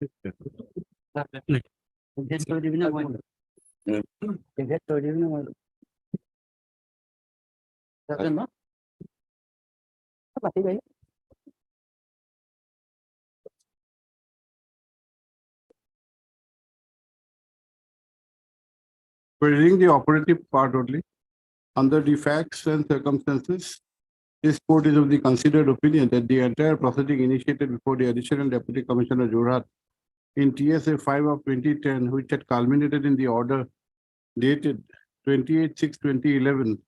We're reading the operative part only. Under the facts and circumstances, this court is of the considered opinion that the entire proceeding initiated before the Additional Deputy Commissioner Jorhat in TSA 5 of 2010, which had culminated in the order dated 28/6/2011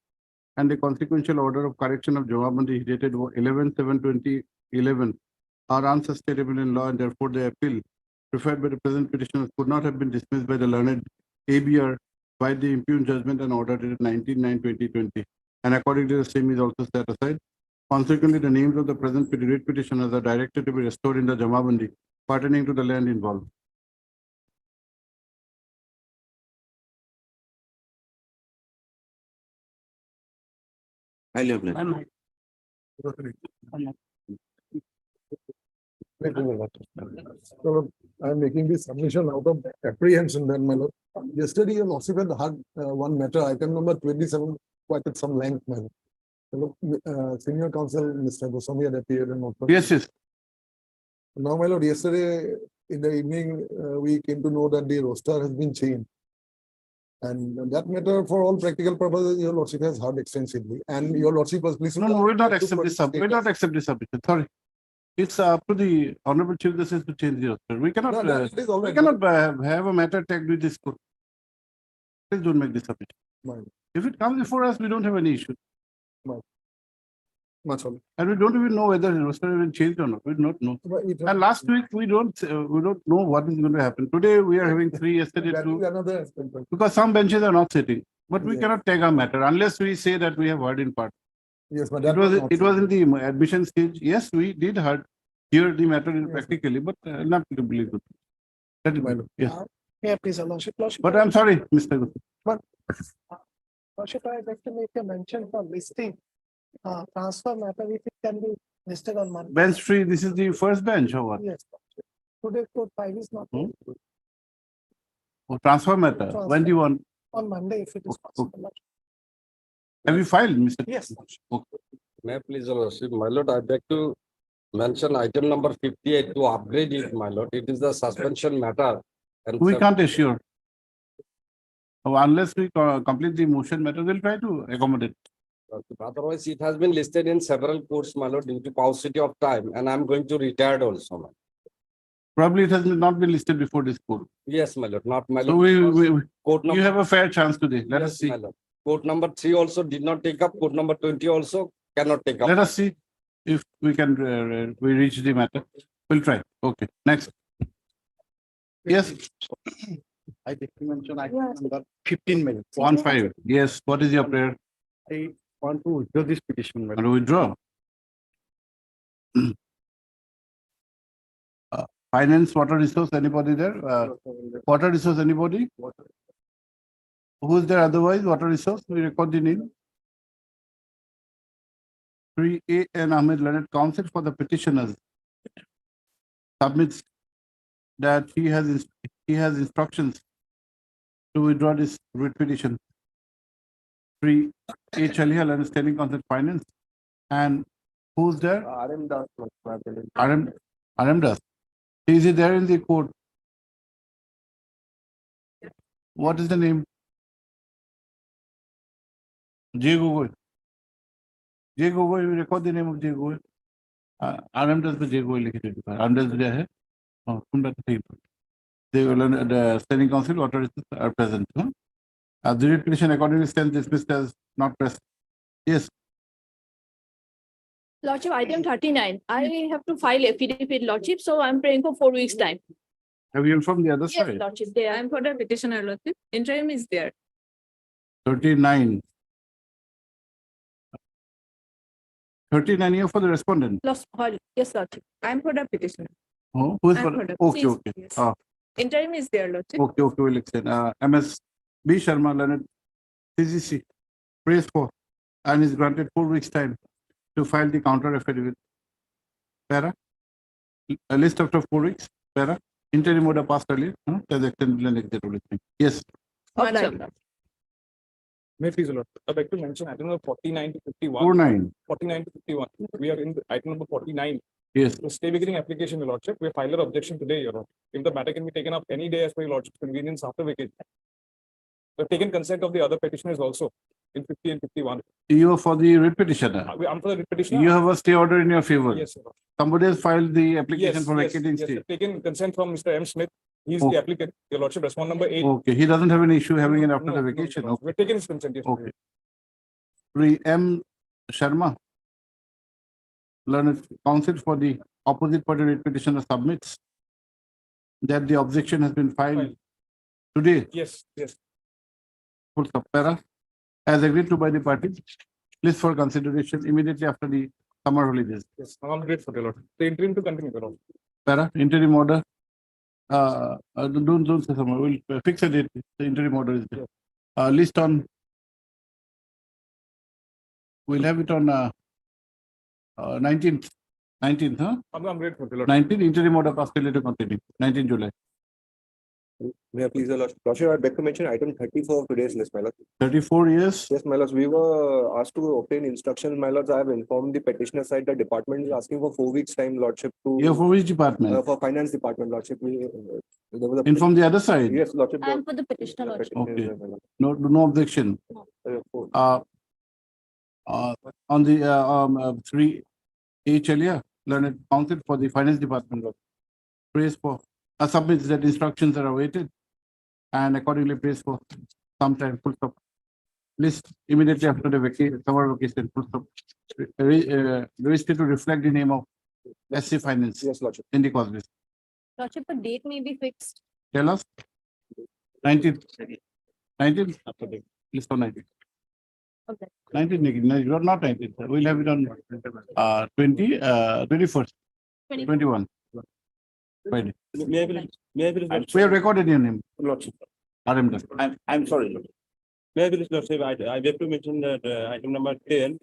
and the consequential order of correction of Jawabandi dated 11/7/2011 are unsustainable in law, and therefore the appeal preferred by the present petitioners could not have been dismissed by the learned ABR by the impugned judgment and order dated 19/9/2020, and accordingly the same is also set aside. Consequently, the names of the present petitioners are directed to be restored in the Jamabandi pertaining to the land involved. So I'm making this submission out of apprehension then, my lord. Yesterday, you also had one matter, item number 27, quite at some length, man. Senior counsel, Mr. Goswami had appeared and also. Yes, yes. Now, my lord, yesterday in the evening, we came to know that the roster has been changed. And that matter, for all practical purposes, your lordship has heard extensively. And your lordship was pleased. No, we'll not accept this submission. We'll not accept this submission. Sorry. It's up to the Honorable Chief Justice to change the roster. We cannot, have a matter tagged with this court. Please don't make this submission. Right. If it comes before us, we don't have any issue. Much all. And we don't even know whether the roster has been changed or not. We do not know. And last week, we don't know what is going to happen. Today, we are having 3, yesterday 2. Another aspect. Because some benches are not sitting. But we cannot take our matter unless we say that we have heard in part. Yes, but it was in the admission stage. Yes, we did hear the matter practically, but not to believe it. That is my lord. Yes. Yeah, please, Lordship. But I'm sorry, Mr. Gupta. Lordship, I'd like to make a mention for listing. Transfer matter, if it can be listed on Monday. Bench 3, this is the first bench or what? Yes. Today, court 5 is not. Oh, transfer matter. Transfer. When do you want? On Monday, if it is possible. Have you filed, Mr. Yes. Okay. May I please, Lordship, my lord, I beg to mention item number 58 to upgrade it, my lord. It is the suspension matter. And We can't assure. Unless we complete the motion matter, we'll try to accommodate. Otherwise, it has been listed in several courts, my lord, due to paucity of time, and I'm going to retire also, my lord. Probably it has not been listed before this court. Yes, my lord, not my So lord. Court you number, have a fair chance today. Let us see. my lord. Court number 3 also did not take up. Court number 20 also cannot take up. Let us see if we can we reach the matter. We'll try. Okay. Next. Yes. I think you mentioned item number 15 minutes. 15. Yes. What is your prayer? I want to withdraw this petition. Want to withdraw? Finance, water resource, anybody there? Water resource, anybody? Who is there otherwise? Water resource, we record the name. 3A and Ahmed Leonard Counsel for the petitioners submits that he has instructions to withdraw this writ petition. 3A Chalihal and Standing Counsel Finance. And who's there? RM Das. RM Das. Is he there in the court? What is the name? J. Gogoi. J. Gogoi, we record the name of J. Gogoi. RM Das by J. Gogoi. RM Das there hai. They will learn the Standing Counsel authorities are present. The writ petition accordingly stands dismissed as not present. Yes. Lordship, item 39. I have to file affidavit, Lordship, so I'm praying for 4 weeks' time. Have you informed the other Yes, side? Lordship, there. I'm for the petitioner, Lordship. Interim is there. 39. 39 year for the respondent. Yes, Lordship. I'm for the petitioner. Oh, who is I'm for? for the- Okay, Yes, okay. yes. Interim is there, Lordship. Okay, we'll extend. MS B. Sharma Leonard, CGC, prays for and is granted 4 weeks' time to file the counter affidavit. Para? A list after 4 weeks. Para? Interim order passed earlier, transaction bill and exit everything. Yes, Madam. May I please, Lord, I beg to mention item number 49 to 51. 49, 49 to 51. We are in the item number 49. yes. The stay beginning application, Your Lordship. We file our objection today, Your Lord. If the matter can be taken up any day as per Your Lordship's convenience after vacation. We've taken consent of the other petitioners also in 50 and 51. You are for the writ petitioner. I'm for the petitioner. You have a stay order in your favor. Yes, Your Lord. Somebody has filed the application Yes, for yes, vacating yes. stay. We've taken consent from Mr. M. Smith. He's Oh. the applicant. Your Lordship, respond number 8. Okay, he doesn't have any issue having it after No, the no, vacation. Your Lordship. We've taken his consent, yes. Okay. Three M. Sharma, learned counsel for the opposite party writ petitioner submits that the objection has been filed Filed. today, Yes, yes. full stop, para, as agreed to by the parties, list for consideration immediately after the summer holidays. Yes, I'm grateful, Your Lord. The interim to continue, Your Lord. Para, interim order. Don't say summer, we'll fix a date, the interim order is there. List on. We'll have it on 19th, huh? I'm grateful, Your Lord. 19 interim order passed till later continue, 19 July. May I please, Your Lordship, I'd like to mention item 34 of today's list, my lord. 34 years, Yes, my lords, we were asked to obtain instructions, my lords. I have informed the petitioner side, the department is asking for 4 weeks time, lordship, you have to for which department? for finance department, lordship. There was a- Inform the other side, Yes, lordship. I'm for the petitioner, the Lordship. petitioner is Okay. there, my lord. no objection. Four. On the 3 H. Elia, learned counsel for the finance department. Praise for, submits that instructions are awaited and accordingly praise for sometime full stop. List immediately after the vacation, summer vacation, full stop. Registered to reflect the name of SC Finance Yes, lordship. in the cause list. Lordship, a date may be fixed. Tell us. 19th. 19th? List on 19th. Okay. 19th, no, not 19th. We'll have it on 21st, 21. Friday. May I please, We have recorded your name. Lordship, RM does. I'm sorry. May I please, Lordship, I have to mention that item number 10,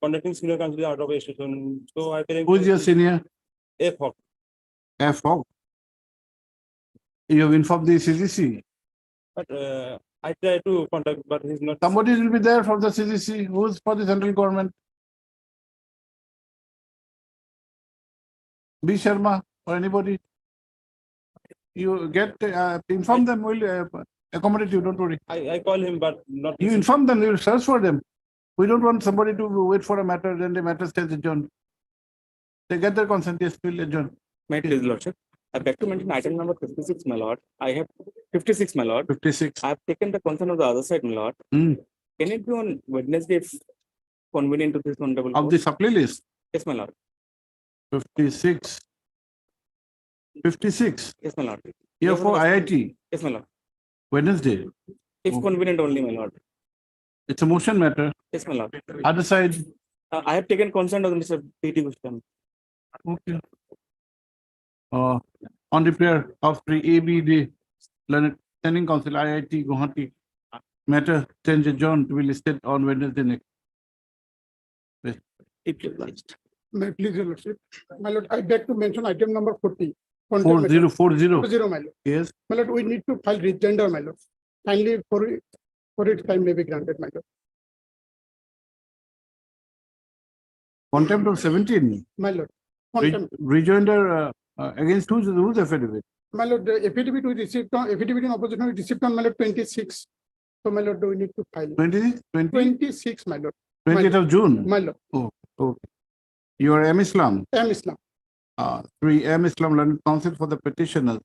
conducting senior counsel out of a session. So I think. Who is your senior? F. Hawk. F. Hawk. You have informed the CGC. But I try to contact, but he's not. Somebody will be there from the CGC. Who's for the central government? B. Sharma or anybody? You get, inform them, we'll accommodate you, don't worry. I call him, but not. You inform them, you will search for them. We don't want somebody to wait for a matter, then the matter stays adjourned. They get their consent, yes, we'll adjourn. My please, Lordship. I beg to mention item number 56, my lord. I have 56, my lord. 56. I have taken the consent of the other side, my lord. Hmm. Can it be on Wednesday if convenient to this honorable Of court? the supply list, Yes, my lord. 56. 56. Yes, my lord. Here for IIT, Yes, my lord. Wednesday. If Oh. convenient only, my lord. It's a motion matter. Yes, my lord. Other side, I have taken consent of Mr. P.T. Gustam. okay. On the prayer of the ABD, Learned Standing Council, IIT Guwahati, matter change adjourned to be listed on Wednesday next. If you like. May I please, your lordship. My lord, I beg to mention item number 40. 4040. 40, my lord. Yes, My lord, we need to file rejoinder, my lord. Kindly for its time may be granted, my lord. contempt of 17. My lord. Contempt. Rejoinder against whose affidavit? My lord, the affidavit we received on, affidavit in opposition we received on, my lord, 26. So, my lord, we need to file. 20th, 26, my lord. 20th of June. My lord, Okay. You are M. Islam. M. Islam. 3 M. Islam Learned Counsel for the petitioners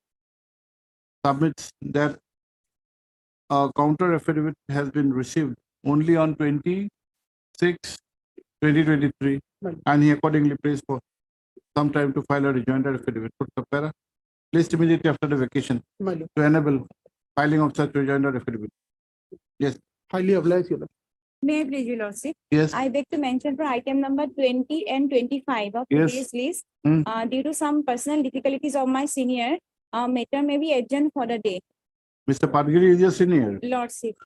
submits that a counter affidavit has been received only on 26/2023, Right. and he accordingly prays for some time to file a rejoinder affidavit. Put the para placed immediately after the vacation My lord, to enable filing of such rejoinder affidavit. highly obliged, your lord. May I please, your lordship? Yes, I beg to mention for item number 20 and 25 of Yes. today's list. Hmm. Due to some personal difficulties of my senior, matter may be adjourned for the day. Mr. Padgiri is your senior. Lordship.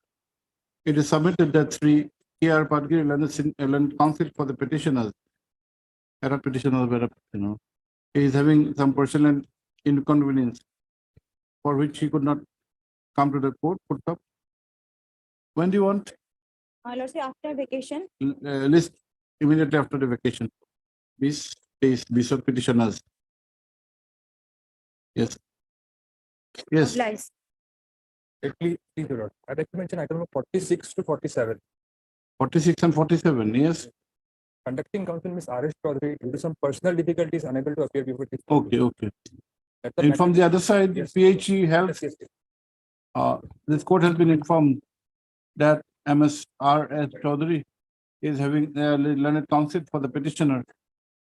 It is submitted that Sri K.R. Padgiri, Learned Counsel for the petitioners, he is having some personal inconvenience for which he could not come to the court, full stop. When do you want? My lordship, after vacation, List immediately after the vacation. This is Bishop petitioners. Yes. Yes, obliged. Please, Your Lord. I'd like to mention item number 46 to 47. 46 and 47, yes. Conducting counsel Ms. R.S. Chaudhary due to some personal difficulties unable to appear before this. Okay, okay. At the And from matter- the other side, Yes. PHE Health, Yes, yes, yes. this court has been informed that MSRS Chaudhary is having, learned counsel for the petitioner.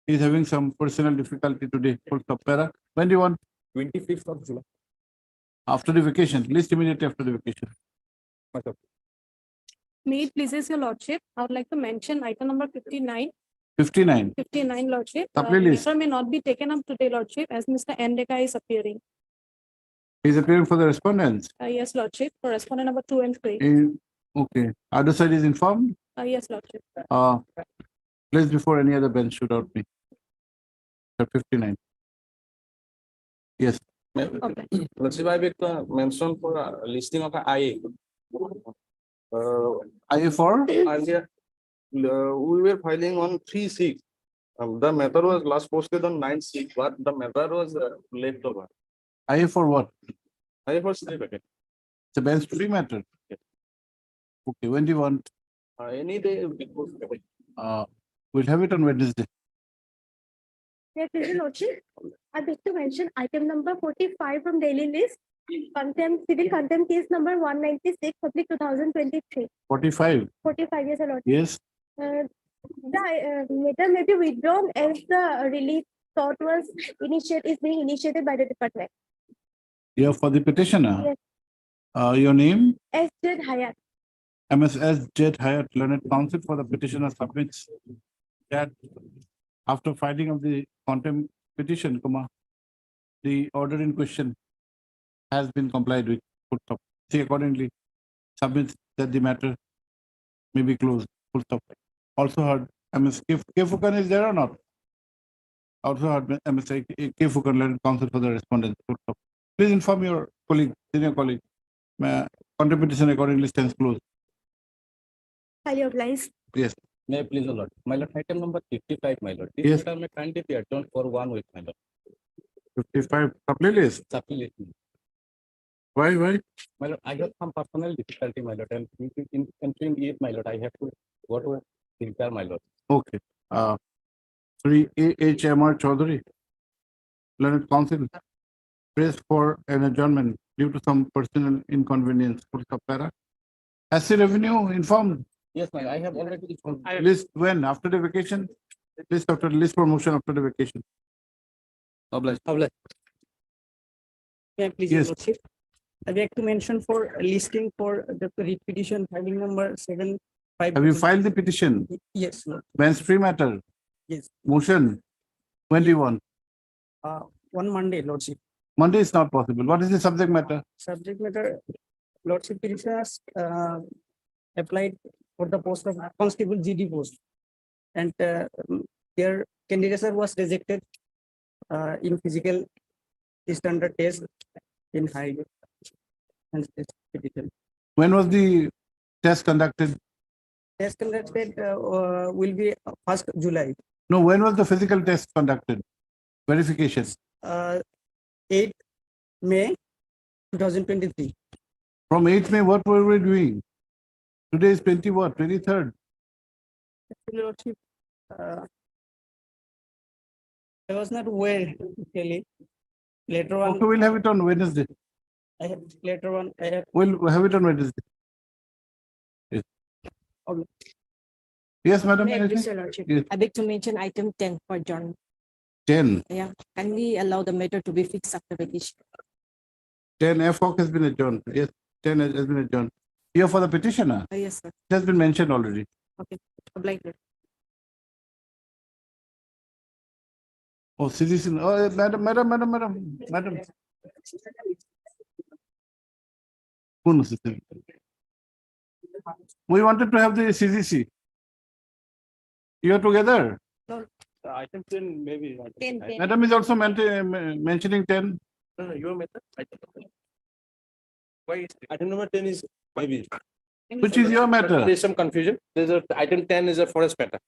He is having some personal difficulty today. Full stop. Para. When do you want? 25th of July. After the vacation, list immediately after the vacation. Myself. May it pleases your lordship, I would like to mention item number 59, 59. 59 lordship. Supply list. Matter may not be taken up today lordship as Mr. Ndeka is appearing. He is appearing for the respondents. Yes, lordship, for respondent number 2 and 3. Okay. Other side is informed. Yes, lordship. Placed before any other bench should out me. 59. Yes. Okay. Let's see, I will mention for listing of a IA. IA for? Earlier, we were filing on 3/6. The matter was last posted on 9/6, but the matter was left over. IA for what? IA for stay vacant. It's a bench free matter. Okay, when do you want? Any day before. We'll have it on Wednesday. Yes, Your Lordship, I beg to mention item number 45 from daily list. Contempt, civil contempt case number 196, public 2023. 45. 45 years, Your Lordship. Yes. The matter may be withdrawn as the relief sought was is being initiated by the department. You're for the petitioner. Yes. Your name? S. J. Hayat. MSS Jet Hyatt, learned counsel for the petitioner submits that after filing of the contempt petition, the order in question has been complied with. Full stop. See accordingly submits that the matter may be closed. Full stop. Also heard MS K. Fukan is there or not? Also heard MS K. Fukan, learned counsel for the respondent. Full stop. Please inform your colleague, senior colleague. Contempt petition accordingly stands closed. Highly obliged. Yes. May I please, Lord. My Lord, item number 55, my Lord. Yes. This matter may kindly be adjourned for 1 week, my Lord. 55 supply list. Supplement. Why? My Lord, I have some personal difficulty, my Lord, and in entering it, my Lord, I have to go to repair, my Lord. Okay. Three AHMR Chaudhary, learned counsel, prays for an adjournment due to some personal inconvenience. Full stop. Para. Has the revenue informed? Yes, my Lord, I have already informed. List when? After the vacation? List promotion after the vacation. Obliged. May I please, Yes. Your Lordship? I'd like to mention for listing for the writ petition filing number 75. Have you filed the petition? Yes, Lord. Bench free matter? Yes. Motion? When do you want? One Monday, Lordship. Monday is not possible. What is the subject matter? Subject matter, Lordship petitioners applied for the post of constable GD post. And their candidature was rejected in physical standard test in high. And petition. When was the test conducted? Test conducted will be 1st July. No, when was the physical test conducted? Verification. 8 May 2023. From 8th May, what were we doing? Today is 20 what? 23rd. Lordship, I was not aware really. Later on, Okay, we'll have it on Wednesday. I have later on, I have We'll have it on Wednesday. Yes. Okay. Yes, madam. May I please, anything? Your Lordship? Yes. I beg to mention item 10 for John. 10. Yeah, can we allow the matter to be fixed after vacation? 10 FOC has been adjourned. Yes, 10 has been adjourned. Here for the petitioner. Yes, sir. It has been mentioned already. Obliged. Oh, citizen. Oh, madam. Who knows it? We wanted to have the CGC. You are together. Item 10 maybe. 10. Madam is also mentioning 10. No, your method. Why item number 10 is maybe. Which is your matter? There's some confusion. There's a item 10 is a forest matter.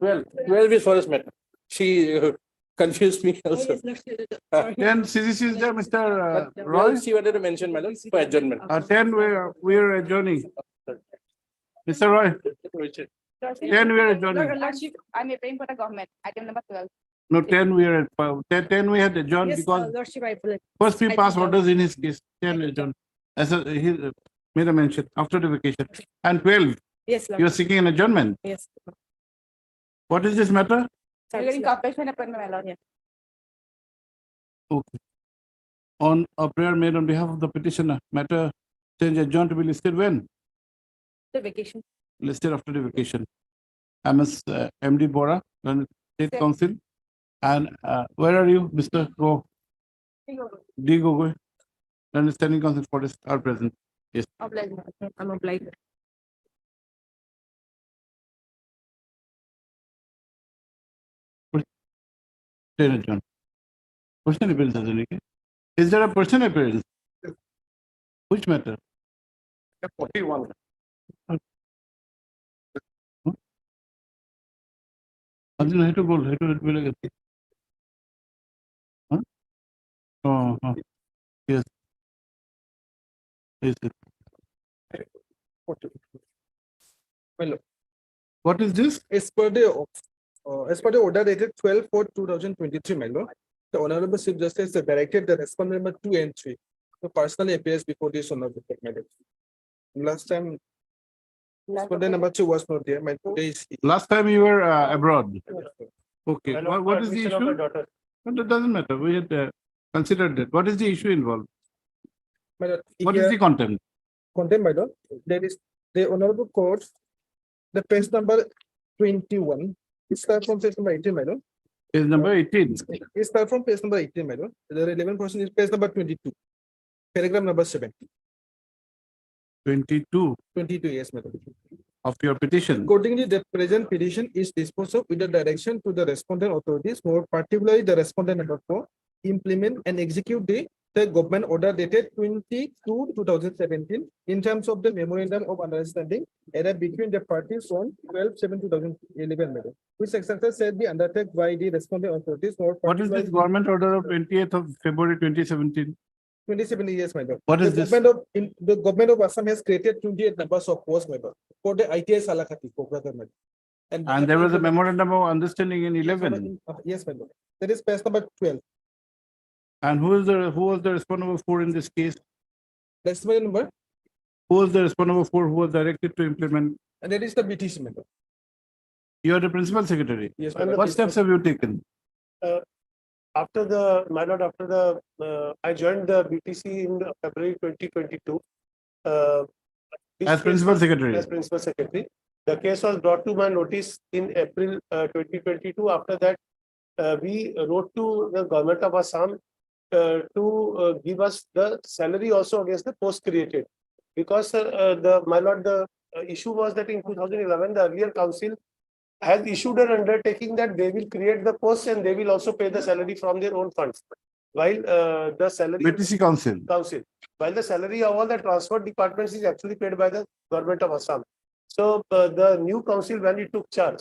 12 is forest matter. She confused me also. Then CCC is there, Mr. Roy, Roy? she wanted to mention, madam, for adjournment. 10 we're adjourning. Mr. Roy, 10 we're adjourning. Your Lordship, I'm appearing for the government, item number 12. No, 10 we are at 10 we had adjourned Yes, because Lordship, I will. first we I pass think orders in his case, 10 adjourned. As he made a mention after the vacation. And 12, Yes, you are Lord. seeking an adjournment. Yes. What is this matter? Regarding corporation appointment, my lord. Okay. On a prayer made on behalf of the petitioner, matter change adjourned to be listed when? The vacation. Listed after the vacation. MS MD Bora, State Sir. Council. And where are you, Mr. Go? D. Gogoi. And the Standing Council for this are present. Obliged. I'm obliged. Ten adjourned. Personal appearance, Azanike. Is there a personal appearance? Which matter? 41. Arjun, I have to go. I have to be like a- Huh? Oh, yes. Yes, yes. What is this? As per the order dated 12/4/2023, my lord, the Honorable Chief Justice directed the respondent number 2 and 3 to personally appears before this honorable court, my lord. Last time, respondent number 2 was not there, my today is. Last time you were abroad. Okay, My lord, what is the permission of my issue? daughter. But it doesn't matter. We had considered that. What is the issue involved? My lord, What is here- the content? Content, my lord, there is the honorable court, the page number 21. It starts from page number 18, my lord. Is number 18. It starts from page number 18, my lord. The relevant portion is page number 22. Paragraph number 7. 22 22, yes, my lord. of your petition. Accordingly, the present petition is disposed of with the direction to the respondent authorities, more particularly the respondent number 4, implement and execute the government order dated 22/2017 in terms of the memorandum of understanding either between the parties on 12/7/2011, madam, which exercise shall be undertaken by the respondent authorities, more What is this particularly government order of 28th of February 2017? 27 years, madam. What is The this? government of Assam has created 28 numbers of posts, madam, for the ITI Salakati, Kokrata, madam. And there was a memorandum of understanding in 11. Yes, madam. That is page number 12. And who was the responsible for in this case? That's my number, Who was the responsible for who was directed to implement? and that is the BTC member. You are the principal secretary. Yes, What madam. steps have you taken? After my lord, I joined the BTC in February 2022. As principal secretary. As principal secretary. The case was brought to my notice in April 2022. After that, we wrote to the government of Assam to give us the salary also against the post created. Because my lord, the issue was that in 2011, the earlier council has issued an undertaking that they will create the posts and they will also pay the salary from their own funds. While the salary BTC Council. while the salary of all the transport departments is actually paid by the government of Assam. So the new council, when it took charge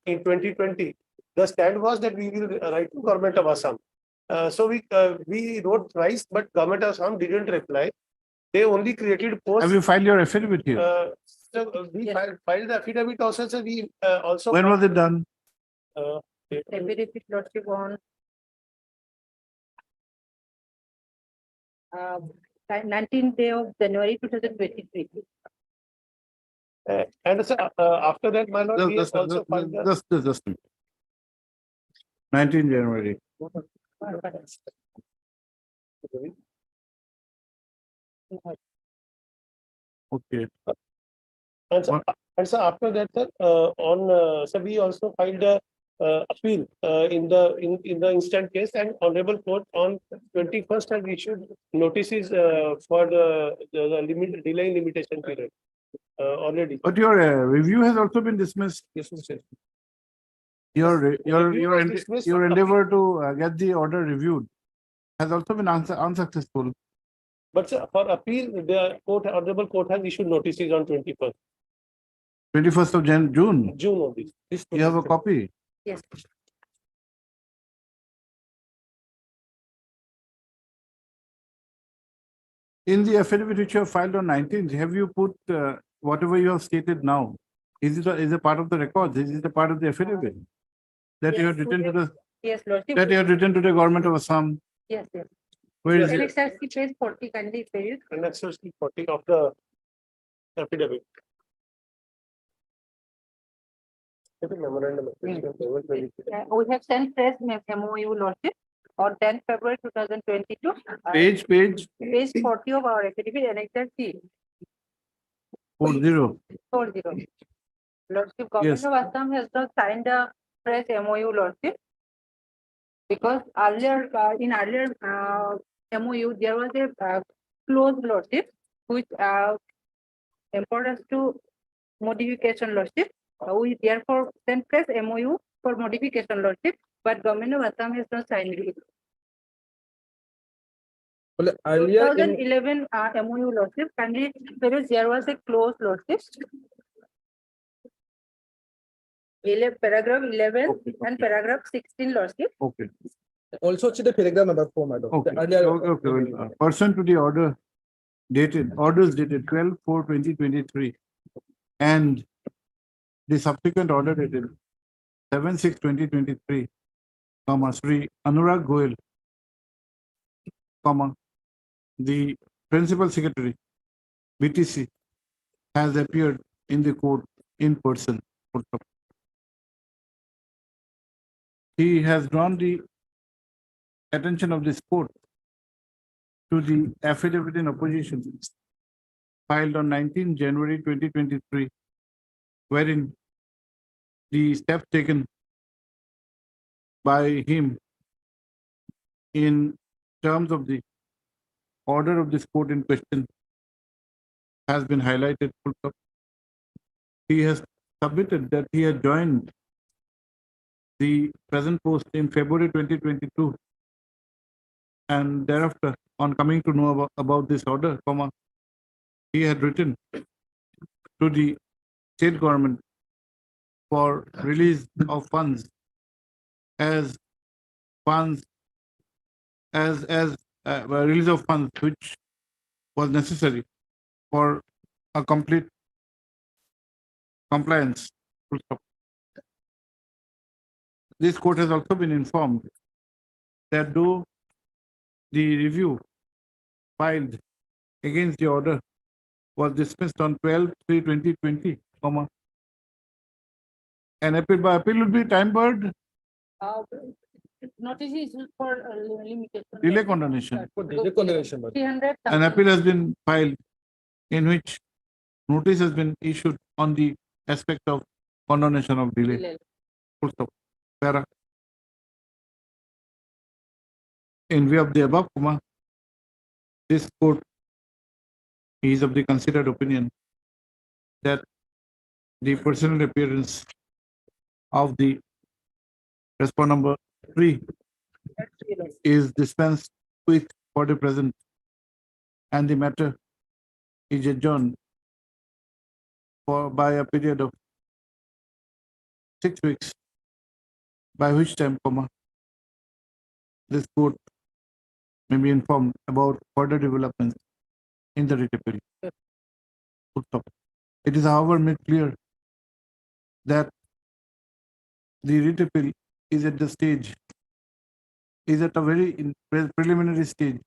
in 2020, the stand was that we will write to government of Assam. So we wrote twice, but government of Assam didn't reply. They only created posts. Have you filed your affidavit here? So we filed the affidavit also. So we also. When was it done? Affidavit lordship on 19th day of January 2023. And so, after that, my lord, we Just also filed the. just 19 January. Okay. And so after that, sir, so we also filed a appeal in the instant case, and honorable court on 21st has issued notices for the limit delay limitation period already. But your review has also been dismissed. Yes, Mr. Your was dismissed your from endeavor to get the order reviewed has also been unsuccessful. But sir, for appeal, the court, honorable court has issued notices on 21st 21st of June. June only. You have a copy? Yes. In the affidavit which you have filed on 19th, have you put whatever you have stated now? Is it a part of the records? Is it a part of the affidavit? That you have written to the, Yes, Lordship. that you have written to the government of Assam? Yes, yes. Where is it? Annexure C page 40, kindly read. Annexure C 40 of the affidavit. Memorandum. We have sent press MOU, Lordship, on 10th February 2022. Page Page 40 of our affidavit, Annexure C 40. 40. Lordship, Government Yes. of Assam has not signed a press MOU, Lordship. Because earlier, in earlier MOU, there was a clause, Lordship, which empowered us to modification, Lordship. We therefore sent press MOU for modification, Lordship, but Government of Assam has not signed it. Well, earlier in 2011 MOU, Lordship, kindly, there was a clause, Lordship. Paragraph 11 and paragraph 16, Lordship. Okay. also see the paragraph number 4, madam. The Okay. earlier- Okay. Well, pursuant to the orders dated 12/4/2023 and the subsequent order dated 7/6/2023, Sri Anurag Goel, the principal secretary, BTC, has appeared in the court in person. He has drawn the attention of this court to the affidavit in opposition filed on 19 January 2023, wherein the steps taken by him in terms of the order of this court in question has been highlighted. He has submitted that he had joined the present post in February 2022, and thereafter, on coming to know about this order, he had written to the state government for release of funds as release of funds which was necessary for a complete compliance. This court has also been informed that though the review filed against the order was dismissed on 12/3/2020, an appeal by appeal will be time barred, Notice is for limitation. delay condemnation. For delay condemnation, madam. 300. An appeal has been filed in which notice has been issued on the aspect of condemnation of delay. Full stop. Para. In view of the above, this court is of the considered opinion that the personal appearance of the respondent number 3 is dispensed with for the present, and the matter is adjourned by a period of 6 weeks, by which time, this court may be informed about further developments in the writ appeal. Full stop. It is, however, made clear that the writ appeal is at a very preliminary stage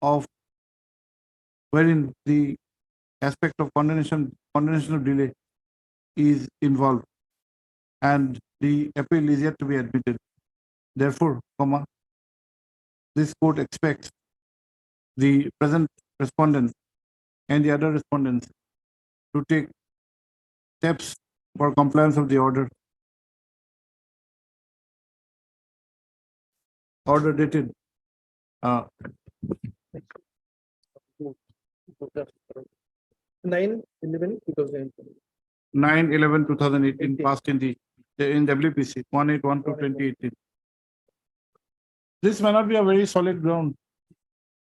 of wherein the aspect of condemnation of delay is involved, and the appeal is yet to be admitted. Therefore, this court expects the present respondent and the other respondents to take steps for compliance of the order dated 9/11/2018. 9/11/2018 passed in WPC 1812/2018. This may not be a very solid ground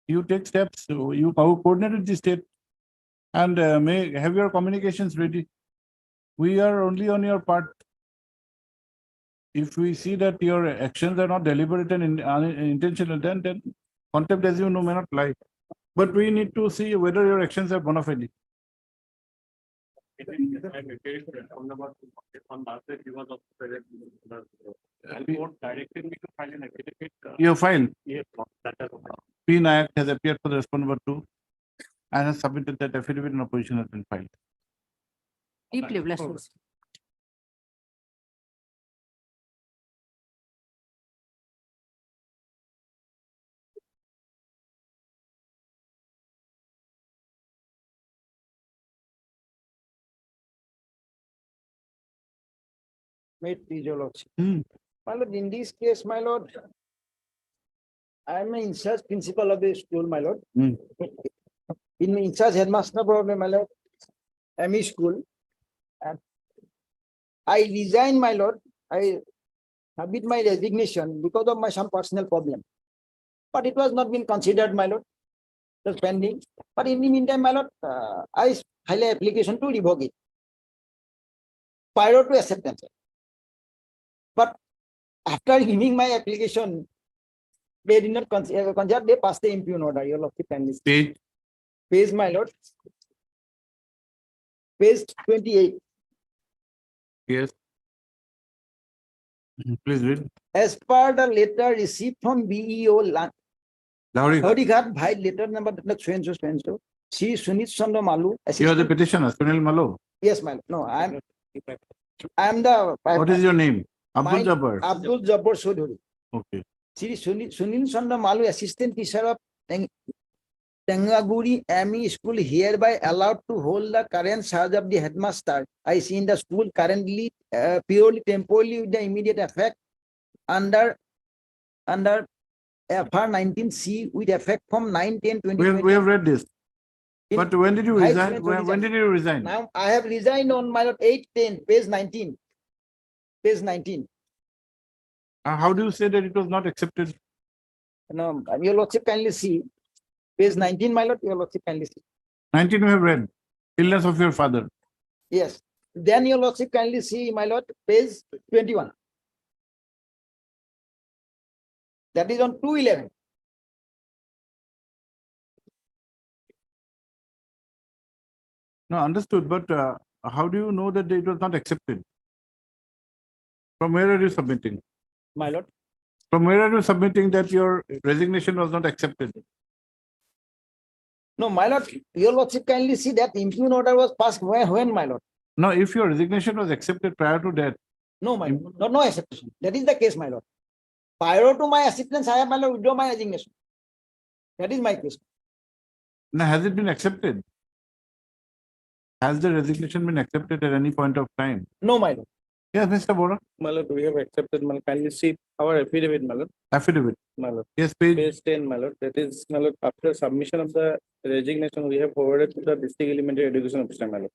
you take steps, so you coordinate with the state and may have your communications ready. We are only on your part. If we see that your actions are not deliberate and intentional, then contempt, as you know, may not lie. But we need to see whether your actions are bona fide. Your file. P. Nayak has appeared for the respondent number 2 and has submitted that affidavit in opposition has been filed. Deeply blessed. May it please your lordship. Hmm. My lord, in this case, my lord, I am an in-charge principal of the school, my lord. Hmm. In in-charge headmaster problem, my lord, ME school. And I resign, my lord. I submit my resignation because of my some personal problem. But it was not been considered, my lord. It was pending. But in the meantime, my lord, I file an application to revoke it prior to acceptance. But after giving my application, they did not consider, they passed the impugn order. Your lordship kindly see. Page, my lord. Page 28. Yes. Please read. As per the letter received from BEO Laurighat, by letter number so Sri Sunit Chandra Malu. You are the petitioner, Sunil Malo. Yes, my lord. No, I am the. What is your name? Abdul Mine- Jabbar. Abdul Jabbar Sodhuri. Okay. Sri Sunil Chandra Malu, assistant teacher of Tengaguri ME school, hereby allowed to hold the current charge of the headmaster. I see in the school currently purely temporarily with the immediate effect under FR 19C with effect from 9/10/2020. We have read this. In But when did you Vice resign? Chancellor When did you resign? Now I have resigned on my lord 8/10, page 19. Page 19. How do you say that it was not accepted? Now, your lordship kindly see. Page 19, my lord, your lordship kindly see. 19 we have read. Illness of your father. Yes. Then your lordship kindly see, my lord, page 21. That is on 2/11. No, understood. But how do you know that it was not accepted? From where are you submitting? My lord. From where are you submitting that your resignation was not accepted? No, my lord, your lordship kindly see that impugn order was passed when, my lord? No, if your resignation was accepted prior to that, No, my lord, no acceptation. That is the case, my lord. Prior to my acceptance, I have, my lord, withdraw my resignation. That is my case. now has it been accepted? Has the resignation been accepted at any point of time? No, my lord. Yes, Mr. Bora. Malad, we have accepted, Malad, kindly see our affidavit, Malad. Affidavit. Malad. Yes, page. Page 10, Malad. That is, Malad, after submission of the resignation, we have forwarded to the district elementary education officer, Malad.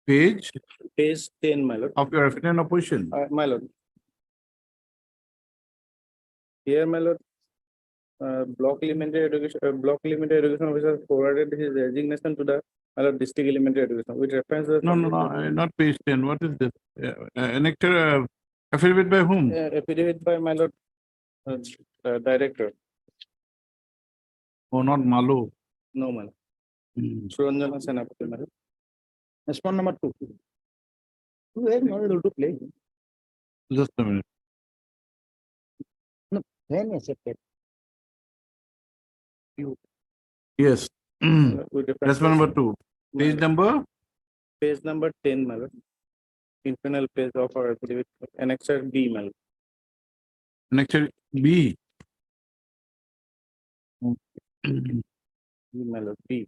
Page Page 10, Malad. of your affidavit of opposition. Malad. Here, Malad, block elementary education officer forwarded his resignation to the Malad district elementary education, which refers to the. No, not page 10. What is this? Annexed affidavit by whom? Affidavit by Malad, director. Oh, not Malo. No, Malad. Hmm. Suranjana Senapati, Malad. Response number 2. You have not able to play. Just a minute. When accepted. Yes. With reference That's to- number 2. Page number? Page number 10, Malad. Internal page of our affidavit, annexure B, Malad. Annexed B. B, Malad, B.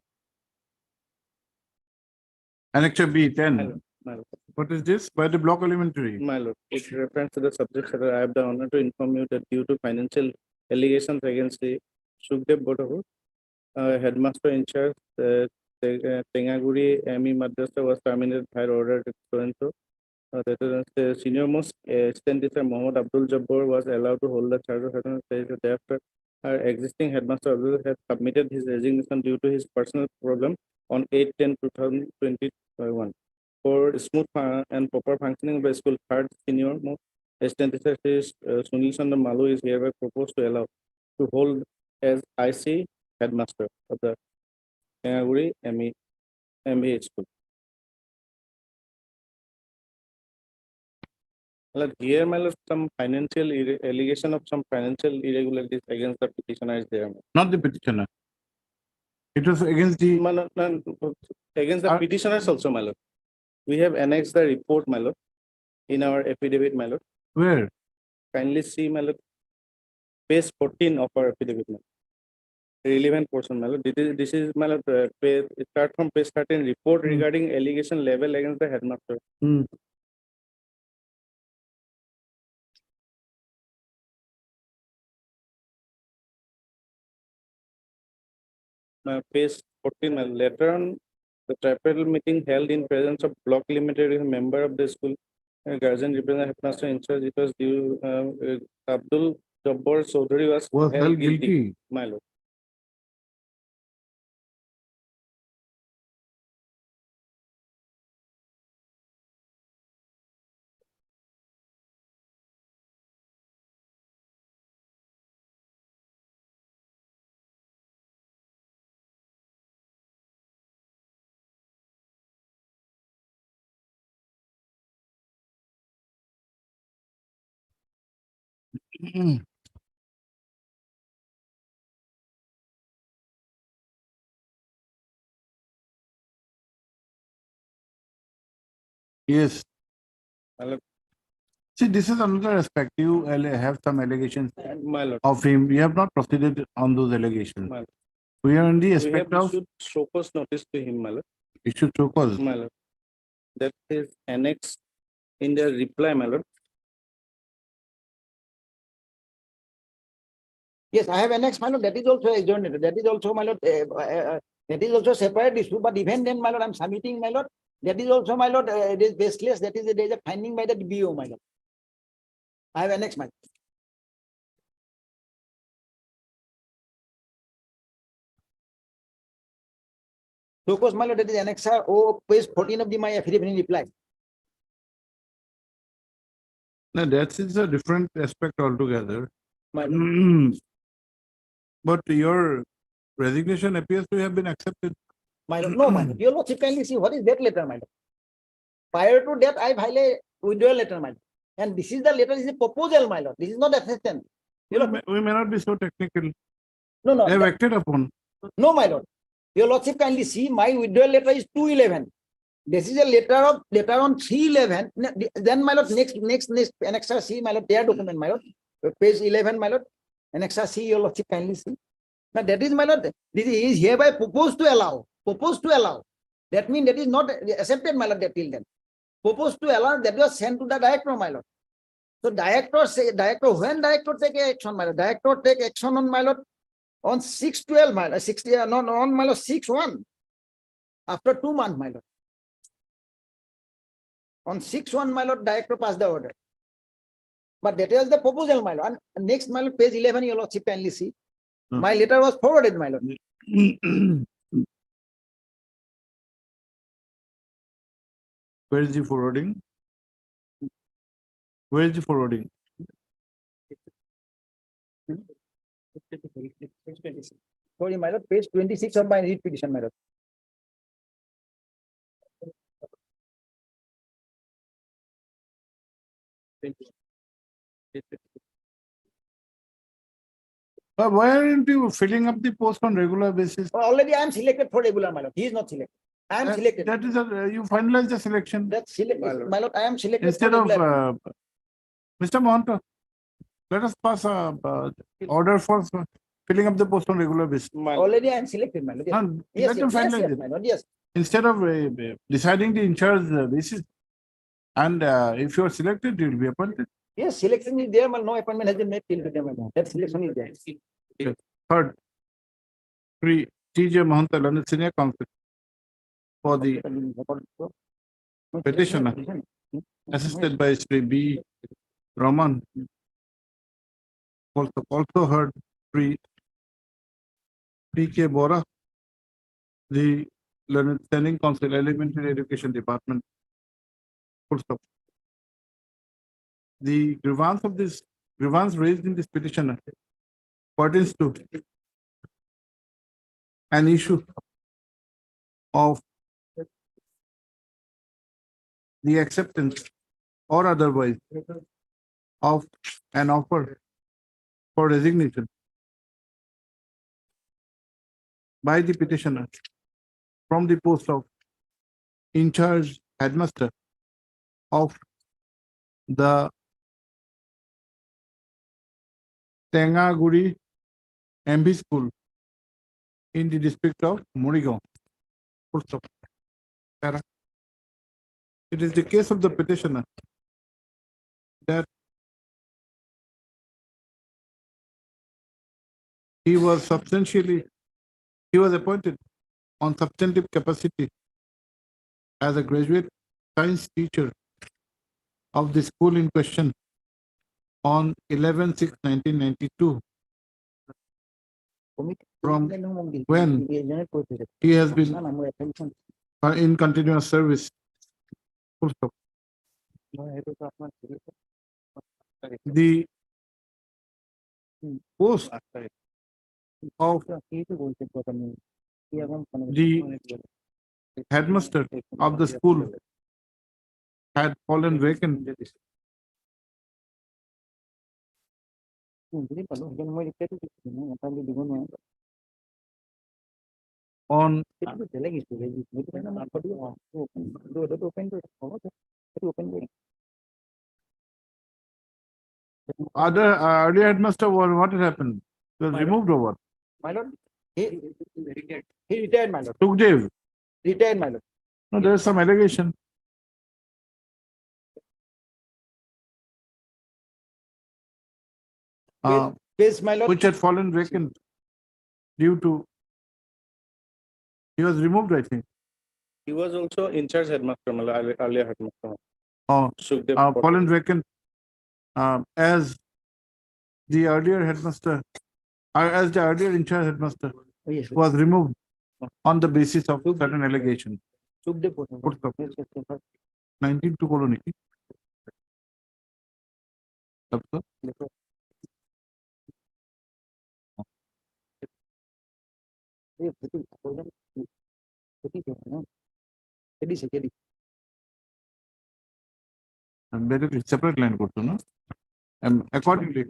Annexure B, 10. Malad, Malad. What is this? By the block elementary. My lord, with reference to the subject matter, I have the honor to inform you that due to financial allegations against the Sukhdev Bodhavu, headmaster in charge, Tengaguri ME Madrasa was terminated by order so and so. That is, the senior most assistant teacher Mohammed Abdul Jabbar was allowed to hold the charge of headmaster. Thereafter, our existing headmaster Abdul has submitted his resignation due to his personal problem on 8/10/2021. For smooth and proper functioning of the school, third senior most assistant teacher Sunil Chandra Malu is hereby proposed to allow to hold as IC headmaster of the Tengaguri MVH school. Well, here, my lord, some financial allegation of some financial irregularities against the petitioner is there. Not the petitioner. It was against the, My lord, no, against the Uh, petitioners also, my lord. We have annexed the report, my lord, in our affidavit, my lord. where? Kindly see, my lord, page 14 of our affidavit, my lord. Relevant portion, my lord. This is my lord, start from page 13, report Hmm. regarding allegation level against the headmaster. Hmm. Page 14, my lord. Later on, the tripartite meeting held in presence of block limited a member of the school guardian representative headmaster in charge. It was due Abdul Jabbar Chaudhary was held guilty, my lord. Yes. My lord, See, this is another aspect. You have some allegations my lord. of him. We have not proceeded on those allegations. My lord. We are in the We aspect have of issued show cause notice to him, my lord. issue show cause. My lord. That is annexed in the reply, my lord. Yes, I have annexed, my lord, that is also adjourned, that is also, my lord, that is also separate issue, but even then, my lord, I'm submitting, my lord, that is also, my lord, it is baseless, that is, there is a finding by the BO, my lord. I have annexed, my lord. So, course, my lord, that is annexer, page 14 of my affidavit in reply. Now, that is a different aspect altogether. My lord, But your resignation appears to have been accepted. my lord, no, my lord, your lordship kindly see, what is that letter, my lord? Prior to that, I filed a withdrawal letter, my lord. And this is the letter, is a proposal, my lord, this is not assistance. You know, We may not be so technical. no, no, They have acted upon. no, my lord. Your lordship kindly see, my withdrawal letter is 211. This is a letter on 311. Then, my lord, next annexer C, my lord, their document, my lord, page 11, my lord, annexer C, your lordship kindly see. Now that is, my lord, this is hereby proposed to allow. Proposed to allow. That means that is not accepted, my lord, till then. Proposed to allow, that was sent to the director, my lord. So when director take action, my lord, director take action on, my lord, on 6/12, my lord, 60, no, on, my lord, 6/1. After 2 months, my lord. On 6/1, my lord, director passed the order. But that was the proposal, my lord. And next, my lord, page 11, your lordship kindly see. My letter was forwarded, my lord. Where is the forwarding? Where is the forwarding? Sorry, my lord, page 26 of my read petition, my lord. But why aren't you filling up the post on regular basis? Already I am selected for regular, my lord. He is not selected. I am selected. That is you finalize the selection That's selected, my lord. I am selected instead for of regular. Mr. Mahanta. Let us pass a order for filling up the post on regular basis. Already I am selected, my lord. Yes. And Yes, let them yes, finalize yes, it my lord. Yes. instead of deciding the in charge basis. And if you are selected, you will be appointed. Yes, selection is there, but no appointment has been made till today, my lord. That selection is there. Third, Sri T.J. Mahanta, Learned Senior Counsel for the petitioner, assisted by Sri B. Raman. Also heard Pre P.K. Bora, the Learned Standing Council, Elementary Education Department. Full stop. The grievance raised in this petition pertains to an issue of the acceptance or otherwise of an offer for resignation by the petitioner from the post of in charge headmaster of the Tengaguri MB School in the district of Murigaon. Full stop. Para. It is the case of the petitioner that he was appointed on substantive capacity as a graduate science teacher of the school in question on 11/6/1992. From when he has been in continuous service. Full stop. The post of the headmaster of the school had fallen vacant on other earlier headmaster. What had happened? He was removed over. My lord, he retired, my lord. Sukhdev. Retired, my lord. No, there is some allegation. Yes, my lord. Which had fallen vacant due to he was removed, I think. He was also in charge headmaster, earlier headmaster. Sukhdev fallen vacant as the earlier headmaster, as the earlier in charge headmaster Oh, yes, was removed on the basis of certain allegation. Sukhdev. Full stop. Yes, yes, yes. 19 colony. तब तो basically separate line করতো না? Accordingly,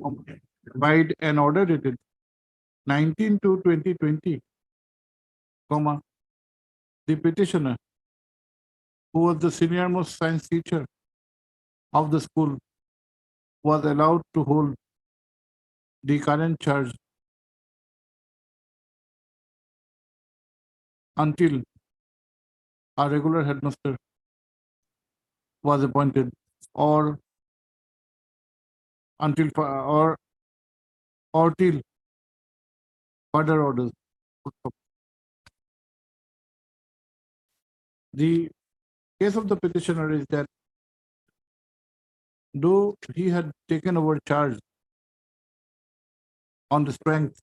by an order dated 19/2/2020, the petitioner, who was the senior most science teacher of the school, was allowed to hold the current charge until a regular headmaster was appointed, or until or till further orders. The case of the petitioner is that though he had taken over charge on the strength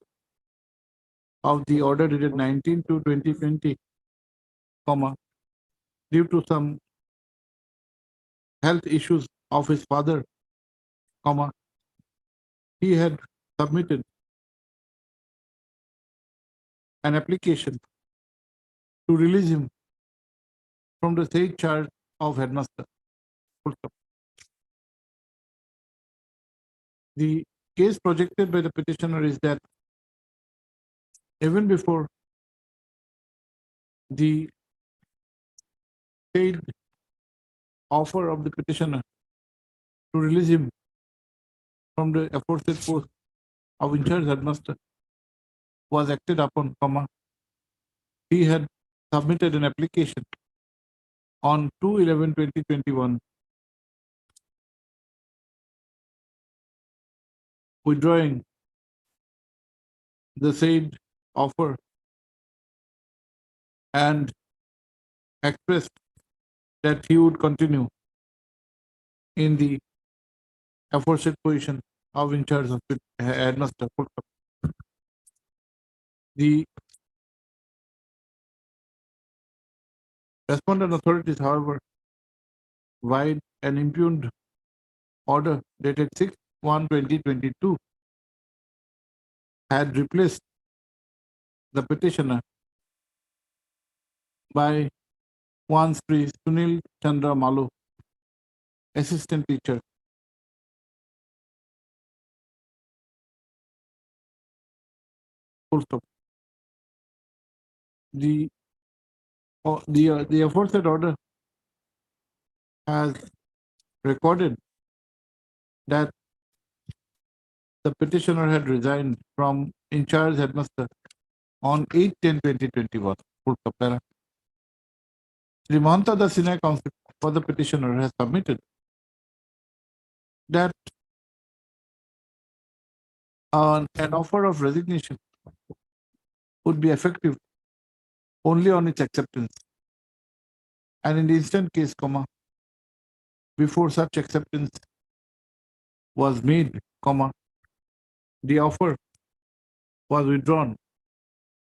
of the order dated 19/2/2020, due to some health issues of his father, he had submitted an application to release him from the said charge of headmaster. Full stop. The case projected by the petitioner is that even before the said offer of the petitioner to release him from the aforesaid post of in charge headmaster was acted upon, he had submitted an application on 2/11/2021 withdrawing the said offer and expressed that he would continue in the aforesaid position of in charge of headmaster. The respondent authorities, however, vide an impugned order dated 6/1/2022 had replaced the petitioner by one Sri Sunil Chandra Malu, assistant teacher. Full stop. The aforesaid order has recorded that the petitioner had resigned from in charge headmaster on 8/10/2021. Full stop. Para. Sri Mahanta Das Senior Counsel for the petitioner has submitted that an offer of resignation would be effective only on its acceptance. And in the instant case, before such acceptance was made, the offer was withdrawn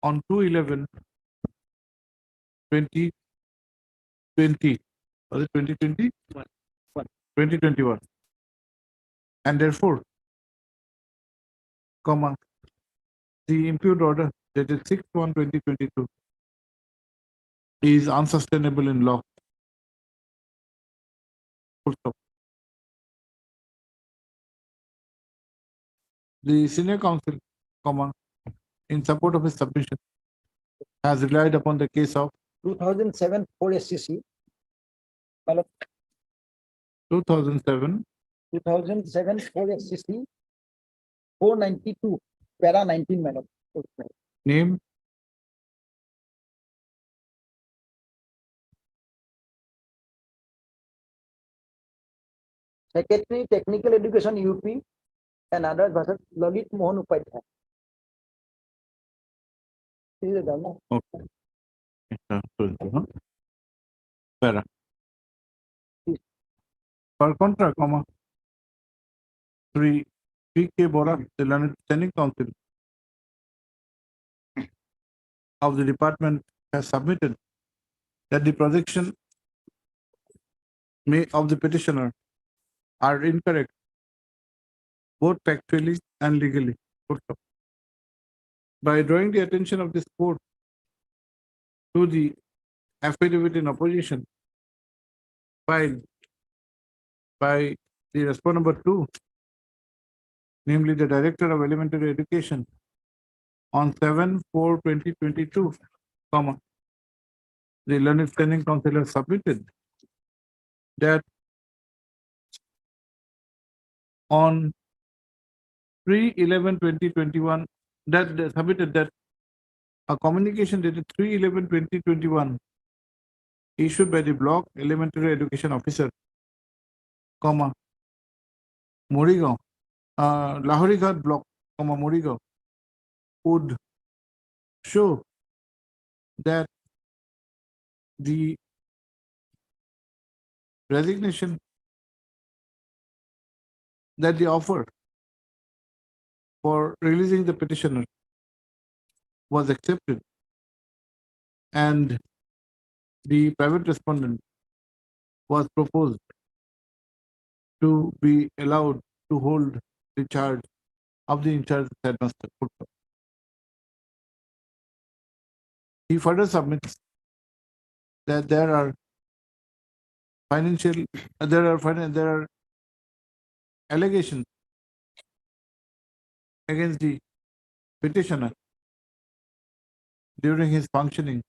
on 2/11/2020. Was it 2020? 2021. And therefore, the impugned order dated 6/1/2022 is unsustainable in law. Full stop. The senior counsel, in support of his submission, has relied upon the case of 2007 4 SCC. My lord, 2007 2007 4 SCC 492 para 19 my lord. name Secretary Technical Education UP and others versus Lalit Mohan Upadhyay. This is the government. Okay. Para. Per contra, Sri P.K. Bora, the learned standing counsel of the department, has submitted that the projection of the petitioner are incorrect, both factually and legally. By drawing the attention of this court to the affidavit in opposition filed by the respondent number 2, namely the Director of Elementary Education, on 7/4/2022, the learned standing counsel has submitted that on 3/11/2021, that they submitted that a communication dated 3/11/2021 issued by the block elementary education officer, Morigaon, Lahorighat block, Morigaon, would show that the resignation, that the offer for releasing the petitioner was accepted, and the private respondent was proposed to be allowed to hold the charge of the in-charge headmaster. He further submits that there are allegations against the petitioner during his functioning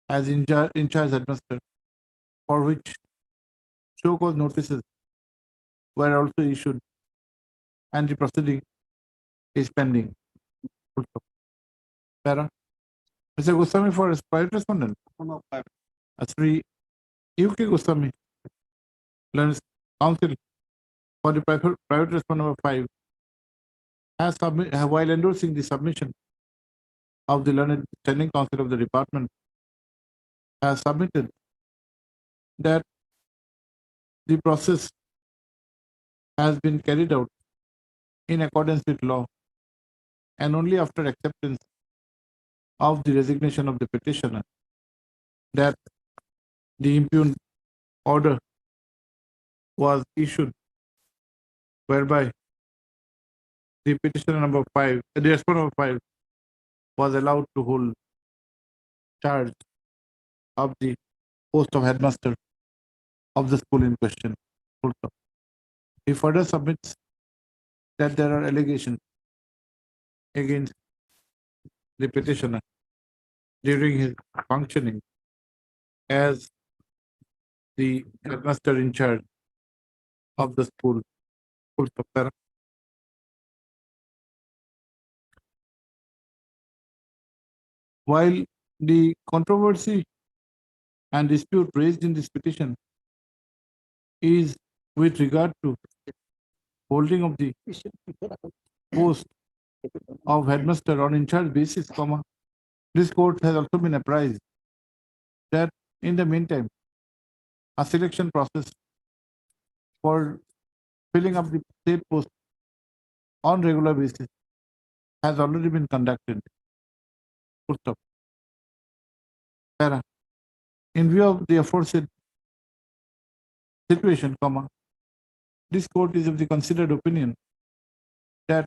as in-charge headmaster, for which show cause notices were also issued, and the proceeding is pending. Para. Mr. Goswami for his private respondent. Sri U.K. Goswami, learned counsel for the private respondent number 5, has while endorsing the submission of the learned standing counsel of the department, has submitted that the process has been carried out in accordance with law, and only after acceptance of the resignation of the petitioner, that the impugned order was issued whereby the petitioner number 5, the respondent number 5 was allowed to hold charge of the post of headmaster of the school in question. Full stop. He further submits that there are allegations against the petitioner during his functioning as the headmaster in charge of the school. Full stop. Para. While the controversy and dispute raised in this petition is with regard to holding of the post of headmaster on in charge basis, this court has also been apprised that in the meantime, a selection process for filling up the state post on regular basis has already been conducted. Full stop. Para. In view of the aforesaid situation, this court is of the considered opinion that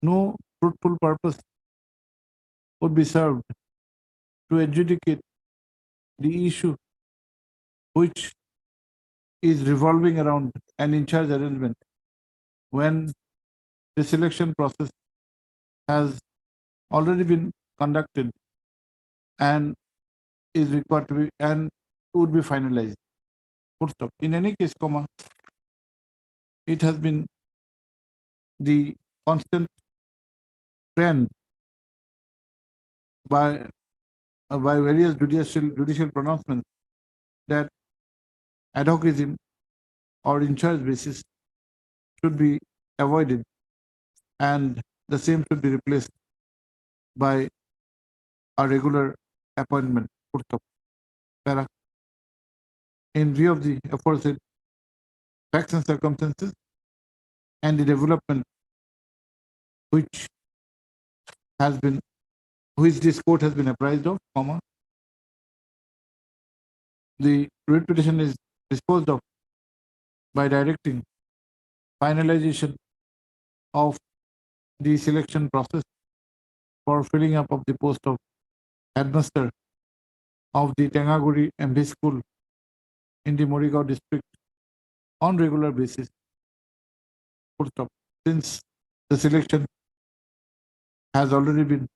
no fruitful purpose would be served to adjudicate the issue which is revolving around an in-charge arrangement when the selection process has already been conducted and is required to be and would be finalized. Full stop. In any case, it has been the constant trend by various judicial pronouncements that ad hocism or in charge basis should be avoided and the same should be replaced by a regular appointment. Full stop. Para. In view of the aforesaid facts and circumstances and the development which this court has been apprised of, the writ petition is disposed of by directing finalization of the selection process for filling up of the post of headmaster of the Tengaguri MV school in the Morigao district on regular basis. Full stop. Since the selection has already been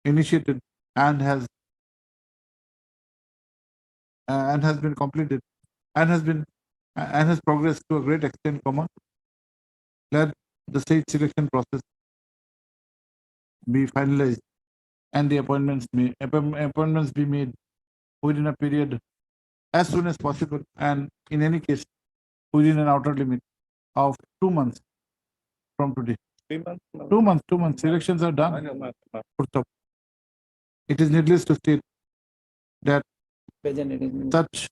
initiated and has been completed and has progressed to a great extent, let the state selection process be finalized and the appointments be made within a period as soon as possible, and in any case within an outer limit of 2 months from today. 3 months. 2 months. 2 months. Elections are done. It is needless to state that such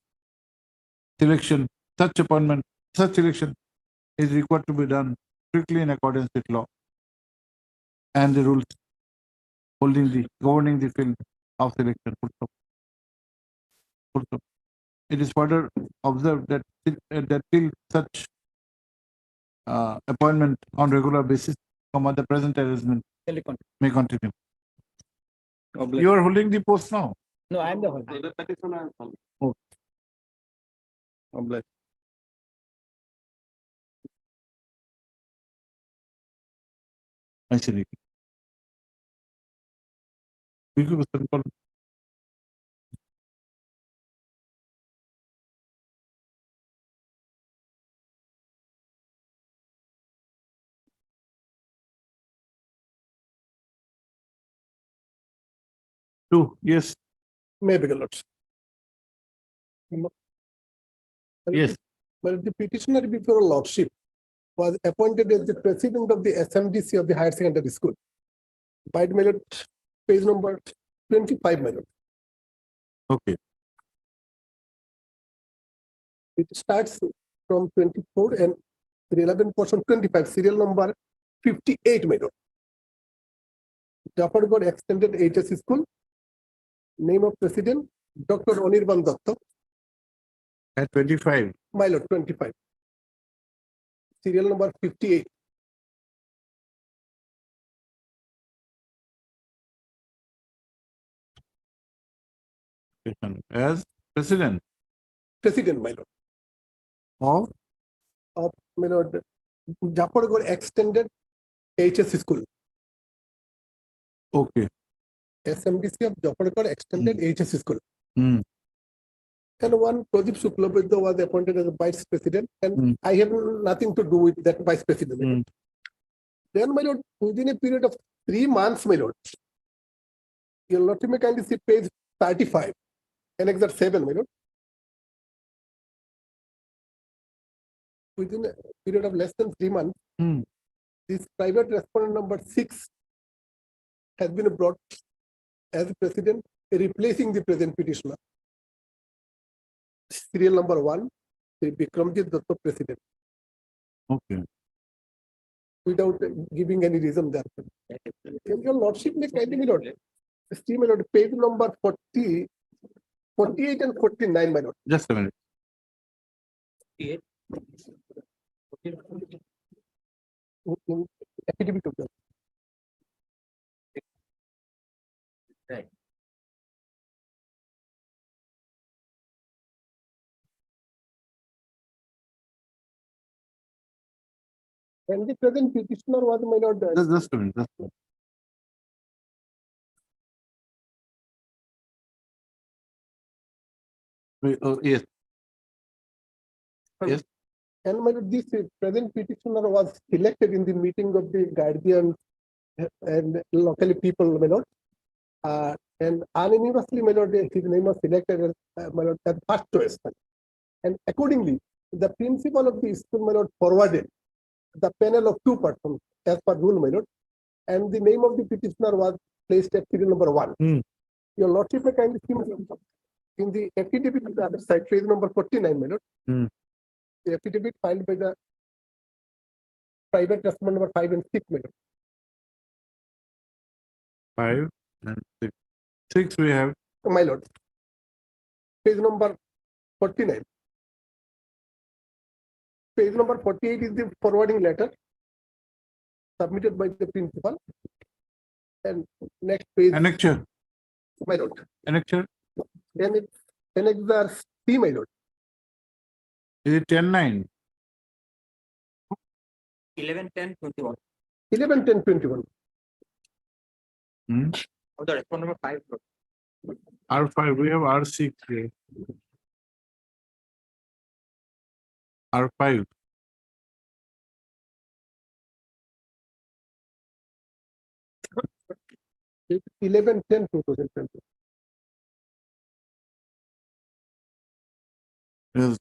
selection, such appointment, such selection is required to be done strictly in accordance with law and the rules governing the field of selection. It is further observed that till such appointment on regular basis, the present arrangement may continue. You are holding the post now. No, I am the holder. Oh. Obliged. I see. Two, yes, May begin, Lords. yes. But the petitioner before Lordship was appointed as the president of the SMDC of the higher secondary school. By the Mallet, page number 25, Mallet. Okay. It starts from 24 and the relevant portion 25, serial number 58, Mallet. Jafargarh Extended HS School. Name of President, Dr. Anirban Datta. At 25. My lord, 25. Serial number 58. As president President, my lord. of My lord, Jafargarh Extended HS School. okay. SMDC of Jafargarh Extended HS School. Hmm. And one Pradip Shuklabudya was appointed as a vice president, and Hmm. I have nothing to do with that vice president. Hmm. Then, my lord, within a period of 3 months, my lord, your lordship may kindly see page 35, Annex 7, my lord. Within a period of less than 3 months, Hmm. this private respondent number 6 has been brought as president, replacing the present petitioner. Serial number 1, Sri Bikramjit Datta, president, Okay. without giving any reason there. And your lordship may kindly, my lord, see, my lord, page number 40, 48 and 49, my lord. Just a minute. Affidavit of the- And the present petitioner was, my lord, Just a minute. Just a minute. Wait, oh, yes. Yes. and my lord, this present petitioner was selected in the meeting of the guardians and locally people, my lord. And unanimously, my lord, his name was selected as, my lord, as first choice. And accordingly, the principal of the school, my lord, forwarded the panel of 2 persons as per rule, my lord. And the name of the petitioner was placed at serial number 1. Hmm. Your lordship may kindly see, my lord, in the affidavit on the other side, page number 49, my lord. Hmm. The affidavit filed by the private respondent number 5 and 6, my lord. 5 and 6. 6 we have. My lord. Page number 49. Page number 48 is the forwarding letter submitted by the principal. And next page, Annexure. my lord. Annexure. Then it's Annex C, my lord. Is it 10-9? 11-10-21. 11-10-21. Hmm. Of the respondent number 5. R5, we have R6 here. R5. It's 11-10-2020. Yes,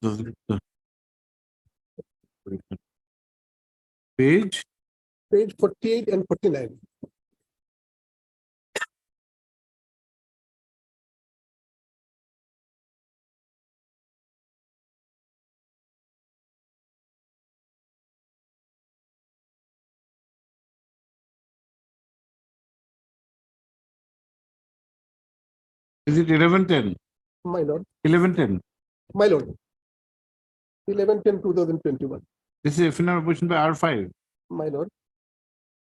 page. Page 48 and 49. Is it 11-10? My lord. 11-10. My lord. 11-10-2021. This is FNR opposition by R5. My lord.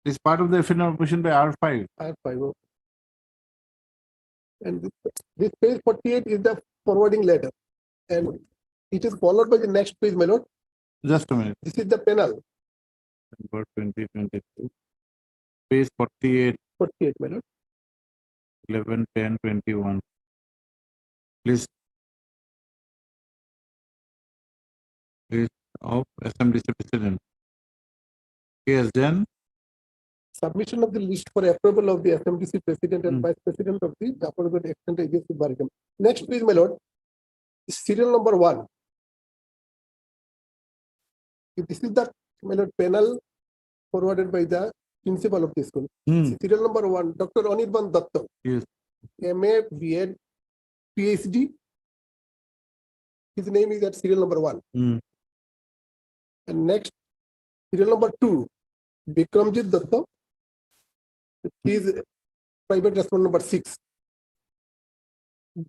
This is part of the FNR opposition by R5. R5. And this page 48 is the forwarding letter. And it is followed by the next page, my lord. Just a minute. This is the panel. December 2022. Page 48, 48, my lord. 11-10-21. List of SMDC president. Yes, then Submission of the list for approval of the SMDC president and Hmm. vice president of the Jafargarh Extended Agency Bargam. Next page, my lord. Serial number 1. This is the, my lord, panel forwarded by the principal of the school. Hmm. Serial number 1, Dr. Anirban Datta. Yes. MA, BEd, PhD. His name is at serial number 1. Hmm. And next, serial number 2, Bikramjit Datta. He is private respondent number 6.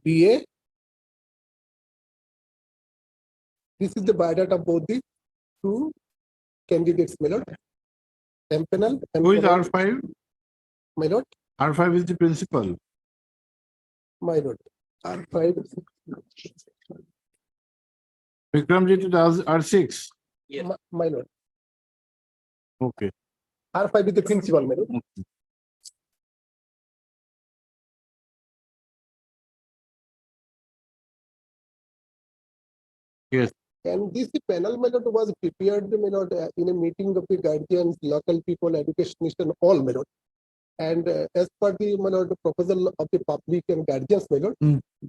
BA. This is the biodata of both the two candidates, my lord. Empanel. Who is R5? My lord. R5 is the principal. My lord. R5. Vikramjit is R6. My lord. Okay. R5 is the principal, my lord. Okay. Yes. And this panel, my lord, was prepared, my lord, in a meeting of the guardians, local people, educationists, and all, my lord. And as per the, my lord, proposal of the public and guardians, my lord,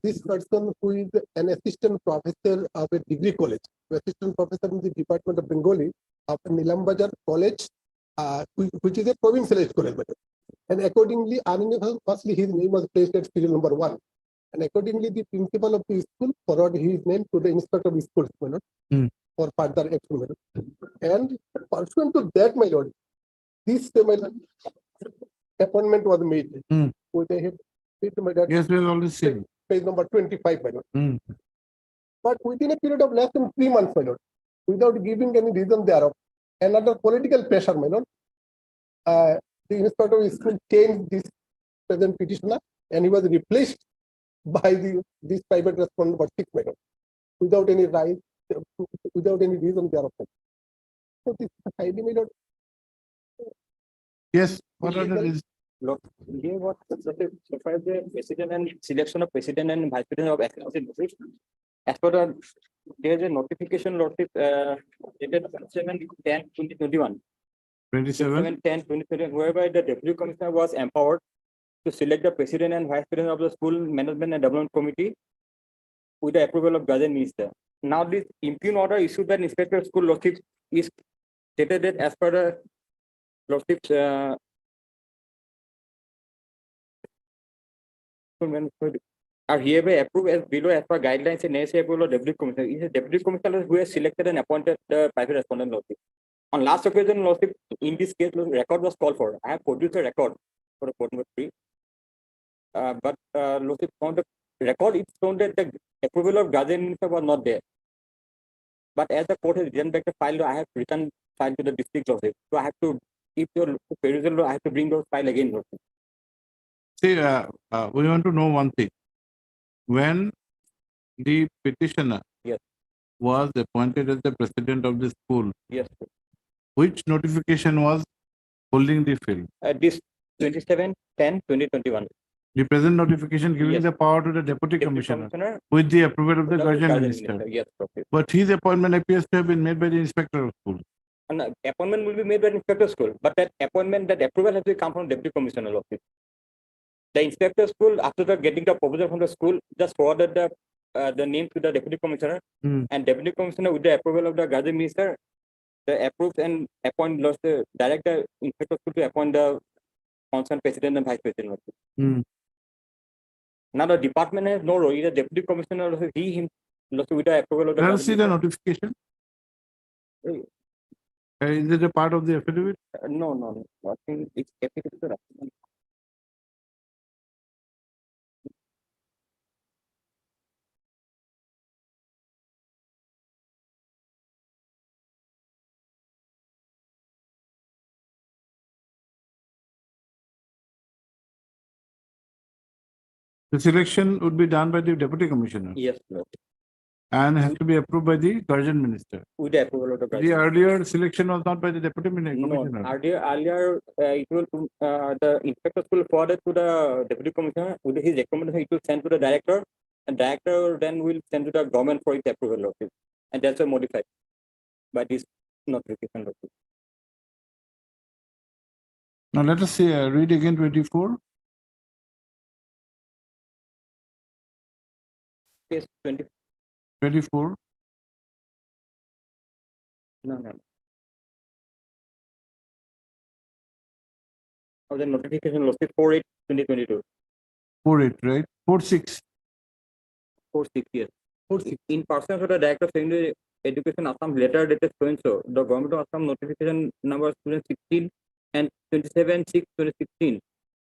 this person who is an assistant professor of a degree college, assistant professor in the Department of Bengali of Nilambazar College, which is a provincial college, my lord. And accordingly, firstly, his name was placed at serial number 1. And accordingly, the principal of the school forwarded his name to the inspector of schools, my lord, for further action, my lord. And pursuant to that, my lord, this, my lord, appointment was made with a Yes, we have already seen. page number 25, my lord. Mm. But within a period of less than 3 months, my lord, without giving any reason thereof, and under political pressure, my lord, the inspector of school changed this present petitioner, and he was replaced by this private respondent number 6, my lord, without any right, without any reason thereof. So this is highly, my lord. Yes. What are the reasons? Look, here what surprise the president and selection of president and vice president of executive. As per the, there is a notification lordship dated 7/10/2021. 27. 7/10/2021, whereby the deputy commissioner was empowered to select the president and vice president of the school management and development committee with the approval of guardian minister. Now this impugn order issued by the inspector of school lordship is stated that as per the lordship's are hereby approved as below as per guidelines and necessary approval of deputy commissioner. It is a deputy commissioner who has selected and appointed the private respondent lordship. On last occasion, lordship, in this case, record was called for. I have produced a record for the court number 3. But lordship found the record, it shown that the approval of guardian minister was not there. But as the court has returned back the file, I have returned file to the district lordship. So I have to, if your perusal, I have to bring those file again, lordship. See, we want to know one thing. When the petitioner Yes. was appointed as the president of the school, Yes. which notification was holding the field? This 27/10/2021. The present notification giving Yes. the power to the deputy commissioner with the approval of the guardian minister. Yes, okay. But his appointment appears to have been made by the inspector of school. An appointment will be made by the inspector of school, but that appointment, that approval has to come from deputy commissioner office. The inspector of school, after the getting the proposal from the school, just forwarded the name to the deputy commissioner, and deputy commissioner with the approval of the guardian minister, the approves and appoint the director inspector of school to appoint the concerned president and vice president. Now the department has no role. He is a deputy commissioner. He himself with the approval of the. Let us see the notification. Is it a part of the affidavit? No, no, no. I think it's affidavit. The selection would be done by the deputy commissioner Yes, Lord. and has to be approved by the guardian minister. With the approval of the. The earlier selection was not by the deputy No, commissioner. earlier it will the inspector will forward to the deputy commissioner with his recommendation. It will send to the director, and director then will send to the government for its approval of it, and that's modified by this notification. Now let us see, read again 24. Case 20. 24. No, no. Of the notification was 4/8/2022. 48, right? 46. 4/6 years. In person of the director of secondary education Assam letter dated so the government of Assam notification number 16 and 27/6/2016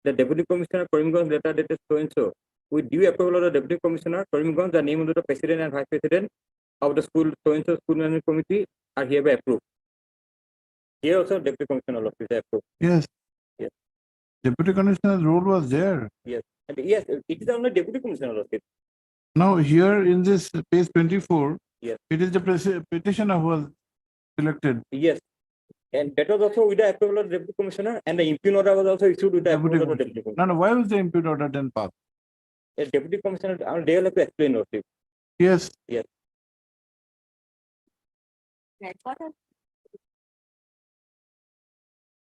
the Deputy Commissioner Karimganj letter dated so and so. With due approval of the Deputy Commissioner Karimganj, the name of the President and Vice President of the school so and so school management committee are hereby approved. Here also Deputy Commissioner office is approved. Yes. Yes. Deputy Commissioner's role was there. Yes. And yes, it is on the Deputy Commissioner office. Now here in this page 24, Yes. it is the petitioner who was selected. Yes. And that was also with the approval of the Deputy Commissioner, and the impugn order was also issued with the Deputy approval of the Deputy Commissioner. No, why was the impute order then passed? A Deputy Commissioner, they will have to explain also. Yes. Yes.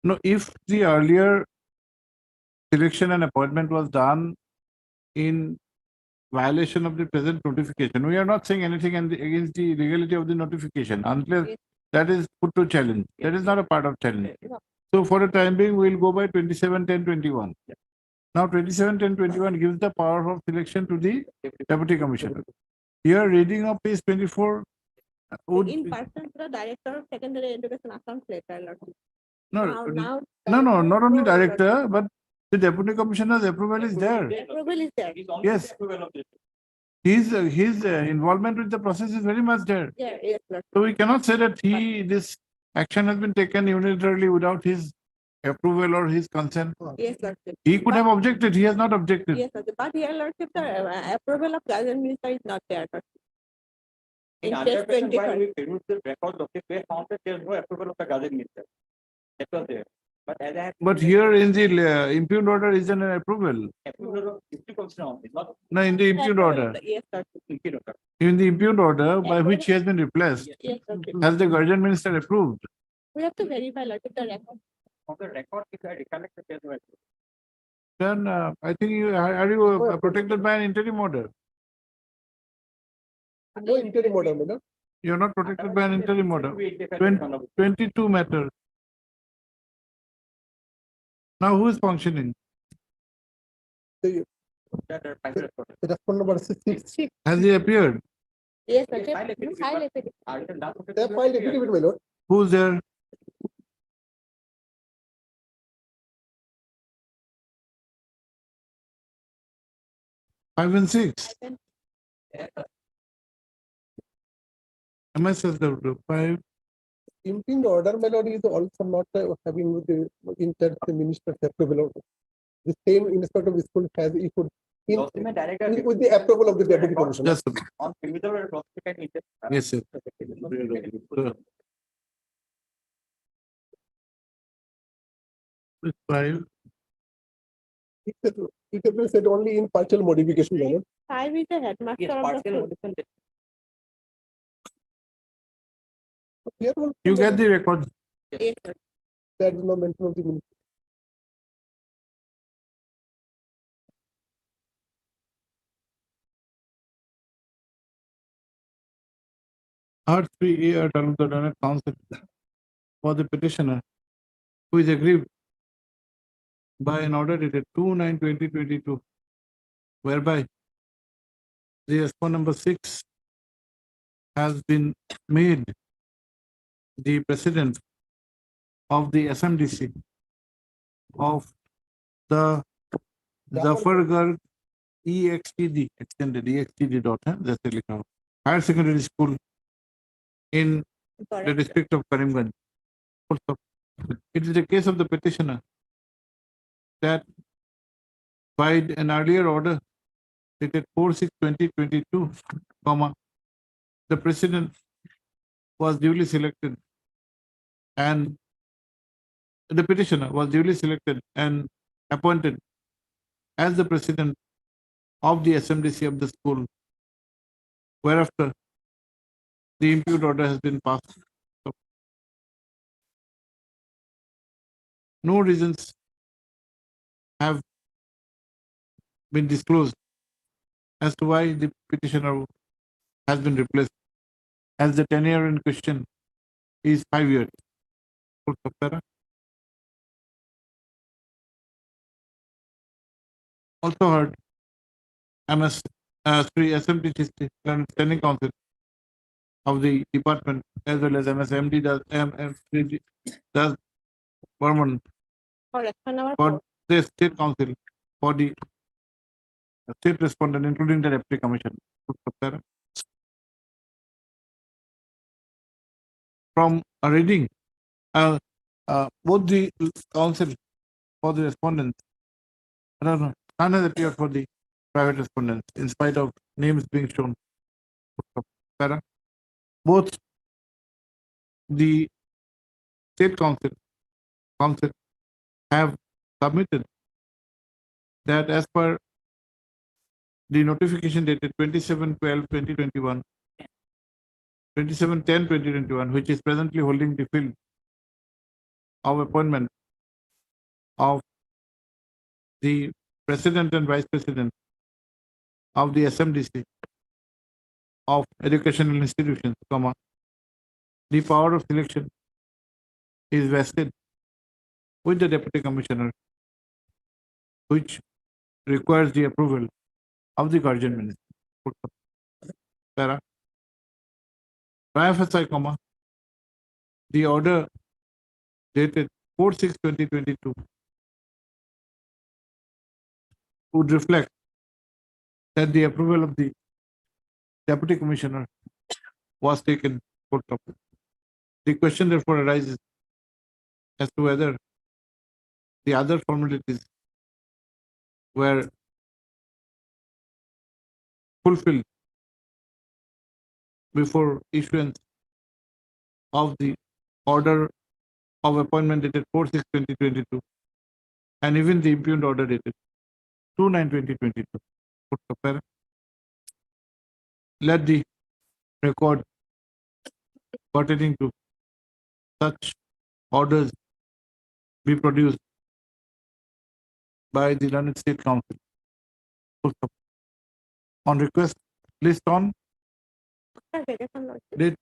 No, if the earlier selection and appointment was done in violation of the present notification, we are not saying anything against the legality of the notification unless that is put to challenge. That is not a part of challenge. So for the time being, we will go by 27-10-21. Now 27-10-21 gives the power of selection to the Deputy Commissioner. Here reading of page 24 would In person, the Director of Secondary Education Assam letter. no, Now, no, not only director, but the Deputy Commissioner's approval is there. approval is there. Yes. His involvement with the process is very much there. Yeah, yes, Lord. So we cannot say that this action has been taken unilaterally without his approval or his consent. Yes, Lordship. He could have objected, he has not objected. Yes, Lordship. But here, Lordship, the approval of Guardian Minister is not there. Lordship. In page 25. We perused the record of the case, found that there is no approval of the Guardian Minister. That was there. But as I have. But here in the impugned order is an approval. Approval of Deputy Commissioner is not No, in the impugned order. Yes, Lordship. impugn order. In the impugned order by which he has been replaced, Yes, Lordship. has the Guardian Minister approved? We have to verify, Lordship, the record. Of the record, if I recollect, there is no approval. Then I think are you protected by an interim order? No interim order, madam. You are not protected by an interim order. We identify 20 one of 22 matters. Now who is functioning? The that are final record. respondent number 6. Has he appeared? Yes, File Lordship. affidavit, File but- affidavit. Article that- They have filed affidavit, my lord. Who's there? Five and six. MSSW, five. Impugned order, my lord, is also not having the inter the minister's approval. The same inspector of school has issued in Document director with the approval of the deputy commissioner. Just a on criminal or prosecuted intent. yes, sir. It's five. It said only in partial modification, my lord. Five is the headmaster Yes, of the partial school. modification. Here also You get the record. Yes, Lord. there is no mention of the minister. R3A at Taluka Council for the petitioner who is aggrieved by an order dated 2/9/2022, whereby the response number 6 has been made the president of the SMDC of the Zafargarh EXTD, extended EXTD dot, that's the लिखा higher secondary school in the Correct. district of Karimganj. Also, it is the case of the petitioner that by an earlier order dated 4/6/2022, the president was duly selected and the petitioner was duly selected and appointed as the president of the SMDC of the school, whereafter the impugned order has been passed. So, no reasons have been disclosed as to why the petitioner has been replaced, as the tenure in question is 5 years. Also heard SMTC Standing Council of the department as well as MSMD does Burman Correction number for 4. the state council for the state respondent, including the deputy commissioner. From a reading, both the council for the respondents, none has appeared for the private respondents, in spite of names being shown. Both the state council have submitted that as per the notification dated 27/12/2021, 27/10/2021, which is presently holding the field of appointment of the president and vice president of the SMDC of educational institutions, the power of selection is vested with the deputy commissioner, which requires the approval of the guardian minister. Para. FSI, the order dated 4/6/2022 would reflect that the approval of the deputy commissioner was taken. The question therefore arises as to whether the other formalities were fulfilled before issuance of the order of appointment dated 4/6/2022 and even the impugned order dated 2/9/2022. Let the record pertaining to such orders be produced by the London State Council. On request, list on date.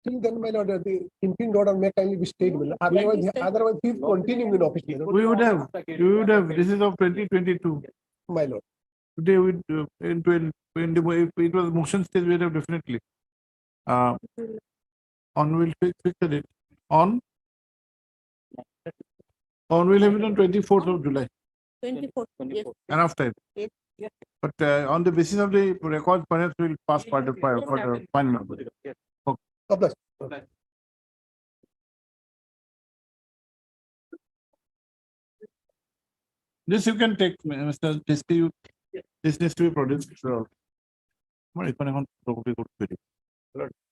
Till then, my lord, the impugned order may kindly be stayed. Otherwise, he will continue in office. We would have, this is of 2022. My lord. Today, we, if it was motion stage, we would have definitely. We'll fix the date. We'll have it on 24th of July. 24th, yes. Enough time. Yes. But on the basis of the record, perhaps we'll pass for the final. Applause. This you can take, Mr. Testy. This needs to be produced.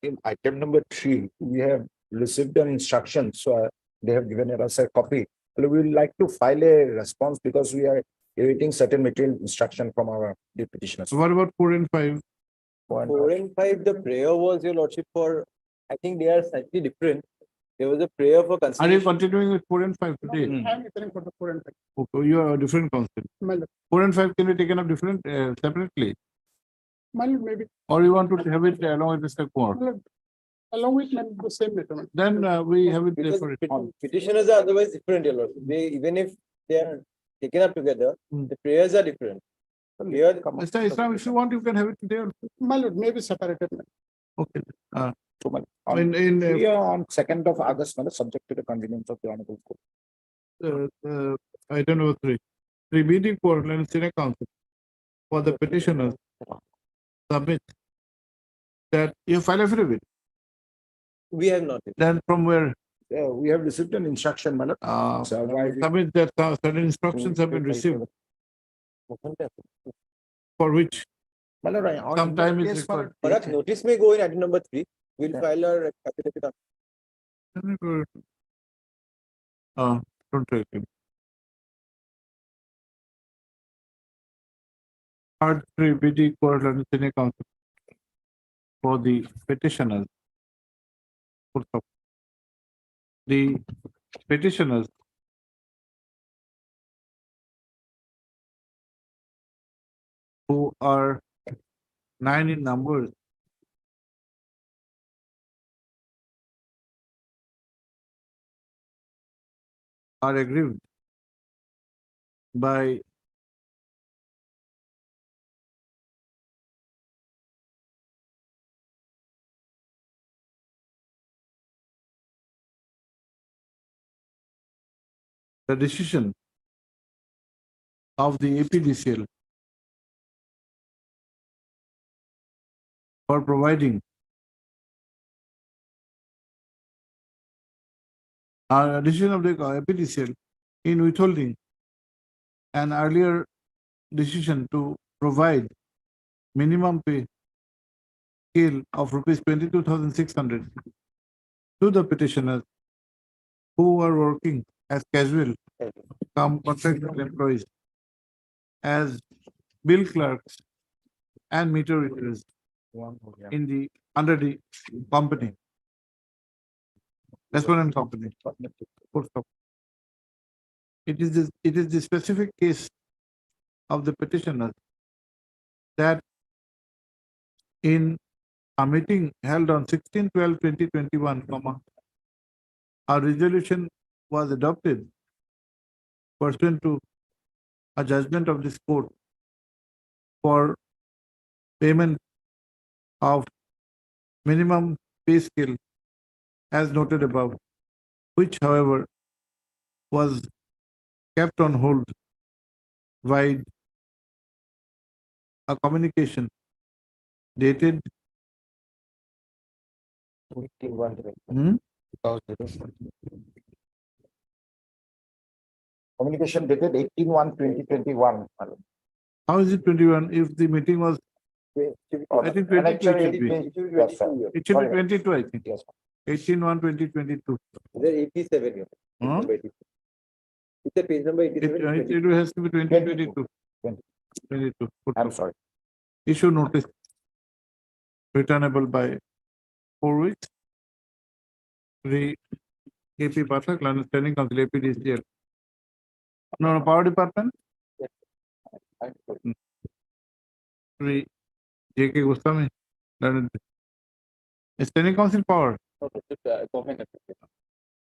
In item number 3, we have received an instruction, so they have given us a copy. We would like to file a response because we are awaiting certain material instruction from our petitioners. So what about 4 and 5? 4 and 5, the prayer was, your lordship, for, I think they are slightly different. There was a prayer for Are you consideration. continuing with 4 and 5 today? I'm returning for the 4 and 5. Okay, you are a different council. My lord, 4 and 5 can be taken up different separately, my lord, maybe or you want to have it along with Mr. Kumar? my lord, along with the same matter. my lord. Then we have it there Because for it. petitioners are otherwise different, your lordship. They, even if they are taken up together, the prayers are different. Here, Mr. Islam, if you want, you can have it today. My lord, maybe separated. my lord. Okay. On 2nd of August, subject to the convenience of the Honorable Court. Item number 3. 3BD Court and Senate Council for the petitioners submit that you file affidavit. we have not. Then from where We have received an instruction, madam. So why we- submit that certain instructions have been received for which some time is required. Perhaps notice may go in item number 3. We'll file our affidavit. Don't take it. Part 3 BD Court and Senate Council for the petitioners. The petitioners who are 9 in numbers are aggrieved by the decision of the APDCL for providing decision of the APDCL in withholding an earlier decision to provide minimum pay scale of rupees 22,600 to the petitioners who are working as casual contractual employees as bill clerks and meter readers in the under the company. Respondent company. It is the specific case of the petitioner that in a meeting held on 16/12/2021, a resolution was adopted pursuant to a judgment of this court for payment of minimum pay scale as noted above, which however was kept on hold by a communication dated Communication dated 18/1/2021. How is it 21 if the meeting was, I think 22 it should be. Yes, sir. It should be 22, I think. Yes. 18/1/2022. There 87 here. Huh? It's a page number It 87. it has to be 2022. 22. I'm sorry. Issue notice returnable by 4 weeks. The AP Pathak, London Standing Council, APDCL. No, Power Department. Three JK Goswami, London. Standing Council Power,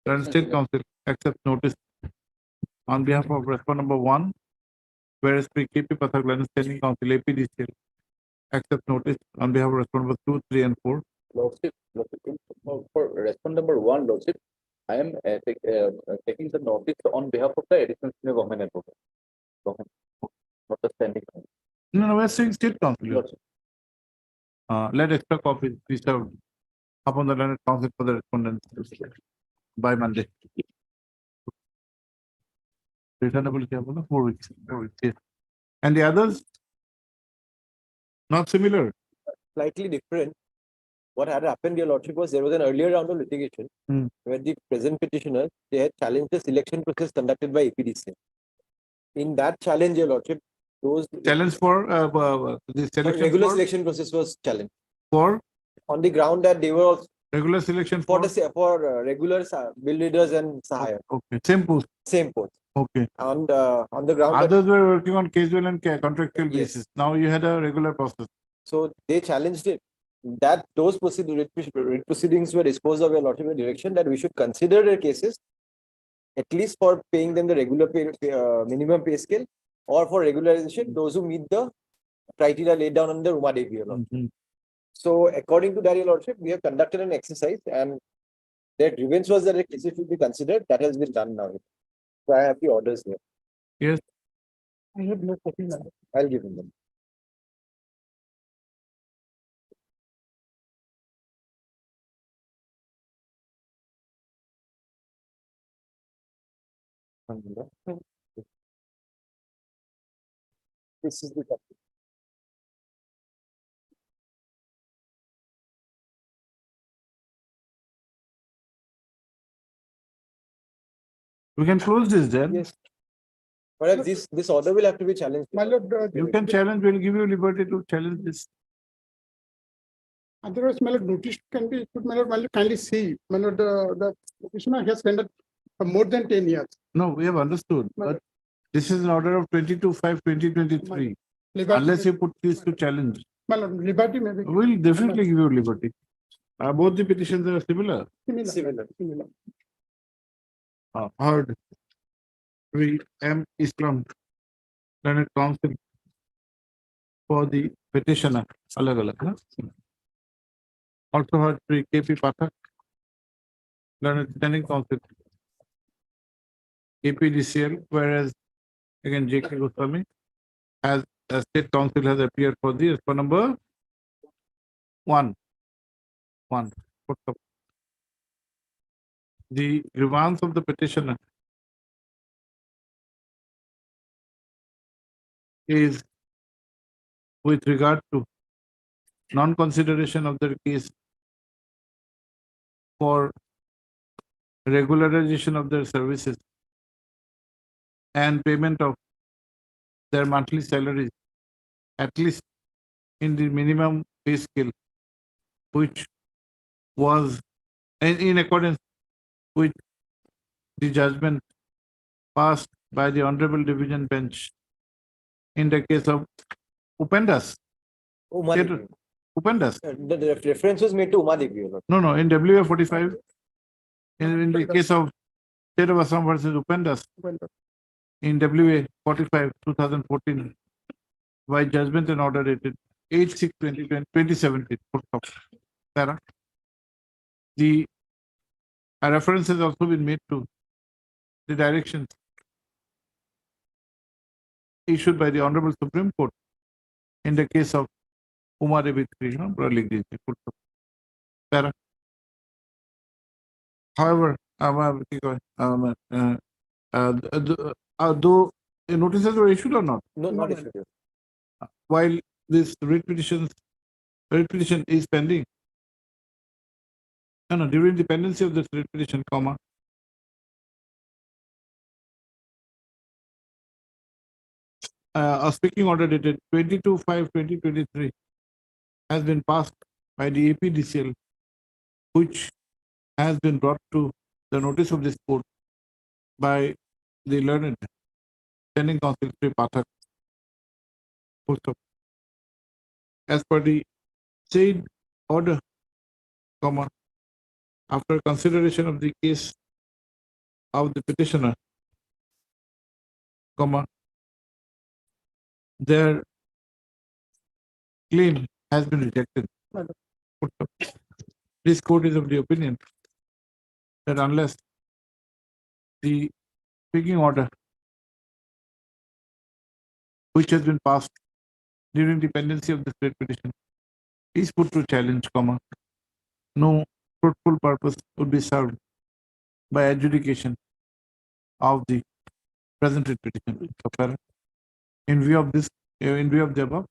London State Council accepts notice on behalf of respondent number 1, whereas KP Pathak, London Standing Council, APDCL accept notice on behalf of respondent number 2, 3, and 4. Lordship, for respondent number 1, Lordship, I am taking the notice on behalf of the additional senior government advocate. Not the standing. No, we're saying State Council. Lordship. Let extra copies be served upon the London Council for the respondents by Monday. Returnable 4 weeks. 4 weeks, yes. And the others? Not similar. Slightly different. What had happened, your Lordship, was there was an earlier round of litigation where the present petitioners, they had challenged the selection process conducted by APDC. In that challenge, your Lordship, those Challenge for the selection regular for, selection process was challenged for on the ground that they were also regular selection for for, the regular bill readers and Sahaya, okay, same post. same post. Okay. And on the ground that, Others were working on casual and contractual Yes. basis. Now you had a regular process. so they challenged it. That those proceedings were disposed of your Lordship in the direction that we should consider their cases at least for paying them the regular minimum pay scale, or for regularization those who meet the criteria laid down on the Ruma Devi, your Lordship. So according to that, your Lordship, we have conducted an exercise and their grievance was that the cases should be considered. That has been done now. So I have the orders here. Yes. I have no copy now. I'll give them. This is the copy. We can close this then. Yes. But this order will have to be challenged. My lord, You can challenge, we'll give you liberty to challenge this. otherwise, my lord, notice can be put, my lord, kindly see, my lord, the petitioner has spent more than 10 years. No, we have understood, but this is an order of 22/5/2023. Liberty, Unless you put this to challenge, my lord, liberty may be we'll definitely give you liberty. Both the petitions are similar. similar. Heard. We M Islam Learned Council for the petitioner. Alag alag, na? Also heard Sri KP Pathak, Learned Standing Council, APDCL, whereas again J.K. Goswami, as the state council has appeared for this for number 1. The grievance of the petitioner is with regard to non-consideration of their case for regularization of their services and payment of their monthly salaries, at least in the minimum pay scale, which was in accordance with the judgment passed by the Honorable Division Bench in the case of Upendas. Umadevi. Upendas. The reference was made to Umadevi, Your Lordship. No, in WA 45, in the case of State of Assam versus Upendas, in WA 45, 2014, by judgment and order dated 8/6/2017. Sarah. The a reference has also been made to the directions issued by the Honorable Supreme Court in the case of Uma Devi 3, Sarah. However, though notices were issued or not, No, not issued. while this writ petition is pending. No, during the pendency of this writ petition, a speaking order dated 22/5/2023 has been passed by the APDCL, which has been brought to the notice of this court by the learned standing counsel Sri Pathak. As per the said order, after consideration of the case of the petitioner, their claim has been rejected. This court is of the opinion that unless the speaking order which has been passed during the pendency of the state petition is put to challenge, no fruitful purpose would be served by adjudication of the present writ petition. In view of this, in view of the above,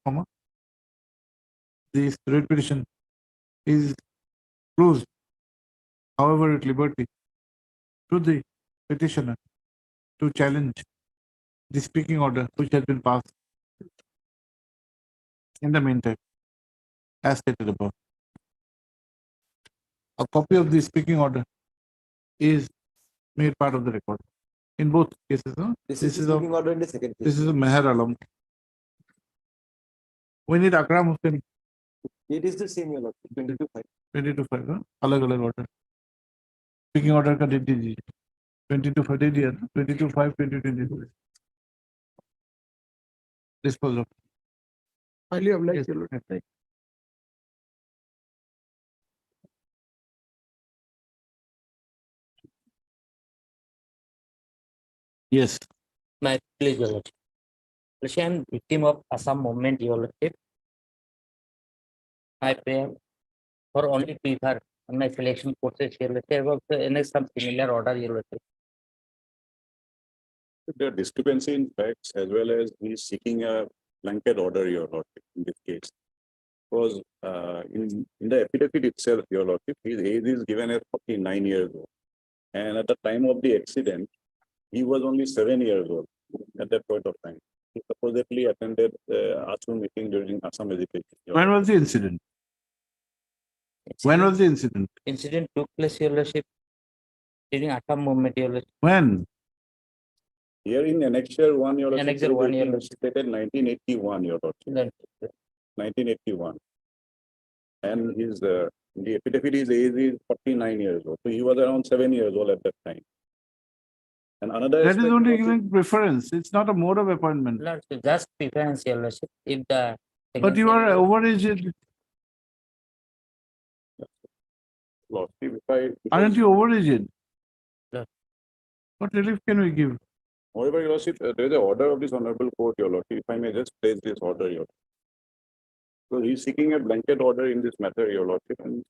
this writ petition is closed, however, at liberty to the petitioner to challenge the speaking order which has been passed in the meantime, as stated above. A copy of the speaking order is made part of the record in both cases. This is the speaking order in the second case. This is a Meher Alam. We need Akram Hussain. It is the same, Your Lordship, 22/5. 22/5, alag order. Speaking order का date दीजिए. 22/5 दे दिया ना. 22/5/2023. Dispose of. Highly obliged, Yes, Your Lord. right. Yes. My please, Your Lordship. I am victim of Assam movement, Your Lordship. I pray for only prefer on my selection process, Your Lordship. I work in some similar order, Your Lordship. The discrepancy in facts as well as he is seeking a blanket order, Your Lordship, in this case. Because in the affidavit itself, Your Lordship, his age is given as 49 years old. And at the time of the accident, he was only 7 years old at that point of time. He supposedly attended ASU meeting during Assam education. Your When was the incident? When was the incident? Incident took place, Your Lordship, during Assam movement, Your Lordship. When? Here in Annexure 1, Your Lordship, Annexure 1, Your Lordship. stated 1981, Your Lordship. 1981. And his the affidavit is age is 49 years old. So he was around 7 years old at that time. And another That is aspect only was giving preference. It's not a mode of appointment. Lordship, just preference, Your Lordship. If the But you are overaged. Lordship, if I- Aren't you overaged? Yes. What relief can we give? However, Your Lordship, there is an order of this honorable court, Your Lordship, if I may just place this order, Your Lordship. So he is seeking a blanket order in this matter, Your Lordship, and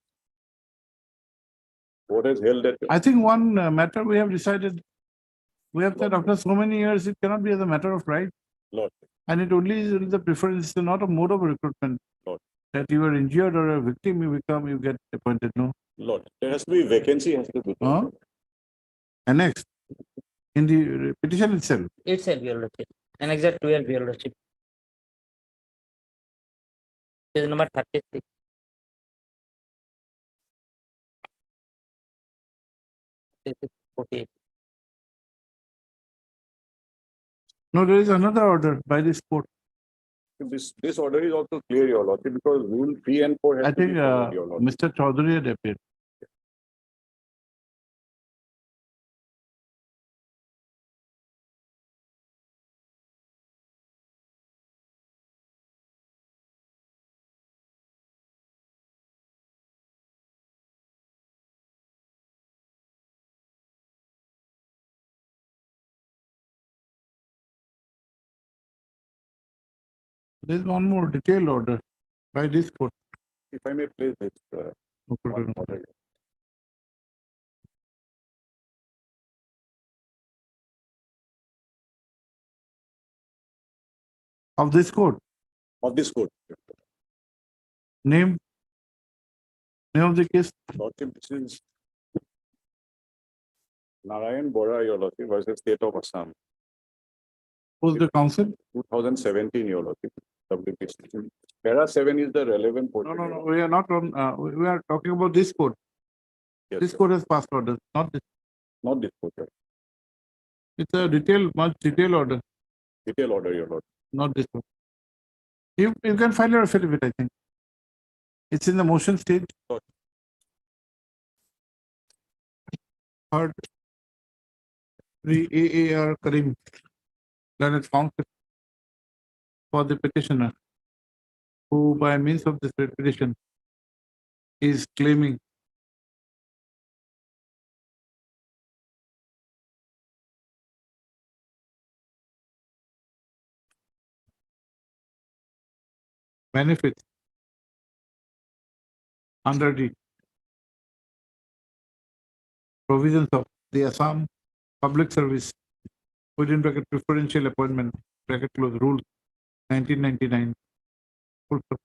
what has held that. I think one matter we have decided, we have said after so many years, it cannot be as a matter of right. Lordship, And it only is the preference, not a mode of recruitment. Lord. That you are injured or a victim, you become, you get appointed, no? Lord, there has to be vacancy has to be. Huh? And next, in the petition itself, Itself, Your Lordship. Annex 12, Your Lordship. Page number 36. This is 48. no, there is another order by this court. This order is also clear, Your Lordship, because rule 3 and 4 has I to be think followed, Your Lordship. Mr. Chaudhary had appeared. There is one more detailed order by this court. If I may place this one order. Of this court, Of this court. name of the case, Lordship, this is Narayan Bora, Your Lordship, versus State of Assam, who's the counsel? 2017, Your Lordship. WPC. Para 7 is the relevant No, portion. no, no, we are not on, we are talking about this court. Yes, This sir. court has passed orders, not this. Not this court, sir. It's a detailed, much detailed order, Detail order, Your Lord. not this one. You can file your affidavit, I think. It's in the motion stage. Heard the AAR Karim, learned counsel for the petitioner, who by means of this petition is claiming benefits under the provisions of the Assam Public Service within bracket preferential appointment bracket close rule 1999. Full stop.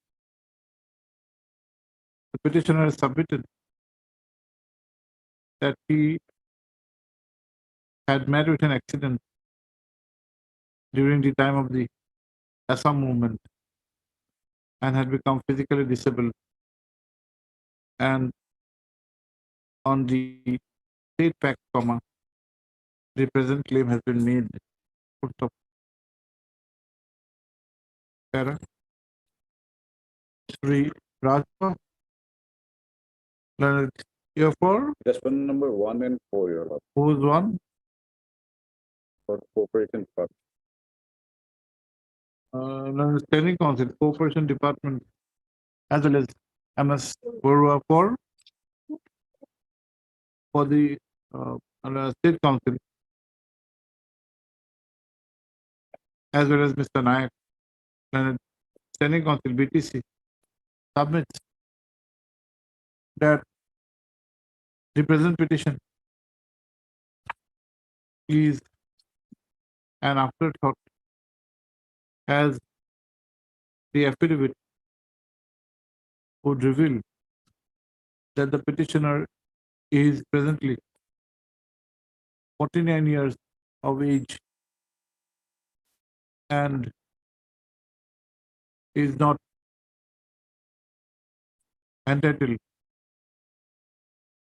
The petitioner has submitted that he had met with an accident during the time of the Assam movement and had become physically disabled, and on the state fact, the present claim has been made. Full stop. Para. Sri Rajpa. Learned here for Respondent number 1 and 4, Your Lord, who is one? for cooperation. Learned Standing Council, Cooperation Department, as well as MS Borua for the State Council, as well as Mr. Nayak. Learned Standing Council, BTC, submits that the present petition is an afterthought, as the affidavit would reveal that the petitioner is presently 49 years of age and is not entitled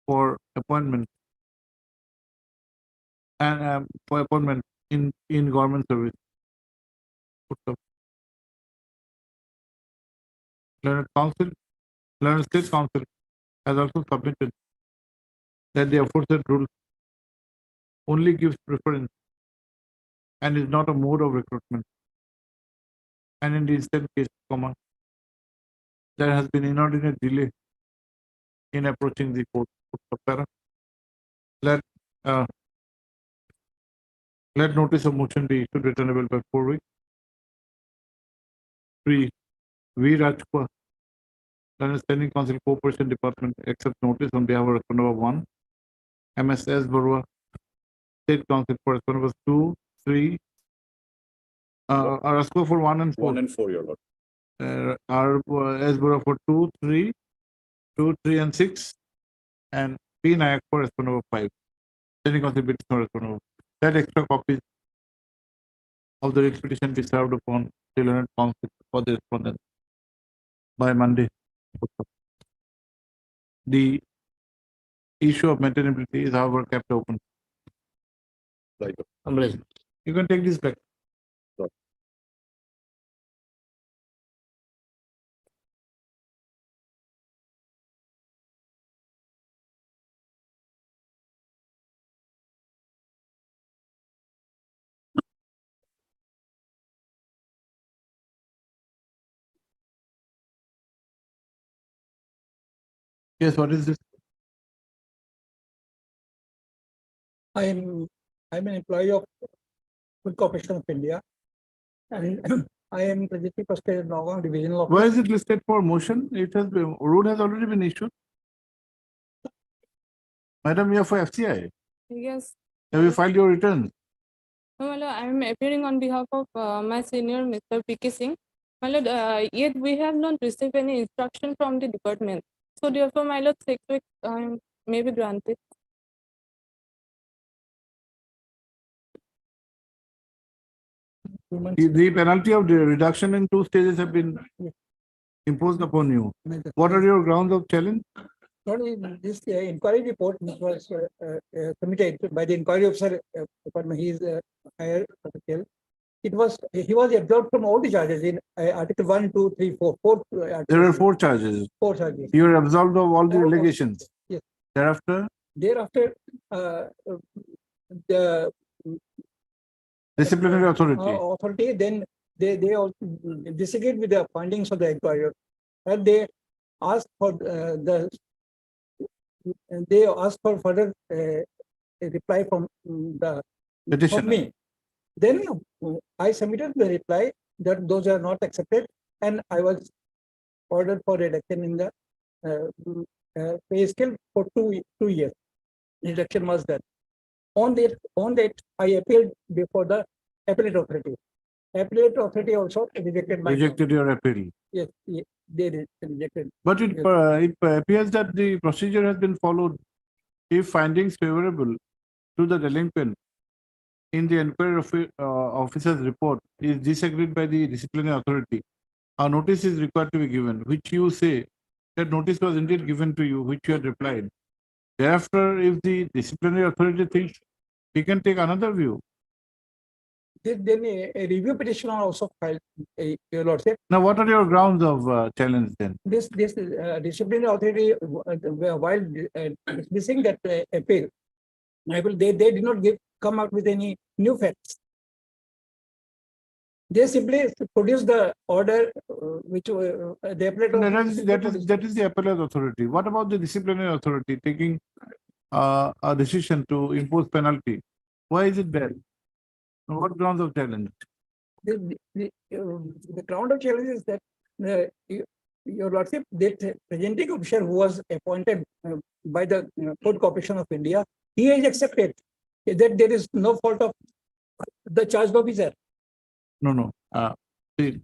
for appointment and for appointment in government service. Learned Council, Learned State Council has also submitted that the aforesaid rule only gives preference and is not a mode of recruitment. And in the instant case, there has been inordinate delay in approaching the court. Let Let notice of motion be issued returnable by 4 weeks. 3. V. Rajput, London Standing Council Cooperation Department, accept notice on behalf of respondent number 1. MSS Barua, State Council for respondent numbers 2, 3. Rasco for 1 and 4. 1 and 4, your lord. S Barua for 2, 3, 2, 3 and 6. And P. Nayak for respondent number 5. Standing Council petition for respondent number. That extra copies of the writ petition be served upon the Learned Council for the respondent by Monday. The issue of maintainability is however kept open. Right. You can take this back. Yes, what is this? I'm an employee of Food Corporation of India. And I am presently posted in Nagaon Divisional Office. Why is it listed for motion? It has been, road has already been issued. Madam, you are for FCI. Yes. Have you filed your returns? No, my lord, I am appearing on behalf of my senior, Mr. P.K. Singh. My lord, yet we have not received any instruction from the department. So therefore, my lord, 6 weeks may be granted. The penalty of the reduction in 2 stages have been imposed upon you. What are your grounds of challenge? Not only this inquiry report which was submitted by the inquiry officer department, he is higher official. He was absolved from all the charges in Article 1, 2, 3, 4. There are 4 charges. 4 charges. You are absolved of all the allegations. Yes. Thereafter, the disciplinary authority. Authority, then they also disagreed with the findings of the inquiry, and they asked for further a reply from Petitioner. me. Then I submitted the reply that those are not accepted, and I was ordered for reduction in the pay scale for 2 years. Reduction was done. On that, I appealed before the appellate authority. Appellate authority also rejected my. Rejected your appeal. Yes, they rejected. But it appears that the procedure has been followed. If findings favorable to the delinquent in the inquiry officer's report is disagreed by the disciplinary authority, a notice is required to be given, which you say that notice was indeed given to you, which you had replied. Thereafter, if the disciplinary authority thinks he can take another view. Then a review petition also filed, your lordship. Now, what are your grounds of challenge then? This disciplinary authority, while dismissing that appeal, they did not come out with any new facts. They simply produced the order which the appellate. That is the appellate authority. What about the disciplinary authority taking a decision to impose penalty? Why is it bad? What grounds of challenge? The ground of challenge is that your lordship, that presenting officer who was appointed by the Food Corporation of India, he has accepted that there is no fault of the charged officer. No. See,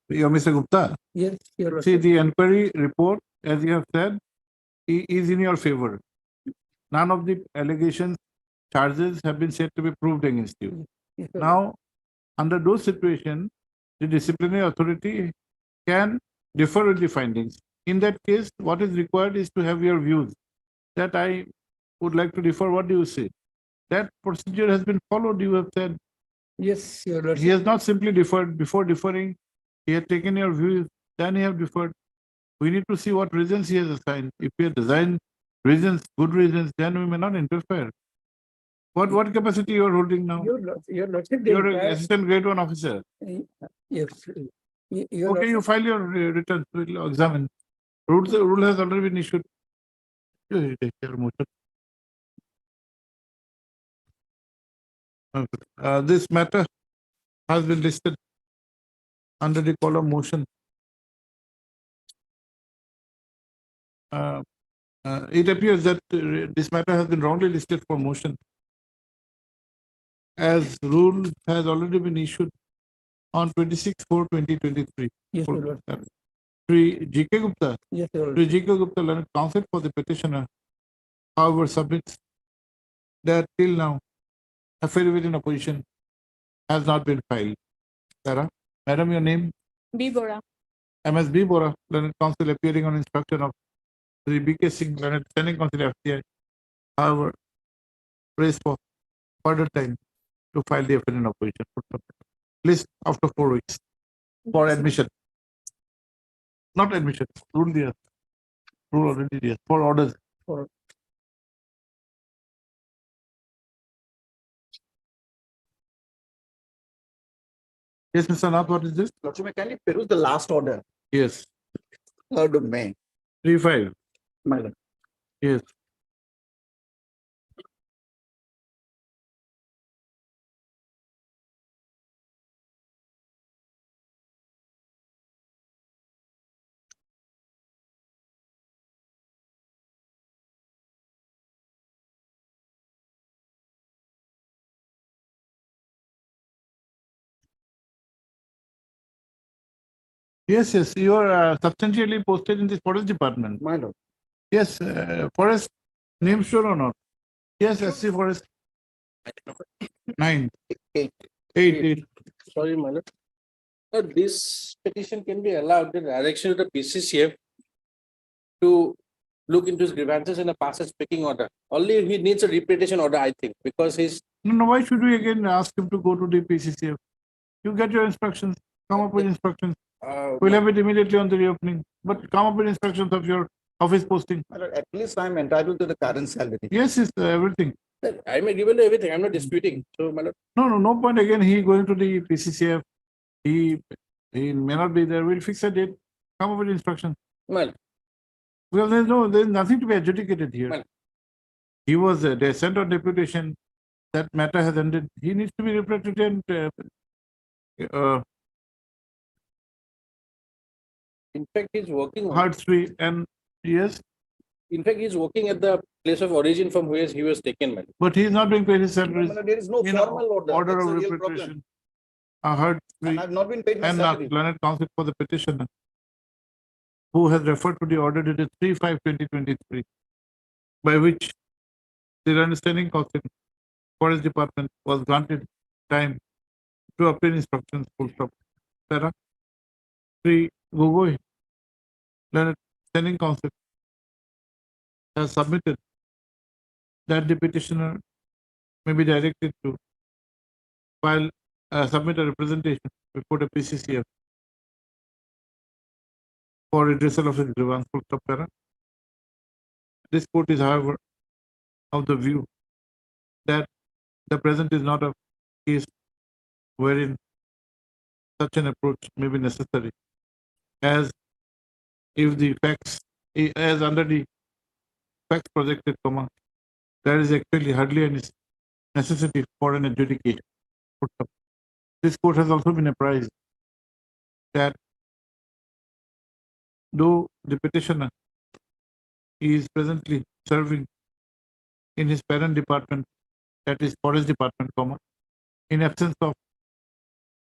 you're Mr. Gupta. Yes, your See, lordship. the inquiry report, as you have said, is in your favor. None of the allegations, charges have been said to be proved against you. Yes, your Now, under those situations, the disciplinary authority can differ with the findings. In that case, what is required is to have your views. That I would like to differ. What do you say? That procedure has been followed, you have said. Yes, your lordship. He has not simply deferred. Before deferring, he had taken your views, then he have deferred. We need to see what reasons he has assigned. If he has assigned reasons, good reasons, then we may not interfere. What capacity you are holding now? Your lordship. You are an assistant grade 1 officer. Yes. Your Okay, you file your returns. We'll examine. Rule has already been issued. You take your motion. This matter has been listed under the call of motion. It appears that this matter has been wrongly listed for motion, as rule has already been issued on 26/4/2023. Yes, my lord. Shri G.K. Gupta, Yes, my lord. Shri G.K. Gupta, learned counsel for the petitioner, however, submits that till now affidavit in opposition has not been filed. Sarah, Madam, your name? B. Bora. MSB Bora, learned counsel appearing on instruction of Shri B.K. Singh, learned standing counsel FCI, however, prays for further time to file the affidavit in opposition. List after 4 weeks for admission. Not admission, rule there. Rule already there, for orders. Yes, Mr. Nath, what is this? Lordship, may kindly peruse the last order, Yes, 3rd of May. 3/5. My lord. Yes. Yes, yes, you are substantially posted in the forest department. My lord. Yes, forest name sure or not? Yes, SC forest. 9. Eight. 8. Sorry, my lord. This petition can be allowed the direction of the PCCF to look into his grievances in a passage speaking order. Only he needs a repetition order, I think, because he's No, why should we again ask him to go to the PCCF? You get your instructions, come up with instructions. We'll have it immediately on the reopening, but come up with instructions of your office posting. My lord, at least I am entitled to the current salary. Yes, yes, everything. I may given everything. I'm not disputing. So, my lord. No point again, he going to the PCCF. He may not be there. We'll fix a date, come up with instructions. Well, Because there's nothing to be adjudicated here. Well- He was they sent on deputation. That matter has ended. He needs to be represented. in fact, he's working on. Heart free and yes, In fact, he's working at the place of origin from where he was taken, man. but he is not being paid his My salaries. lord, there is no In formal order. order That's of a real problem. repatriation. Heart free And I've not been paid my and salary. learned counsel for the petitioner, who has referred to the order dated 3/5/2023, by which the understanding counsel forest department was granted time to obtain instructions. Full stop. Sarah, Shri Gogoi, learned standing counsel, has submitted that the petitioner may be directed to file submit a representation before the PCCF for redressal of his grievance. Full stop. Sarah. This court is, however, of the view that the present is not a case wherein such an approach may be necessary, as if the facts, as under the facts projected, there is actually hardly any necessity for an adjudication. This court has also been apprised that though the petitioner is presently serving in his parent department, that is forest department, in absence of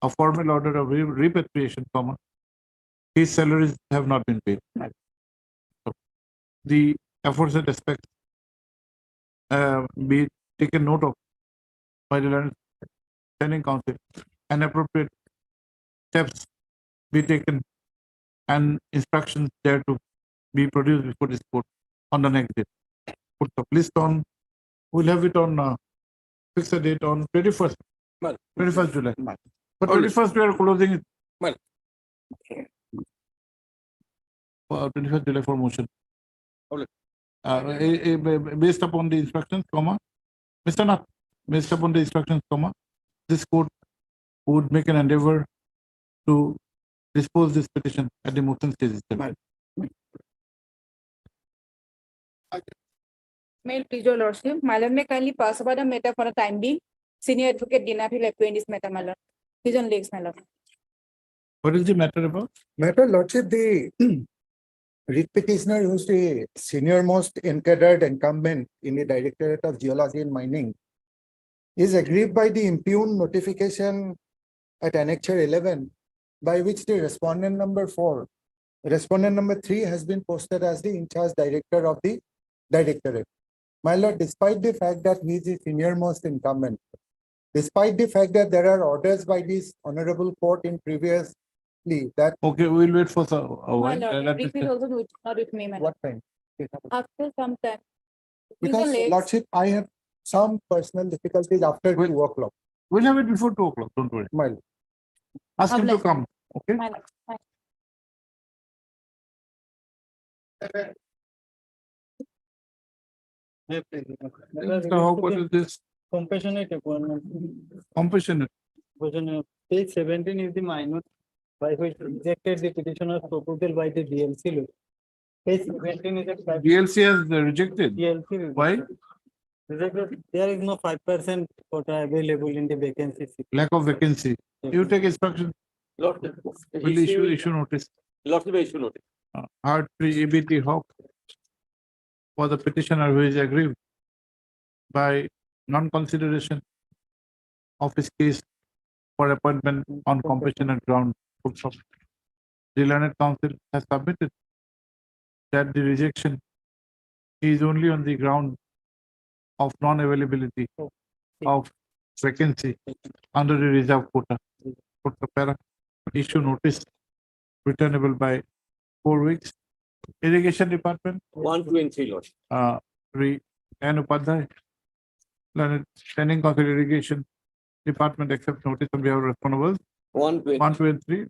a formal order of repatriation, his salaries have not been paid. So, the aforesaid aspects be taken note of by the standing counsel, and appropriate steps be taken and instructions there to be produced before this court on the next day. Put the list on, we'll have it on, fix a date on 21st, Well, 21st July. Well. But 21st we are closing it. Well. 21st July for motion. Well. Based upon the instructions, Mr. Nath, based upon the instructions, this court would make an endeavor to dispose this petition at the motion stage itself. May it please your lordship, my lord may kindly pass over the matter for a time being. Senior Advocate Dinaphi left in this matter, my lord. He's on legs, my lord. What is the matter about? Matter Lordship, the writ petitioner who's the senior most encadred incumbent in the Directorate of Geology and Mining is aggrieved by the impugned notification at Annexure 11, by which the respondent number 4, respondent number 3 has been posted as the in-charge director of the Directorate. My lord, despite the fact that he is the senior most incumbent, despite the fact that there are orders by this honorable court in previously that Okay, we'll wait for a My while. lord, Rick is also not with me, my lord. what time? After some time. He's Because on legs. Lordship, I have some personal difficulties after Wait. 2 o'clock. We'll have it before 2 o'clock, don't worry. My lord. Ask him to Obliged. come, okay? My lord. My- So how what is this Compassionate appointment. compassionate? Page 17 is the minor by which rejected the petitioner's proposal by the DLC. law. Page 17 is a DLC has rejected. DLC. Why? Rejected. There is no 5% quota available in the vacancy. Lack of vacancy. You take instruction, will issue notice. issue notice. Hard free ABT Hawk for the petitioner who is aggrieved by non-consideration of his case for appointment on compassionate ground. The learned counsel has submitted that the rejection is only on the ground of non-availability of vacancy under the reserve quota. Issue notice returnable by 4 weeks. Irrigation Department, 1, 2, and 3, Lord. N. Upadhyay, Learned Standing Council Irrigation Department accepts notice on behalf of responsible 1, 2, 1, 2, and 3,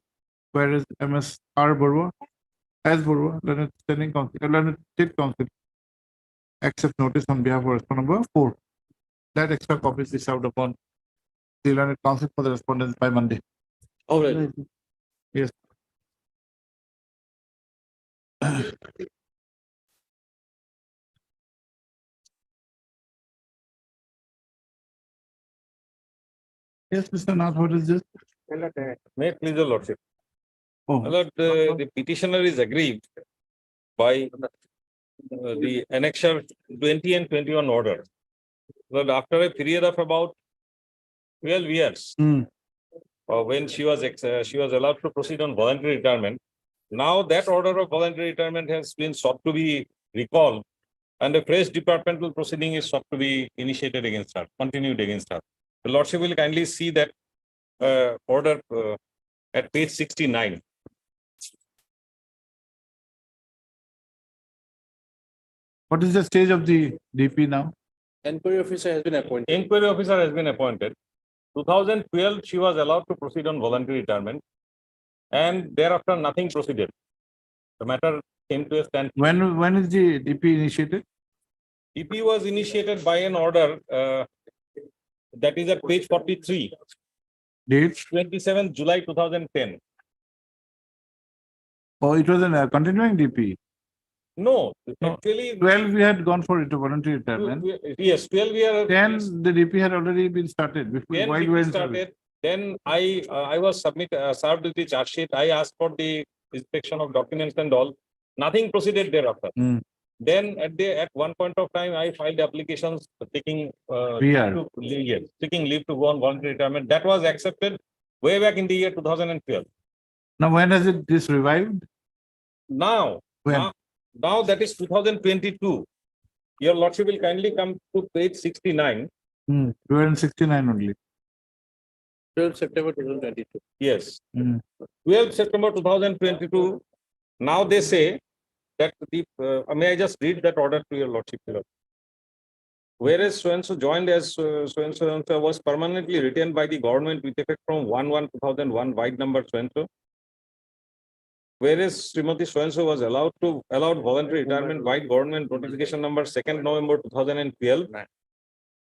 whereas MS R. Burwa, as Burwa, Learned Standing Council, Learned State Council accepts notice on behalf of responsible 4. That extra copy is served upon the Learned Council for the respondents by Monday. All right. Yes. Yes, Mr. Nath, what is this? May it please the lordship. Oh, My lord, the petitioner is aggrieved by the annexure 20 and 21 order. But after a period of about 12 years, Hmm. when she was allowed to proceed on voluntary retirement. Now that order of voluntary retirement has been sought to be recalled, and a fresh departmental proceeding is sought to be initiated against her, continued against her. The lordship will kindly see that order at page 69. What is the stage of the DP now? Enquiry officer has been appointed. Inquiry officer has been appointed. 2012, she was allowed to proceed on voluntary retirement, and thereafter nothing proceeded. The matter came to a stand. When is the DP initiated? DP was initiated by an order that is at page 43, Date? 27 July 2010. Oh, it was a continuing DP. No, No. actually, 12, we had gone for it, voluntary retirement. yes, 12 we are. 10, the DP had already been started before. Then while DP we were in service. started, then I was served with the charge sheet. I asked for the inspection of documents and all. Nothing proceeded thereafter. Hmm. Then at one point of time, I filed applications taking VR. taking leave to go on voluntary retirement. That was accepted way back in the year 2012. Now, when has it this revived? Now, When? now that is 2022. Your lordship will kindly come to page 69. We were in 69 only. 12 September 2022. Yes. Hmm. 12 September 2022. Now they say that the, may I just read that order to your lordship? Whereas so-and-so joined as so-and-so was permanently retained by the government with effect from 1/1/2001, wide number so-and-so. Whereas Srimati so-and-so was allowed voluntary retirement by government notification number 2nd November 2012.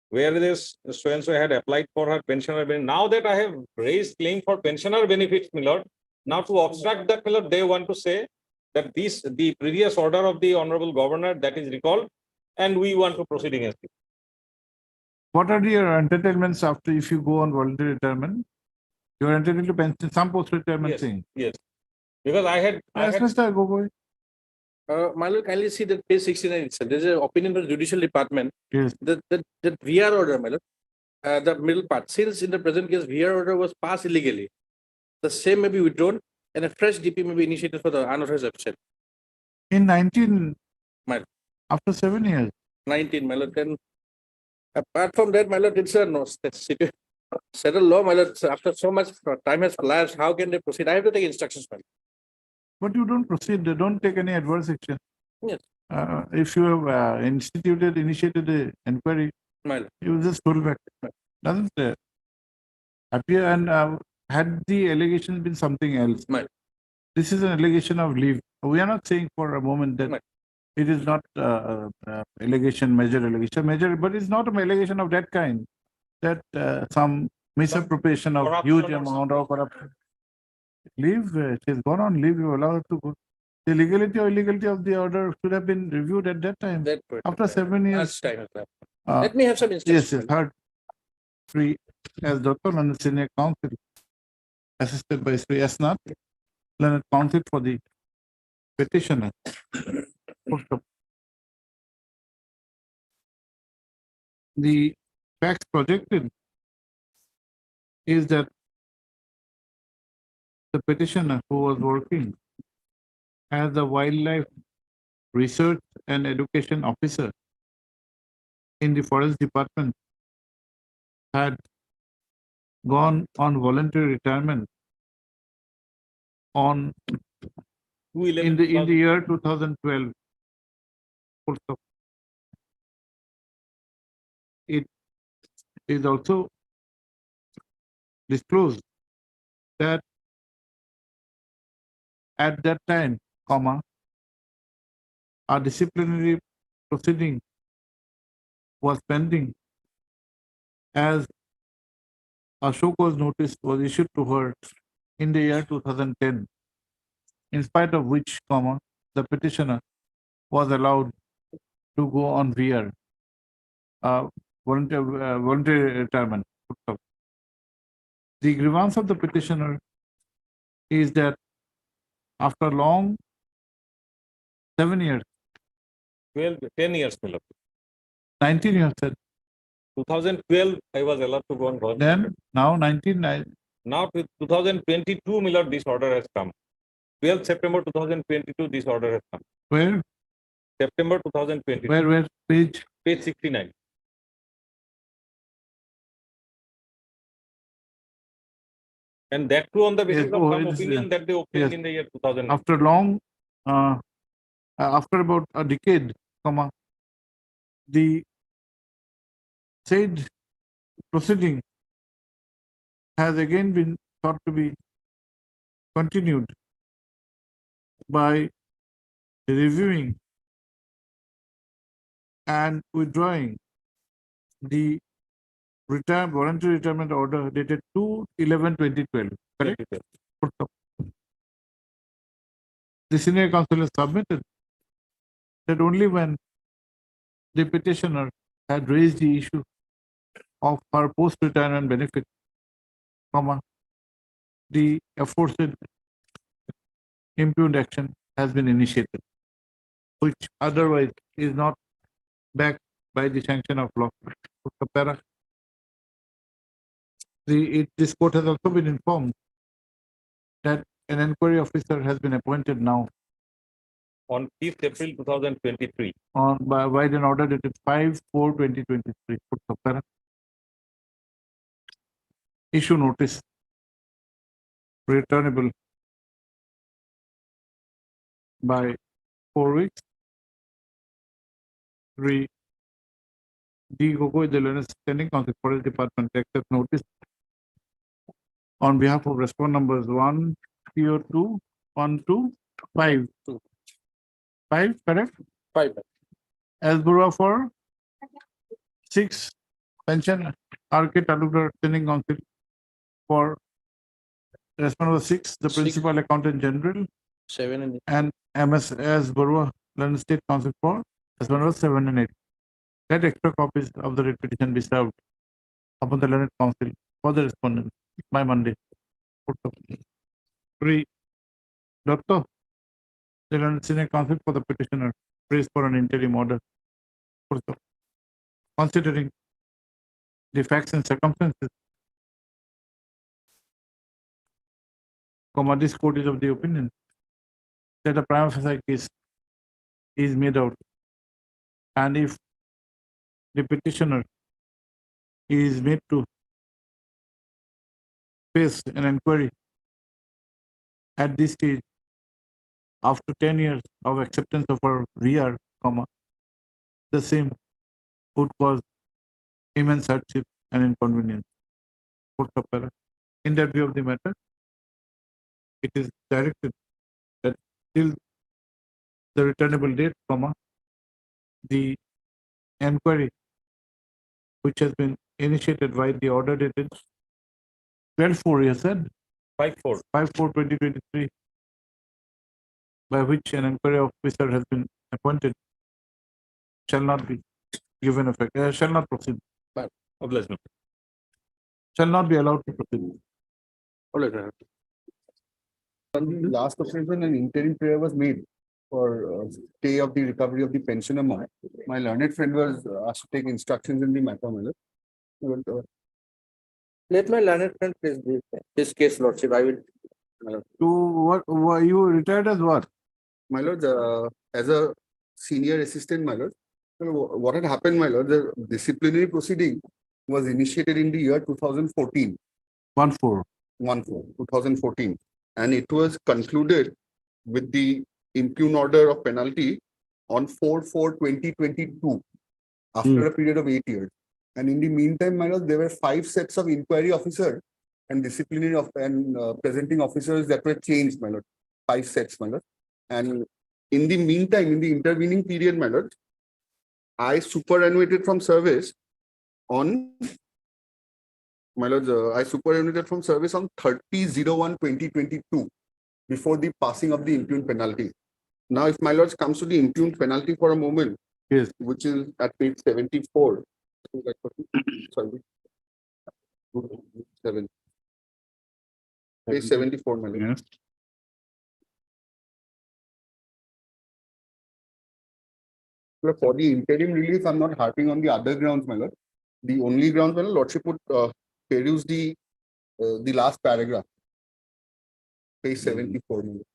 Whereas so-and-so had applied for her pensioner benefit. Now that I have raised claim for pensioner benefits, my lord, now to obstruct that, my lord, they want to say that the previous order of the honorable governor that is recalled, and we want to proceed against it. What are your entitlements after if you go on voluntary retirement? You are entitled to pension, some post-retirement Yes, thing. yes. Because I had, Yes, Mr. Gogoi. My lord, kindly see that page 69 itself. There's an opinion from the judicial department. Yes. That VR order, my lord, the middle part, since in the present case, VR order was passed illegally, the same may be withdrawn and a fresh DP may be initiated for the unauthorized absent. In 19, My after 7 years. 19, my lord, then apart from that, my lord, it's a no settled law, my lord. So after so much time has elapsed, how can they proceed? I have to take instructions, my lord. But you don't proceed, they don't take any adverse action. Yes. If you have initiated an inquiry, My lord. you just pull back. Doesn't appear and had the allegation been something else. Right. This is an allegation of leave. We are not saying for a moment that Right. it is not allegation, major allegation, but it's not an allegation of that kind. That some misappropriation of corruption huge or amount of corruption. Leave, she's gone on leave, you allow her to go. The legality or illegality of the order should have been reviewed at that time. That point. After 7 years. Much time has elapsed. uh, Let me have some instructions. Yes, yes, my lord. heard. Three, as Dr. Learned Senior Counsel, assisted by Sri S. Nath, Learned Counsel for the petitioner. The facts projected is that the petitioner who was working as a wildlife research and education officer in the forest department had gone on voluntary retirement on in the year 2012. Full stop. It is also disclosed that at that time, a disciplinary proceeding was pending as a show cause notice was issued to her in the year 2010, in spite of which, the petitioner was allowed to go on VR, voluntary retirement. The grievance of the petitioner is that after long 7 years, 10 years, my lord. 19 years, said, 2012, I was allowed to go on voluntary. then now 19, Now with 2022, my lord, this order has come. 12th September 2022, this order has come. where, September 2022, where, page, page 69. And that too on the basis Yes, of oh, some it's, opinion that they obtained yes. in the year 2000. after long, after about a decade, the said proceeding has again been thought to be continued by reviewing and withdrawing the voluntary retirement order dated 2/11/2012. Correct? The senior counsel has submitted that only when the petitioner had raised the issue of her post-retirement benefit, the aforesaid impugned action has been initiated, which otherwise is not backed by the sanction of law. This court has also been informed that an inquiry officer has been appointed now On 5th April 2023. by an order dated 5/4/2023. Issue notice returnable by 4 weeks. 3. D. Gogoi, the Learned Standing Counsel, Forest Department, accept notice on behalf of respondent numbers 1, 2, 1, 2, 5. 5, correct? 5. As Burwa for 6, pension RK Talukdar Standing Counsel for respondent number 6, the principal accountant general, 7 and 8. and MS as Burwa Learned State Counsel for respondent number 7 and 8. Let extra copies of the writ petition be served upon the learned counsel for the respondent by Monday. 3. Doctor, the learned senior counsel for the petitioner prays for an interim order. Considering the facts and circumstances, this court is of the opinion that a prima facie case is made out, and if the petitioner is made to face an inquiry at this stage after 10 years of acceptance of our VR, the same would cause immense hardship and inconvenience. In that view of the matter, it is directed that till the returnable date, the inquiry which has been initiated by the order dated 12/4, you said? 5/4. 5/4/2023, by which an inquiry officer has been appointed, shall not be given effect, shall not proceed, Obligation. shall not be allowed to proceed. On the last occasion, an interim prayer was made for stay of the recovery of the pension amount. My learned friend was asked to take instructions in the matter. Let my learned friend please brief this case, Lordship. I will. To what you retired as what? My lord, as a senior assistant, my lord, what had happened, my lord, the disciplinary proceeding was initiated in the year 2014. 1/4. 2014, and it was concluded with the impugn order of penalty on 4/4/2022 after a period of 8 years. And in the meantime, my lord, there were 5 sets of inquiry officer and disciplinary and presenting officers that were changed, my lord. 5 sets, my lord. And in the meantime, in the intervening period, my lord, I superannuated from service on. My lords, I superannuated from service on 30/01/2022 before the passing of the impugned penalty. Now, if my lords comes to the impugned penalty for a moment, yes, which is at page 74. Sorry. page 74, my lord. Yes. For the interim release, I'm not harping on the other grounds, my lord. The only grounds, my lordship would peruse the last paragraph, page 74. My lord.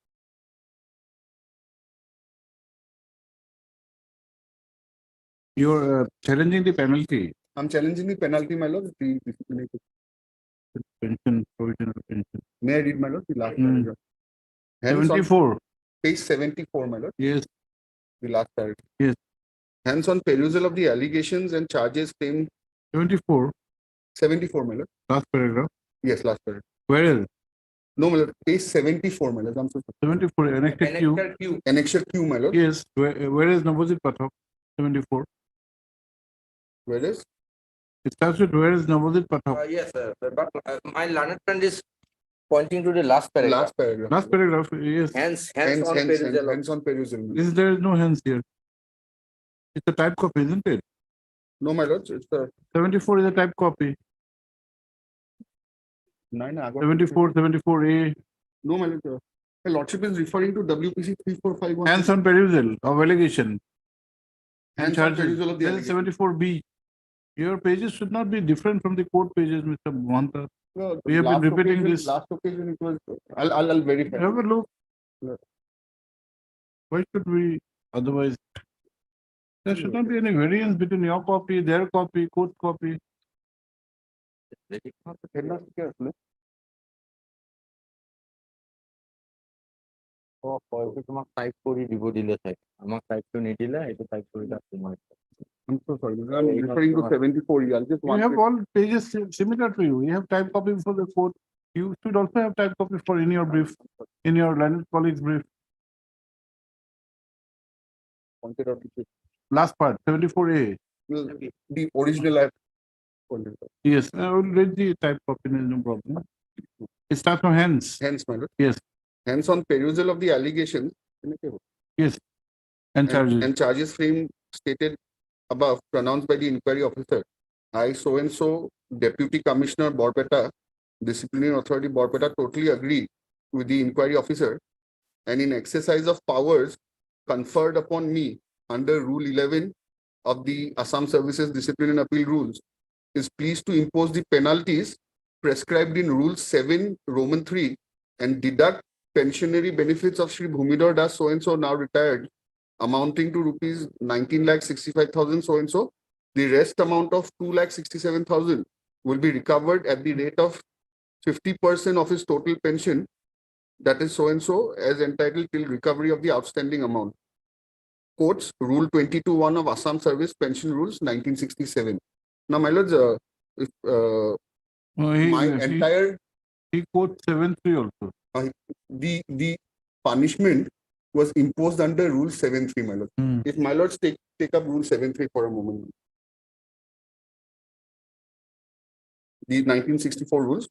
You're challenging the penalty. I'm challenging the penalty, my lord. The disciplinary pension, provisional pension. May I read, my lord, the last paragraph? Hence on 74. Page 74, my lord. Yes. The last paragraph. Yes. Hence, on perusal of the allegations and charges claimed. 74. 74, my lord. Last paragraph. Yes, last paragraph. Where is? No, my lord. Page 74, my lord. I'm so sorry. 74. Annexure Q. Annexure Q, my lord. Yes. Where is Navajit Pathak? 74. Where is? It starts with where is Navajit Pathak? Yes, sir. But my learned friend is pointing to the last paragraph. Last paragraph. Last paragraph. Yes. Hence Hence on perusal. my lord. There is no hence here. It's a type copy, isn't it? No, my lord. It's the 74 is a type copy. 74, 74A. No, my lord. My lordship is referring to WPC 3451. Hands on perusal of allegation. Hands on perusal of the That is allegation. 74B. Your pages should not be different from the court pages, Mr. Mohanta. No, We have been last repeating occasion- this. Last occasion it was. I'll verify. Have a look. Yeah. Why should we otherwise? There should not be any variance between your copy, their copy, court copy. তোমাক type কৰি দিব দিলে চাই আমাক টাইপটো নিদিলে এইটো type কৰি তোমাক I'm so sorry. I'm referring to 74. I'll just You want have all pages similar to you. You have type copy for the court. You should also have type copy for in your brief, in your learned colleague's brief. pointed out the- Last part, 74A. the original I pointed out. Yes, I will read the type copy, there is no problem. It starts from hence. Hence, my lord. Yes, Hence, on perusal of the allegations yes. And charges. and charges framed stated above pronounced by the inquiry officer, I so and so Deputy Commissioner Borpeta, Disciplinary Authority Borpeta totally agree with the inquiry officer, and in exercise of powers conferred upon me under Rule 11 of the Assam Services Discipline and Appeal Rules, is pleased to impose the penalties prescribed in Rule 7 Roman 3 and deduct pensionary benefits of Shri Bhumidhar Das so and so now retired, amounting to rupees 19,65,000 so and so. The rest amount of 2,67,000 will be recovered at the rate of 50% of his total pension, that is so and so, as entitled till recovery of the outstanding amount. Quotes Rule 22(1) of Assam Service Pension Rules 1967. Now, my lords, if my entire He quotes 7.3 also. the punishment was imposed under Rule 7.3, my lord. If my lords take up Rule 7.3 for a moment. The 1964 rules.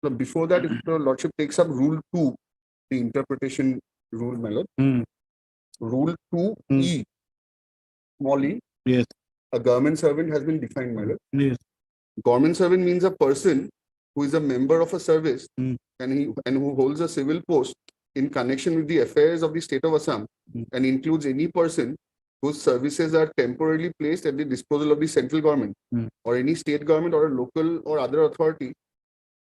So before that, if the lordship takes up Rule 2, the interpretation rule, my lord. Rule 2E, small e. Yes. A government servant has been defined, my lord. Yes. Government servant means a person who is a member of a service and who holds a civil post in connection with the affairs of the state of Assam and includes any person whose services are temporarily placed at the disposal of the central government or any state government or a local or other authority,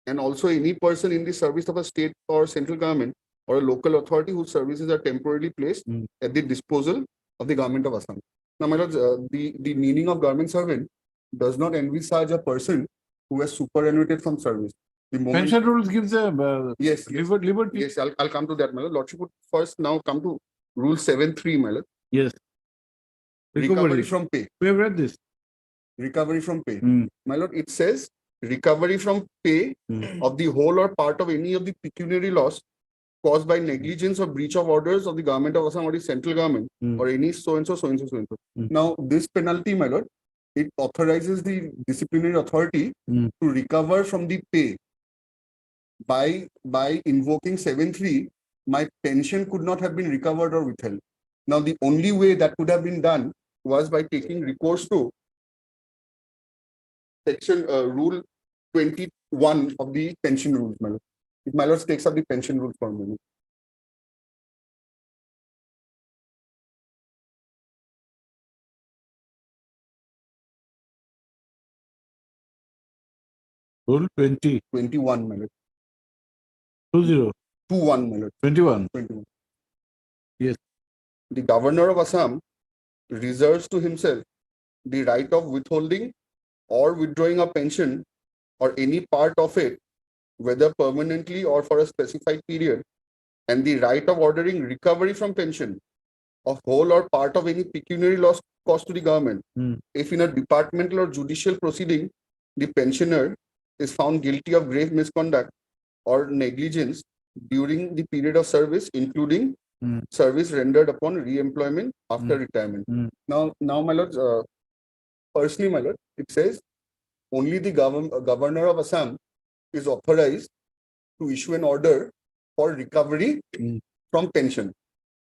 and also any person in the service of a state or central government or a local authority whose services are temporarily placed at the disposal of the government of Assam. Now, my lords, the meaning of government servant does not envisage a person who has superannuated from service. The moment, Pension rules gives a yes, liberty. yes, I'll come to that, my lord. Lordship would first now come to Rule 7.3, my lord. Yes. Recovery from pay. We have read this. Recovery from pay. My lord, it says recovery from pay of the whole or part of any of the pecuniary loss caused by negligence or breach of orders of the government of Assam or the central government or any so and so, so and so, so and so. Now, this penalty, my lord, it authorizes the disciplinary authority to recover from the pay. By invoking 7.3, my pension could not have been recovered or withheld. Now, the only way that could have been done was by taking recourse to section Rule 21 of the pension rules, my lord. If my lord takes up the pension rules for a moment. Rule 21, my lord. 20. 21, my lord. 21. 21. Yes. The governor of Assam reserves to himself the right of withholding or withdrawing a pension or any part of it, whether permanently or for a specified period, and the right of ordering recovery from pension of whole or part of any pecuniary loss caused to the government. If in a departmental or judicial proceeding, the pensioner is found guilty of grave misconduct or negligence during the period of service, including service rendered upon re-employment after retirement. Now, my lords, personally, my lord, it says only the governor of Assam is authorized to issue an order for recovery from pension,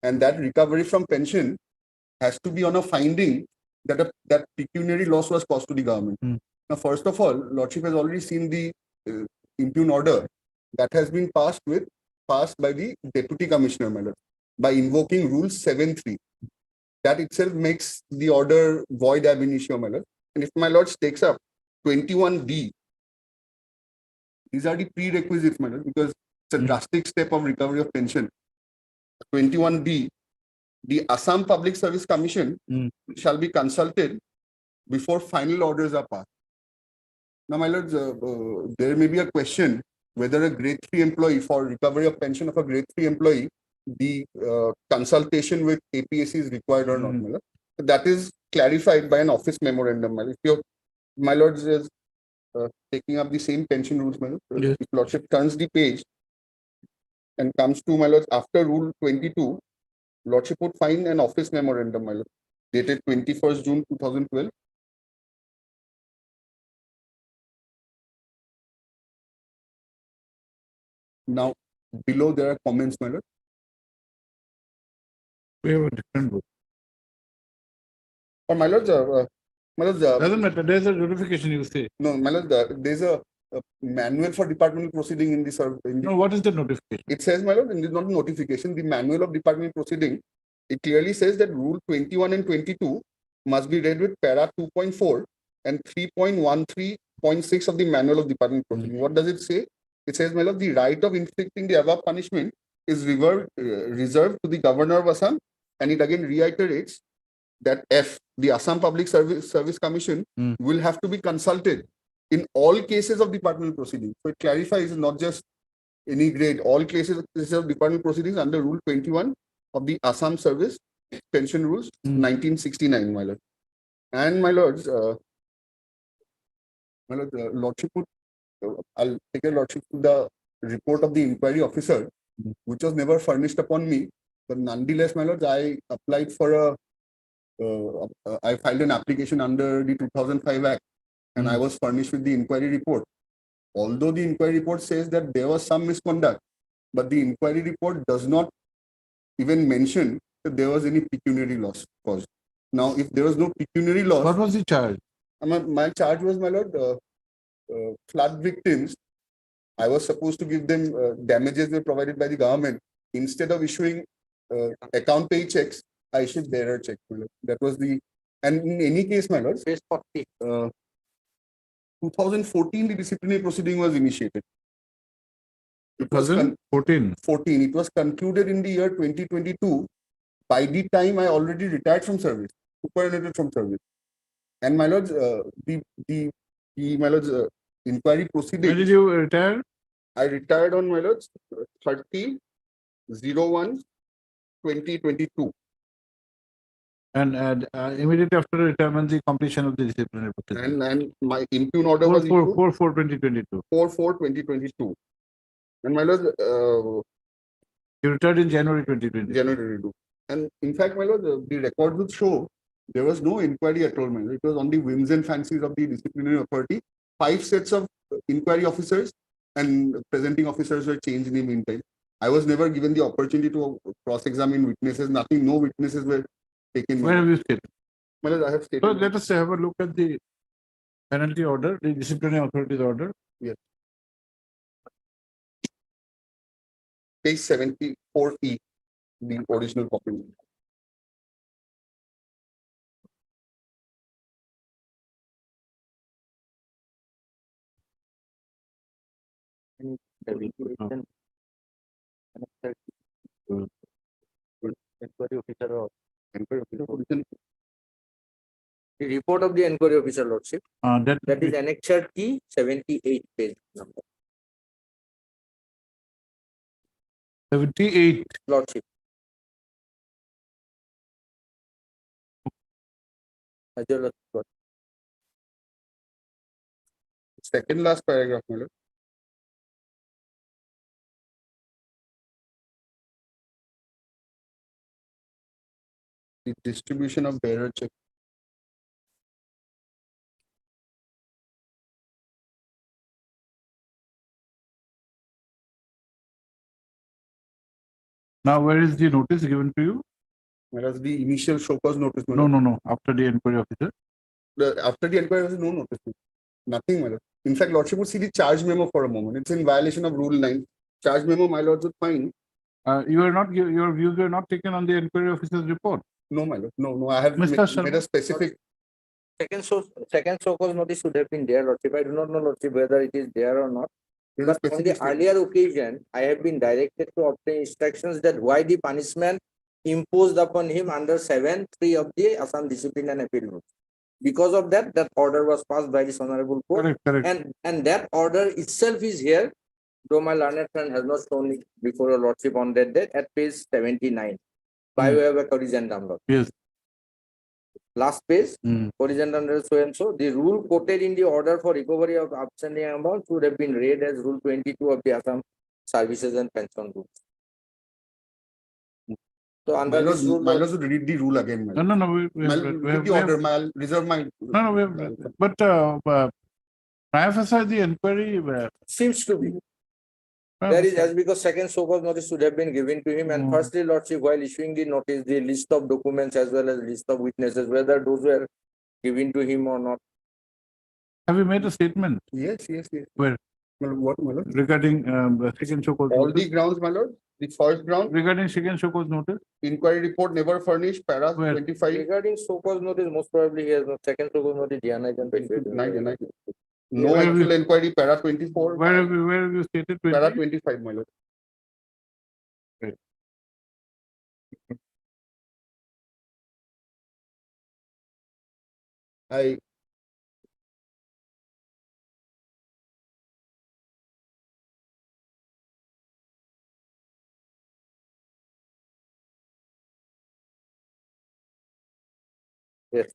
and that recovery from pension has to be on a finding that that pecuniary loss was caused to the government. Now, first of all, lordship has already seen the impugn order that has been passed by the deputy commissioner, my lord, by invoking Rule 7.3. That itself makes the order void ab initio, my lord. And if my lord takes up 21D, these are the prerequisites, my lord, because it's a drastic step of recovery of pension. 21D, the Assam Public Service Commission shall be consulted before final orders are passed. Now, my lords, there may be a question whether a grade 3 employee, for recovery of pension of a grade 3 employee, the consultation with APSC is required or not, my lord. That is clarified by an office memorandum, my lord. If my lords is taking up the same pension rules, my lord, if lordship turns the page and comes to, my lords, after Rule 22, lordship would find an office memorandum, my lord, dated 21st June 2012. Now, below there are comments, my lord. We have a different book. Or my lords, Doesn't matter, there's a notification you say. no, my lord, there's a manual for departmental proceeding in the No, what is the notification? It says, my lord, and it's not a notification, the manual of departmental proceeding, it clearly says that rule 21 and 22 must be read with para 2.4 and 3.13.6 of the manual of departmental proceeding. What does it say? It says, my lord, the right of inflicting the above punishment is reserved to the governor of Assam, and it again reiterates that the Assam Public Service Commission will have to be consulted in all cases of departmental proceedings. So it clarifies not just any grade, all cases of departmental proceedings under Rule 21 of the Assam Service Pension Rules 1969, my lord. And my lords, lordship would, I'll take a lordship to the report of the inquiry officer, which was never furnished upon me. But nonetheless, my lords, I applied for I filed an application under the 2005 Act, and I was furnished with the inquiry report. Although the inquiry report says that there was some misconduct, but the inquiry report does not even mention that there was any pecuniary loss caused. Now, if there was no pecuniary loss, What was the charge? my charge was, my lord, flood victims. I was supposed to give them damages were provided by the government. Instead of issuing account pay checks, I issued bearer check. My lord. That was the, and in any case, my lord, 2014, the disciplinary proceeding was initiated. 2014. 14. It was concluded in the year 2022. By the time I already retired from service, superannuated from service. And my lords, my lords, inquiry When proceeding. did you retire? I retired on, my lords, 30/01/2022. And immediately after retirement, the completion of the disciplinary proceeding. And my impugn order was issued 4/4/2022. 4/4/2022. And my lords, You retired in January 2020. January 22. And in fact, my lord, the records would show there was no inquiry at all, my lord. It was on the whims and fancies of the disciplinary authority. 5 sets of inquiry officers and presenting officers were changed in the meantime. I was never given the opportunity to cross-examine witnesses. Nothing, no witnesses were taken. Where have you stayed? My lord, I have stated. So let us have a look at the penalty order, the disciplinary authorities order. Yes. Page 74E, the original copy. The report of the inquiry officer, lordship, that is annexure T 78 page number. 78. Lordship. Second last paragraph, my lord. The distribution of bearer check. Now, where is the notice given to you? Whereas the initial show cause notice. my No, lord. no, no. After the inquiry officer. After the inquiry, there was no notice. Nothing, my lord. In fact, lordship would see the charge memo for a moment. It's in violation of Rule 9. Charge memo, my lords would find. You are not, your views were not taken on the inquiry officer's report. No, my lord. No. I have Mr. made a Sharma. specific. Second show cause notice should have been there, lordship. I do not know, lordship, whether it is there or not. There's a But on specific the earlier occasion, I have been directed to obtain instructions that why the punishment imposed upon him under 7(3) of the Assam Discipline and Appeal Rules. Because of that, that order was passed by this honorable court. Correct. And that order itself is here, though my learned friend has not shown it before your lordship on that date at page 79. By way of a corrigendum, lord. Yes. Last page, corrigendum so and so. The rule quoted in the order for recovery of outstanding amount should have been read as Rule 22 of the Assam Services and Pension Rules. So under this rule, My lords would read the rule again, my lord. No. We have The order, I'll reserve my. No, we have, but prima facie the inquiry seems to be. There is, as because second so-called notice should have been given to him, and Mm. firstly, Lordship, while issuing the notice, the list of documents as well as list of witnesses, whether those were given to him or not. Have you made a statement Yes, yes, yes. Where? Well, what, my lord? regarding the second show cause All notice? the grounds, my lord. The first ground, Regarding second show cause notice? inquiry report never furnished, para Where? 25. Regarding so-called notice, most probably he has no second so-called notice, Diana can be. No Where actual we- inquiry, para 24. Where have you stated? Para 20? 25, my lord. Right. I Yes.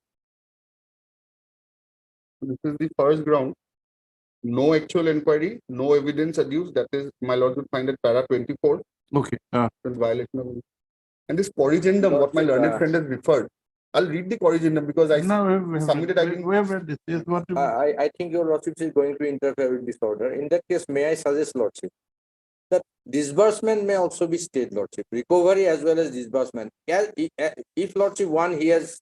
This is the first ground. No actual inquiry, no evidence adduced. That is, my lord would find it para 24. Okay, It's violation of. And this corrigendum, what my learned friend has referred. I'll read the corrigendum because I no, we have submitted, I think. we have read this. Yes, what you- I think your Lordship is going to interfere with this order. In that case, may I suggest, Lordship, that disbursement may also be state, Lordship, recovery as well as disbursement. If Lordship one, he has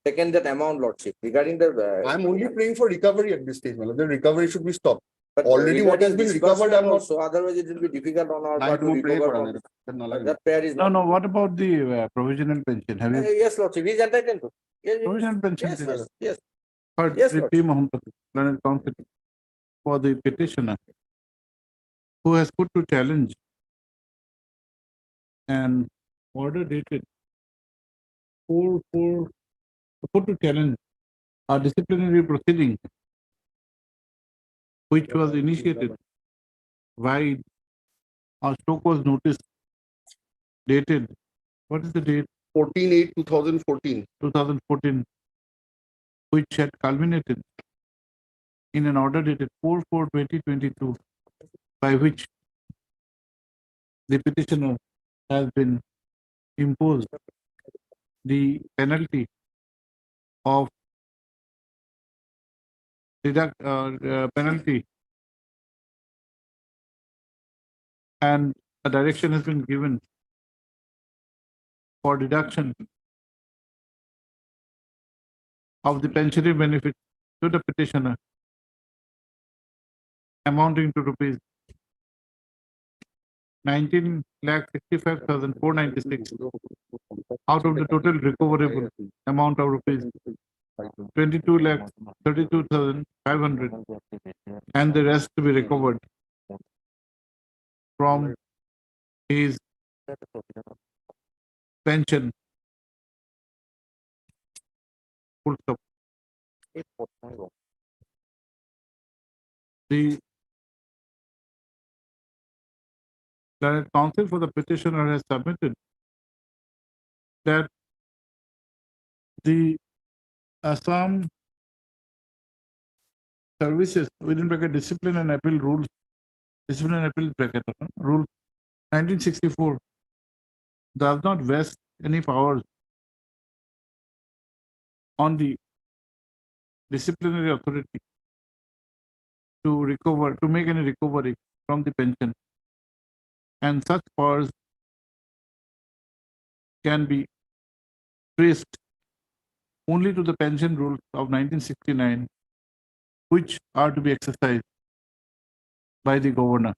taken that amount, Lordship, regarding the. I'm only praying for recovery at this stage, my lord. The recovery should be stopped. But Already what has regarding been recovered, disbursement I'm not. also, otherwise it will be difficult on our I part to do pray recover. for from- another. Then I'll- That prayer is No, not. no, what about the provisional pension? Have you Yes, Lordship, he is entitled to. Yes, provisional pension? yes, yes, yes. Heard Yes, with Lord. P. Mohammed, learned counsel for the petitioner who has put to challenge an order dated 4/4, put to challenge a disciplinary proceeding which was initiated by a show cause notice dated, what is the date? 14/8/2014. 2014, which had culminated in an order dated 4/4/2022, by which the petitioner has been imposed the penalty of penalty, and a direction has been given for deduction of the pensionary benefit to the petitioner amounting to rupees 19,65,496 out of the total recoverable amount of rupees 22,32,500, and the rest to be recovered from his pension. Full stop. The counsel for the petitioner has submitted that the Assam services within bracket discipline and appeal rules, discipline and appeal bracket rule 1964 does not vest any powers on the disciplinary authority to recover, to make any recovery from the pension, and such powers can be traced only to the pension rules of 1969, which are to be exercised by the governor.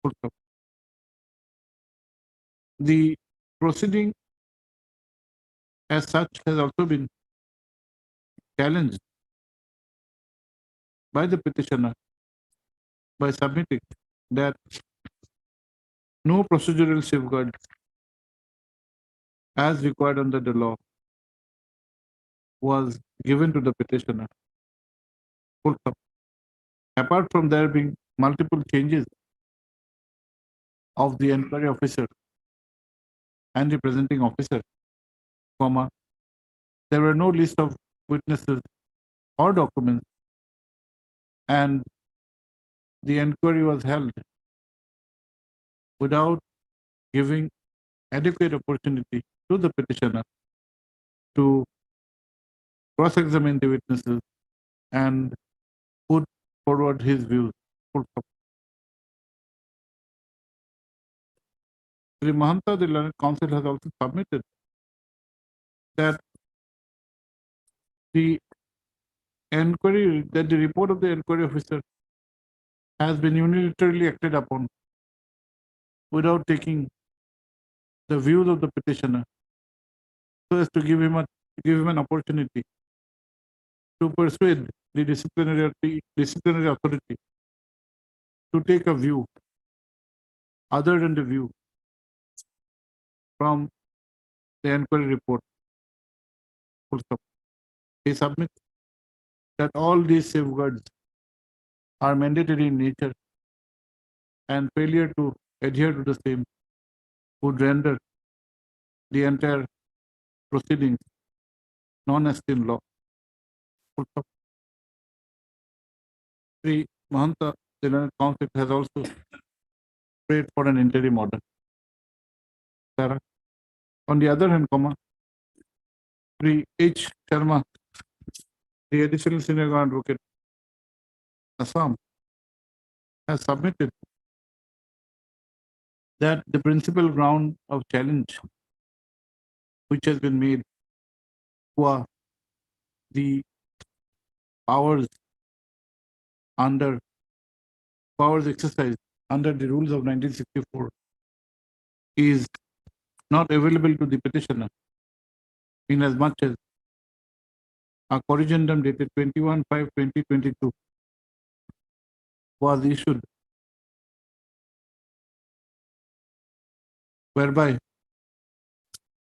Full stop. The proceeding as such has also been challenged by the petitioner by submitting that no procedural safeguards as required under the law was given to the petitioner. Full stop. Apart from there being multiple changes of the inquiry officer and the presenting officer, comma, there were no list of witnesses or documents, and the inquiry was held without giving adequate opportunity to the petitioner to cross-examine the witnesses and put forward his views. Full stop. Sri Mahanta, the Learned Council has also submitted that the the report of the inquiry officer has been unilaterally acted upon without taking the views of the petitioner, so as to give him an opportunity to persuade the disciplinary authority to take a view other than the view from the inquiry report. Full stop. He submits that all these safeguards are mandatory in nature, and failure to adhere to the same would render the entire proceedings non-esteemed law. Full stop. Sri Mahanta, the Learned Council, has also prayed for an interim order. Sarah. On the other hand, Sri H. Sharma, the additional senior advocate, Assam, has submitted that the principal ground of challenge which has been made for the powers exercised under the rules of 1964 is not available to the petitioner, inasmuch as a corrigendum dated 21/5/2022 was issued, whereby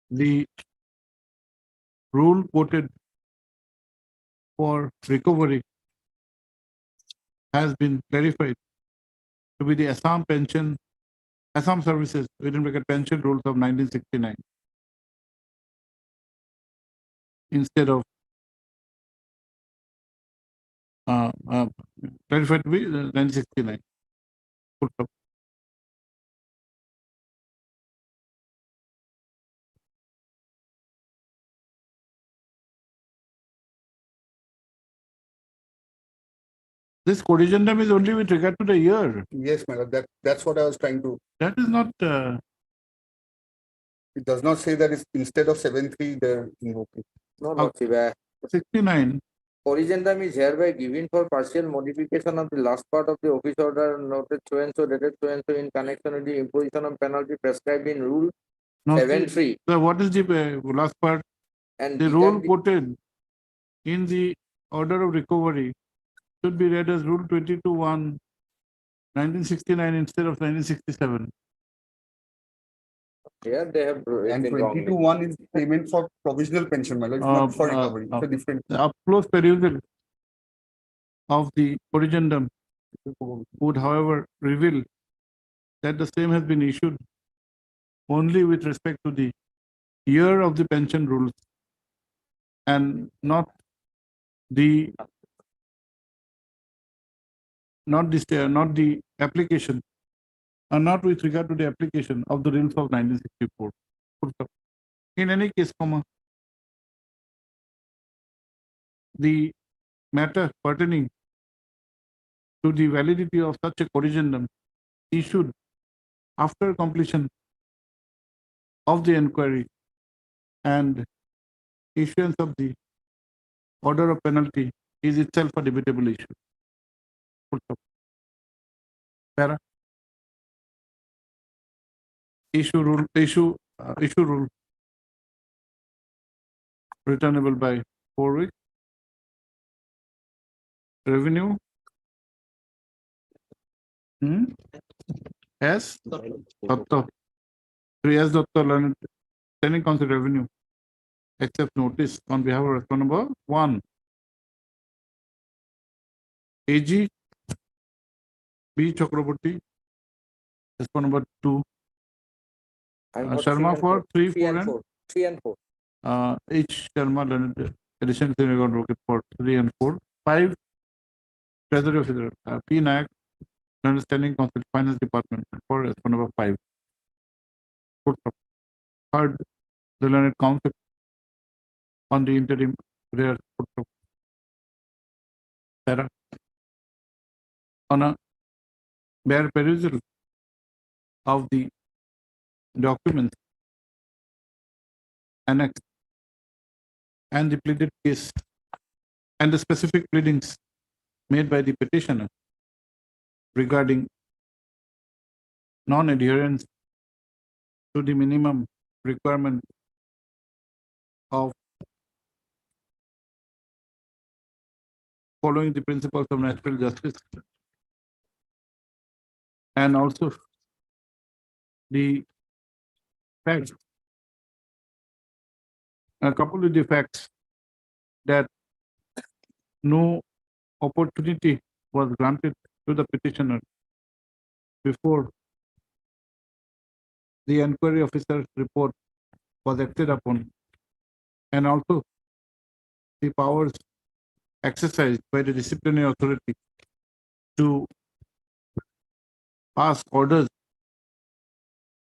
the rule quoted for recovery has been clarified to be the Assam Services within bracket pension rules of 1969 instead of clarified to be 1969. Full stop. This corrigendum is only with regard to the year. Yes, madam, that's what I was trying to, That is not, it does not say that it's instead of 7/3, they're invoking. No, Okay. Lordship, 69. Corrigendum is hereby given for partial modification of the last part of the office order noted so and so dated so and so in connection with the imposition of penalty prescribed in rule Now, 7(3). so what is the last part? And The rule quoted in the order of recovery should be read as Rule 22(1), 1969 instead of 1967. here they have And written wrongly. 22(1) is payment for provisional pension, madam, it's not for recovery, it's a different. The up close perusal of the corrigendum would, however, reveal that the same has been issued only with respect to the year of the pension rules and not the application, and not with regard to the application of the rules of 1964. In any case, the matter pertaining to the validity of such a corrigendum issued after completion of the inquiry and issuance of the order of penalty is itself a debatable issue. Full stop. Para. Issue rule returnable by 4 weeks. Revenue. S. Datta. 3S Datta Learned Standing Council Revenue. Accept notice on behalf of respondent number 1. AG B. Chakraborty. Respondent number 2. Sharma for 3, 4 and 3 and 4. H. Sharma Learned Additional Senior Advocate for 3 and 4. 5. Treasury Officer P. Nayak Learned Standing Council Finance Department for respondent number 5. Third, the Learned Council on the interim prayer. Para. On a bare perusal of the documents annexed and the pleaded case and the specific pleadings made by the petitioner regarding non-adherence to the minimum requirement of following the principles of natural justice, and also the fact, coupled with the facts that no opportunity was granted to the petitioner before the inquiry officer's report was acted upon, and also the powers exercised by the disciplinary authority to pass orders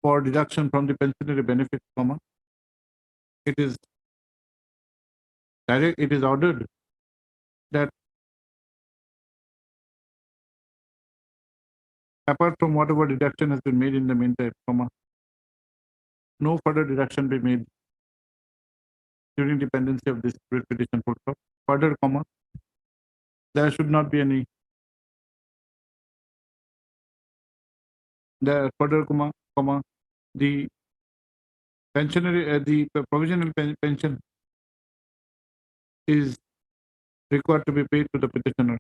for deduction from the pensionary benefit, it is ordered that apart from whatever deduction has been made in the meantime, no further deduction be made during dependency of this petition. Further, there should not be any the pensionary, the provisional pension is required to be paid to the petitioner,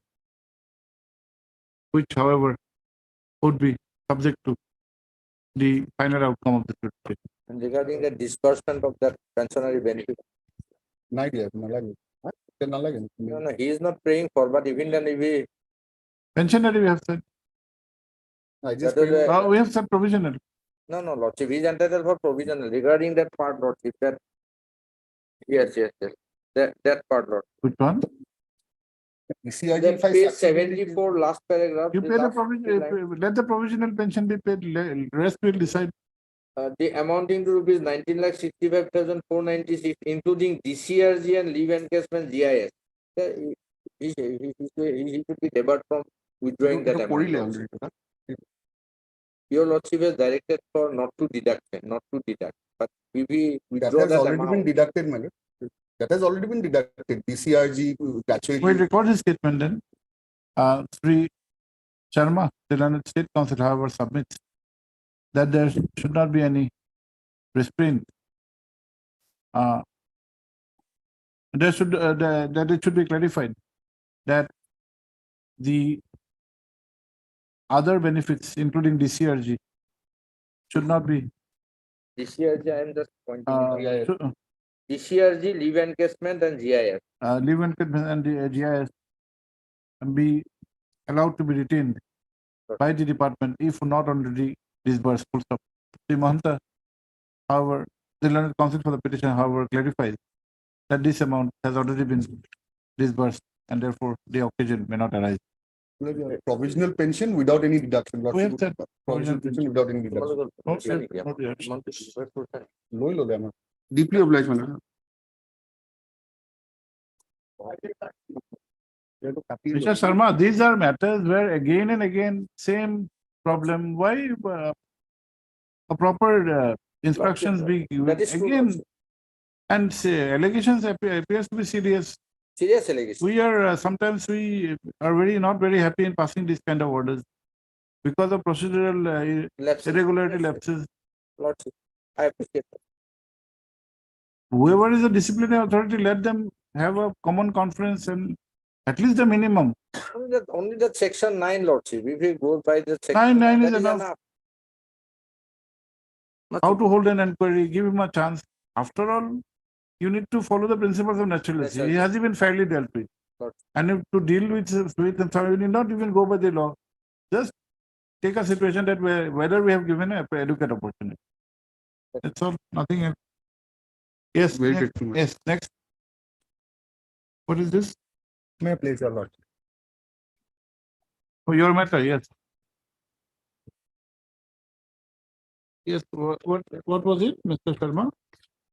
which, however, would be subject to the final outcome of the petition. And regarding the disbursement of that pensionary benefit, No, he is not praying for, but even then if he. Pensionary, we have said. I just. That is a- We have said provisional. No, Lordship, he is entitled for provisional regarding that part, Lordship, that. Yes, that part, Lord. Which one? ECRG, That if I page succeeded, 74, last paragraph. You the pay the last provision, line. let the provisional pension be paid, rest will decide. The amounting to rupees 19,65,496, including DCRG and leave encashment GIS. He should be debarred from withdrawing that amount. already, huh? Your Lordship is directed for not to deduct, but if we That withdraw has that already been amount. deducted, my lord. That has already been deducted. DCRG, We'll gratuity. record his statement then. Sri Sharma, the Learned State Council, however, submits that there should not be any restraint. That it should be clarified that the other benefits, including DCRG, should not be DCRG, I am just pointing. GIS. DCRG, leave encashment and GIS. leave and the GIS be allowed to be retained by the department if not already disbursed. Full stop. The Mahanta, however, the Learned Council for the petition, however, clarifies that this amount has already been disbursed and therefore the occasion may not arise. Provisional pension without any deduction. We have said Provisional pension without any deduction. Deeply obliged, my lord. Mr. Sharma, these are matters where again and again same problem. Why a proper instructions be given That is true again? also. And say allegations appears to be serious. Serious allegation. We are sometimes we are not very happy in passing these kind of orders because of procedural Lapses. irregularity lapses. Lordship, I appreciate that. Whoever is a disciplinary authority, let them have a common conference and at least the minimum. Only that section 9, Lordship. If we go by the section 9 is that enough. How to hold an inquiry, give him a chance. After all, you need to follow the principles of natural justice. He has even fairly dealt with. Got it. And if to deal with him, you need not even go by the law. Just take a situation that whether we have given an adequate opportunity. That's all, nothing else. Yes, Very next, good. yes, next. What is this? May I please, your lord? Oh, your matter, yes. Yes, what was it, Mr. Sharma?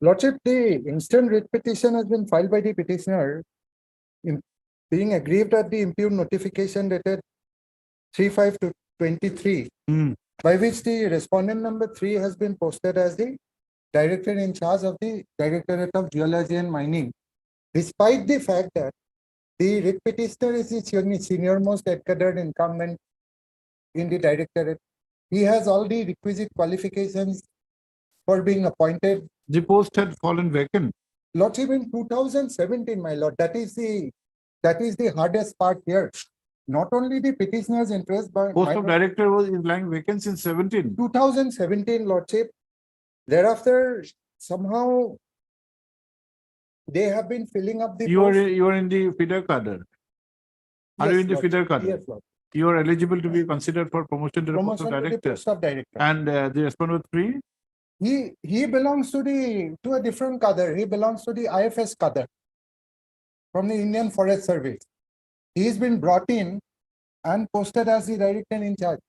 Lordship, the instant writ petition has been filed by the petitioner being aggrieved at the impugned notification dated 3/5/23 by which the respondent number 3 has been posted as the director in charge of the Directorate of Geology and Mining, despite the fact that the writ petitioner is the senior most cadre incumbent in the directorate. He has all the requisite qualifications for being appointed. The post had fallen vacant. Lordship, in 2017, my lord, that is the hardest part here. Not only the petitioner's interest, but Post my of lord, director was is lying vacant since 17. 2017, Lordship. Thereafter, somehow they have been filling up the You post. are in the feeder cadre. Are you Yes, in the Lordship. feeder cadre? Yes, Lord. You are eligible to be considered for promotion to the post Promotion of to the director. post of director. And the respondent 3, He belongs to a different cadre. He belongs to the IFS cadre from the Indian Forest Service. He's been brought in and posted as the director in charge.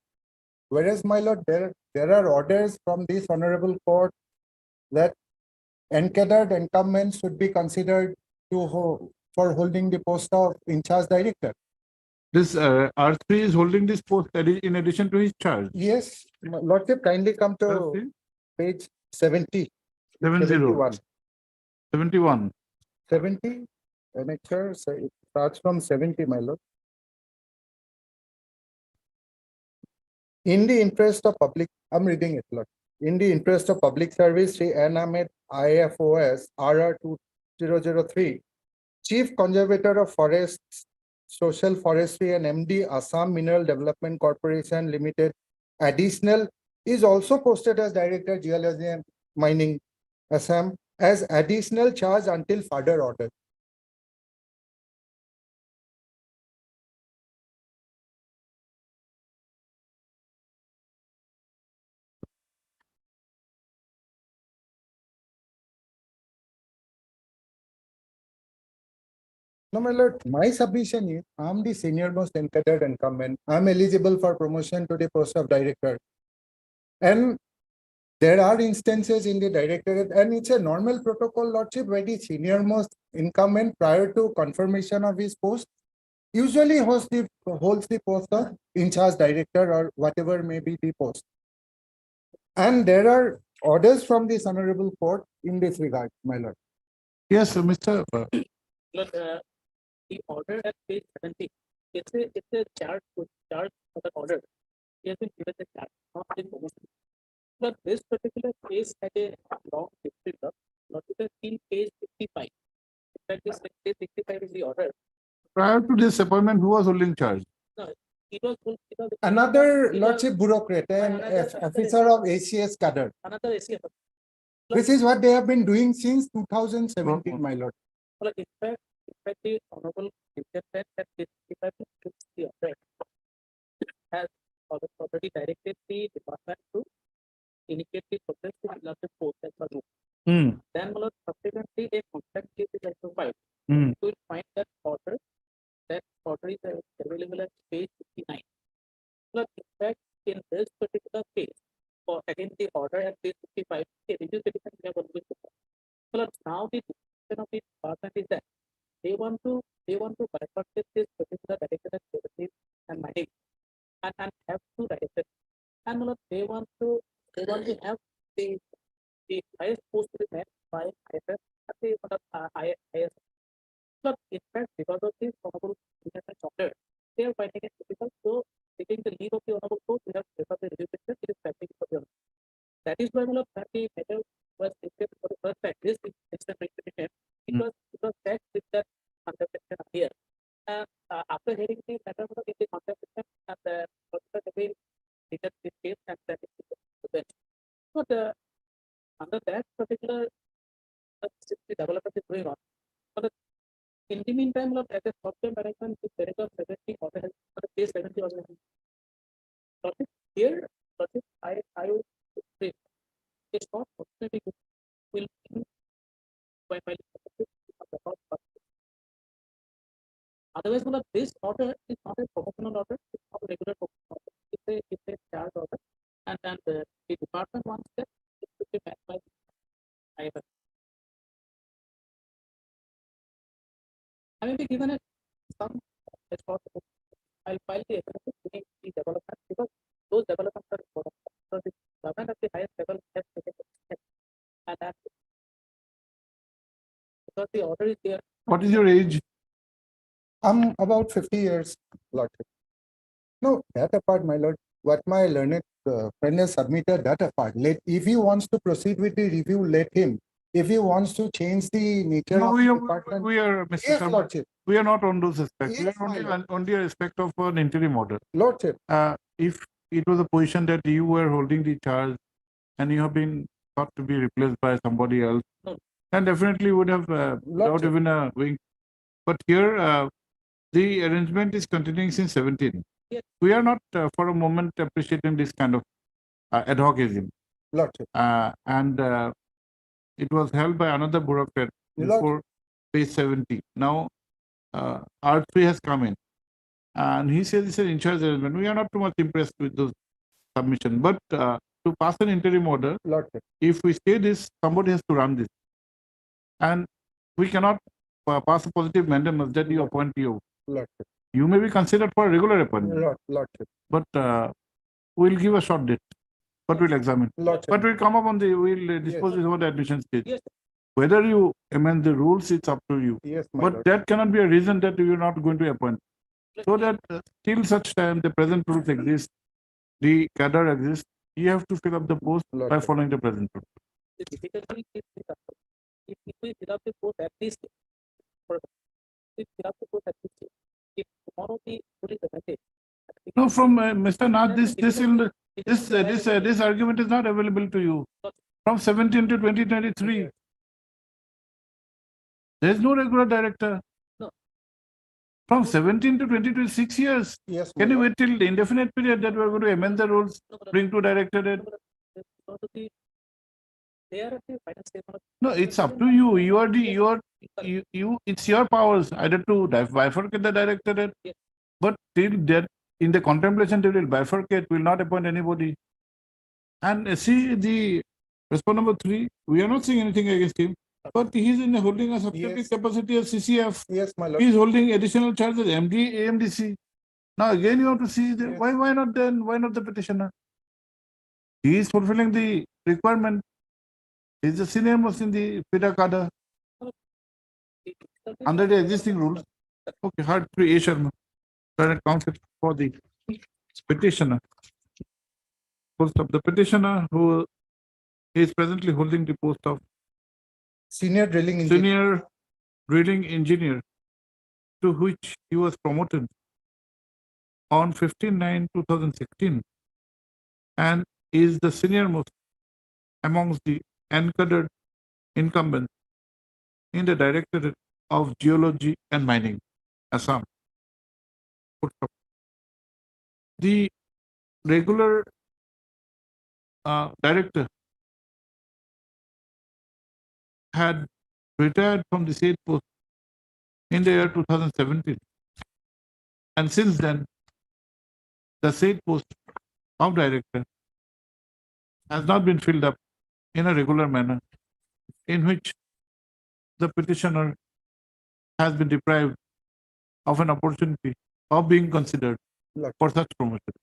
Whereas, my lord, there are orders from this honorable court that encadred incumbents should be considered for holding the post of in charge director. this R3 is holding this post in addition to his charge. Yes, Lordship, kindly come to R3, page 70. 70, 71. 70, annexure, so it starts from 70, my lord. In the interest of public, I'm reading it, Lord. In the interest of public service, Sri N. Ahmed IFOS RR 2003, Chief Conservator of Forests, Social Forestry and MD Assam Mineral Development Corporation Limited, additional, is also posted as Director Geology and Mining, Assam, as additional charge until further order. No, my lord, my submission is I'm the senior most encadred incumbent. I'm eligible for promotion to the post of director. And there are instances in the directorate, and it's a normal protocol, Lordship, where the senior most incumbent prior to confirmation of his post usually holds the post of in charge director or whatever may be the post. And there are orders from this honorable court in this regard, my lord. Yes, Mr. Look, the order at page 70, it's a chart for the order. He has been given the chart, not the promotion. But this particular case had a long history, not in page 55. In fact, this page 65 is the order. Prior to this appointment, who was holding charge? No, it was Another Lordship bureaucrat and officer of ACS cadre. another ACS. This is what they have been doing since 2017, my lord. Well, in fact, the honorable said that this department the order has already directed the department to initiate the process to fill up the post as well. Then, subsequently, a contract case is also filed. You will find that order. That order is available at page 59. But in fact, in this particular case, or again the order at page 55, a review petition we have always put. Well, now the decision of the department is that they want to bifurcate this particular director and mining and have two directors. And they want to have the highest post to be met by IFS at the IS. But in fact, because of this honorable order, they are finding it difficult. So, taking the leave of the honorable court, we have referred the review petition. It is pending for the. That is why the matter was taken for the first time. This instant petition, it was set with that contemplation here. And after hearing the matter in the contemplation, and the process again reject this case and that is the bench. But under that particular the development is going on. But in the meantime, as a software management, the Paragraph 70 order has case 70 order. Here, I would say it's not fortunately will be by otherwise, this order is not a promotional order, it's not a regular promotional order, it's a charge order, and the department wants that it should be met by IFS. I may be given some as possible. I'll file the evidence the development because those developments are important. order is there. What is your age? I'm about 50 years, Lordship. No, that apart, my lord, what my learned friend has submitted, that apart. If he wants to proceed with the review, let him. If he wants to change the nature No, of the department. we are, Mr. Yes, Sharma, Lordship. we are not on those aspects. We Yes, are my lord. only a respect of an interim order. Lordship. If it was a position that you were holding the charge and you have been thought to be replaced by somebody else, No. then definitely would have without Lordship. even a wing. But here, the arrangement is continuing since 17. Yes. We are not for a moment appreciating this kind of ad hocism. Lordship. And it was held by another bureaucrat before page 70. Now, R3 has come in. And he says it's an in charge arrangement. We are not too much impressed with those submission. But to pass an interim order, Lordship. if we say this, somebody has to run this. And we cannot pass a positive mandamus that you appoint you. Lordship. You may be considered for a regular appointment, Lordship. but we'll give a short date. But we'll examine. Lordship. But we'll come up on we'll dispose this over the admission stage. Yes. Whether you amend the rules, it's up to you. Yes, my But lord. that cannot be a reason that you are not going to appoint. So that till such time the present rules exist, the cadre exists, you have to fill up the post by Lordship. following the present rules. The difficulty is if we fill up the post at this stage, if fill up the post at this stage, if tomorrow the police message. No, from Mr. Nath, this argument is not available to you. From 17 to 2023, there is no regular director. No. From 17 to 2026 years. Yes. Can you wait till the indefinite period that we are going to amend the rules, bring to directorate? They are at the final stage. No, it's up to you. It's your powers either to bifurcate the directorate, Yes. but till that, in the contemplation, they will bifurcate, will not appoint anybody. And see the response number 3, we are not saying anything against him, but he is holding a substantive Yes. capacity as CCF. Yes, my lord. He is holding additional charges, MD, AMDC. Now again, you have to see Yes. why not then? Why not the petitioner? He is fulfilling the requirement. He is the senior most in the FIDA cadre under the existing rules. Okay, hard 3 A Sharma, current counsel for the petitioner. Full stop. The petitioner who is presently holding the post of Senior drilling engineer. senior drilling engineer, to which he was promoted on 15/9/2016 and is the senior most amongst the encadred incumbents in the Directorate of Geology and Mining, Assam. Full stop. The regular director had retired from the said post in the year 2017. And since then, the said post of director has not been filled up in a regular manner, in which the petitioner has been deprived of an opportunity of being considered for such promotion.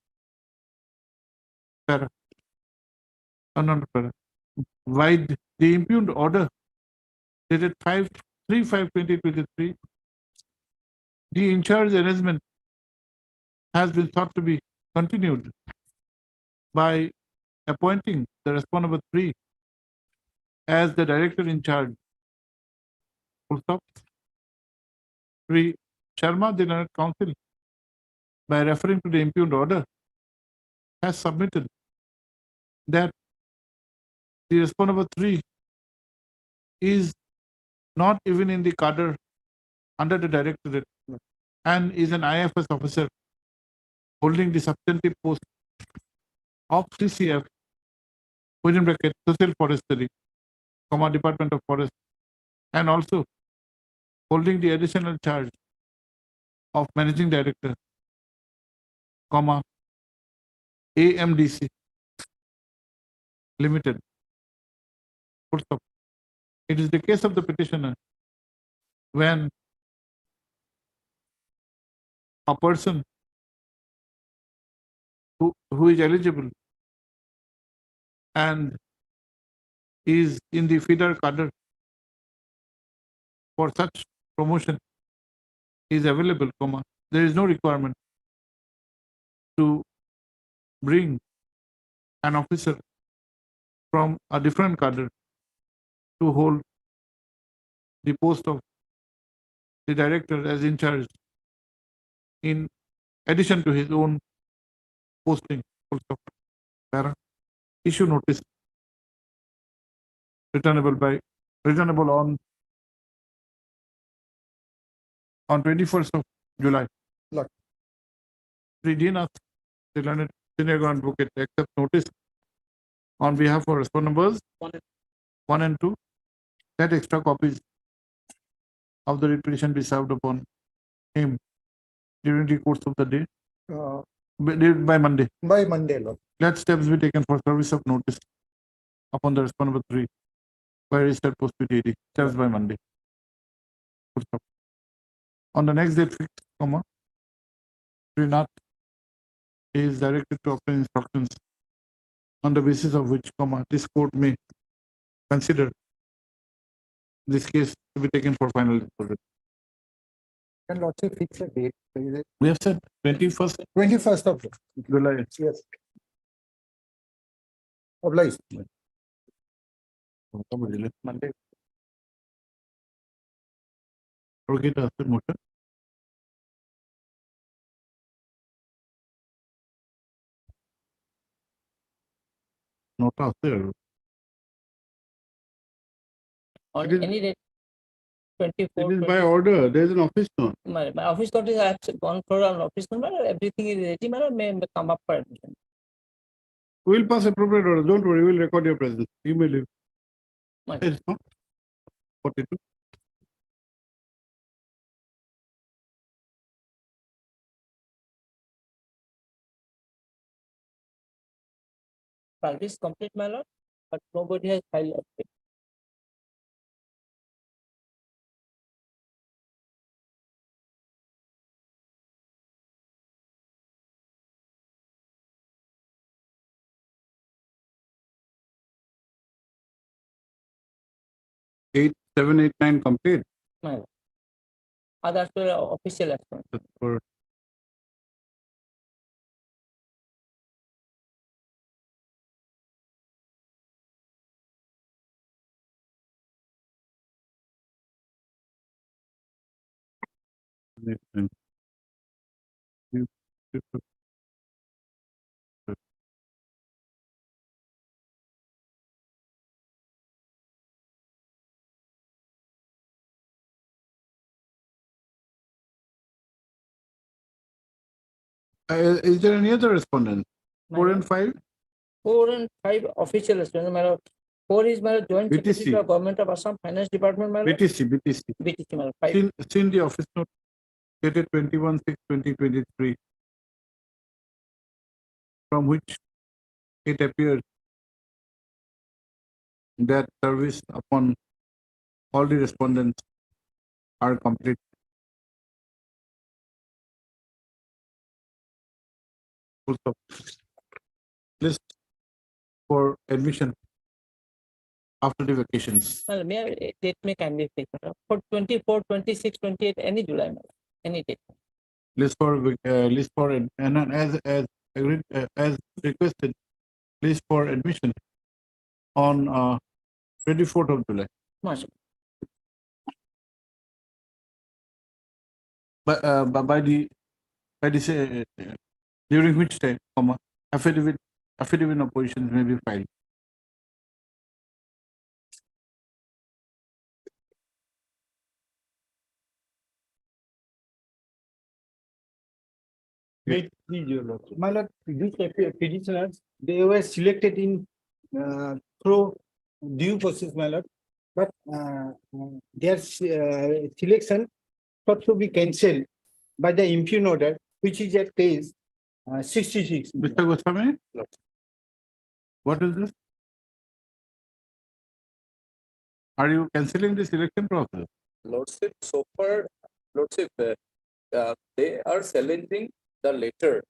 Para. No, para. Why the impugned order dated 5/3/5/2023, the in charge arrangement has been thought to be continued by appointing the respondent number 3 as the director in charge. Full stop. Sri Sharma, the Learned Counsel, by referring to the impugned order, has submitted that the respondent number 3 is not even in the cadre under the directorate and is an IFS officer holding the substantive post of CCF within bracket Social Forestry, Department of Forest, and also holding the additional charge of Managing Director, AMDC Limited. Full stop. It is the case of the petitioner when a person who is eligible and is in the feeder cadre for such promotion is available, there is no requirement to bring an officer from a different cadre to hold the post of the director as in charge in addition to his own posting. Also, para issue notice returnable on 21st of July. Look. Sri Dinath, the learned senior government advocate, accept notice on behalf of respondent numbers 1 and 2, that extra copies of the petition be served upon him during the course of the day, by Monday. By Monday, Lord. Let steps be taken for service of notice upon the respondent number 3 by registered post PTD, steps by Monday. Full stop. On the next date fixed, Sri Nath is directed to obtain instructions on the basis of which, this court may consider this case to be taken for final disposal. Can Lordship fix a date? We have said 21st 21st of July. yes. Obliged. Monday. Okay, that's the motion. Not out there. On It is- any date. It 24. is by order. There is an office note. My office notice, I have gone for an office number, everything is ready, madam, may come up for admission. We will pass appropriate order. Don't worry, we will record your presence. You may leave. My- Yes, no? 42. File is complete, my lord, but nobody has filed it. 7, 8, 9 complete. My lord. Others were official action. That's for next time. Is there any other respondent? My 4 lord. and 5? 4 and 5 official action, my lord. 4 is my lord, joint secretary BTC. to Government of Assam Finance Department, my lord. BTC. BTC, my lord. 5. Seen the office note dated 21/6/2023, from which it appears that service upon all the respondents are complete. Also, list for admission after the vacations. Well, may I, date may kindly take for 24, 26, 28, any July, my lord. Any date. List for and as agreed, as requested, list for admission on 24th of July. March. But by the during which time, affidavit of positions may be filed. My lord, these petitioners, they were selected in through due process, my lord. But their selection got to be cancelled by the impugn order, which is at case 66. Mr. Goswami? What is this? Are you cancelling the selection process? Lordship, so far, Lordship, they are challenging the letter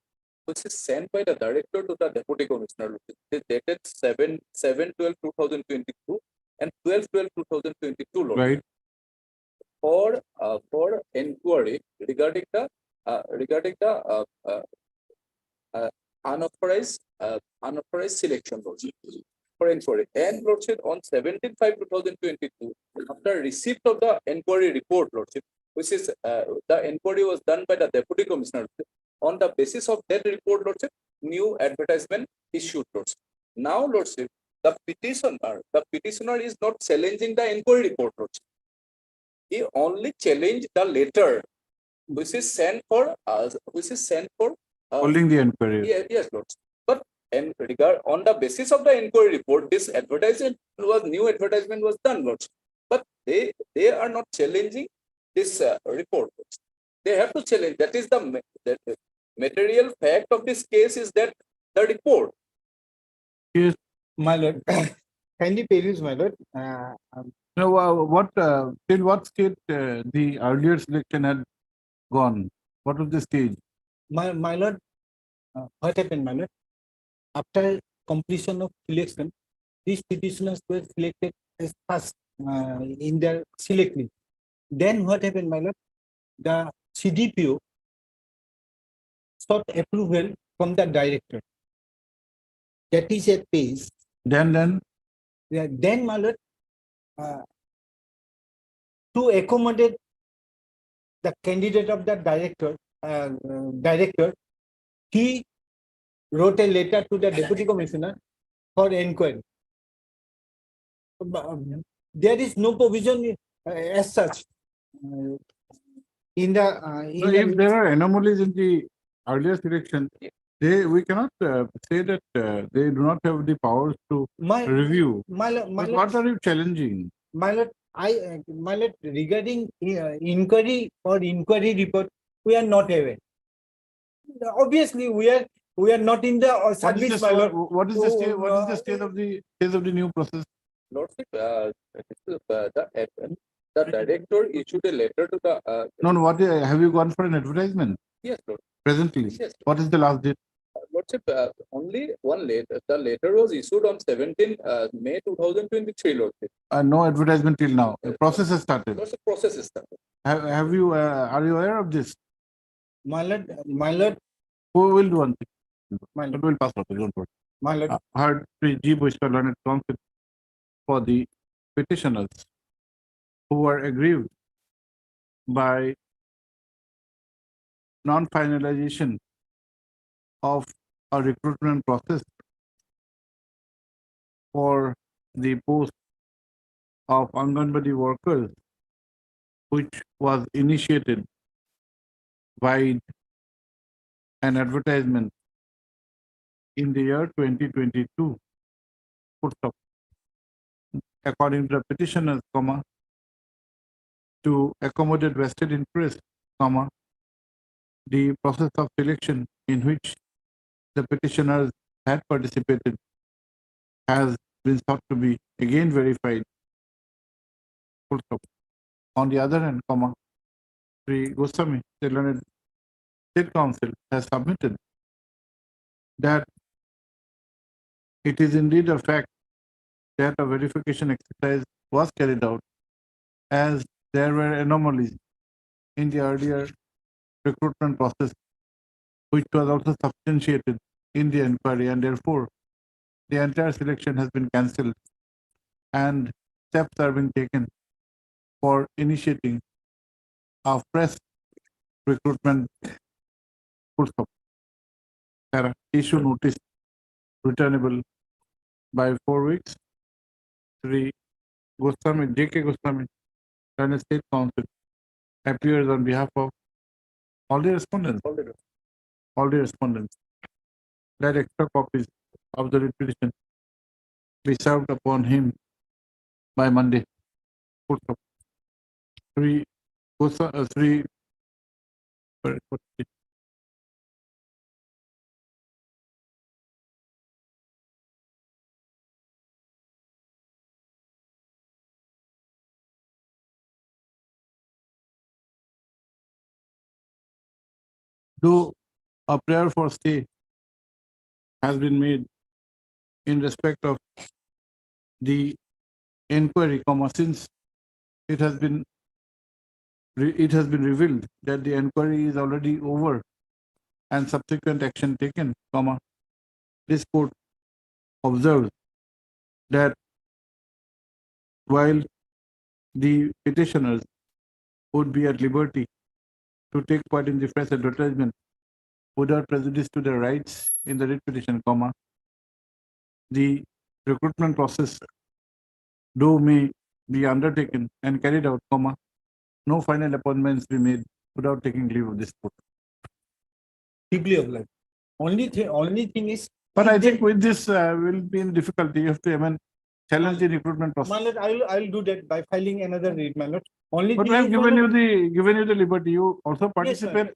which is sent by the director to the deputy commissioner. It is dated 7/12/2022 and 12/12/2022, Lord. Right. for inquiry regarding the unauthorized selection lordship, for inquiry. And lordship, on 17/5/2022, after receipt of the inquiry report, lordship, which is the inquiry was done by the deputy commissioner. On the basis of that report, lordship, new advertisement issued, lordship. Now, lordship, the petitioner is not challenging the inquiry report, lordship. He only challenged the letter which is sent for Holding the inquiry. yes, lords. But on the basis of the inquiry report, this new advertisement was done, lords. But they are not challenging this report, lords. They have to challenge. That is the material fact of this case is that the report. Yes. My lord, kindly peruse, my lord. Now, till what state the earlier selection had gone? What was the stage? My lord, what happened, my lord? After completion of selection, these petitioners were selected as first in their select list. Then what happened, my lord? The CDPO sought approval from the director. That is a page. Then Yeah, then, my lord, to accommodate the candidate of the director, he wrote a letter to the deputy commissioner for inquiry. There is no provision as such in the. So if there are anomalies in the earlier selection, we cannot say that they do not have the powers to review. But what are you challenging? My lord, regarding inquiry or inquiry report, we are not aware. Obviously, we are not in the service, my lord. What is the state? What is the state of the new process? Lordship, the director issued a letter to the. No, what have you gone for an advertisement? Yes, Lord. Presently. Yes. What is the last date? Lordship, only one letter. The letter was issued on 17 May 2023, Lordship. No advertisement till now. The process has started. Lordship, process is started. Have you? Are you aware of this? My lord. Who will do one thing? My lord. Will pass out. Don't worry. My lord. Heard Sri G. Bhushkar Learned Counsel for the petitioners who were aggrieved by non-finalization of a recruitment process for the post of Anganwadi workers, which was initiated by an advertisement in the year 2022. According to the petitioners, to accommodate vested interest, the process of selection in which the petitioners had participated has been sought to be again verified. On the other hand, Sri Goswami, the Learned State Council, has submitted that it is indeed a fact that a verification exercise was carried out, as there were anomalies in the earlier recruitment process, which was also substantiated in the inquiry, and therefore the entire selection has been cancelled and steps are being taken for initiating a fresh recruitment. Issue notice returnable by 4 weeks. Sri Goswami, J.K. Goswami, Learned State Council, appears on behalf of all the respondents. That extra copies of the writ petition be served upon him by Monday. Sri though a prayer for stay has been made in respect of the inquiry, since it has been it has been revealed that the inquiry is already over and subsequent action taken, comma, this court observes that while the petitioners would be at liberty to take part in the press advertisement without prejudice to their rights in the writ petition, comma, the recruitment process though may be undertaken and carried out, comma, no final appointments be made without taking leave of this court. Deeply obliged. Only thing is. But I think with this will be in difficulty. You have to challenge the recruitment process. My lord, I'll do that by filing another read, my lord. Only But thing we have is, given my you lord- the liberty. You also Yes, my participate, lord.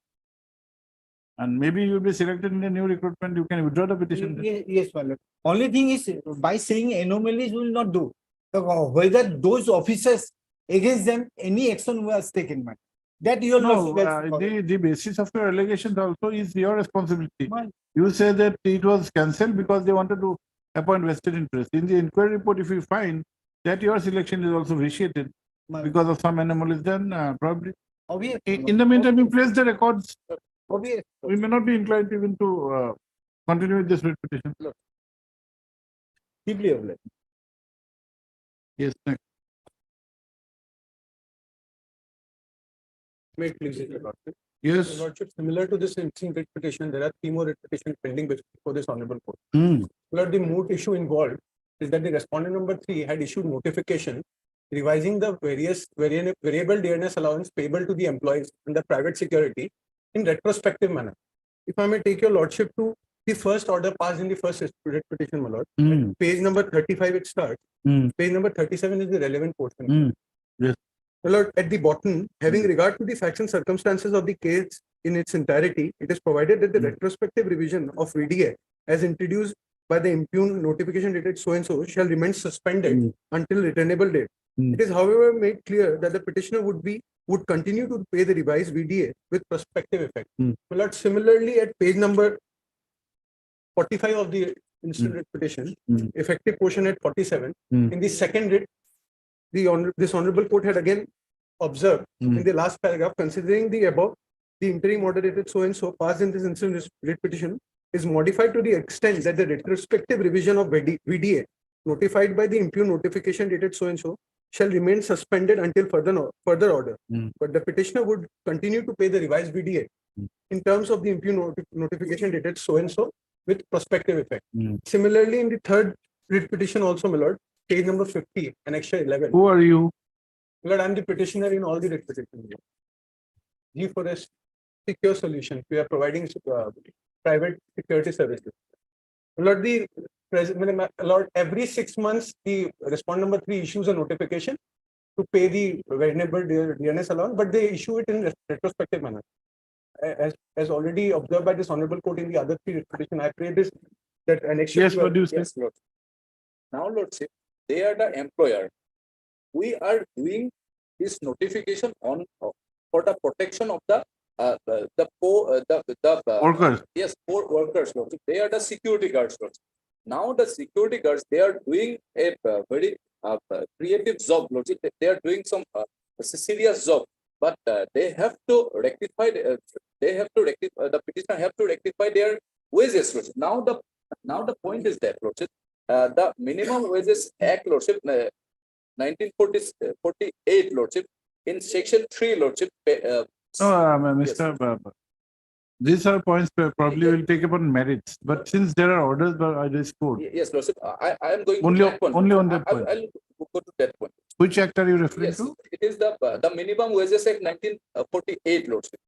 and maybe you'll be selected in the new recruitment. You can withdraw the petition. Yes, my lord. Only thing is, by saying anomalies will not do. Whether those officers against them, any action was taken, man. That you No, will. the basis of your allegations also is your responsibility. My- You say that it was cancelled because they wanted to appoint vested interest. In the inquiry report, if you find that your selection is also vitiated my- because of some anomalies, then probably. Obvious. In the meantime, you place the records. Obvious. We may not be inclined even to continue with this writ petition. Deeply obliged. Yes, next. May it please the Lordship. Yes. Lordship, similar to this instant writ petition, there are 3 more writ petitions pending before this honorable court. Hmm. Lord, the moot issue involved is that the respondent number 3 had issued notification revising the variable dearness allowance payable to the employees in the private security in retrospective manner. If I may take your lordship to the first order passed in the first writ petition, my lord. Hmm. Page number 35 it starts. Hmm. Page number 37 is the relevant portion. Hmm. Yes. My lord, at the bottom, having regard to the facts and circumstances of the case in its entirety, it is provided that the retrospective revision of VDA as introduced by the impugned notification dated so and so shall remain suspended until returnable date. It is, however, made clear that the petitioner would continue to pay the revised VDA with prospective effect. My lord, similarly, at page number 45 of the instant writ petition, effective portion at 47, in the second writ, this honorable court had again observed in the last paragraph, considering the above, the interim order dated so and so passed in this instant writ petition is modified to the extent that the retrospective revision of VDA notified by the impugned notification dated so and so shall remain suspended until further order. But the petitioner would continue to pay the revised VDA in terms of the impugned notification dated so and so with prospective effect. Similarly, in the third writ petition also, my lord, page number 50, annexure 11. Who are you? Lord, I'm the petitioner in all the writ petitions. G4S Secure Solution. We are providing private security services. Lord, Lord, every 6 months, the respondent number 3 issues a notification to pay the variable dearness allowance, but they issue it in retrospective manner. As already observed by this honorable court in the other 3 writ petition, I pray this that annexure. Yes, what do you say? Yes, Lord. Now, Lordship, they are the employer. We are doing this notification on for the protection of the Workers. Yes, poor workers, Lordship. They are the security guards, Lordship. Now the security guards, they are doing a very creative job, Lordship. They are doing some serious job, but they have to rectify. The petitioner have to rectify their wages, Lordship. Now the point is that, Lordship, the Minimum Wages Act, Lordship, 1948, Lordship, in section 3, Lordship. Mr. These are points where probably will take upon merits, but since there are orders by this court, Yes, Lordship, I am going Only- to that point. only on that I- point. I'll go to that point. which act are you referring Yes, to? it is the Minimum Wages Act 1948, Lordship.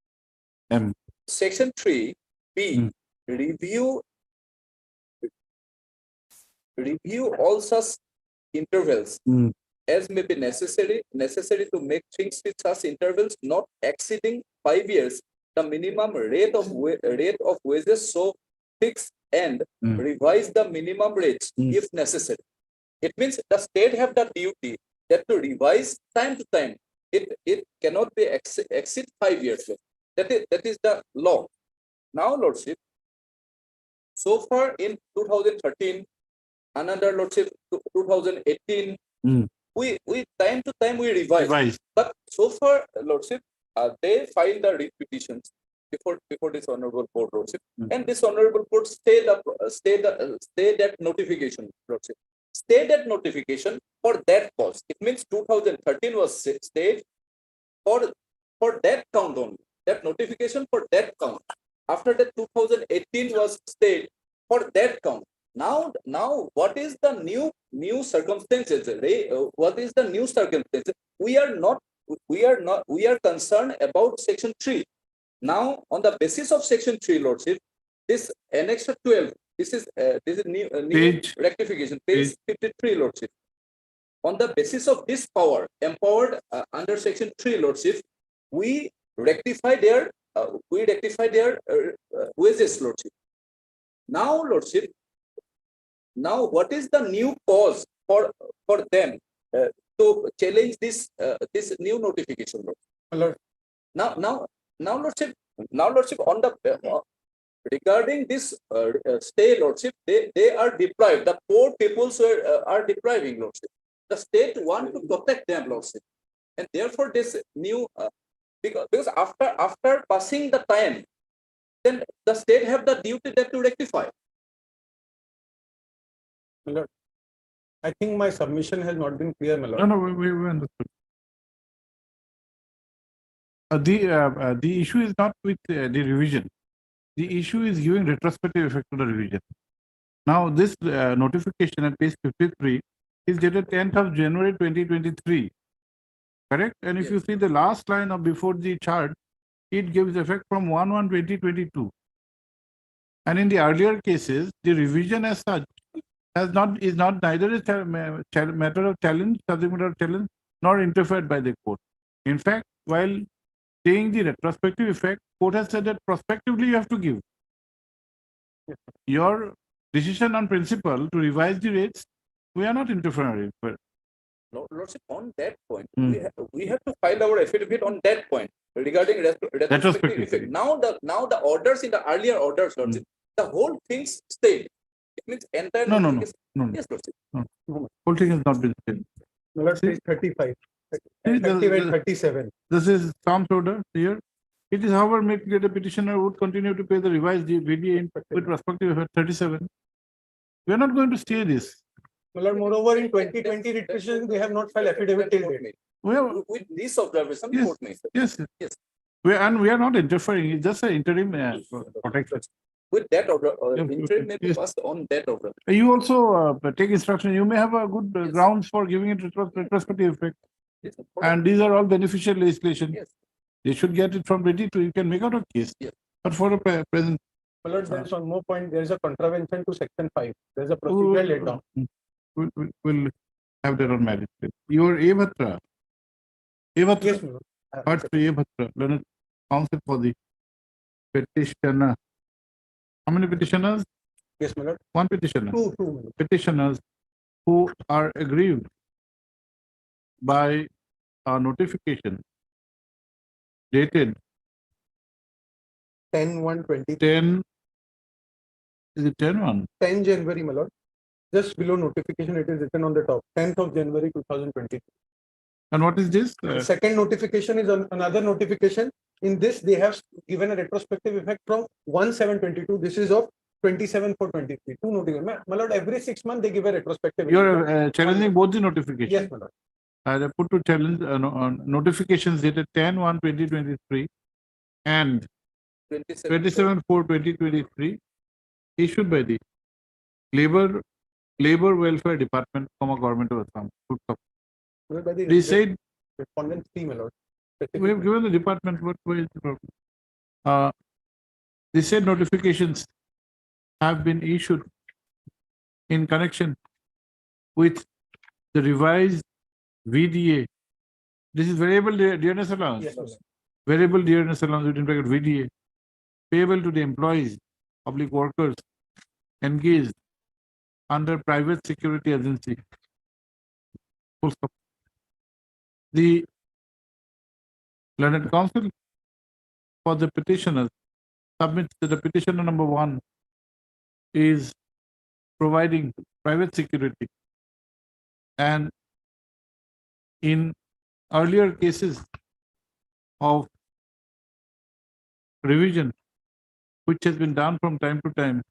M. Section 3B, review all such intervals as may be necessary to make things with such intervals not exceeding 5 years the minimum rate of wages so fix and revise the minimum rates if necessary. It means the state have the duty that to revise time to time. It cannot be exceed 5 years. That is the law. Now, Lordship, so far in 2013, another Lordship 2018, we time to time we revise. Revised. But so far, Lordship, they filed the writ petitions before this honorable court, Lordship, and this honorable court stayed that notification, Lordship. Stayed that notification for that cause. It means 2013 was stayed for that count only. That notification for that count. After that, 2018 was stayed for that count. Now, what is the new circumstances? What is the new circumstances? We are concerned about section 3. Now, on the basis of section 3, Lordship, this annexure 12, this is new Page. rectification, page 53, Lordship. On the basis of this power empowered under section 3, Lordship, we rectify their wages, Lordship. Now, Lordship, now what is the new cause for them to challenge this new notification, Lord? Now, Lordship, on the regarding this stay, Lordship, they are deprived. The poor peoples are depriving, Lordship. The state want to protect them, Lordship, and therefore this new because after passing the time, then the state have the duty that to rectify. My lord, I think my submission has not been clear, my lord. No, we understood. The issue is not with the revision. The issue is giving retrospective effect to the revision. Now, this notification at page 53 is dated 10th of January 2023. Correct? And if you see the last line of before the chart, it gives effect from 1/1/2022. And in the earlier cases, the revision as such is not neither a matter of challenge, subject matter of challenge, nor interfered by the court. In fact, while saying the retrospective effect, court has said that prospectively you have to give. Your decision on principle to revise the rates, we are not interfering. Lordship, on that point, we have to file our affidavit on that point regarding retrospective effect. Now the orders in the earlier orders, Lordship, the whole thing stayed. It means entire. No. Yes, Lordship. No. Whole thing has not been said. My lord, page 35, See, 37. This is Tom's order here. It is, however, made clear the petitioner would continue to pay the revised VDA with prospective effect 37. We are not going to stay this. My lord, moreover, in 2020 writ petition, they have not filed affidavit till date. We have, With this observation, Yes. court made. yes, Yes. we are not interfering. It's just an interim protection. With that order, Yes, interim may be yes. passed on that order. You also take instruction. You may have a good grounds for giving it retrospective effect. Yes. And these are all beneficial legislation. Yes. They should get it from ready to, you can make out a case. Yes. But for the present. My lord, there's one more point. There is a contravention to section 5. There's a procedure laid down. We'll have that on marriage. Your Evatra. Yes, Evatra, my lord. part 3 Evatra, learned counsel for the petitioner. How many petitioners? Yes, my lord. One petitioner. Two, my lord. Petitioners who are aggrieved by a notification dated 10/1/20, 10, is it 10/1? 10 January, my lord. Just below notification, it is written on the top, 10th of January 2020. And what is this? Second notification is another notification. In this, they have given a retrospective effect from 1/7/22. This is of 27/4/23. Two notifications. My lord, every 6 months they give a retrospective. You're challenging both the notifications. Yes, my lord. They put to challenge notifications dated 10/1/2023 and 27/4/2023 issued by the Labor Welfare Department, Government of Assam. By the They said respondent C, my lord. we have given the department what was the problem. They said notifications have been issued in connection with the revised VDA. This is variable dearness allowance. Yes, my lord. Variable dearness allowance within bracket VDA payable to the employees, public workers engaged under private security agency. Full stop. The learned counsel for the petitioners submits that the petitioner number 1 is providing private security, and in earlier cases of revision which has been done from time to time,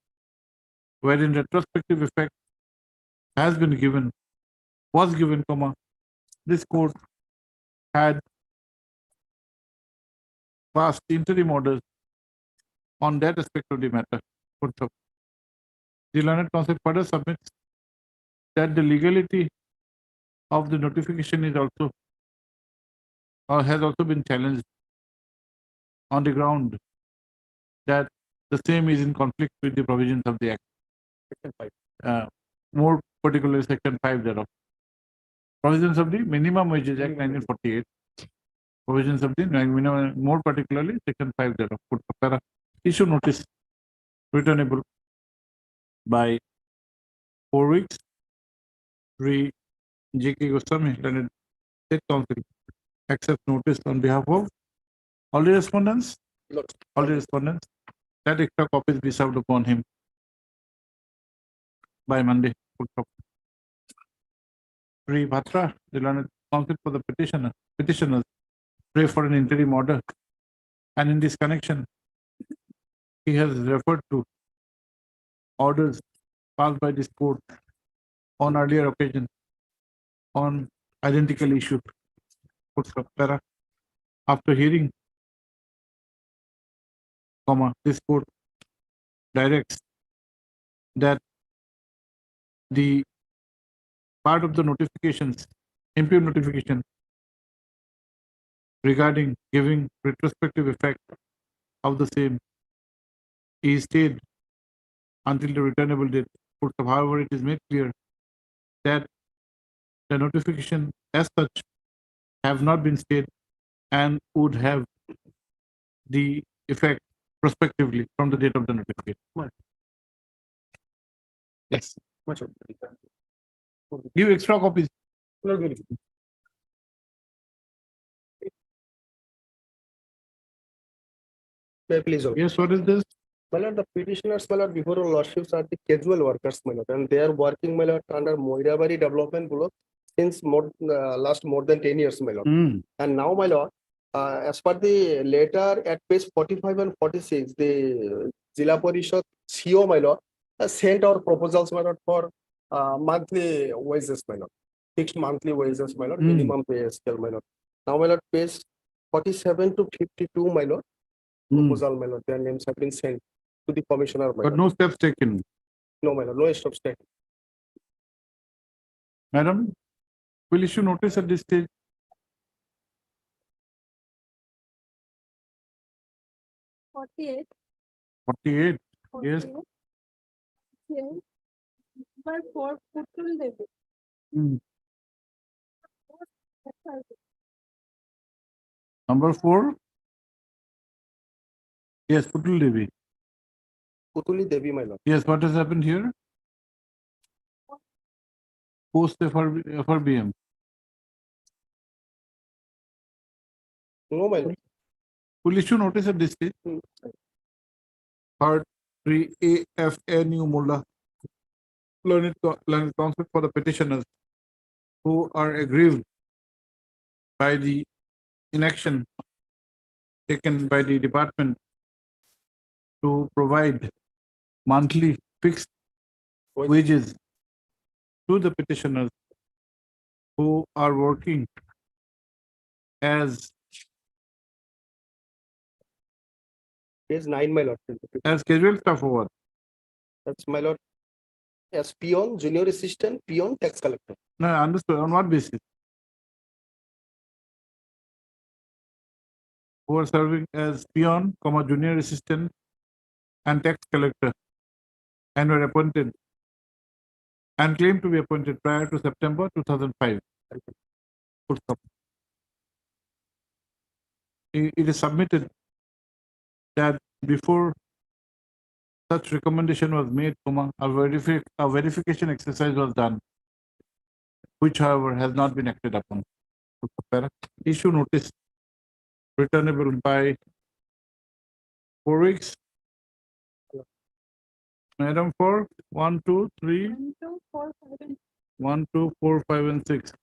wherein retrospective effect has been given, was given, this court had passed interim orders on that aspect of the matter. The learned counsel further submits that the legality of the notification is also or has also been challenged on the ground that the same is in conflict with the provisions of the Act. More particularly Section 5 thereof. Provisions of the Minimum Wages Act 1948. Provisions of the minimum, more particularly Section 5 thereof. Issue notice returnable by 4 weeks. J.K. Goswami, Learned State Council, accepts notice on behalf of all the respondents. All the respondents. That extra copies be served upon him by Monday. Bhatra, the Learned Counsel for the petitioners, pray for an interim order. And in this connection, he has referred to orders passed by this court on earlier occasion on identical issue. After hearing, this court directs that the part of the notifications, impugn notification regarding giving retrospective effect of the same is stayed until the returnable date. However, it is made clear that the notification as such have not been stayed and would have the effect prospectively from the date of the notification. Yes. Give extra copies. Please. Yes, what is this? My lord, the petitioners, my lord, before all lordships are the casual workers, my lord, and they are working, my lord, under Moirabari Development Block since last more than 10 years, my lord. And now, my lord, as per the letter at page 45 and 46, the Zilla Parishad CEO, my lord, sent our proposals, my lord, for monthly wages, my lord, fixed monthly wages, my lord, minimum pay scale, my lord. Now, my lord, page 47 to 52, my lord, proposal, my lord, their names have been sent to the commissioner, my But lord. no steps taken. No, my lord, no steps taken. Madam, will issue notice at this stage? Forty-eight. 48. Yes. Yes. But for Putul Devi. Number 4. Yes, Putul Devi. Putuli Devi, my lord. Yes, what has happened here? Post FRBM. No, my lord. Will issue notice at this stage? Part 3 AFNU Mullah. Learned Counsel for the petitioners who are aggrieved by the inaction taken by the department to provide monthly fixed wages to the petitioners who are working as Page 9, my lord. casual staff over. That's my lord. As peon, junior assistant, peon, tax collector. No, I understood. On what basis? Who are serving as peon, junior assistant, and tax collector, and were appointed and claimed to be appointed prior to September 2005. It is submitted that before such recommendation was made, a verification exercise was done, which however has not been acted upon. Issue notice returnable by 4 weeks. Madam, for 1, 2, 3, 1, 2, 4, 5, and 6.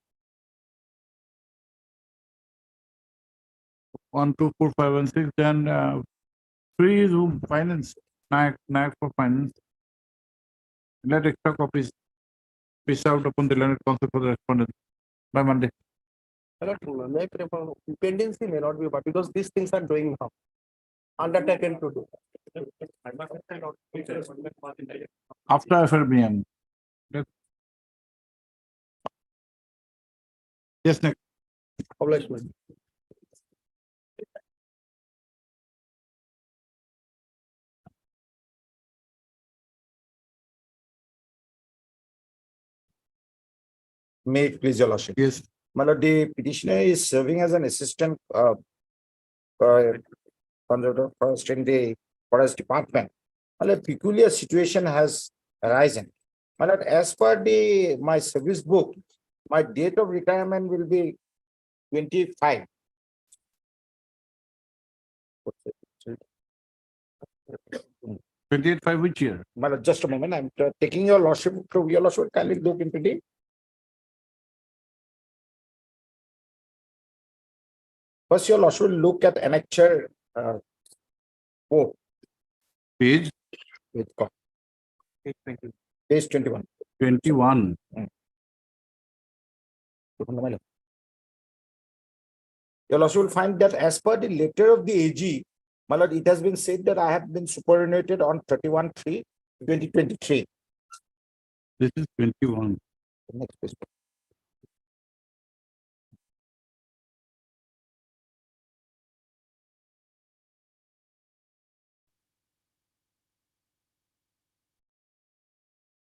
1, 2, 4, 5, and 6. Then Three is whom? Finance, Nayak for finance. Let extra copies be served upon the learned counsel for the respondent by Monday. Dependency may not be, but because these things are doing now. Undertaken to do. After FRBM. Yes, next. Publishment. May it please your lordship. Yes. My lord, the petitioner is serving as an assistant conservator first in the forest department. My lord, peculiar situation has arisen. My lord, as per my service book, my date of retirement will be 25. Hmm. 28/5 which year? My lord, just a moment, I'm taking your lordship, kindly look into the. First, your lordship will look at annexure 4. Page? Page 21. 21. You'll also find that as per the letter of the AG, my lord, it has been said that I have been superannuated on 31/3/2023. This is 21. Next page.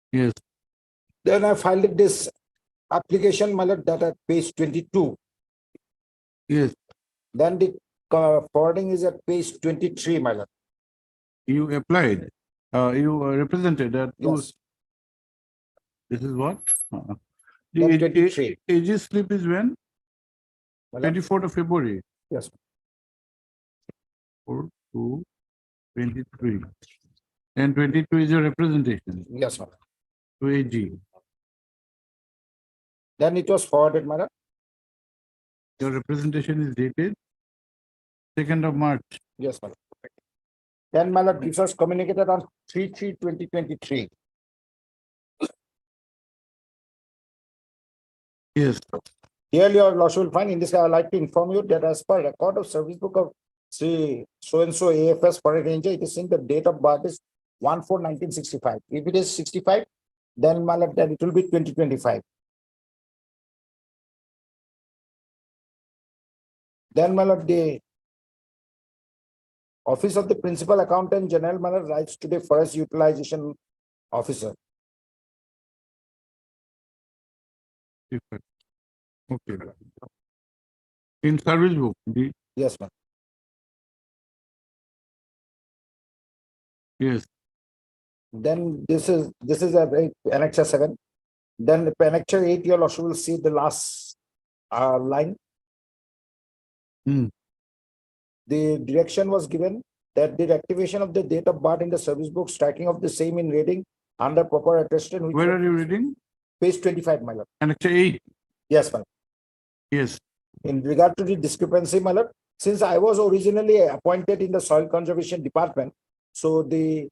Yes. Then I filed this application, my lord, that at page 22. Yes. Then the forwarding is at page 23, my lord. You applied, you represented that. Yes. This is what? Then The 23. AG slip is when? My lord. 24th of February. Yes. 4/2/23. And 22 is your representation Yes, my lord. to AG. Then it was forwarded, my lord. Your representation is dated 2nd of March. Yes, my lord. Then my lord, this was communicated on 3/3/2023. Yes. Here your lordship will find in this, I would like to inform you that as per record of service book of Sri so-and-so AFS Forest Ranger, it is saying the date of birth is 1/4/1965. If it is 65, then my lord, then it will be 2025. Then my lord, the office of the principal accountant general, my lord, writes to the forest utilization officer. Okay. In service book, Yes, ma'am. yes. Then this is a very annexure 7. Then annexure 8, your lordship will see the last line. Hmm. The direction was given that the activation of the date of birth in the service book, striking of the same in reading under proper attestation. Where are you reading? Page 25, my lord. Annexure 8. Yes, ma'am. Yes. In regard to the discrepancy, my lord, since I was originally appointed in the soil conservation department, so the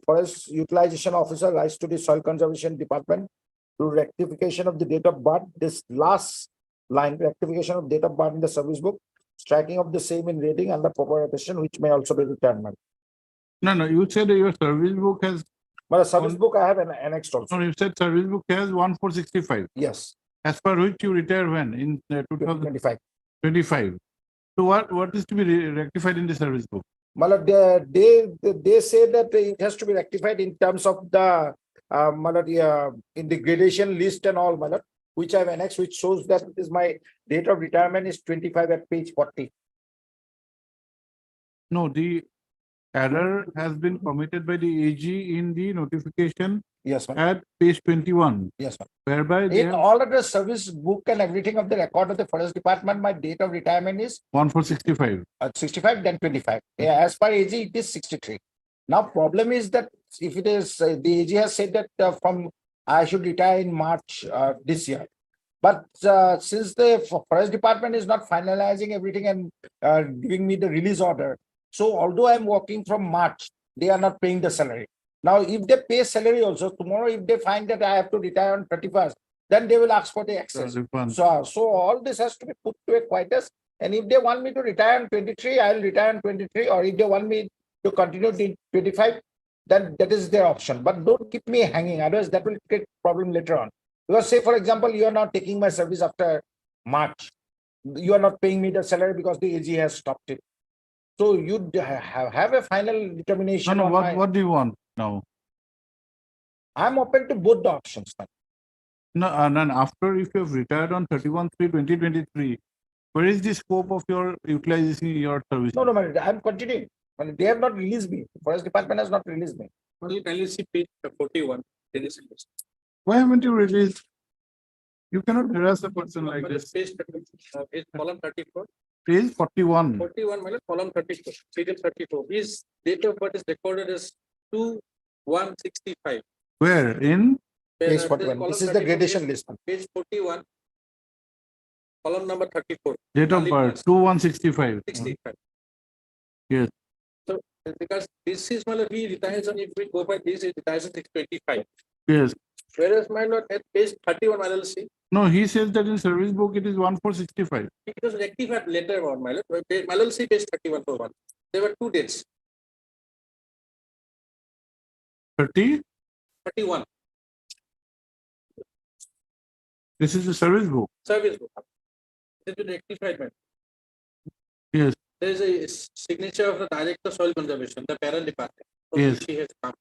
forest utilization officer writes to the soil conservation department to rectification of the date of birth. This last line, rectification of date of birth in the service book, striking of the same in reading under proper attestation, which may also be returned, ma'am. No, you said your service book has. But the service book I have an annexed also. No, you said service book has 1/4/65. Yes. As per which you retire when? In 2025. 25. So what is to be rectified in the service book? Malad, they say that it has to be rectified in terms of the in the gradation list and all, Malad, which I have annexed, which shows that it is my date of retirement is 25 at page 40. No, the error has been committed by the AG in the notification. Yes, ma'am. At page 21. Yes, ma'am. Whereby they In have all of the service book and everything of the record of the forest department, my date of retirement is 1/4/65. 65, then 25. Yeah, as per AG, it is 63. Now, problem is that if it is, the AG has said that from I should retire in March this year. But since the forest department is not finalizing everything and giving me the release order, So although I'm working from March, they are not paying the salary. Now, if they pay salary also, tomorrow if they find that I have to retire on 31st, then they will ask for the excess. refund. So all this has to be put to a quietus. And if they want me to retire on 23, I'll retire on 23. Or if they want me to continue to 25, then that is their option. But don't keep me hanging. Otherwise, that will create problem later on. Because say, for example, you are not taking my service after March. You are not paying me the salary because the AG has stopped it. So you have a final determination. No, on my- what do you want now? I'm open to both the options. No, and then after, if you have retired on 31/3/2023, where is the scope of your utilizing your service? No, I'm continuing. They have not released me. Forest Department has not released me. Only kindly see page 41. There is a list. Why haven't you released? You cannot harass a person like this. Page column 34. Page 41. 41, my lord, column 34, serial 34. His date of birth is recorded as 2/1/65. Where? In? Page 41. This is the gradation list. Page 41. Column number 34. Date of Malik birth, Nas, 2/1/65. 65. Yes. So because this is my lord, he retires on, if we go by this, he retires on 6/25. Yes. Whereas my lord, at page 31, my lord, see, No, he says that in service book it is 1/4/65. it was rectified later on, my lord. My lord, see page 31 for one. There were two dates, 30. 31, This is the service book. service book. It has been rectified, my lord. Yes. There is a signature of the Director of Soil Conservation, the parent department. from Yes. which he has come.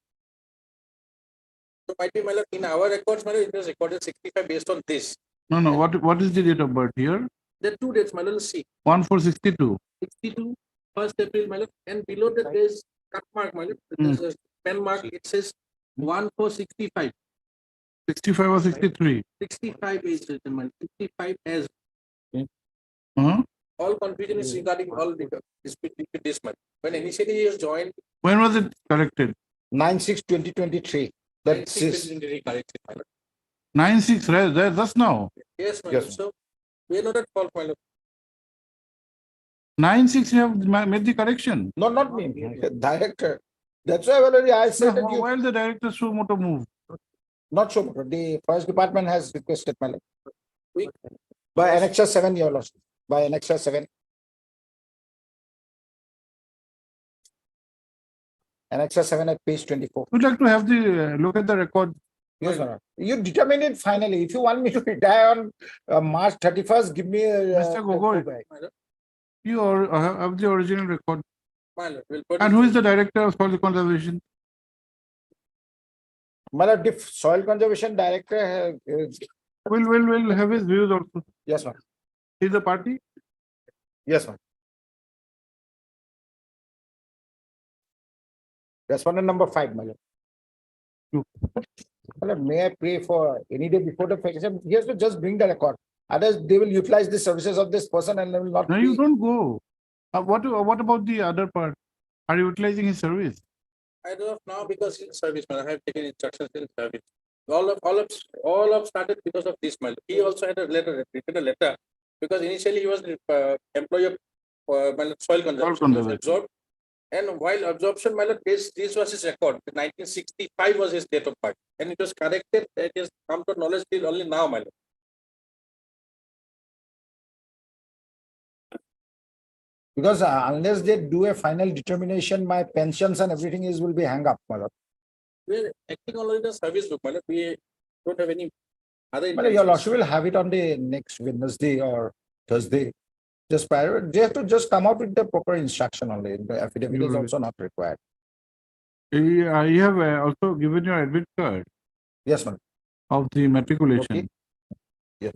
So might be, my lord, in our records, my lord, it was recorded 65 based on this. No. What is the date of birth here? There are two dates, my lord, see, 1/4/62. 62, 1st April, my lord, and below that there is cut mark, my lord, there's a pen mark, it says 1/4/65. 65 or 63. 65 is written, my lord, 65 as Huh? all confusion is regarding all the this month. When initially he has joined, When was it corrected? 9/6/2023. That's corrected, my lord. 9/6, right? That's now. Yes, my Yes, lord. So we are not at fault, my lord. 9/6 you have made the correction. No, not me. Director. That's why already I said that you Why the director so motor move? not so much. The Forest Department has requested my lord. We By Annexure 7, your lordship. By Annexure 7. Annexure 7 at page 24. Would like to have the look at the record. Yes, Your Honor. You determine it finally. If you want me to retire on March 31st, give me a. Mr. Gogoi. You have the original record. my lord, will put And who is the director of soil conservation? My lord, the Soil Conservation Director. Will have his views also. Yes, ma'am. He's the party. Yes, ma'am. Respondent number 5, my lord. My lord, may I pray for any day before the vacation? He has to just bring the record. Others, they will utilize the services of this person and they will not. No, you don't go. What about the other part? Are you utilizing his service? I don't know now because in service, man. I have taken instructions in service. All of started because of this, man. He also had written a letter because initially he was employee of soil conservation. He was absorbed. And while absorption, my lord, this was his record. 1965 was his date of birth, and it was corrected. It has come to knowledge till only now, my lord. Because unless they do a final determination, my pensions and everything will be hung up, my lord. We are acting on the service book, my lord. We don't have any other. My lord, your intentions. lordship will have it on the next Wednesday or Thursday. Just prior, they have to just come out with the proper instruction only. The affidavit is also not required. You have also given your admit card Yes, ma'am. of the matriculation. Yes.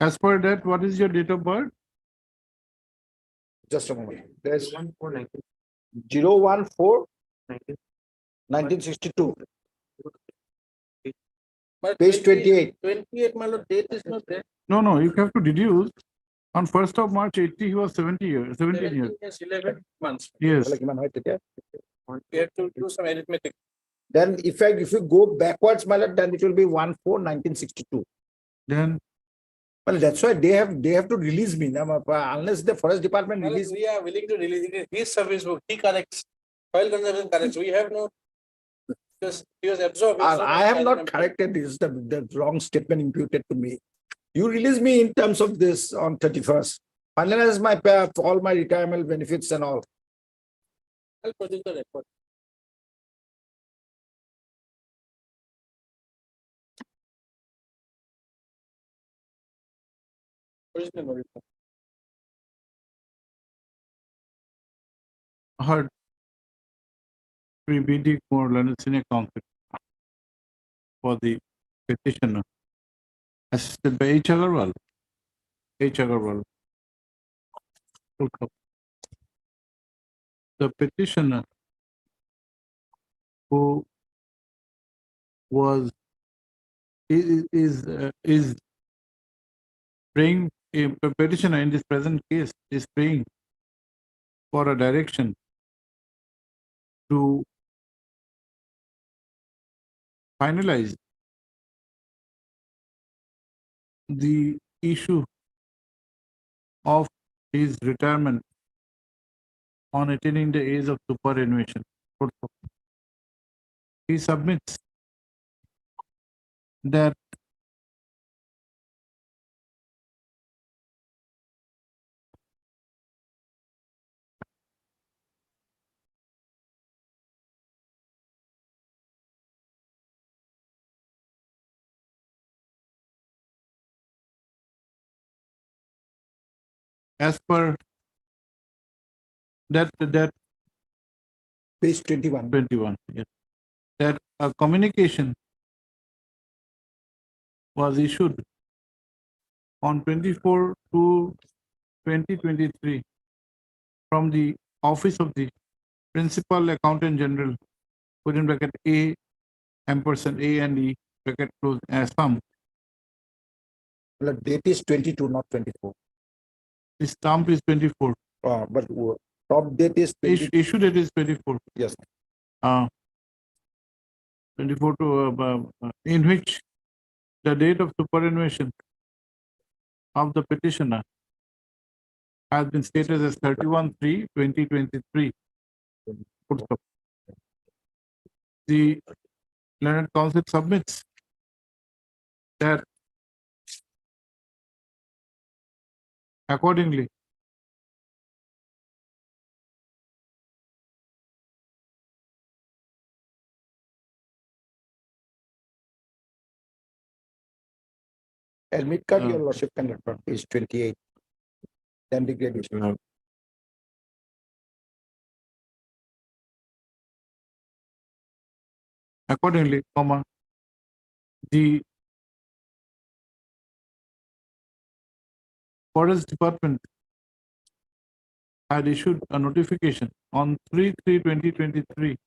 As per that, what is your date of birth? Just a moment. There's 014 1962. But Page 28. 28, my lord, date is not there. No, you have to deduce. On 1st of March 80, he was 17 years. 11 months. Yes. We have to do some arithmetic. Then if you go backwards, my lord, then it will be 14 1962. Then Well, that's why they have to release me. Now, unless the forest department Well, release. we are willing to release it. His service book, he corrects. Soil conservation corrects. We have no. Just he was absorbed. I have not corrected this, the wrong statement imputed to me. You release me in terms of this on 31st. Finalize my pay, all my retirement benefits and all. I'll produce the report. Original report. Heard BD Kumar Leonard Senior Counsel for the petitioner, assisted by H. Agarwal. H. Agarwal. The petitioner who was is praying, a petitioner in this present case is praying for a direction to finalize the issue of his retirement on attaining the age of superannuation. He submits that as per that Page 21. yes, that a communication was issued on 24/2/2023 from the office of the Principal Accountant General, within bracket A ampersand A and E bracket close Assam. The date is 22, not 24. The stamp is 24. But top date is 20. Issue date is 24. Yes. 24 to in which the date of superannuation of the petitioner has been stated as 31/3/2023. The Learned Council submits that accordingly Admit card, your lordship can refer, page 28. Then degradation. accordingly, the Forest Department had issued a notification on 3/3/2023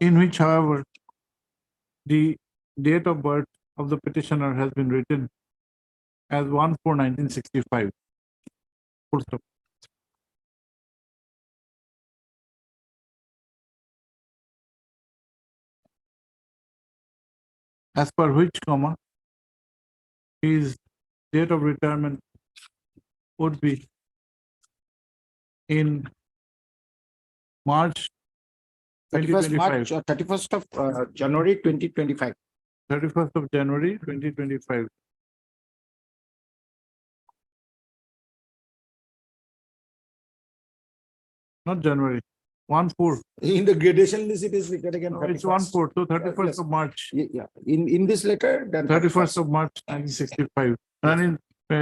in which, however, the date of birth of the petitioner has been written as 1/4/1965. Full stop. As per which, his date of retirement would be in March 31st 2025. March or 31st of January 2025. 31st of January 2025. Not January, 1/4. In the gradation list, it is written again. No, it's 31st. 1/4, so 31st Yes. of March, Yeah, in this letter, then 31st of March 1965, and in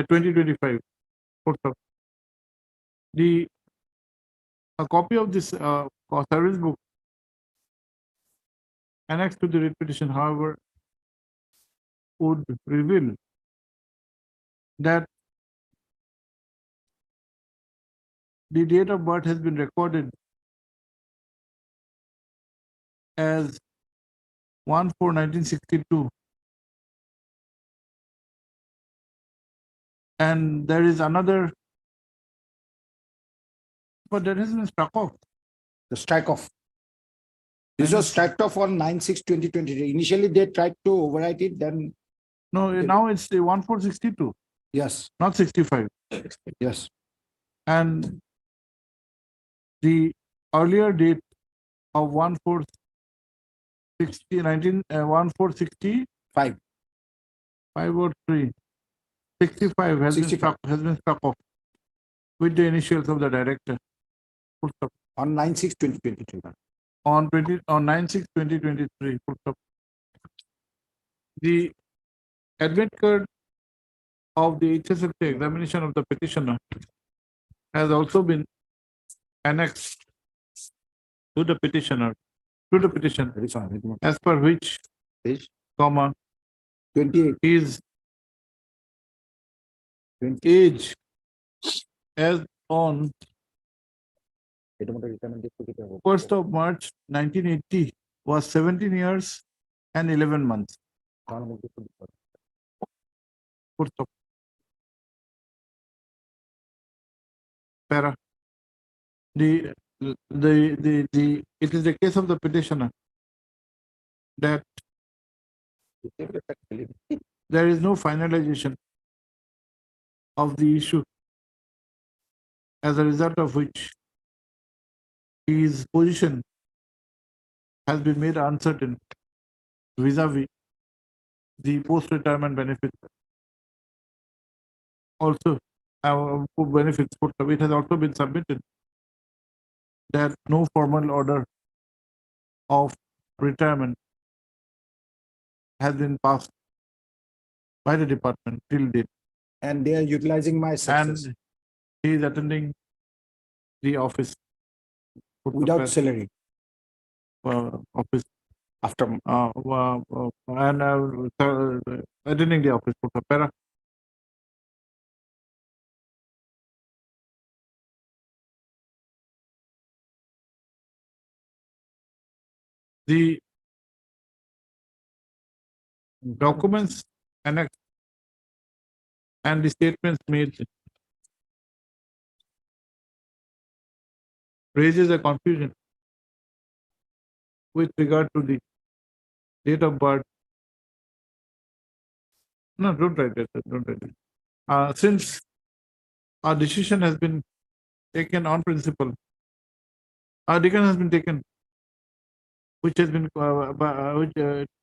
2025. Full stop. A copy of this service book annexed to the writ petition, however, would reveal that the date of birth has been recorded as 1/4/1962, And there is another. But that has been struck off. The strike off. This I was struck off on 9/6/2023. Initially, they tried to overwrite it, then No, now it's the 1462, yes, not 65. yes. And the earlier date of 1460 Five. 5 or 3, 65 has been 65. struck off with the initials of the director. Full stop. On 9/6/2023. On 9/6/2023. Full stop. The admit card of the HSLC examination of the petitioner has also been annexed to the petitioner, as per which, Page comma, 28. his age as on 1st of March 1980 was 17 years and 11 months. Full stop. Para. It is the case of the petitioner that there is no finalization of the issue, as a result of which his position has been made uncertain vis-a-vis the post-retirement benefits. Also, our benefits, it has also been submitted that no formal order of retirement has been passed by the department till date. And they are utilizing my success And he is attending the office. without salary Office after. and attending the office. Para. The documents annexed and the statements made raises a confusion with regard to the date of birth. No, don't write that. Don't write it. Since our decision has been taken on principle, our decision has been taken, which has been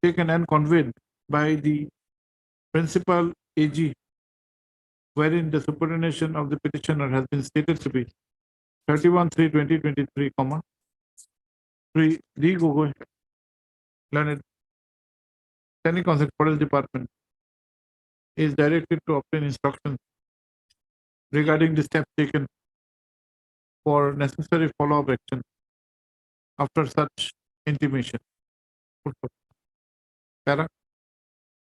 taken and conveyed by the principal AG, wherein the superannuation of the petitioner has been stated to be 31/3/2023, comma, Sri D. Gogoi, learned Standing Council Forest Department, is directed to obtain instructions regarding the steps taken for necessary follow-up action after such intimation. Para.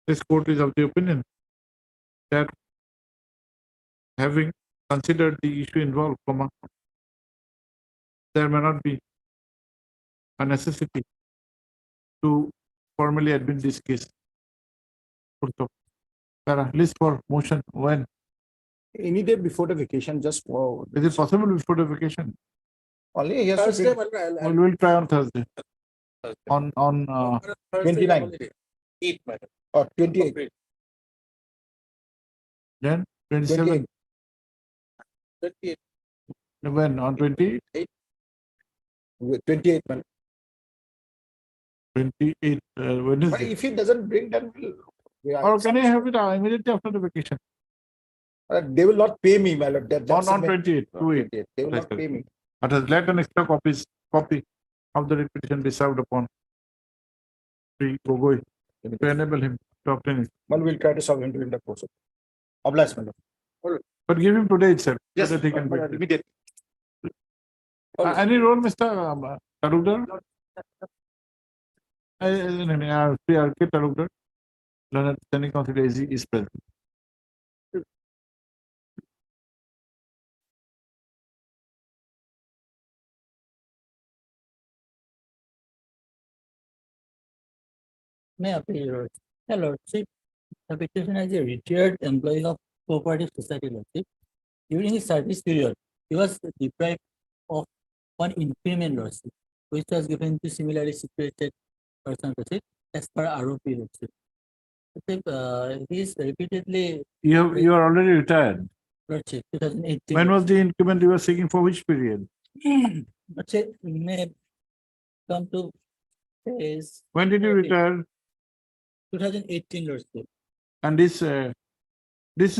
This court is of the opinion that, having considered the issue involved, comma, there may not be a necessity to formally admit this case. Para. List for motion when? Any day before the vacation, just for. Is it possible before the vacation? Only he has to Thursday, bring- We'll try on Thursday. On 29. 8, madam. or 28. then 27. 38. When? On 28. 28. man. 28. But Wednesday. if he doesn't bring, then Or can I have it immediately after the vacation? they will not pay me, my lord. That's On the main- 28. 28. They will not pay me. Let an extra copy of the petition be served upon Sri Gogoi to enable him to obtain it. Well, we'll try to solve him during the course of. Oblige, my lord. But give him today itself. Yes, so that he can my lord, wait. immediately. Any role, Mr. Talukdar? Sri R.K. Talukdar, Learned Standing Council AG is present. May appeal, Your Lordship. The petitioner is a retired employee of cooperative society lordship. During his service period, he was deprived of one increment lordship, which was given to similarly situated person lordship as per ROP lordship. He is repeatedly You are already retired. lordship 2018. When was the increment you were seeking for which period? Lordship may come to phase When did you retire? 2018 lordship. And this is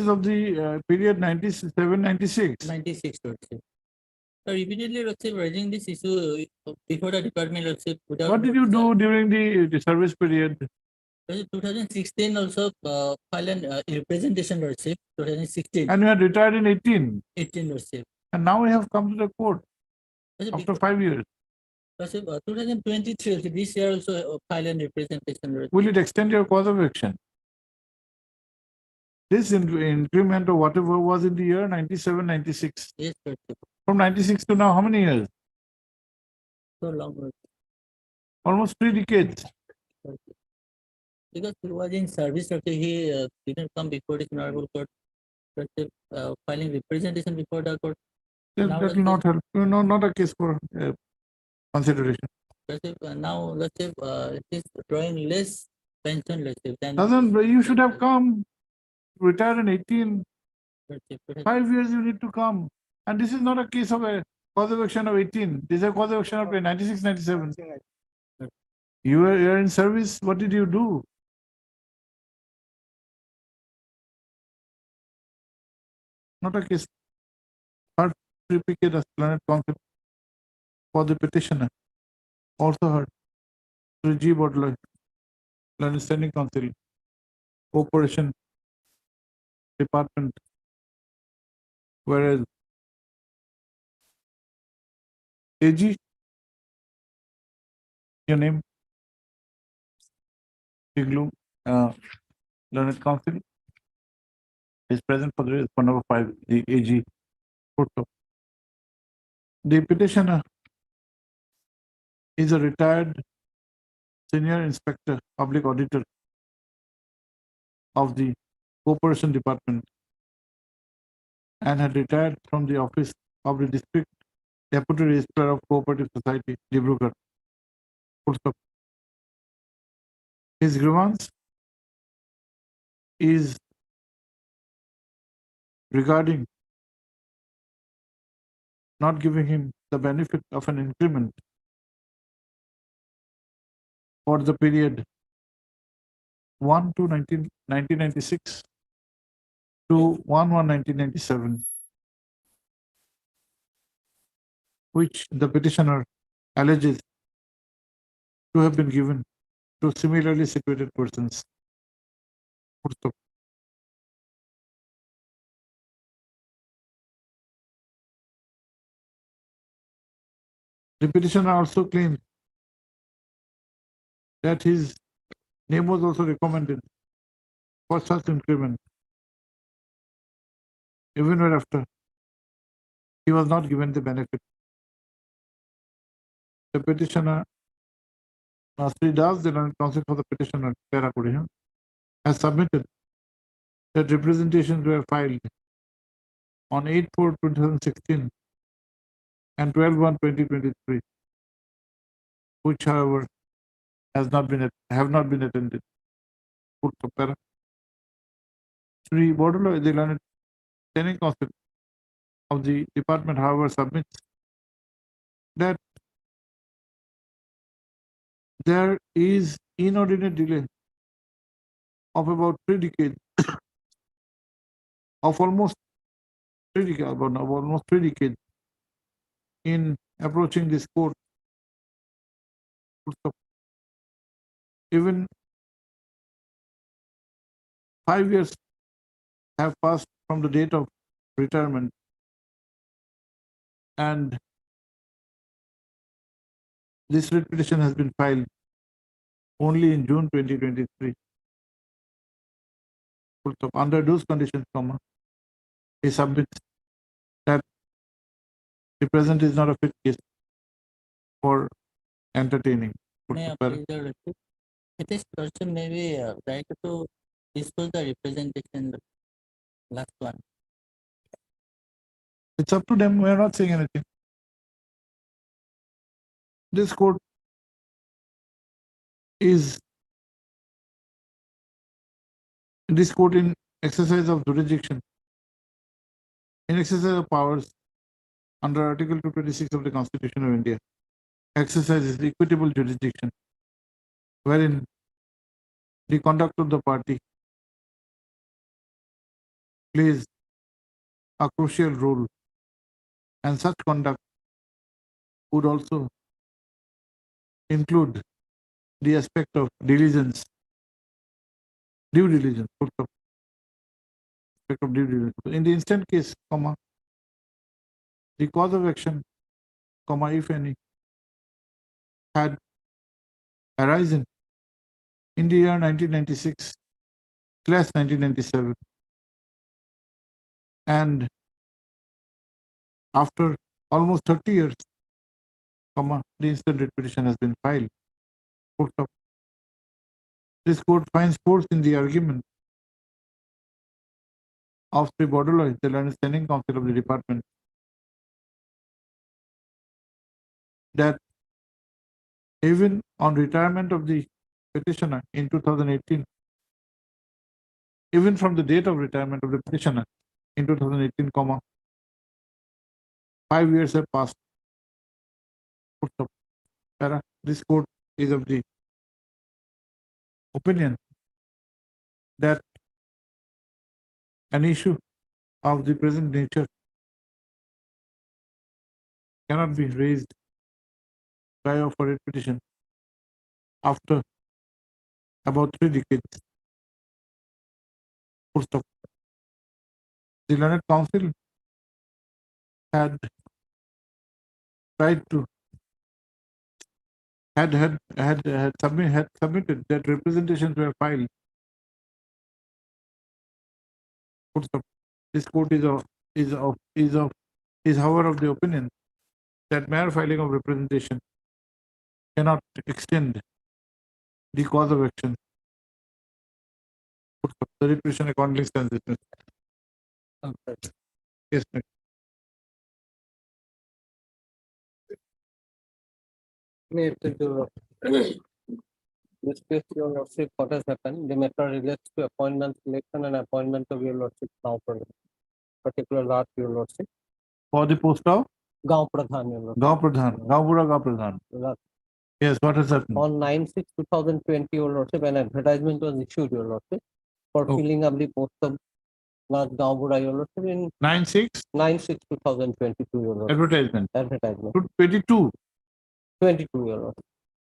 of the period 97, 96. 96 lordship. So repeatedly lordship raising this issue before the department lordship without. What did you do during the service period? 2016 also filed an representation lordship 2016. And you had retired in 18. 18 lordship. And now we have come to the court after 5 years. 2023 this year also filed an representation lordship. Will it extend your cause of action? This increment or whatever was in the year 97, 96. Yes, lordship. From 96 to now, how many years? So long lordship. Almost 3 decades. Lordship. Because he was in service, lordship, he didn't come before this honorable court. Lordship, filing representation before the court. That will not help. No, not a case for consideration. Lordship, now lordship, it is drawing less pension lordship than. You should have come, retired in 18. Lordship. 5 years you need to come. And this is not a case of a cause of action of 18. This is a cause of action of 96, 97. You are in service. What did you do? Not a case. Heard certificate as Planet Council for the petitioner. Also heard Sri G. Bodler, Planet Standing Council, Corporation Department, whereas AG, your name, Iglu, Learned Council is present for the for number 5, the AG. Photo. The petitioner is a retired senior inspector, public auditor of the Corporation Department and had retired from the office of the District Deputy Registrar of Cooperative Society, Dibrugarh. Full stop. His grievance is regarding not giving him the benefit of an increment for the period 1/2/1996 to 1/1/1997, which the petitioner alleges to have been given to similarly situated persons. Full stop. The petitioner also claims that his name was also recommended for such increment, even whereafter he was not given the benefit. The petitioner, Sri Das, the Learned Counsel for the petitioner, has submitted that representations were filed on 8/4/2016 and 12/1/2023, which, however, have not been attended. Sri Bodler, the Learned Standing Council of the department, however, submits that there is inordinate delay of about 3 decades, of almost 3 decades, almost 3 decades in approaching this court. Even 5 years have passed from the date of retirement, and this writ petition has been filed only in June 2023. Under those conditions, he submits that the present is not a fit case for entertaining. May I please the lordship? It is person may be right to dispose the representation last one. It's up to them. We are not saying anything. This court is in exercise of jurisdiction, in exercise of powers under Article 226 of the Constitution of India, exercises equitable jurisdiction, wherein the conduct of the party plays a crucial role, and such conduct would also include the aspect of diligence, due diligence, aspect of due diligence. In the instant case, the cause of action, if any, had arisen in the year 1996/1997, and after almost 30 years, the instant writ petition has been filed. This court finds force in the argument of Sri Bodoloy, the learned standing counsel of the department, that even on retirement of the petitioner in 2018, even from the date of retirement of the petitioner in 2018, 5 years have passed. This court is of the opinion that an issue of the present nature cannot be raised by or for a petition after about 3 decades. The learned counsel had tried to had submitted that representations were filed. This court is however of the opinion that mere filing of representation cannot extend the cause of action. The writ petition accordingly stands dismissed. Yes, ma'am. May I take the- This case, your lordship, what has happened, the matter relates to appointment selection and appointment of your lordship now for particular lot, your lordship. For the post of Gaon Pradhan, your lordship. Gaon Pradhan, Gaon Pradhan. Lot. Yes, what has happened? On 9/6/2020, your lordship, an advertisement was issued, your lordship, for Oh. filling up the post of Lord Gaon, your lordship, in 9/6/2022, your lordship. Advertisement. Advertisement. 22. 22, your lordship.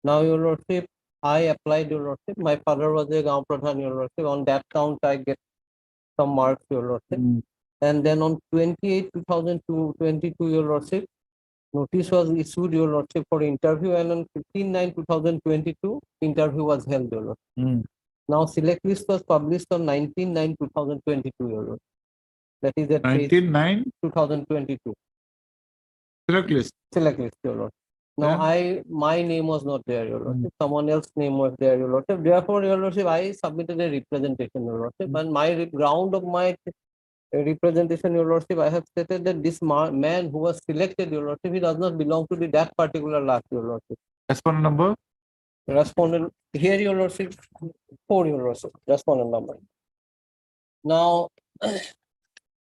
Now, your lordship, I applied, your lordship. My father was a Gaon Pradhan, your lordship. On that count, I get some marks, your lordship. And then on 28/2022, your lordship, notice was issued, your lordship, for interview, and on 15/9/2022, interview was held, your lordship. Now, select list was published on 19/9/2022, your lordship. That is at page 19/9/2022. 2022. Select list. Select list, your lordship. Now, my name was not there, your lordship. Someone else's name was there, your lordship. Therefore, your lordship, I submitted a representation, your lordship, and my ground of my representation, your lordship, I have stated that this man who was selected, your lordship, he does not belong to that particular lot, your lordship. Respondent number? Respondent, here, your lordship, 4, your lordship, respondent number. Now,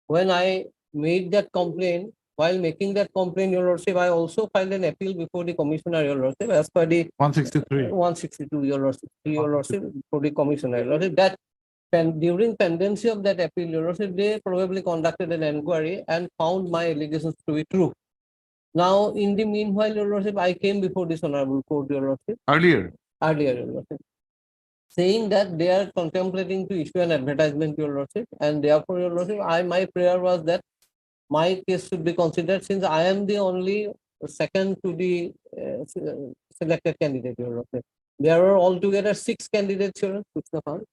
when I made that complaint, while making that complaint, your lordship, I also filed an appeal before the commissioner, your lordship, as per the 163. 162, your lordship, for the commissioner, your lordship, that during pendency of that appeal, your lordship, they probably conducted an inquiry and found my allegations to be true. Now, in the meanwhile, your lordship, I came before this honorable court, your lordship. Earlier. Your lordship, saying that they are contemplating to issue an advertisement, your lordship, and therefore, your lordship, my prayer was that my case should be considered, since I am the only second to the selected candidate, your lordship. There are altogether 6 candidates, your lordship.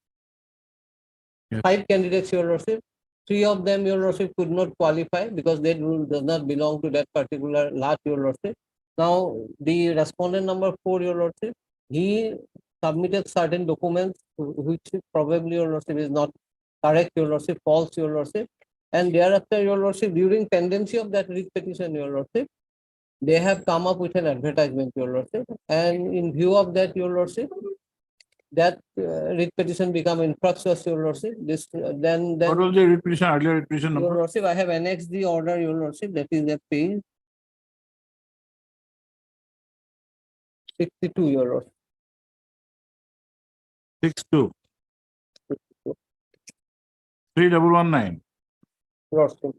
Yes. 5 candidates, your lordship. 3 of them, your lordship, could not qualify because they does not belong to that particular lot, your lordship. Now, the respondent number 4, your lordship, he submitted certain documents which probably, your lordship, is not correct, your lordship, false, your lordship. And thereafter, your lordship, during pendency of that writ petition, your lordship, they have come up with an advertisement, your lordship. And in view of that, your lordship, that writ petition become infructuous, your lordship. This then What was the writ petition, earlier writ petition your number? lordship, I have annexed the order, your lordship, that is at page 62, your lordship. 62. 3119. Lordship.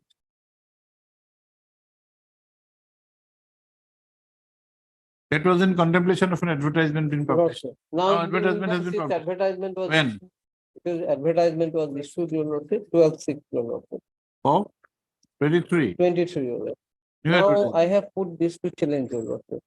That was in contemplation of an advertisement being published. Lordship. Now, advertisement has been this published. advertisement was When? issued- Because advertisement was issued, your lordship, 12/6, your lordship, Oh, 23. 23, your lordship. New Now, advertisement. I have put this to challenge, your lordship.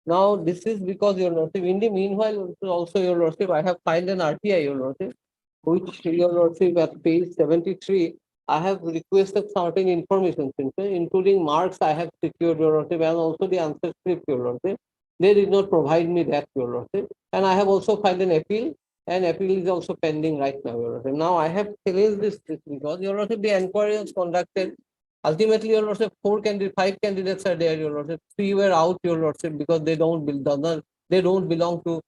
Now, this is because, your lordship, in the meanwhile, also, your lordship, I have filed an RTI, your lordship, which, your lordship, at page 73, I have requested certain information, including marks I have secured, your lordship, and also the answer script, your lordship. They did not provide me that, your lordship. And I have also filed an appeal, and appeal is also pending right now, your lordship. Now, I have challenged this because, your lordship, the inquiry was conducted. Ultimately, your lordship, 5 candidates are there, your lordship. 3 were out, your lordship, because they don't belong to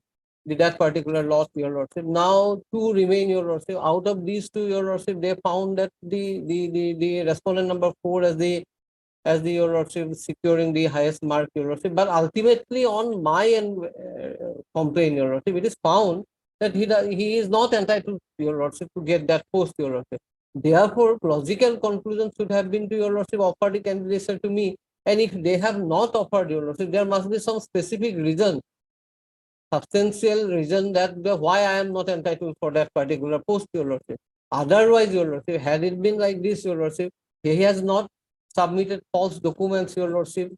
that particular lot, your lordship. Now, 2 remain, your lordship. Out of these 2, your lordship, they found that the respondent number 4 as the your lordship securing the highest mark, your lordship. But ultimately, on my complaint, your lordship, it is found that he is not entitled, your lordship, to get that post, your lordship. Therefore, logical conclusion should have been to, your lordship, offer the candidature to me. And if they have not offered, your lordship, there must be some specific reason, substantial reason that why I am not entitled for that particular post, your lordship. Otherwise, your lordship, had it been like this, your lordship, he has not submitted false documents, your lordship,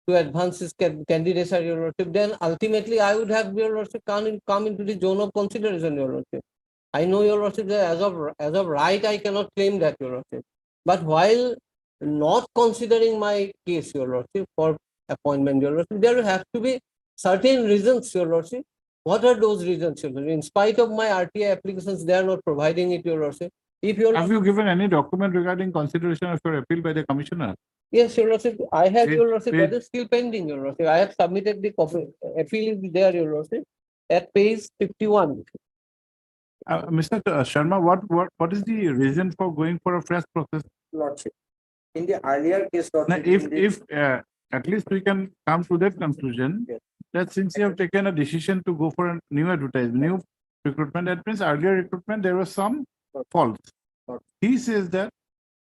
to advance his candidature, your lordship, then ultimately I would have, your lordship, come into the zone of consideration, your lordship. I know, your lordship, that as of right, I cannot claim that, your lordship. But while not considering my case, your lordship, for appointment, your lordship, there will have to be certain reasons, your lordship. What are those reasons, your lordship? In spite of my RTI applications, they are not providing it, your lordship. If your Have you given any document regarding consideration of your appeal by the commissioner? Yes, your lordship, I have, Page- your lordship, that page- is still pending, your lordship. I have submitted the copy, appeal is there, your lordship, at page 51. Mr. Sharma, what is the reason for going for a fresh process? Lordship. In the earlier case, Now, lordship, if at least we can come to that conclusion, Yes. that since you have taken a decision to go for a new advertisement, new recruitment, that means earlier recruitment, there was some faults. Okay. He says that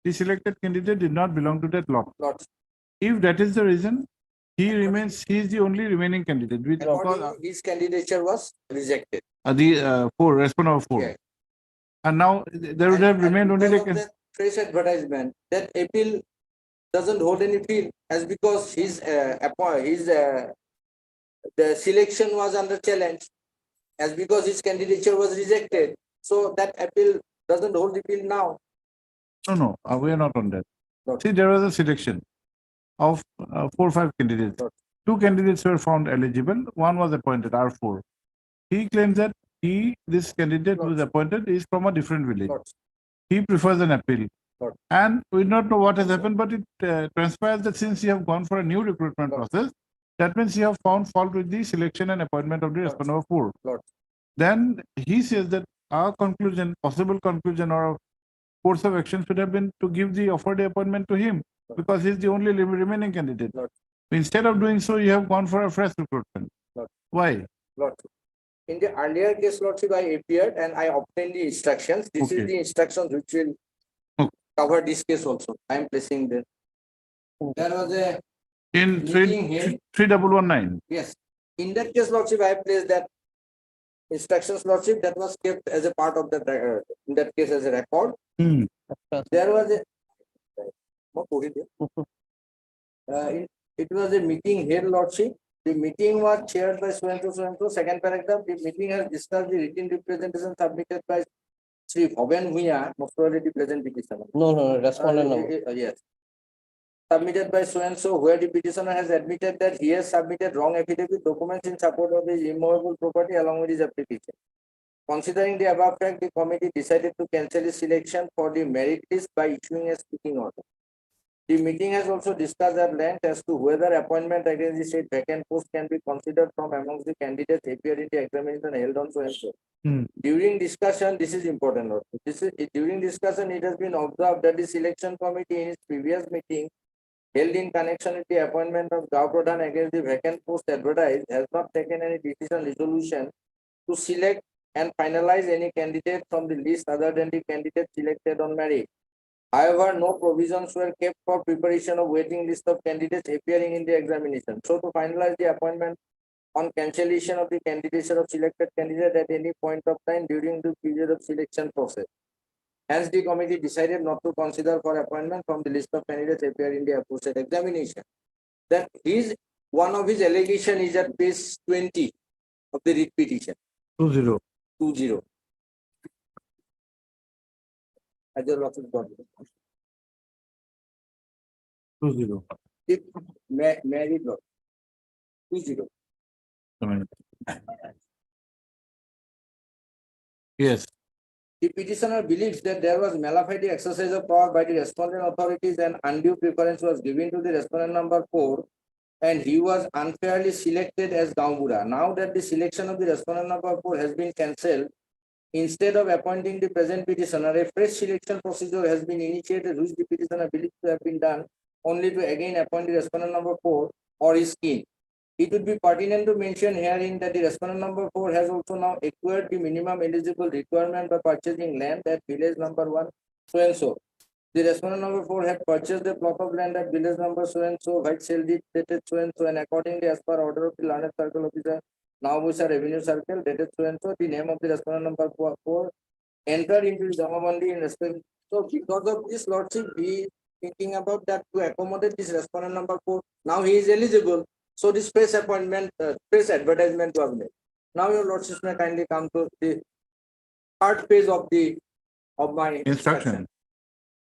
the selected candidate did not belong to that lot. Lordship. If that is the reason, he is the only remaining candidate. His candidature was rejected. The 4, respondent of 4. Yeah. And now there would have remained only the. Fresh advertisement, that appeal doesn't hold any field, as because the selection was under challenge, as because his candidature was rejected. So that appeal doesn't hold the field now. No, we are not on that. Okay. See, there was a selection of 4 or 5 candidates. 2 candidates were found eligible. 1 was appointed, R4. He claims that this candidate who was appointed is from a different village. He prefers an appeal. And we don't know what has happened, but it transpires that since you have gone for a new recruitment process, that means you have found fault with the selection and appointment of the respondent of 4. Then he says that our conclusion, possible conclusion or course of action should have been to give the offered appointment to him, because he is the only remaining candidate. Instead of doing so, you have gone for a fresh recruitment. Why? In the earlier case, lordship, I appeared and I obtained the instructions. This Okay. is the instructions which will Okay. cover this case also. I am placing there. There was a, In Meeting here. 3119. yes, in that case, lordship, I placed that instructions, lordship, that was kept as a part of the, in that case, as a record. Hmm. There was a, it was a meeting here, lordship. The meeting was chaired by so and so. Second paragraph, the meeting has discussed the written representation submitted by Sri Bhavan Bhuiya, most probably the present petitioner. No, respondent number. Yes. Submitted by so and so, where the petitioner has admitted that he has submitted wrong affidavit documents in support of his immovable property along with his application. Considering the above fact, the committee decided to cancel the selection for the merit list by issuing a speaking order. The meeting has also discussed at length as to whether appointment against the state vacant post can be considered from amongst the candidates appeared in the examination held on so and so. During discussion, this is important. During discussion, it has been observed that the selection committee in its previous meeting held in connection with the appointment of Gao Pradhan against the vacant post advertised has not taken any decision resolution to select and finalize any candidate from the list other than the candidate selected on merit. However, no provisions were kept for preparation of waiting list of candidates appearing in the examination. So to finalize the appointment on cancellation of the candidature of selected candidate at any point of time during the period of selection process. Hence, the committee decided not to consider for appointment from the list of candidates appear in the aforesaid examination. That one of his allegation is at page 20 of the writ petition. 20. 20. As your lordship got it. 20. If married law. 20. Yes. The petitioner believes that there was mala-fide exercise of power by the respondent authorities and undue preference was given to the respondent number 4 and he was unfairly selected as Gaumbuda. Now that the selection of the respondent number 4 has been cancelled, instead of appointing the present petitioner, a fresh selection procedure has been initiated which the petitioner believes to have been done only to again appoint the respondent number 4 or his kin. It would be pertinent to mention herein that the respondent number 4 has also now acquired the minimum eligible requirement by purchasing land at village number 1 so and so. The respondent number 4 had purchased a plot of land at village number so and so, white sale deed dated so and so, and accordingly as per order of the learned circle officer, now Busa Revenue Circle, dated so and so, the name of the respondent number 4 entered into the Jamabandi in respect. So because of this lordship, he is thinking about that to accommodate this respondent number 4. Now he is eligible. So this press appointment, press advertisement was made. Now your lordship may kindly come to the third page of my Instruction.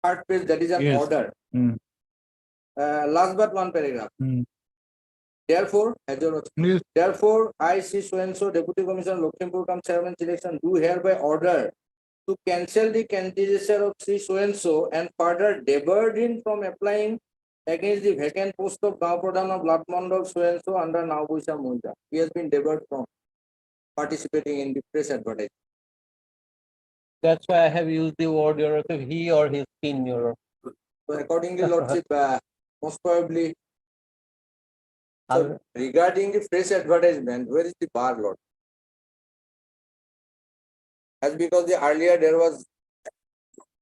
Third page, that is an Yes. order. Last but one paragraph. Therefore, as your lordship, Yes. therefore, I see so and so Deputy Commissioner Lakhimpur Kam Chairman selection do hereby order to cancel the candidature of Sri so and further debarred him from applying against the vacant post of Gao Pradhan of Latmandal so under Naubuisha Munja. He has been debarred from participating in the press advertising. That's why I have used the word, Your Lordship, he or his kin, Your Lordship. So accordingly, lordship, most probably. So regarding the press advertisement, where is the bar, Lord? As because the earlier there was,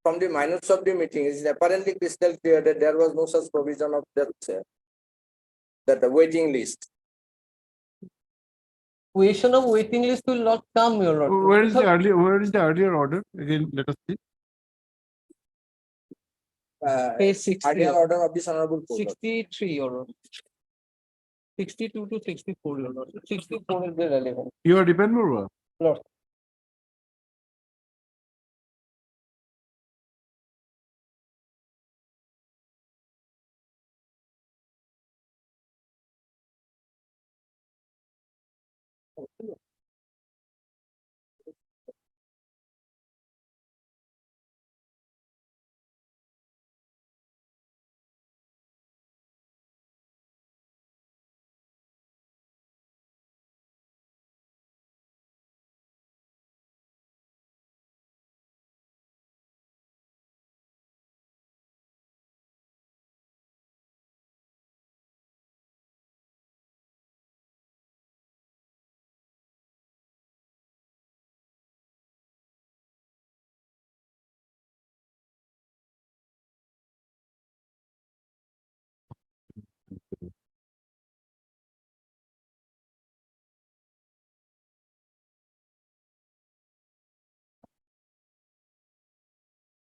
from the minutes of the meeting, it is apparently crystal clear that there was no such provision of that the waiting list. Question of waiting list will not come, Your Lordship. Where is the earlier order? Again, let us see. Page 60. Earlier order of this honorable court. 63, Your Lordship. 62 to 64, Your Lordship. 64 is the relevant. You are depend Murwa. Lord.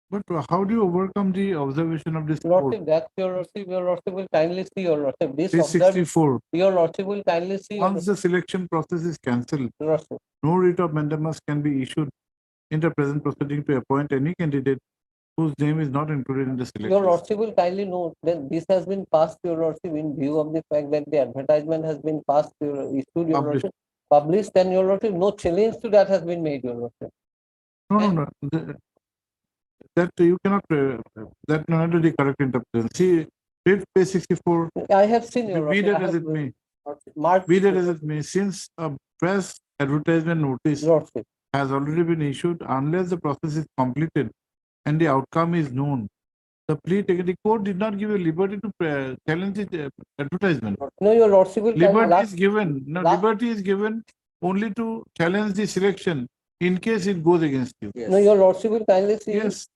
But how do you overcome the observation of this court? Lordship, that's Your Lordship. Your Lordship will kindly see, Your Lordship. This Page observed, 64. Your Lordship will kindly see. Once the selection process is cancelled, Your Lordship. no writ of mandamus can be issued in the present proceeding to appoint any candidate whose name is not included in the selection. Your Lordship will kindly note that this has been passed, Your Lordship, in view of the fact that the advertisement has been passed, issued, Your Published. Lordship, published, then your lordship, no challenge to that has been made, your lordship. No. That you cannot, that not the correct interpretation. See, read page 64. I have seen your Be lordship. that I as have it may, marked be that it, as it may, since a press advertisement notice lordship. has already been issued, unless the process is completed and the outcome is known, the plea taken, the court did not give you liberty to challenge the advertisement. No, your lordship will. Liberty is given, no, last- liberty is given only to challenge the selection in case it goes against you. No, your lordship will kindly see. Yes.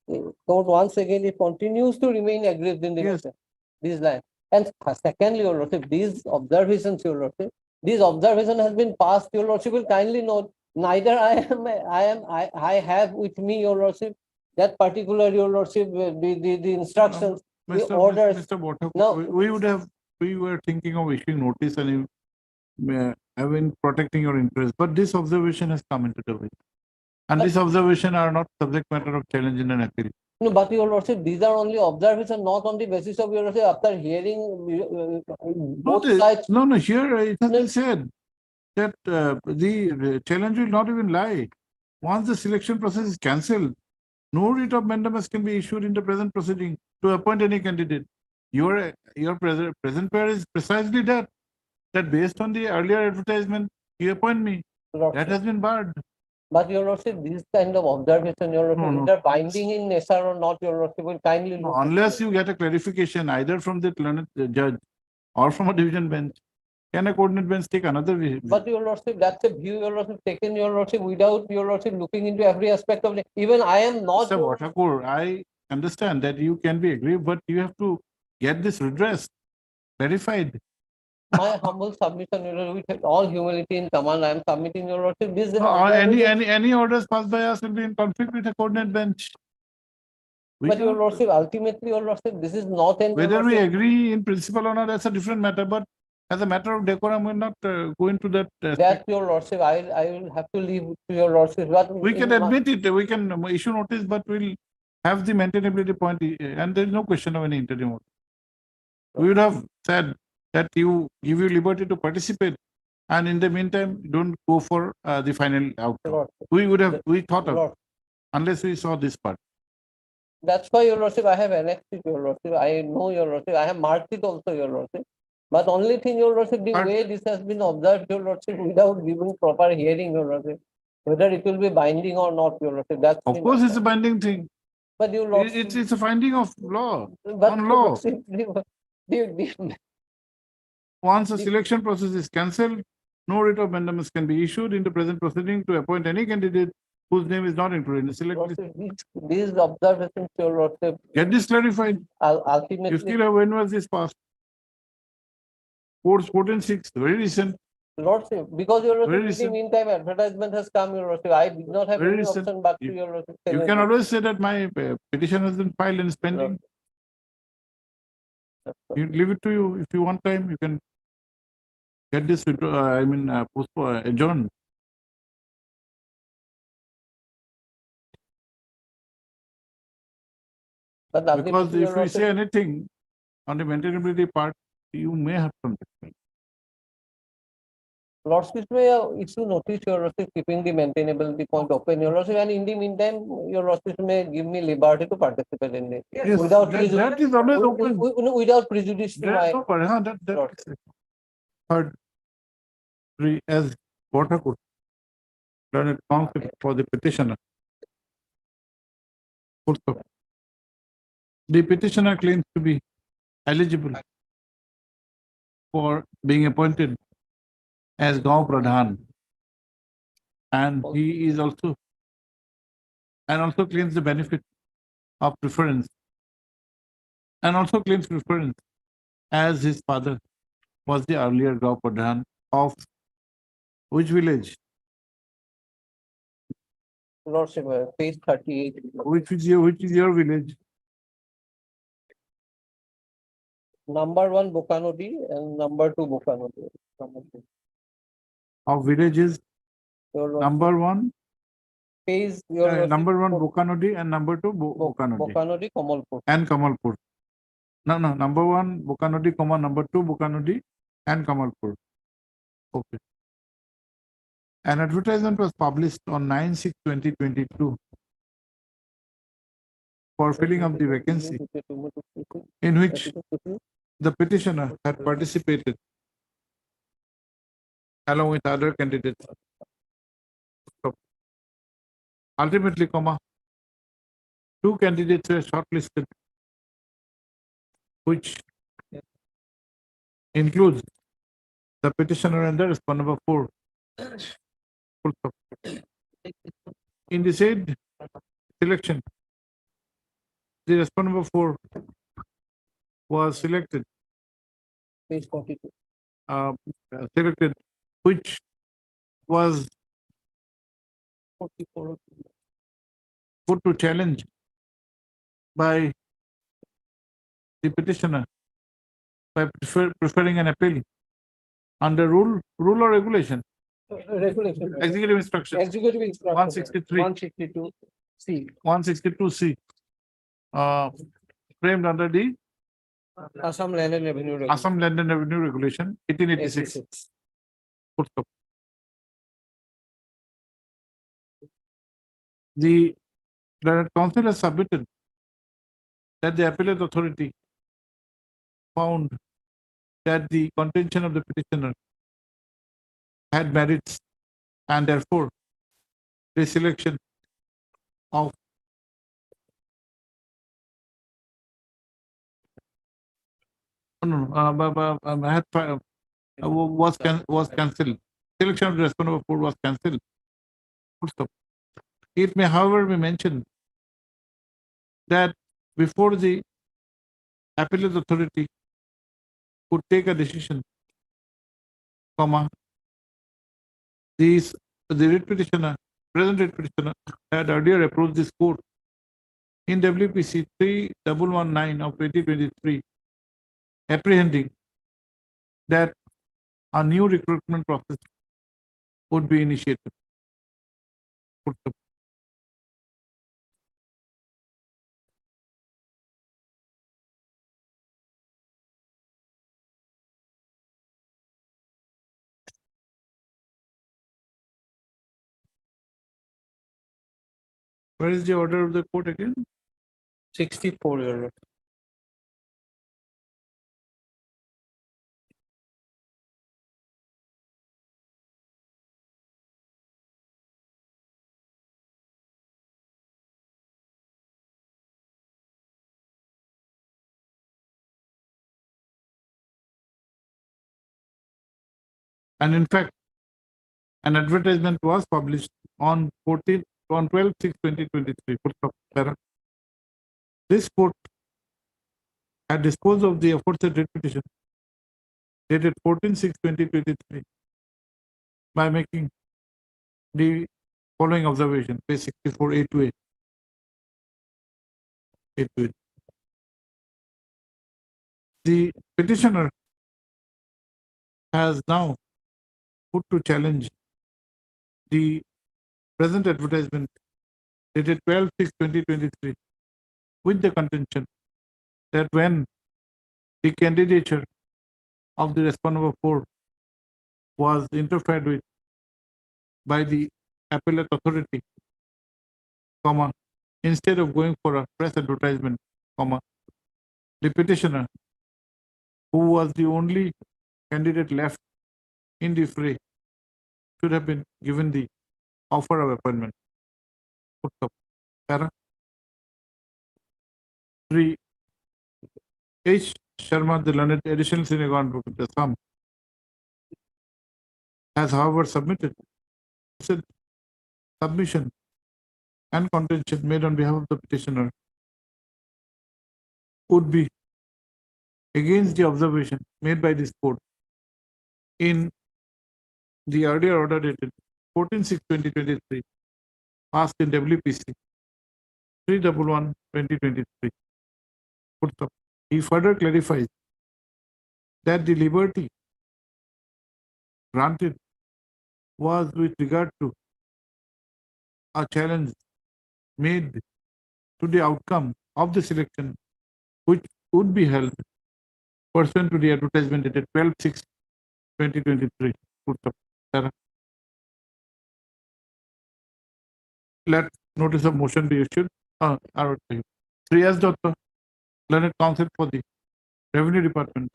Court once again, it continues to remain aggrieved in the Yes. matter. This line. And secondly, your lordship, these observations, your lordship, these observation has been passed, your lordship will kindly note, neither I have with me, your lordship, that particular, your lordship, the instructions, the orders. Mr. Bothak, No. we were thinking of issuing notice and have been protecting your interest, but this observation has come into the way. And this observation are not subject matter of challenge in an appeal. No, but your lordship, these are only observations, not on the basis of your lordship, after hearing both sides. No, here it has been said that the challenge will not even lie. Once the selection process is cancelled, no writ of mandamus can be issued in the present proceeding to appoint any candidate. Your present prayer is precisely that based on the earlier advertisement, you appoint me. That has been barred. But your lordship, this kind of observation, your lordship, No. whether binding in nature or not, your lordship will kindly No, look at unless it. you get a clarification either from the learned judge or from a division bench, can a coordinate bench take another view? But your lordship, that's a view your lordship taken, your lordship, without your lordship looking into every aspect of it. Even I am not. Mr. Bhattakur, I understand that you can be aggrieved, but you have to get this redressed, clarified. My humble submission, your lordship, with all humility in command, I am submitting your lordship. This is Any orders passed by us will be in conflict with a coordinate bench. We But your cannot- lordship, ultimately, your lordship, this is not an. Whether we agree in principle or not, that's a different matter, but as a matter of decorum, we're not go into that. That your lordship, I will have to leave to your lordship, but. We can admit it, we can issue notice, but we'll have the maintainability point, and there is no question of any interim order. We would have said that you give you liberty to participate, and in the meantime, don't go for the final outcome. We thought of, unless we saw this part. That's why, your lordship, I have annexed it, your lordship. I know, your lordship. I have marked it also, your lordship. But only thing, your lordship, the way this has been observed, your lordship, without giving proper hearing, your lordship, whether it will be binding or not, your lordship. That's. Of course, it's a binding thing. But your lordship. It's a finding of law, But on your law. lordship, the- Once a selection process is cancelled, no writ of mandamus can be issued in the present proceeding to appoint any candidate whose name is not included in the select list. These observations, your lordship, Get this clarified. You ultimately. still have, when was this passed? 14/6, very recent. Lordship, because your Very lordship, in the recent. meantime, advertisement has come, your lordship. I did not have Very any recent. option but to You- your lordship. You can always say that my petition has been filed and is pending. You leave it to you. If you want time, you can get this, adjourned. But Because ultimately, your if we say lordship, anything on the maintainability part, you may have some. lordship may issue notice, your lordship, keeping the maintainability point open, your lordship, and in the meantime, your lordship may give me liberty to participate in it. Yes, Without that is always open. Without prejudice to That's my. no problem, that's third, as Bhattakur, learned counsel for the petitioner. Full stop. The petitioner claims to be eligible for being appointed as Gaon Pradhan. And he is also, and also claims the benefit of preference. And also claims preference as his father was the earlier Gaon Pradhan of which village? Lordship, page 38. Which is your village? Number 1 Bukanodi and number 2 Bukanodi. Of villages, Your lordship, number 1, page, your lordship, number 1 Bukanodi and number 2 Bukanodi Bukanodi, Kamalpur. and Kamalpur. No, number 1 Bukanodi, number 2 Bukanodi and Kamalpur. Okay. An advertisement was published on 9/6/2022 for filling up the vacancy in which the petitioner had participated along with other candidates. Ultimately, two candidates were shortlisted, which includes the petitioner and the respondent number 4. Full stop. In the said selection, the respondent number 4 was selected, Page 42. selected, which was 44. put to challenge by the petitioner by preferring an appeal under rule or regulation, Regulation. executive instruction Executive instruction. 163. 162 C. 162C, framed under the Assam Land and Revenue. Regulation. Assam Land and Revenue Regulation 1886. 86. Full stop. The council has submitted that the appellate authority found that the contention of the petitioner had merits and therefore the selection of was cancelled. Selection of the respondent number 4 was cancelled. Full stop. It may, however, be mentioned that before the appellate authority could take a decision, the writ petitioner, present writ petitioner, had earlier approached this court in WPC 3119 of 2023, apprehending that a new recruitment process would be initiated. Full stop. Where is the order of the court again? 64. Your Lord. And in fact, an advertisement was published on 12/6/2023. This court had disposed of the aforesaid writ petition dated 14/6/2023 by making the following observation, page 64, A to A. The petitioner has now put to challenge the present advertisement dated 12/6/2023 with the contention that when the candidature of the respondent number 4 was interfered with by the appellate authority, instead of going for a press advertisement, the petitioner, who was the only candidate left in the fray, should have been given the offer of appointment. Para 3. H. Sharma, the learned additional senior government advocate, Assam, has however submitted submission and contention made on behalf of the petitioner would be against the observation made by this court in the earlier order dated 14/6/2023, passed in WPC 311/2023. He further clarifies that the liberty granted was with regard to a challenge made to the outcome of the selection, which would be held pursuant to the advertisement dated 12/6/2023. let notice of motion be issued. Shreyas Datta, learned counsel for the Revenue Department,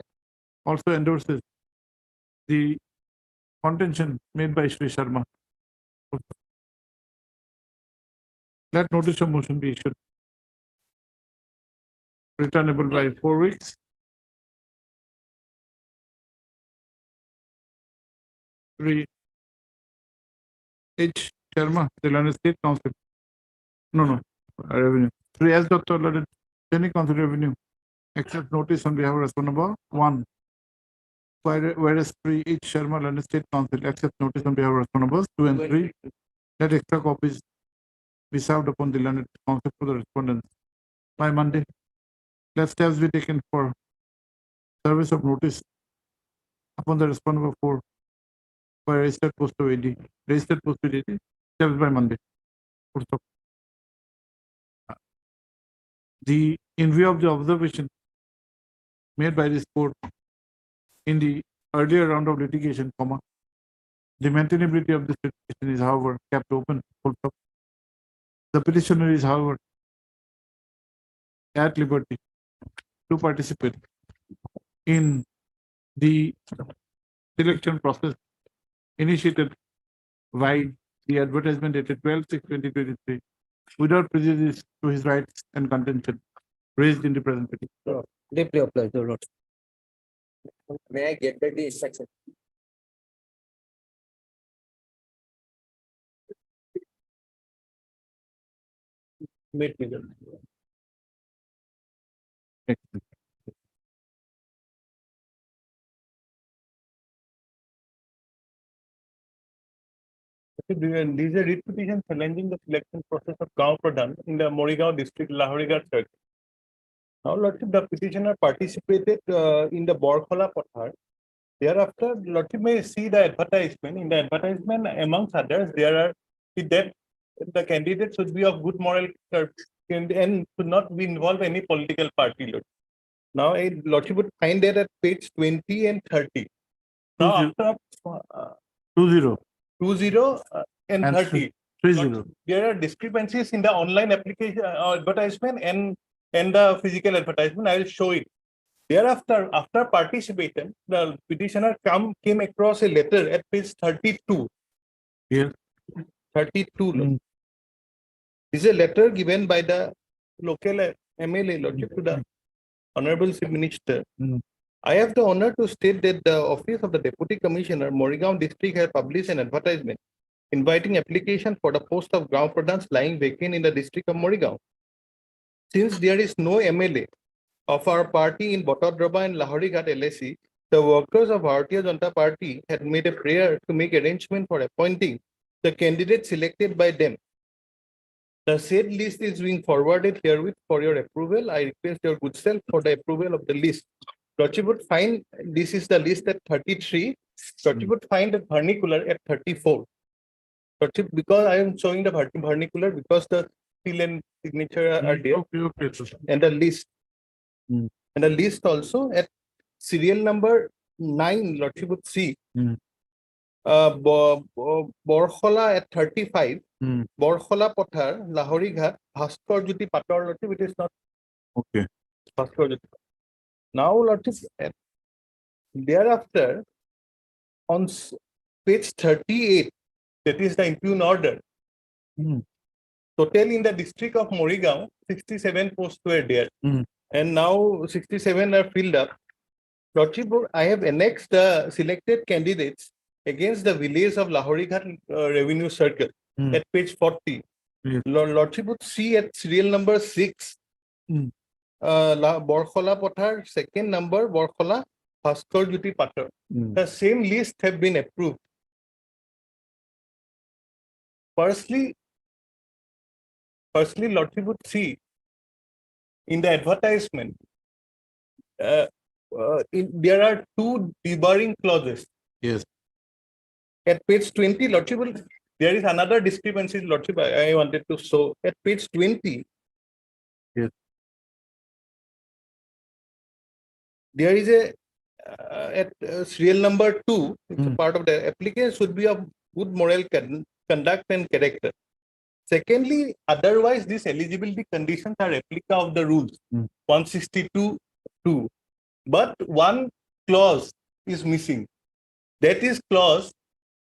also endorses the contention made by Shri Sharma. Let notice of motion be issued. Returnable by 4 weeks. Shri H. Sharma, the Learned State Council. No, revenue. Shri S. Dr. Learned Training Council Revenue. Accept notice on behalf of respondent number 1. Whereas Shri H. Sharma, Learned State Council, accept notice on behalf of respondent numbers 2 and 3. Let extra copies be served upon the Learned Council for the respondents by Monday. Let steps be taken for service of notice upon the respondent number 4 by registered post of AD. Registered post of AD, steps by Monday. In view of the observation made by this court in the earlier round of litigation, the maintainability of this litigation is, however, kept open. The petitioner is, however, at liberty to participate in the selection process initiated by the advertisement dated 12/6/2023 without prejudice to his rights and contention raised in the present petition. Deeply obliged, Your Lordship. May I get back the instruction? Meet me there. These are writ petition challenging the selection process of Gaon Pradhan in the Morigaon district, Lahorighat circuit. Now, Lordship, the petitioner participated in the Borkhola Pathar. Thereafter, Lordship may see the advertisement. In the advertisement, amongst others, there are that the candidate should be of good moral and should not be involved in any political party. Lordship. Now, Lordship would find that at page 20 and 30. Now, after 20 and 30. 30. There are discrepancies in the online application advertisement and the physical advertisement. I will show it. Thereafter, after participation, the petitioner came across a letter at page 32. Here. 32. This is a letter given by the local MLA Lordship to the Honorable Chief Minister. I have the honor to state that the Office of the Deputy Commissioner, Morigaon District, has published an advertisement inviting application for the post of Gaon Pradhans lying vacant in the district of Morigaon. Since there is no MLA of our party in Botadroba and Lahorighat LSC, the workers of Bharatiya Janata Party had made a prayer to make arrangement for appointing the candidate selected by them. The said list is being forwarded herewith for your approval. I request your good self for the approval of the list. Lordship would find this is the list at 33. Lordship would find the vernacular at 34. Lordship, because I am showing the vernacular because the seal and signature are there. And the list. And the list also at serial number 9, Lordship would see. Borkhola at 35. Borkhola Pathar, Lahorighat, Bhaskar Jyoti Patar, Lordship, it is not. Okay. Bhaskar Jyoti. Now, Lordship, thereafter, on page 38, that is the impugn order. Total in the district of Morigaon, 67 posts were there. And now 67 are filled up. Lordship, I have annexed the selected candidates against the village of Lahorighat Revenue Circle at page 40. Lordship would see at serial number 6. Borkhola Pathar, second number, Borkhola, Bhaskar Jyoti Patar. The same list have been approved. Firstly, Lordship would see in the advertisement, there are 2 debarring clauses. Yes. At page 20, Lordship, there is another discrepancy, Lordship, I wanted to show. At page 20, yes. There is a at serial number 2, it's a part of the applicant should be of good moral conduct and character. Secondly, otherwise, these eligibility conditions are replica of the rules, 162(2). But one clause is missing. That is clause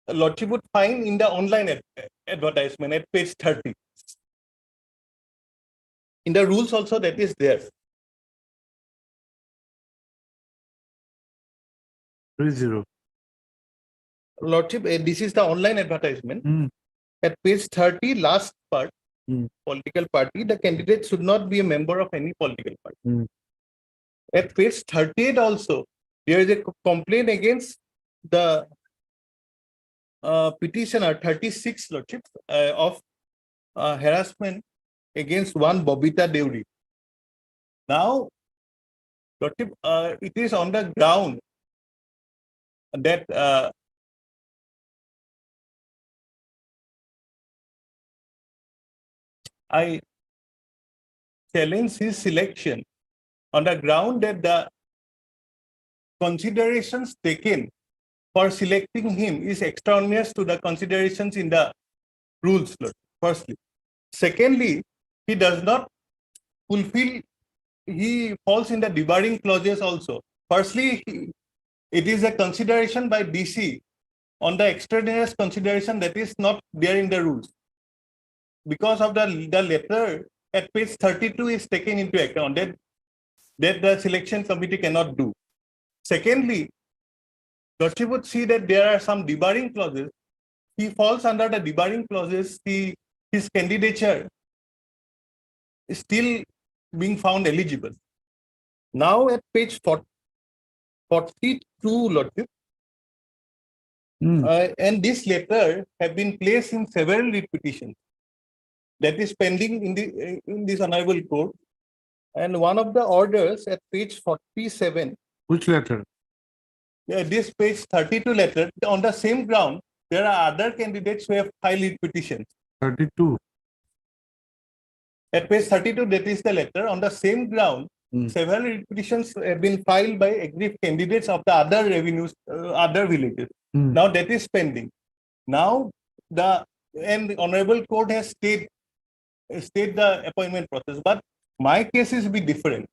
Lordship would find in the online advertisement at page 30. In the rules also that is there. 30. Lordship, this is the online advertisement. At page 30, last part, political party, the candidate should not be a member of any political party. At page 38 also, there is a complaint against the petitioner 36, Lordship, of harassment against one Bobita Deuri. Now, Lordship, it is on the ground that I challenge his selection on the ground that the considerations taken for selecting him is extraneous to the considerations in the rules, firstly. Secondly, he does not fulfill, he falls in the debarring clauses also. Firstly, it is a consideration by DC on the extraneous consideration that is not there in the rules. Because of the letter at page 32 is taken into account that the selection committee cannot do. Secondly, Lordship would see that there are some debarring clauses. He falls under the debarring clauses. His candidature is still being found eligible. Now at page 42, Lordship, and this letter have been placed in several writ petitions that is pending in this honorable court. And one of the orders at page 47. Which letter? This page 32 letter, on the same ground, there are other candidates who have filed writ petitions. 32. At page 32, that is the letter. On the same ground, several writ petitions have been filed by aggrieved candidates of the other revenues, other villages. Now that is pending. Now the honorable court has stayed the appointment process, but my case is be different.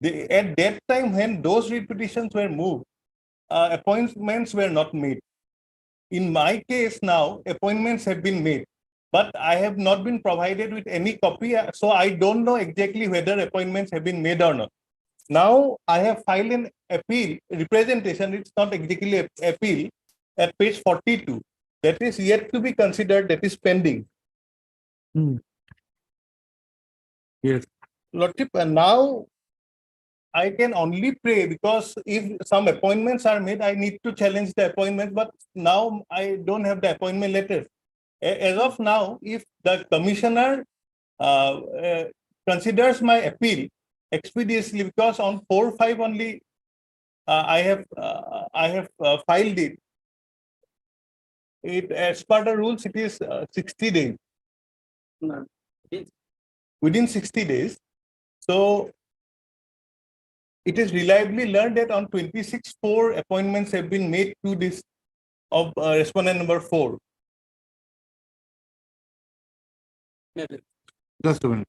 At that time when those writ petitions were moved, appointments were not made. In my case now, appointments have been made, but I have not been provided with any copy, so I don't know exactly whether appointments have been made or not. Now I have filed an appeal, representation, it's not exactly an appeal, at page 42. That is yet to be considered, that is pending. Yes. Lordship, and now I can only pray, because if some appointments are made, I need to challenge the appointment, but now I don't have the appointment letter. As of now, if the commissioner considers my appeal expeditiously, because on 4/5 only I have filed it. As per the rules, it is 60 days. Within 60 days. So it is reliably learned that on 26/4 appointments have been made to this of respondent number 4. Just a minute.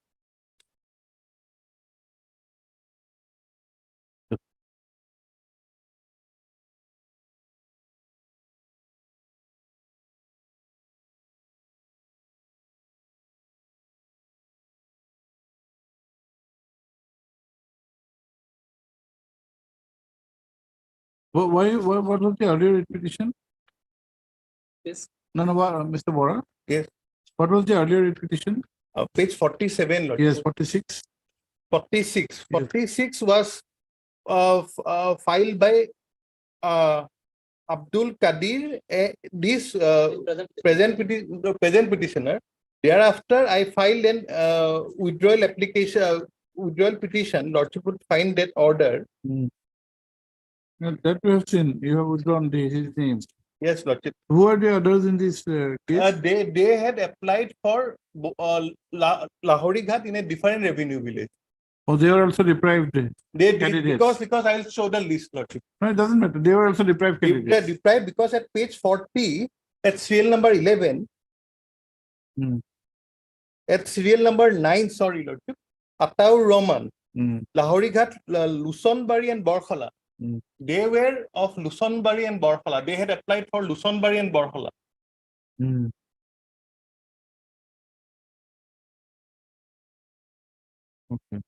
What was the earlier petition? Yes. No, Mr. Bora. Yes. What was the earlier petition? Page 47. Lord. Yes, 46. 46. 46 was filed by Abdul Kadir, this present petitioner. Thereafter, I filed an withdrawal petition. Lordship would find that order. That we have seen. You have withdrawn his name. Yes, Lordship. Who are the others in this case? They had applied for Lahori Ghat in a different revenue village. Oh, they were also deprived. They did, candidates. because I will show the list, Lordship. No, it doesn't matter. They were also deprived They are candidates. deprived because at page 40, at serial number 11, at serial number 9, sorry, Lordship, Ataur Roman, Lahorighat, Lusonbari and Borkhala. They were of Lusonbari and Borkhala. They had applied for Lusonbari and Borkhala. Okay.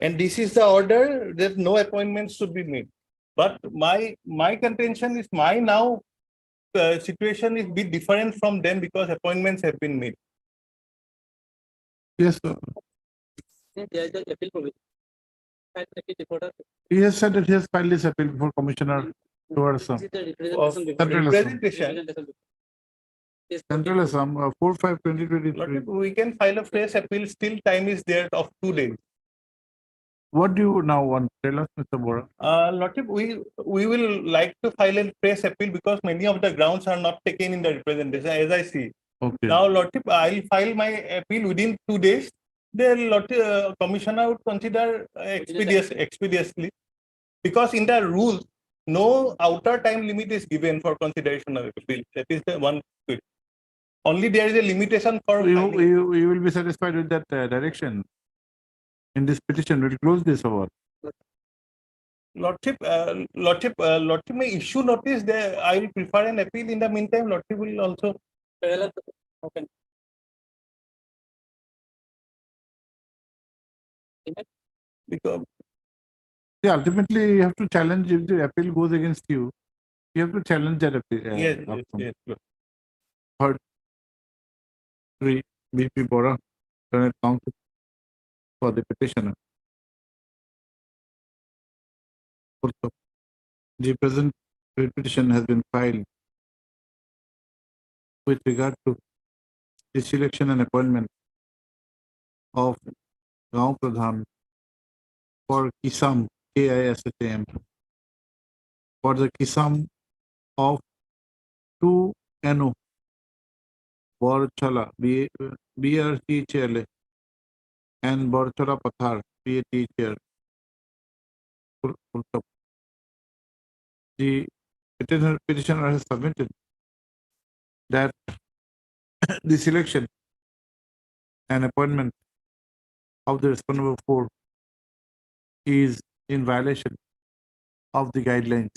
And this is the order that no appointments should be made. But my contention is my now situation is bit different from them because appointments have been made. Yes, sir. He has said that he has filed this appeal before Commissioner towards Central Assam. Central Assam, 4/5/2023. We can file a fresh appeal, still time is there of 2 days. What do you now want? Tell us, Mr. Bora. Lordship, we will like to file a fresh appeal because many of the grounds are not taken in the representation, as I see. Okay. Now, Lordship, I'll file my appeal within 2 days. The Commissioner would consider expeditiously, because in the rules, no outer time limit is given for consideration of appeal. That is the one bit. Only there is a limitation for. You will be satisfied with that direction in this petition. We'll close this over. Lordship, may issue notice there. I will prefer an appeal. In the meantime, Lordship will also. Okay. Because Yeah, ultimately you have to challenge if the appeal goes against you. You have to challenge that appeal. yes. Third, three, BP Bora, Senate Council for the petitioner. Also, the present petition has been filed with regard to the selection and appointment of Gaon Pradhan for Kisam, KISHAM, for the Kisam of 2 NO, Borchala, BRTHLA, and Borchala Pathar, PATHL. The petitioner has submitted that the selection and appointment of the respondent 4 is in violation of the guidelines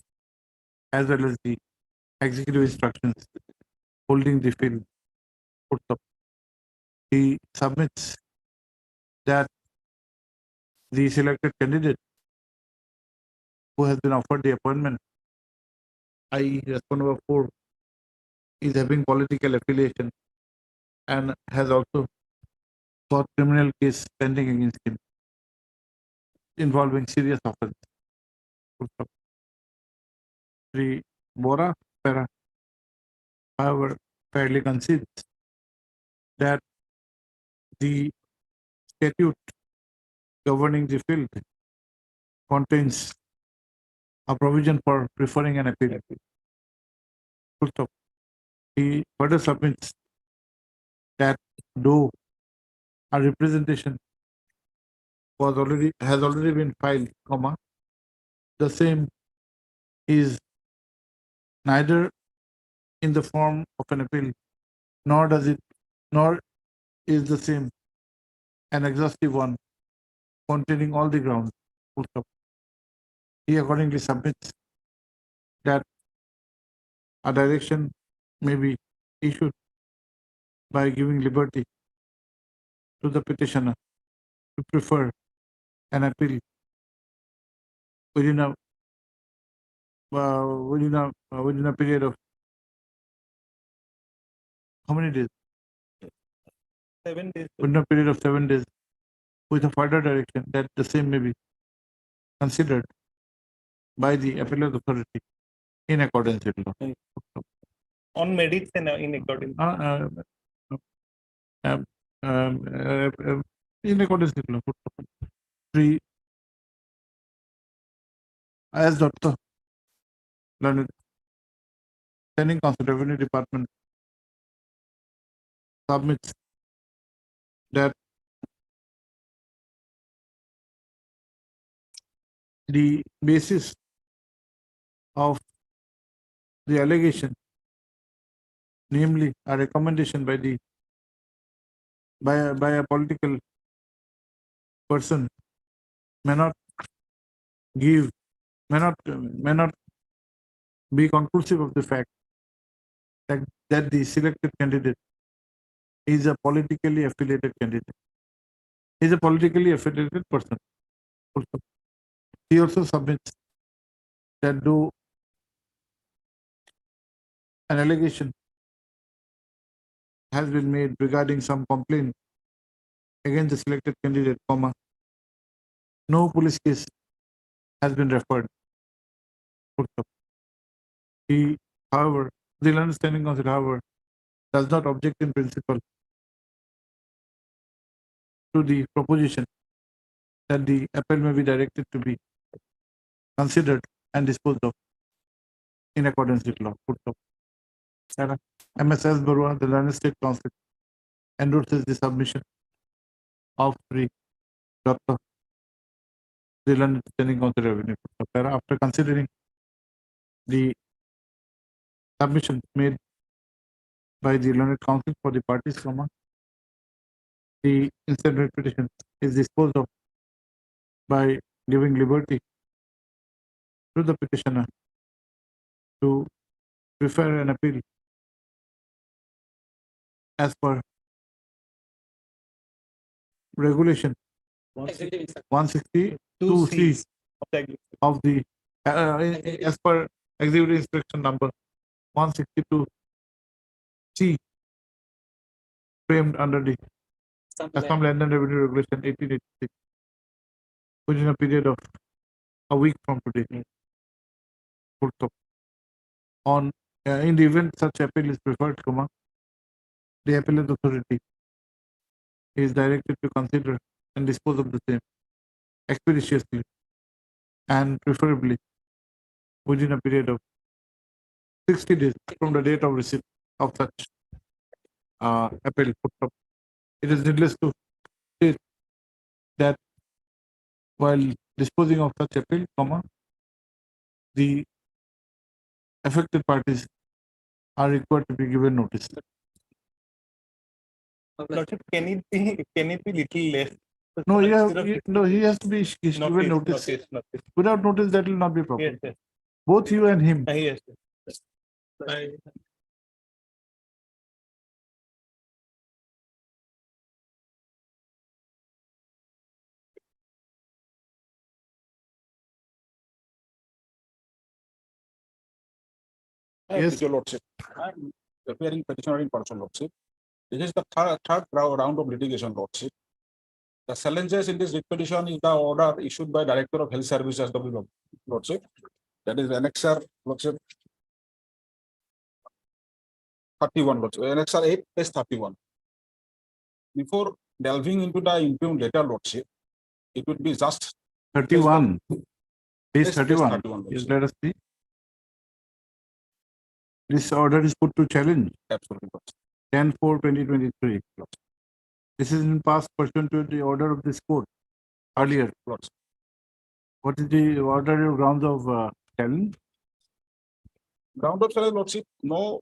as well as the executive instructions holding the field. He submits that the selected candidate who has been offered the appointment, i.e. respondent 4, is having political affiliation and has also got criminal case pending against him involving serious offense. The Bora Para, however, fairly concedes that the statute governing the field contains a provision for preferring an appeal. He further submits that though a representation has already been filed, the same is neither in the form of an appeal, nor is the same an exhaustive one containing all the grounds. He accordingly submits that a direction may be issued by giving liberty to the petitioner to prefer an appeal within a period of how many days? 7 days. Within a period of 7 days, with a further direction that the same may be considered by the appellate authority in accordance with law. On merits and in accordance. In accordance with law. 3. As Dr. Learned, Standing Council Revenue Department submits that the basis of the allegation, namely a recommendation by the by a political person may not give, may not be conclusive of the fact that the selected candidate is a politically affiliated candidate. He is a politically affiliated person. Also, he also submits that though an allegation has been made regarding some complaint against the selected candidate, no police case has been referred. He, however, the understanding council, however, does not object in principle to the proposition that the appeal may be directed to be considered and disposed of in accordance with law. MSS Barua, the London State Council, endorses the submission of Sri Dr. the London Standing Council Revenue. After considering the submission made by the Learned Council for the parties, the instant petition is disposed of by giving liberty to the petitioner to prefer an appeal as per regulation 162C of the as per executive instruction number 162C framed under the Assam Land and Revenue Regulation 1886 within a period of a week from today. On in the event such appeal is preferred, the appellate authority is directed to consider and dispose of the same expeditiously and preferably within a period of 60 days from the date of receipt of such appeal. It is needless to state that while disposing of such appeal, the affected parties are required to be given notice. Can it be little less? No, he has to be given notice. Without notice, that will not be proper. Yes. Both you and him. Yes. Yes. Your Lordship, I'm appearing petitioner in person, Lordship. This is the third round of litigation, Lordship. The challenges in this petition is the order issued by Director of Health Services, Lordship. That is Annexure, Lordship. 31, Lordship. Annexure 8, page 31. Before delving into the impugned letter, Lordship, it would be just 31. Page Page 31. 31, Yes, let us see. This order is put to challenge. Absolutely. 10/4/2023. This is in past pursuant to the order of this court earlier. Lordship. What is the order of grounds of challenge? Ground of challenge, Lordship, no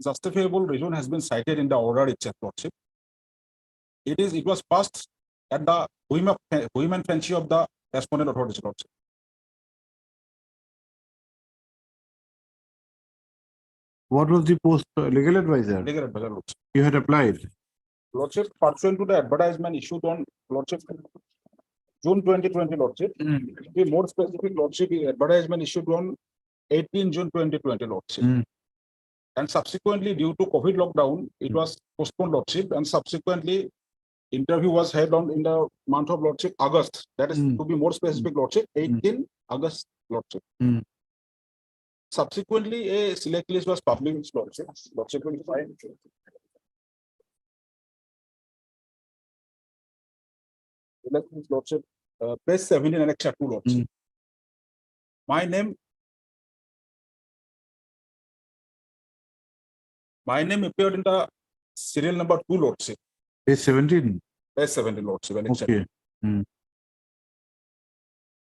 justifiable reason has been cited in the order itself, Lordship. It was passed at the whim and fancy of the respondent authorities, Lordship. What was the post legal advisor? Legal advisor, Lordship. You had applied. Lordship, pursuant to the advertisement issued on Lordship June 2020, Lordship. To be more specific, Lordship, the advertisement issued on 18 June 2020, Lordship. And subsequently, due to COVID lockdown, it was postponed, Lordship, and subsequently interview was held on in the month of Lordship, August. That is to be more specific, Lordship, 18 August, Lordship. Subsequently, a select list was published, Lordship. Lordship will find. Select list, Lordship, page 17 and Annexure 2, Lordship. My name appeared in the serial number 2, Lordship. Page 17. Page 17, Lordship. Annexure. Okay.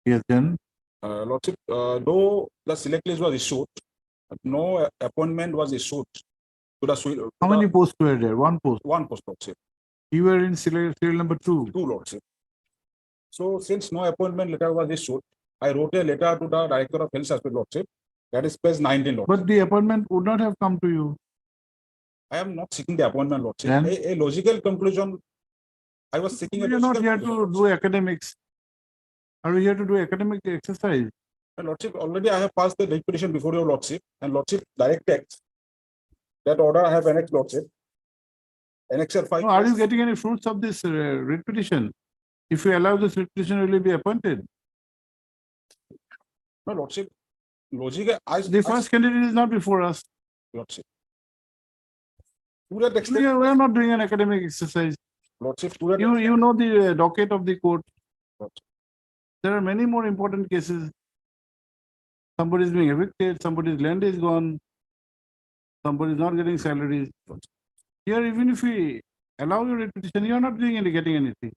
Yes, then. Lordship, though the select list was issued, no appointment was issued to the How many posts were there? One post. one post, Lordship. You were in serial number 2. Two, Lordship. So since no appointment letter was issued, I wrote a letter to the Director of Health Services, Lordship. That is page 19, Lordship. But the appointment would not have come to you. I am not seeking the appointment, Lordship. Then? A logical conclusion. I was seeking a We are not logical here to conclusion, do academics. Are we here to do academic exercise? Lordship, already I have passed the writ petition before your Lordship, and Lordship direct text. That order I have annexed, Lordship. Annexure 5. No, are you getting any fruits of this writ petition? If you allow this writ petition, will you be appointed? No, Lordship. Logical. The first candidate is not before us. Lordship. To that We extent, are not doing an academic exercise. Lordship, to that You know the docket of the court. Lordship. There are many more important cases. Somebody is being evicted, somebody's land is gone, somebody is not getting salaries. Here, even if we allow your writ petition, you are not getting anything.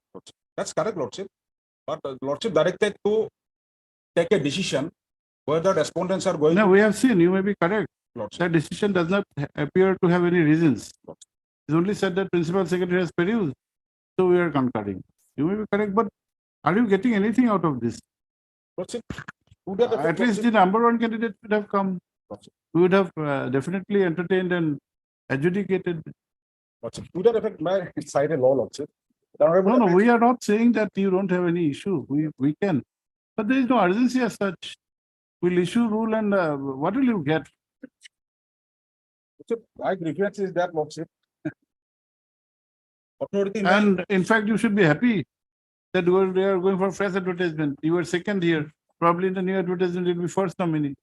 That's correct, Lordship. But Lordship directed to take a decision whether respondents are going No, to. we have seen, you may be correct. Lordship. That decision does not appear to have any reasons. It's only said that principal secretary has produced. So we are concurring. You may be correct, but are you getting anything out of this? Lordship. To that effect, At least the number one candidate would have come. We would have definitely entertained and adjudicated. Lordship. To that effect, may I cite a law, Lordship? No, we are not saying that you don't have any issue. We can. But there is no urgency as such. We'll issue rule and what will you get? Lordship, my grievance is that, Lordship. Authority. And in fact, you should be happy that they are going for fresh advertisement. You were second here. Probably in the new advertisement, it will be first nominee.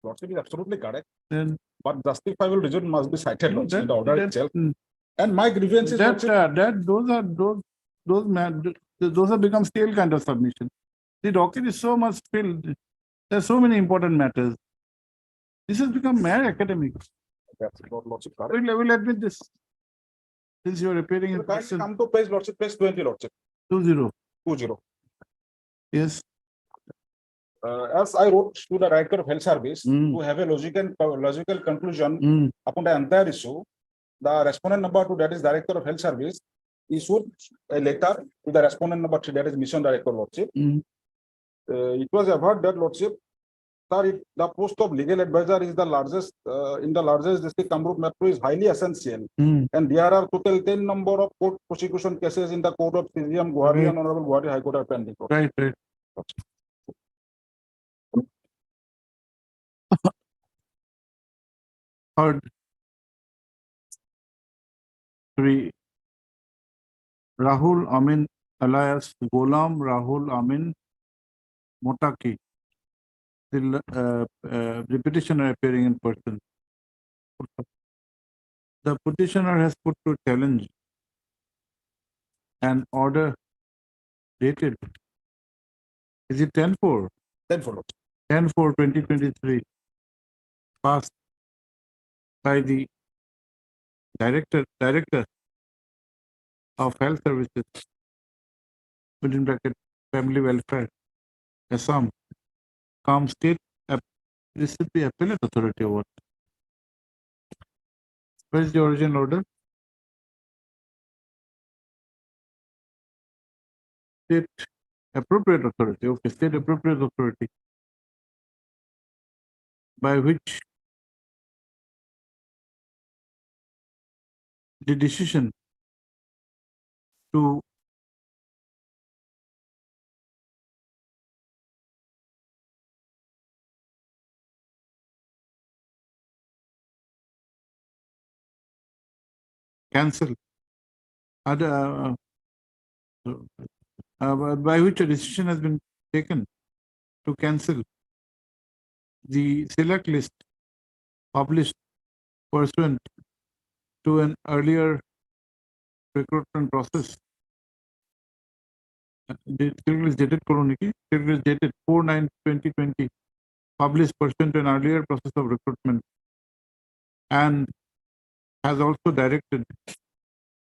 Lordship is absolutely correct. Then But justifiable reason must be cited, Lordship, in the order that- itself. And my grievance is, Lordship, those have become stale kind of submission. The docket is so much filled. There are so many important matters. This has become mere academic. that's Lordship correct. We'll admit this. Since you are appearing in Kindly person come to page, Lordship, page 20, Lordship, 20. 20. Yes. As I wrote to the Director of Health Service Mm. to have a logical conclusion Mm. upon the entire issue, the respondent number 2, that is Director of Health Service, issued a letter to the respondent number 3, that is Mission Director, Lordship. Mm. It was averred that, Lordship, sir, the post of legal advisor is the largest in the largest district, Kamrup Metro, is highly essential. Mm. And there are total 10 number of court prosecution cases in the court of CGM, Guwahati, Right. and Honorable Guwahati High Court are pending. Right. Third. Three. Rahul Amin alias Ghulam Rahul Amin Motaki. The petitioner appearing in person. The petitioner has put to challenge an order dated. Is it 10/4? 10 for 10/4/2023, passed by the Director of Health Services, within bracket Family Welfare, Assam, Kam State, this is the appellate authority or what? Where is the original order? State appropriate authority, okay, state appropriate authority, by which the decision to cancel by which a decision has been taken to cancel the select list published pursuant to an earlier recruitment process. The circular is dated 4/9/2020, published pursuant to an earlier process of recruitment, and has also directed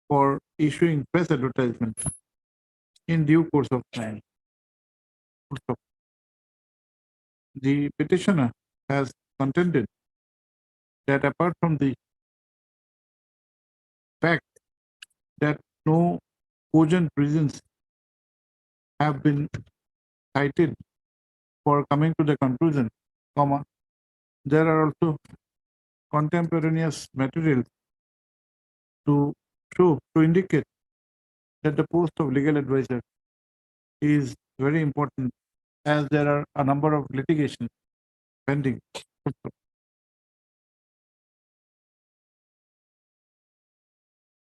for issuing press advertisement in due course of time. The petitioner has contended that apart from the fact that no cogent reasons have been cited for coming to the conclusion, comma, there are also contemporaneous materials to indicate that the post of legal advisor is very important as there are a number of litigation pending.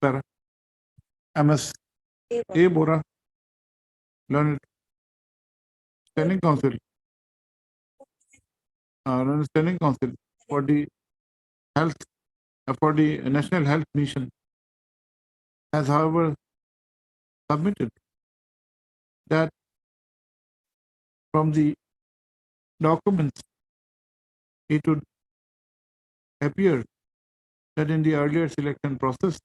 Para MS A. Bora, Learned Standing Council, Learned Standing Council for the health, for the National Health Mission has, however, submitted that from the documents it would appear that in the earlier selection process,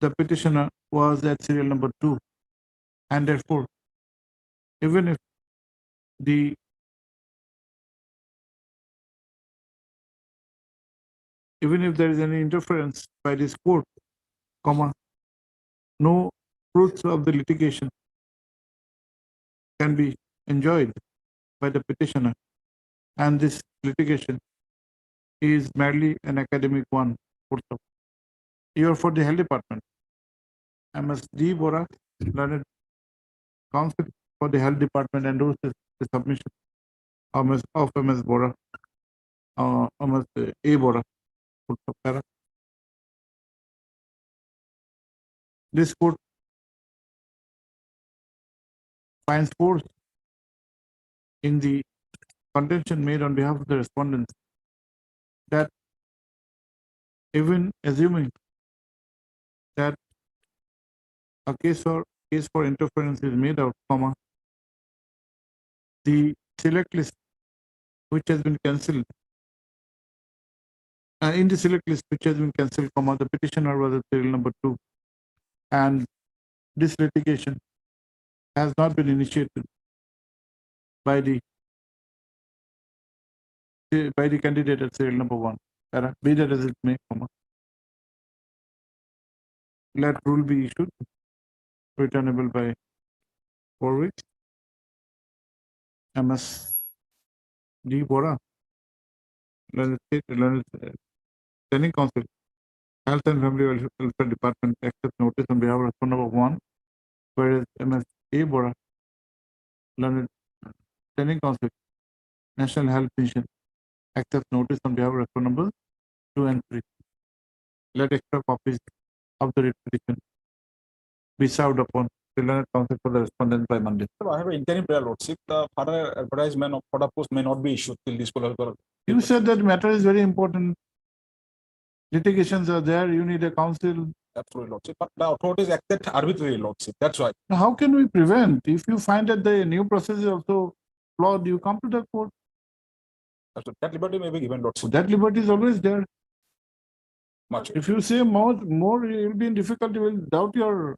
the petitioner was at serial number 2, and therefore, even if the there is any interference by this court, comma, no fruits of the litigation can be enjoyed by the petitioner, and this litigation is merely an academic one. You are for the Health Department. MS D. Bora, Learned Counsel for the Health Department, endorses the submission of MS Bora, MS A. Bora. This court finds force in the contention made on behalf of the respondents that even assuming that a case for interference is made out, comma, the select list which has been cancelled, in the select list which has been cancelled, comma, the petitioner was at serial number 2, and this litigation has not been initiated by the candidate at serial number 1. Be that as it may, comma, let rule be issued, returnable by 4 weeks. MS D. Bora, Learned Standing Council, Health and Family Welfare Department accepts notice on behalf of respondent number 1, whereas MS A. Bora, Learned Standing Council, National Health Mission, accepts notice on behalf of respondent numbers 2 and 3. Let extra copies of the writ petition be served upon the Learned Council for the respondent by Monday. I have an interim prayer, Lordship. The further advertisement of further post may not be issued till this political. You said that matter is very important. Litigations are there, you need a council. Absolutely, Lordship. But the authorities acted arbitrarily, Lordship. That's why. Now, how can we prevent? If you find that the new process is also flawed, you come to the court. That liberty may be given, Lordship. That liberty is always there. Much. If you say more, you will be in difficulty, will doubt your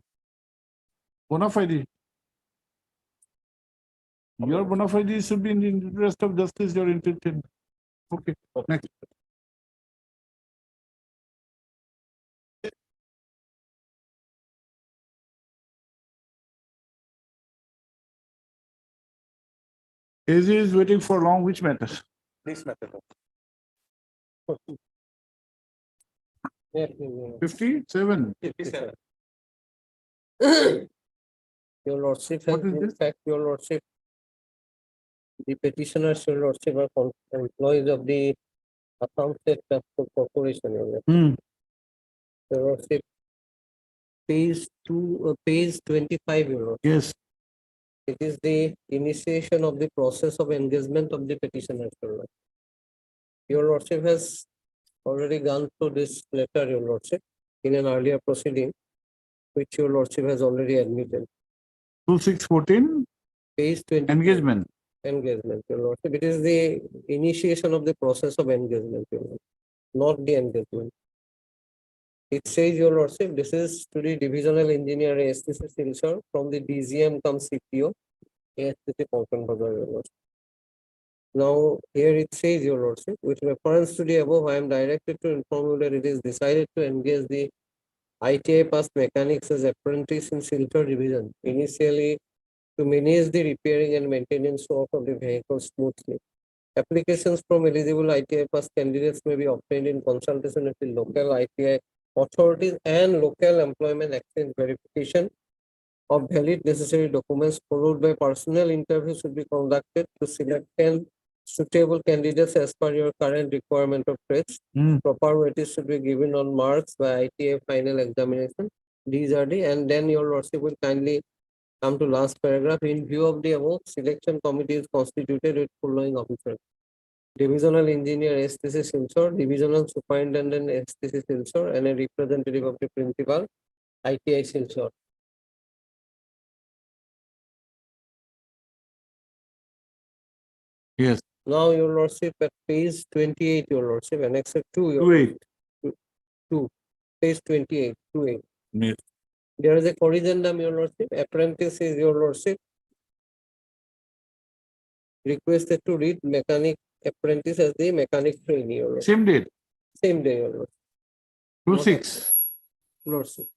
bona fide. Your bona fide should be in the interest of justice, your intent. Okay, next. AZ is waiting for long, which matters? This matter. 57. 57. Your Lordship, What has is in this? fact, Your Lordship, the petitioners, Your Lordship, are employees of the Assam State Transport Corporation. Your Lordship, page 25, Your Lordship. Yes. It is the initiation of the process of engagement of the petitioners. Your Lordship. Your Lordship has already gone through this letter, Your Lordship, in an earlier proceeding, which Your Lordship has already admitted. 2614. Page 20. Engagement. Engagement, Your Lordship. It is the initiation of the process of engagement, Your Lordship, not the engagement. It says, Your Lordship, this is to the Divisional Engineer ASTC Silchar from the DGM cum CPO, ASTC Konkan Bazar, Your Lordship. Now, here it says, Your Lordship, with reference to the above, I am directed to inform you that it is decided to engage the ITI passed mechanics as apprentice in Silchar division, initially to manage the repairing and maintenance work of the vehicle smoothly. Applications from eligible ITI pass candidates may be obtained in consultation with the local ITI authorities and local employment exchange verification of valid necessary documents, followed by personal interviews should be conducted to select 10 suitable candidates as per your current requirement of trades. Proper weightage should be given on marks by ITI final examination. These are the, and then your lordship will kindly come to last paragraph. In view of the above, selection committee is constituted with following officers: Divisional Engineer STC Silchar, Divisional Superintendent STC Silchar, and a representative of the principal ITI Silchar. Yes. Now, your lordship, at page 28, your lordship, annexure 2, your 28. lordship, 2, page 28, 28. Yes. There is a corrigendum, your lordship. Apprentice is, your lordship, requested to read mechanic apprentice as the mechanic trainee, your lordship. Same date, Same day, your lordship. 2/6. Lordship,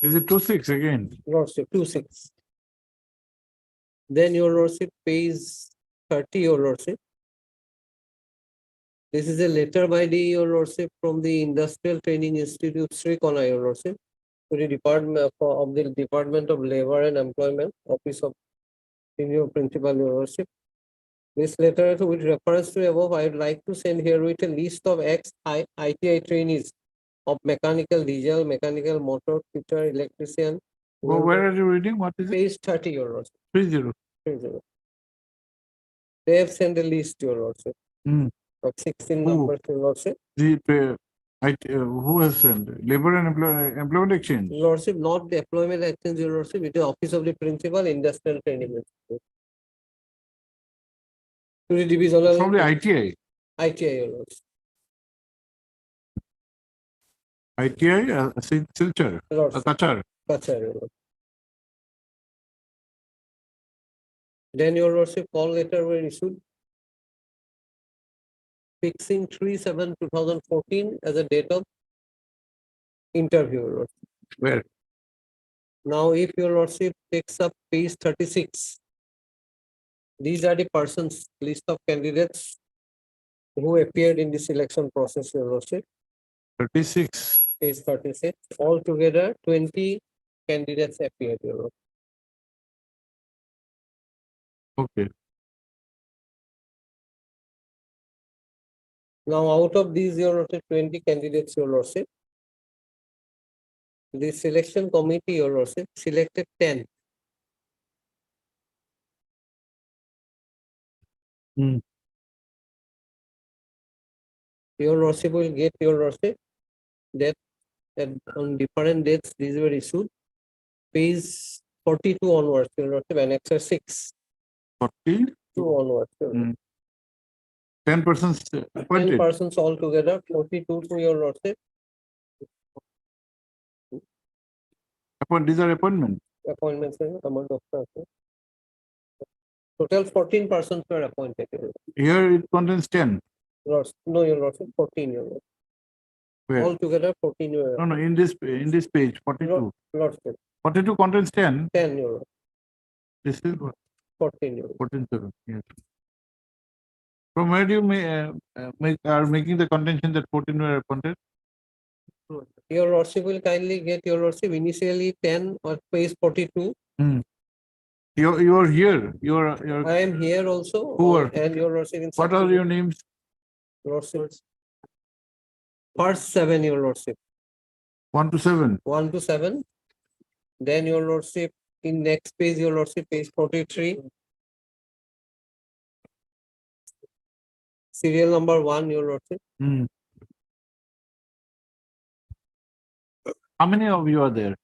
Is it 2/6 again? lordship, 2/6. Then your lordship, page 30, your lordship. This is a letter by the, your lordship, from the Industrial Training Institute, Sri Kona, your lordship, to the Department of the Department of Labor and Employment, Office of Senior Principal, your lordship. This letter, with reference to above, I would like to send here with a list of ITI trainees of mechanical diesel, mechanical motor, fitter, electrician. Well, where are you reading? What is it? Page 30, your lordship. 30. 30. They have sent a list, your lordship, of 16 Who? numbers, your lordship. Who has sent? Labor and Employment Exchange. Lordship, not the employment exchange, your lordship, it is Office of the Principal, Industrial Training Institute. To the divisional. From the ITI. ITI, your lordship. ITI, Silchar, Lordship. Kachar. Kachar, your lordship. Then your lordship, call letter were issued fixing 3/7/2014 as a date of interview, your lordship. Where? Now, if your lordship takes up page 36, these are the persons, list of candidates who appeared in the selection process, your lordship. 36. Page 36. Altogether, 20 candidates appeared, your lordship. Okay. Now, out of these, your lordship, 20 candidates, your lordship, the selection committee, your lordship, selected 10. Your lordship will get, your lordship, that on different dates these were issued. Page 42 onwards, your lordship, annexure 6. 42 onwards. Your lordship. 10 persons 10 appointed. persons altogether, 42 to your lordship. These are appointments. Appointments, amount of persons. Total 14 persons were appointed. Your lordship. Here it contains 10. No, your lordship, 14, your lordship. Where? Altogether 14 were. No, in this page, 42. Lordship. 42 contains 10. 10, your lordship. This is what? 14, your lordship. 14, 7. Yes. From where do you are making the contention that 14 were appointed? Your lordship will kindly get, your lordship, initially 10 or page 42. You are here. You're. I am here also. Who are? And your lordship in. What are your names? Lordship. First 7, your lordship. 1 to 7. 1 to 7. Then your lordship, in next page, your lordship, page 43. Serial number 1, your lordship. How many of you are there?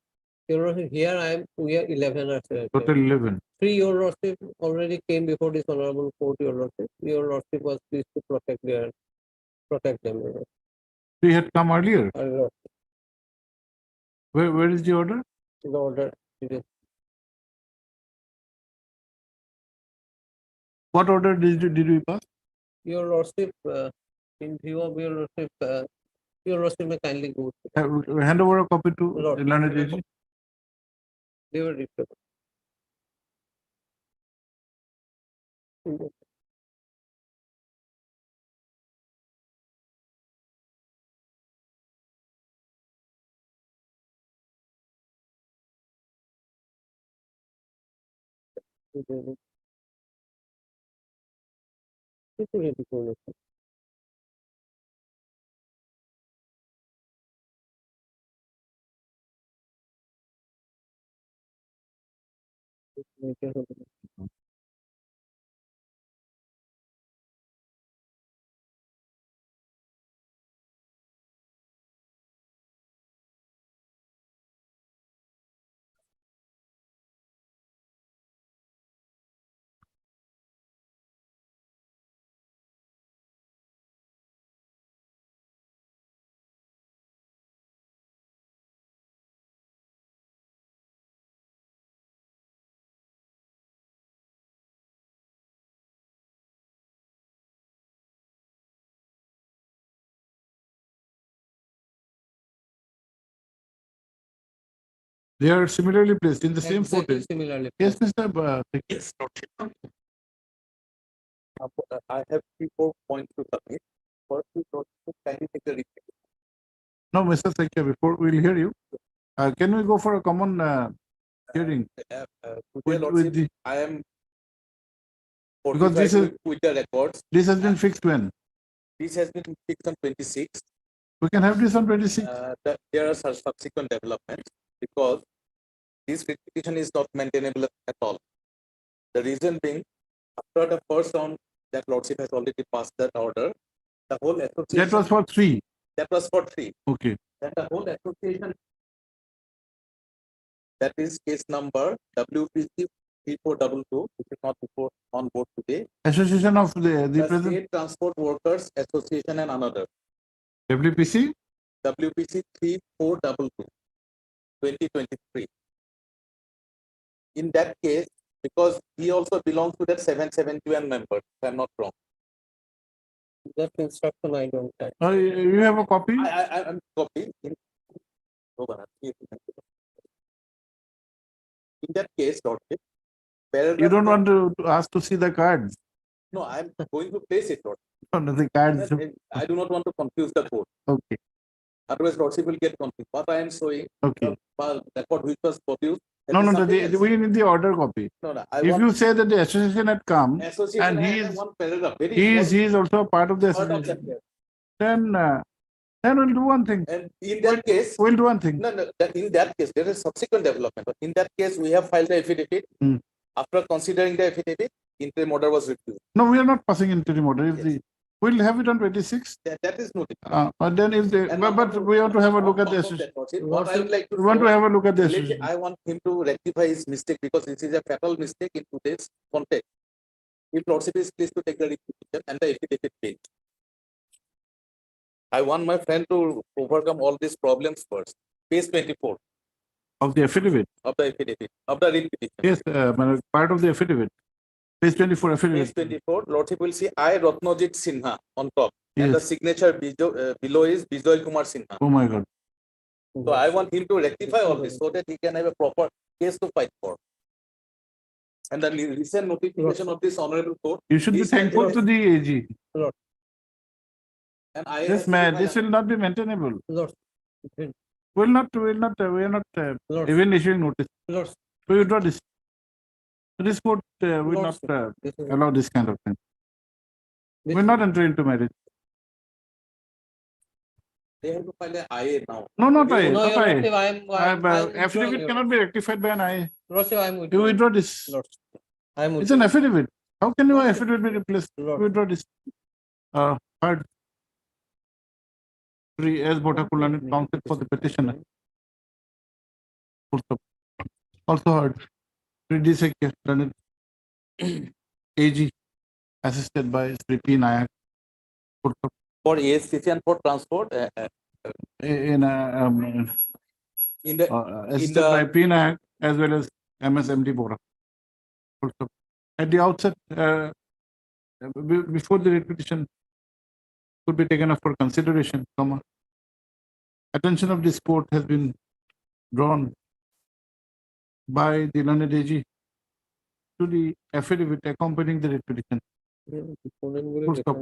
Your lordship, here we are 11 are there. Total 11. 3, your lordship, already came before this honorable court, your lordship. Your lordship was pleased to protect them. Your lordship. 3 had come earlier. Our lordship. Where is the order? The order. What order did we pass? Your lordship, in view of your lordship, Your lordship may kindly go. Hand over a copy to Lord. learned AG. They were referred. They are similarly placed in the same Exactly footage. similarly. Yes, Mr. Yes. I have 3-4 points to submit. First, we kindly take the report. No, Mr. Sakya, before we'll hear you. Can we go for a common hearing? To their With lordship, the, I am because this fortified is, with the records. this has been fixed when? This has been fixed on 26th. We can have this on 26. There are some subsequent developments because this petition is not maintainable at all. The reason being, after the first round, that lordship has already passed that order. The whole association. That was for 3. That was for 3. Okay. Then the whole association. That is case number WPC 3422, which is not before on board today. Association of the The present State Transport Workers Association and another. WPC. WPC 3422, 2023. In that case, because he also belongs to that 771 member, if I'm not wrong. That instruction I don't have. You have a copy? I'm copy. In that case, lordship, You don't want to ask to see the cards? no, I'm going to place it, lordship. No, the cards. I do not want to confuse the court. Okay. Otherwise, lordship will get confused. What I am showing, Okay. the record which was produced. that No, is no, something else. we need the order copy. No, no, If you say that the association had come association and he has is, one paragraph, very he important is also a part of the part of association, that. then we'll do one thing. And in that case, We'll do one thing. no, in that case, there is subsequent development. But in that case, we have filed the affidavit. Hmm. After considering the affidavit, interim order was refused. No, we are not passing interim order. If the, we'll have it on 26. That is noted. But then if they, but we want to have a look at the association. What I would like to We want to have a look at the let- association. I want him to rectify his mistake because this is a fatal mistake in today's context. If lordship is pleased to take the repetition and the affidavit page. I want my friend to overcome all these problems first. Page 24 Of the affidavit. of the affidavit, of the repetition. Yes, part of the affidavit. Page 24 Page affidavit. 24, lordship will see I Ratnajit Sinha on top. And the Yes. signature below is Bijoy Kumar Sinha. Oh my God. So I want him to rectify all this so that he can have a proper case to fight for. And the recent notification of this honorable court. You should be is thankful to the AG. And I This man, this will not be maintainable. We are not even issuing notice. We withdraw this. This court will not allow this kind of thing. We're not entering into marriage. They have to file an IA now. No, not I. No, Not Your I. Lordship, I'm Affidavit cannot be rectified by an I. Lordship, I'm You withdraw this. I'm It's an affidavit. How can your affidavit be replaced? Withdraw this. Hard. As Botakulani counsel for the petitioner. Also heard. AG assisted by Sri P. Nayak. For ASCC and for transport, In in the assisted by P. Nayak as well as MSMD Bora. Also, at the outset, before the repetition could be taken up for consideration, attention of this court has been drawn by the learned AG to the affidavit accompanying the writ petition. Full stop.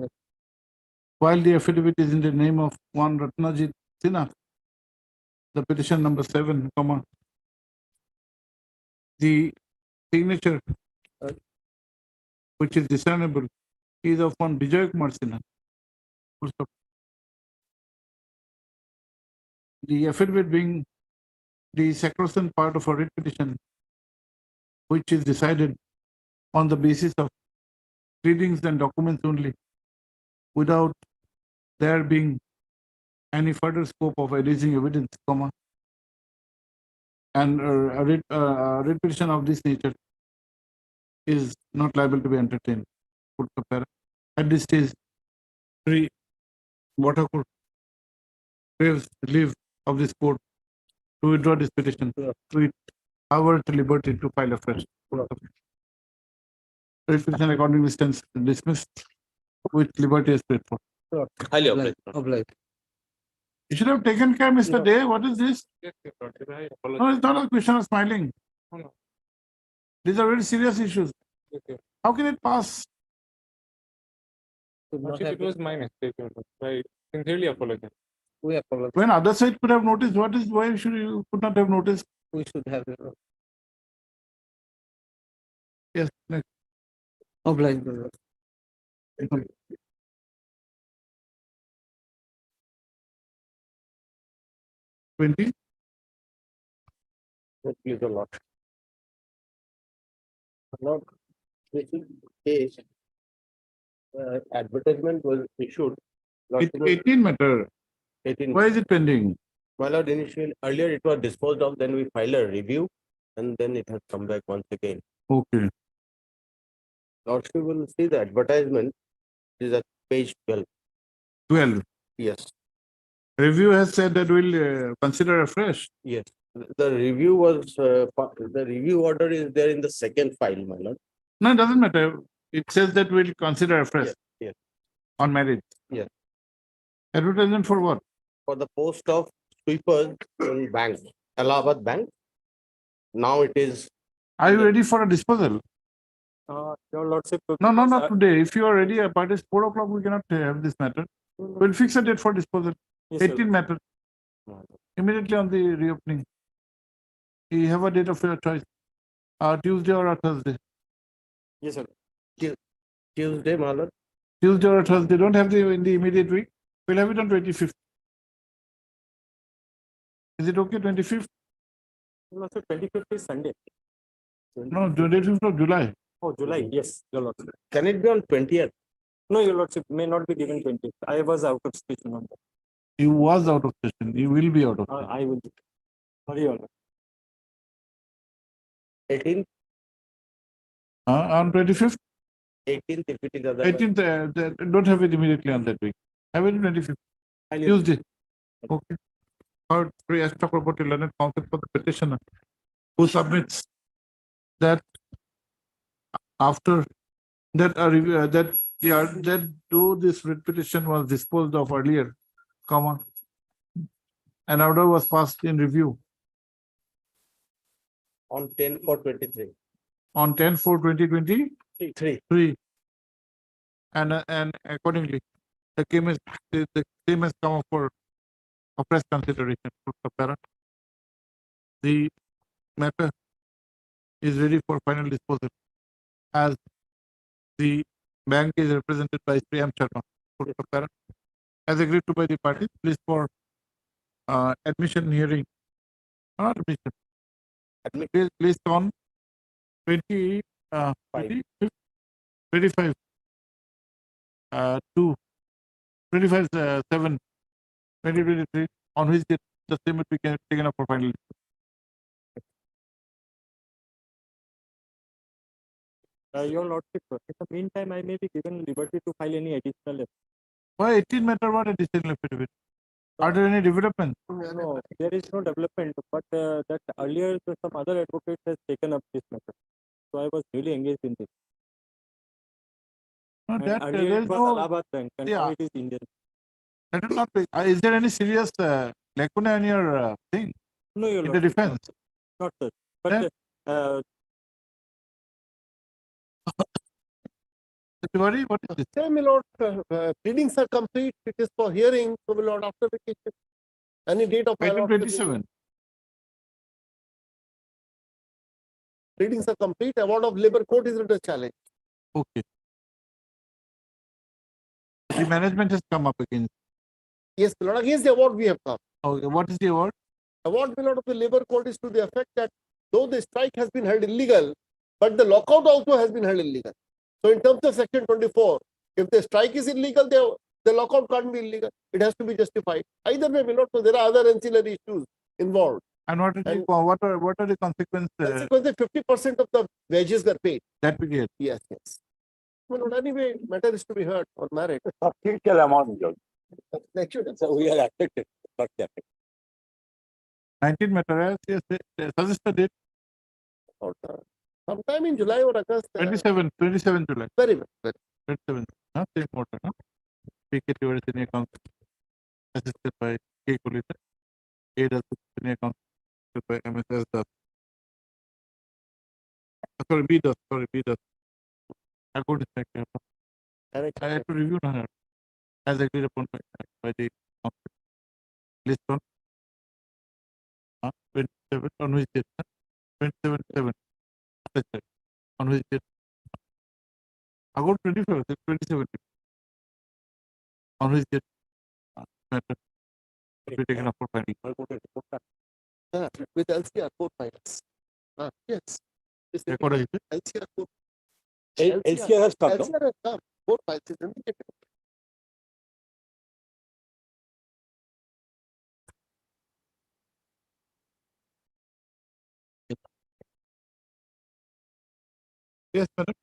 While the affidavit is in the name of one Ratnajit Sinha, the petition number 7, the signature which is discernible is of one Vijay Kumar Sinha. Full stop. The affidavit being the sacrosanct part of a writ petition, which is decided on the basis of pleadings and documents only, without there being any further scope of adducing evidence, and a writ petition of this nature is not liable to be entertained. At this stage, Water craves leave of this court to withdraw this petition, to it however at liberty to file afresh. Writ petition accordingly stands dismissed with liberty as paid for. Highly obliged. You should have taken care, Mr. Day. What is this? No, it's not a question of smiling. These are very serious issues. How can it pass? It was my mistake. I sincerely apologize. We apologize. When other side could have noticed, why should you could not have noticed? We should have. Yes, next. Obliged. 20. Please a lot. Not this is case. Advertisement was issued. 18 matter. 18. Why is it pending? My lord, initially earlier it was disposed of, then we filed a review, and then it has come back once again. Okay. Lordship will see the advertisement is at page 12. 12. Yes. Review has said that we'll consider afresh. Yes. The review was the review order is there in the second file, my lord. No, it doesn't matter. It says that we'll consider afresh. Yes, yes. On marriage. Yes. Advertisement for what? For the post of sweepers in bank, Allahabad Bank. Now it is. Are you ready for a disposal? Your lordship. No, not today. If you are ready, by this 4 o'clock, we cannot have this matter. We'll fix a date for disposal. Yes, 18 matter. Immediately on the reopening. You have a date of your choice. Tuesday or a Thursday. Yes, sir. Tuesday, my lord. Tuesday or Thursday. Don't have the in the immediate week. We'll have it on 25th. Is it okay? 25th? No, sir, 25th is Sunday. No, 25th of July. Oh, July. Yes, your lordship. Can it be on 20th? No, your lordship may not be given 20th. I was out of station on that. You was out of session. You will be out of session. I will. Sorry, your lord. 18th? On 25th? 18th, if it is otherwise. 18th, don't have it immediately on that week. Have it on 25th. Tuesday. Okay. Third, pre-asked about the learned counsel for the petitioner who submits that after that that though this writ petition was disposed of earlier, an order was passed in review On 10/4/23. on 10/4/2023, and accordingly the same has come up for a press consideration. The matter is ready for final disposal as the bank is represented by Sri M. Sharma. As agreed to by the parties, please for admission hearing, not admission, placed on 25 to 25/7/2023, on which the same will be taken up for final. Your lordship, in the meantime, I may be given liberty to file any additional. Why 18 matter? What additional affidavit? Are there any developments? No, there is no development, but that earlier some other advocate has taken up this matter. So I was really engaged in this. No, And there earlier is it was no. Allahabad Bank, and now it is Indian. That will not be. Is there any serious lacuna in your thing, No, your in the lordship, defense. not such. Then- But February, what is this? Say, my lord, pleadings are complete. It is for hearing, so my lord, after vacation. Any date of my Item lord. 27. Pleadings are complete. Award of labor court is not a challenge. Okay. The management has come up again. Yes, my lord, against the award we have come. Okay, what is the award? Award, my lord, of the labor court is to the effect that though the strike has been held illegal, but the lockout also has been held illegal. So in terms of section 24, if the strike is illegal, the lockout can't be illegal. It has to be justified. Either way, my lord, so there are other ancillary issues involved. And what is the, And- what are the consequences Consequently, 50% of the wages were paid. that we get? Yes, yes. My lord, anyway, matter is to be heard on merit. Substantial amount, Judge. Actually, So we are affected. Not affected. 19 materials, yes, suggest the date, sometime in July or August. 27 July, Very well. 27, same order, PK Tiwari Senior Counsel, assisted by K. Kulita, aid assistant Senior Counsel by MSS Das. Sorry, B. Das, I go to check. I have to review now, as agreed upon by the council. List on 27, on which date, 27, on which date? I go 25, 27. On which date? Matter to be taken up for finding. With LCR court files. Yes. This is Record is it? LCR court. LCR has come, no? LCR has come. Court files is indicated. Yes, madam.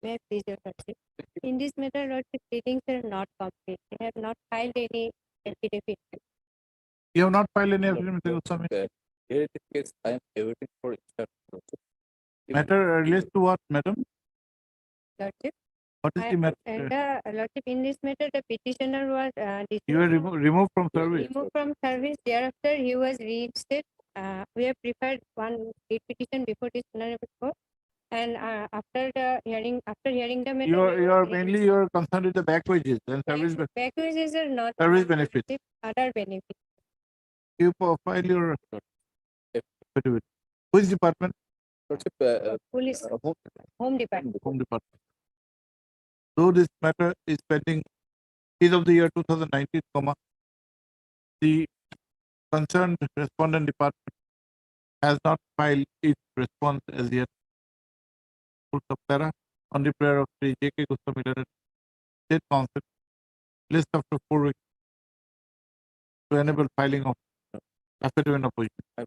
May I please your lordship? In this matter, lordship, pleadings are not complete. They have not filed any affidavit. You have not filed any affidavit, Mr. Goswami. Here it is case, I am awaiting for instruction. Matter relates to what, madam? Lordship, What is the matter? and lordship, in this matter, the petitioner was You were removed from service. removed from service. Thereafter, he was reinstated. We have prepared one lead petition before this honorable court. And after hearing the matter, You are mainly you are concerned with the back wages and service back wages are not service benefits. other benefits. You file your affidavit. Which department? Police, home department. Home department. Though this matter is pending case of the year 2019, the concerned respondent department has not filed its response as yet. On the prayer of Sri J.K. Goswami State Council, list after 4 weeks to enable filing of affidavit of opposition.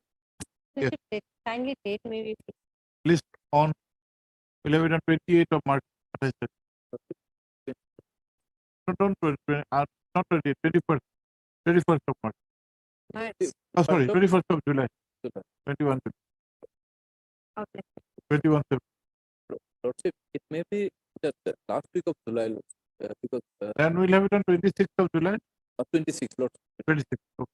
Yes. Kindly date maybe. List on 11 and 28 of March. What I said. No, don't, not 28, 21st of March. March. Oh, sorry, 21st of July. 21. Okay. 21. Lordship, it may be just the last week of July, because Then we'll have it on 26th of July. 26, Lordship. 26. Okay.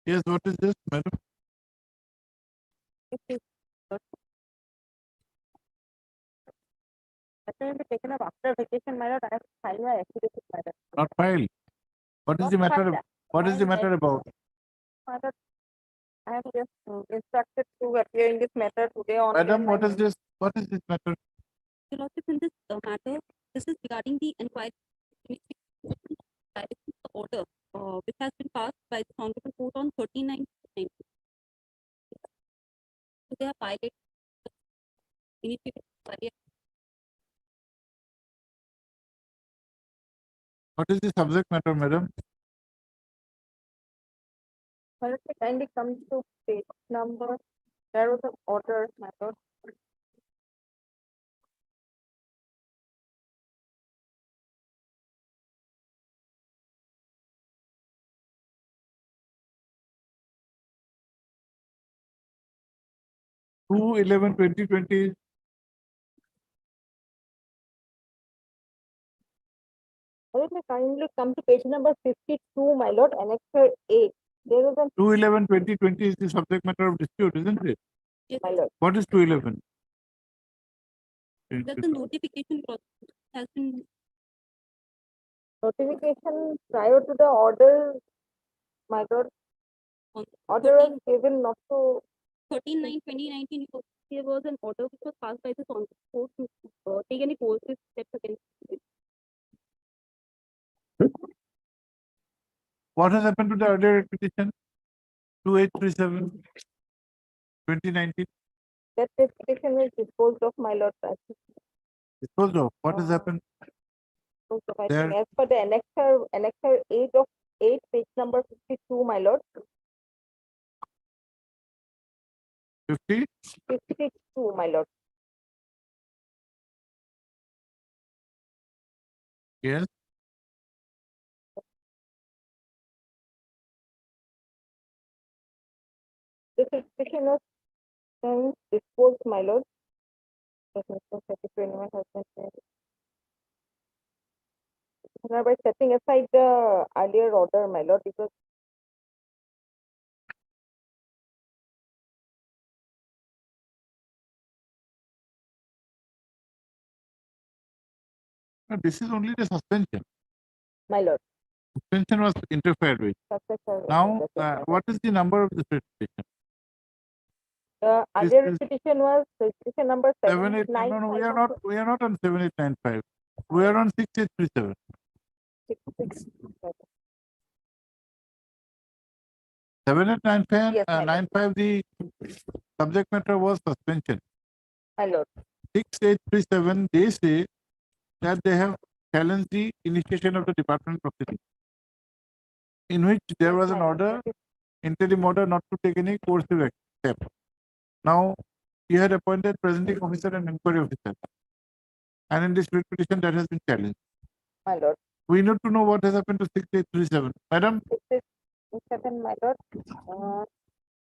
Yes, what is this, madam? That will be taken up after vacation, my lord. I have to file my affidavit, my lord. Not filed. What is the Not matter? filed. What is the matter about? My lord, I have just instructed to appear in this matter today on. Madam, what is this? What is this matter? Your lordship, in this matter, this is regarding the inquiry order which has been passed by the Honorable Court on 39/19. So they have filed initiated inquiry. What is the subject matter, madam? My lord, kindly come to page number. There was an order, my lord. 2/11/2020. Let me kindly come to page number 52, my lord, annexure 8. There was a 2/11/2020 is the subject matter of dispute, isn't it? my lord. What is 2/11? That the notification process has been Notification prior to the order, my lord. on Order was given not to 13/9/2019. There was an order which was passed by the court to take any courses steps against it. What has happened to the earlier petition? 2837/2019. that petition was disposed of, my lord. Disposed of. What has happened? I There- think as per the annexure 8 of 8, page number 52, my lord. 50? 52, my lord. Yes. This petition was then disposed, my lord. That Mr. Secretary anyone has been said. Now, by setting aside the earlier order, my lord, because No, this is only the suspension. my lord. Suspension was interfered with. Now, what is the number of this petition? The This earlier is petition was petition number 789. 789. No, we are not on 7895. We are on 6837. 7895, Yes, my lord. 95, the subject matter was suspension. My lord. 6837, they say that they have challenged the initiation of the department proceeding, in which there was an order, interim order not to take any coercive step. Now, you had appointed presenting officer and inquiry officer. And in this writ petition, that has been challenged. My lord. We need to know what has happened to 6837. Madam, 67, my lord.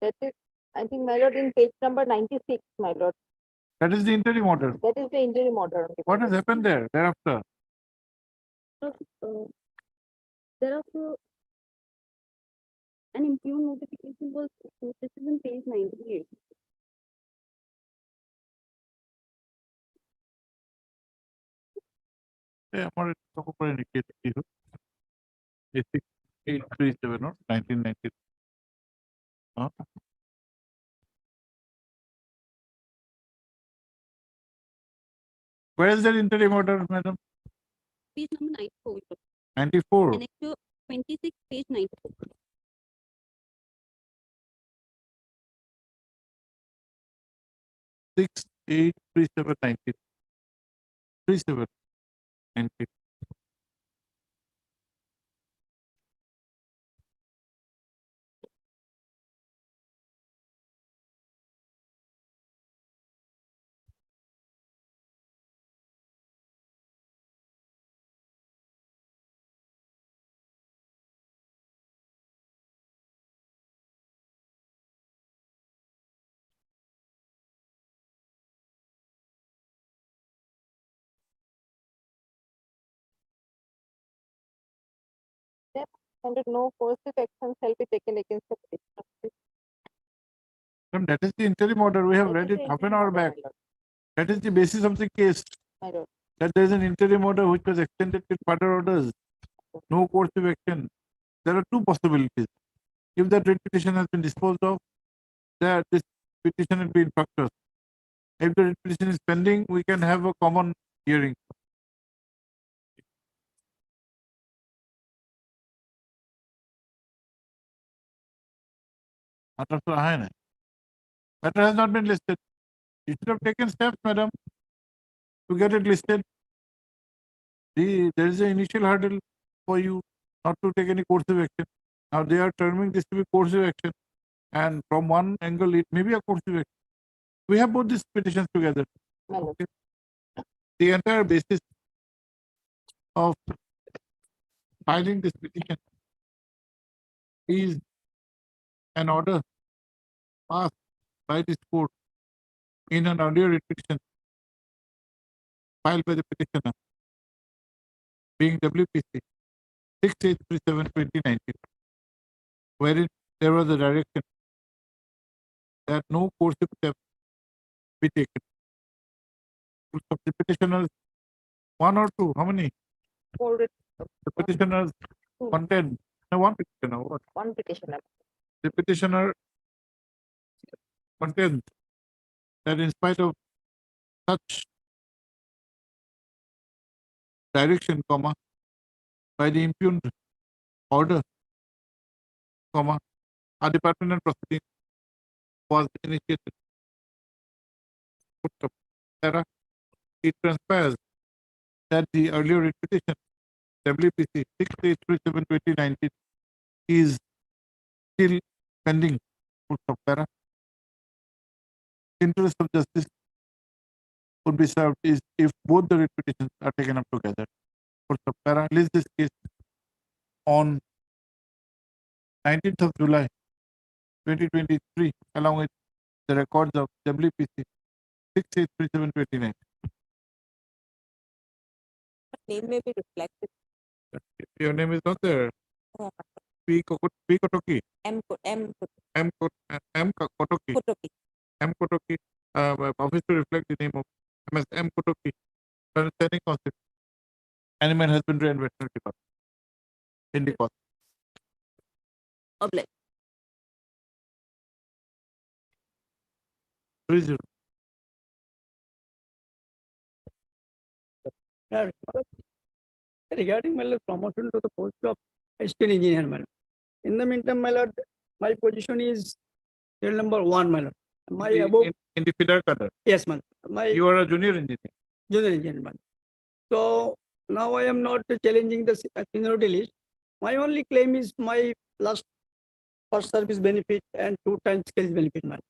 That is, I think, my lord, in page number 96, my lord. that is the interim order. That is the interim order. What has happened there thereafter? Thereafter, an impugned notification was issued. This is in page 98. আমার এটা উপরে লিখে দিতে হবে। 837 or 1990. Huh? Where is that interim order, madam? Page number 94. 94. Annexure 26, page 94. Six, 8, 37, 19. 37, 19. And no coercive action shall be taken against the petitioner. Madam, that is the interim order. We have read it half an hour back. That is the basis of the case. My lord. That there is an interim order which was extended with further orders. No coercive action. There are two possibilities. If that writ petition has been disposed of, that this petition will be infructuous. If the writ petition is pending, we can have a common hearing. Matter has not been listed. You should have taken steps, madam, to get it listed. There is an initial hurdle for you not to take any coercive action. Now they are terming this to be coercive action, and from one angle it may be a coercive action. We have both these petitions together. Okay. The entire basis of filing this petition is an order passed by this court in an earlier petition filed by the petitioner, being WPC 6837/2019, wherein there was a direction that no coercive step be taken. So the petitioners, one or two, how many? For The petitioners content, no, one petitioner, what? one petitioner. The petitioner contends that in spite of such direction, comma, by the impugned order, comma, a departmental proceeding was initiated. It transpires that the earlier writ petition, WPC 6837/2019, is still pending. Interest of justice would be served is if both the writ petitions are taken up together. List this case on 19th of July 2023 along with the records of WPC 6837/29. Name may be reflected. Your name is not there. P. Kotoki. M. M. Kotoki. M. Kotoki. Office to reflect the name of MS M. Kotoki. Understanding concept. Animal Husbandry and Veterinary Department. In the cost. Obliged. 30. Regarding my lord, promotion to the post of assistant engineer, my lord. In the meantime, my lord, my position is still number 1, my lord. My above, In the feeder cadre. yes, my lord. My You are a junior engineer. junior engineer, my lord. So now I am not challenging the seniority list. My only claim is my first service benefit and 2 times skills benefit, my lord.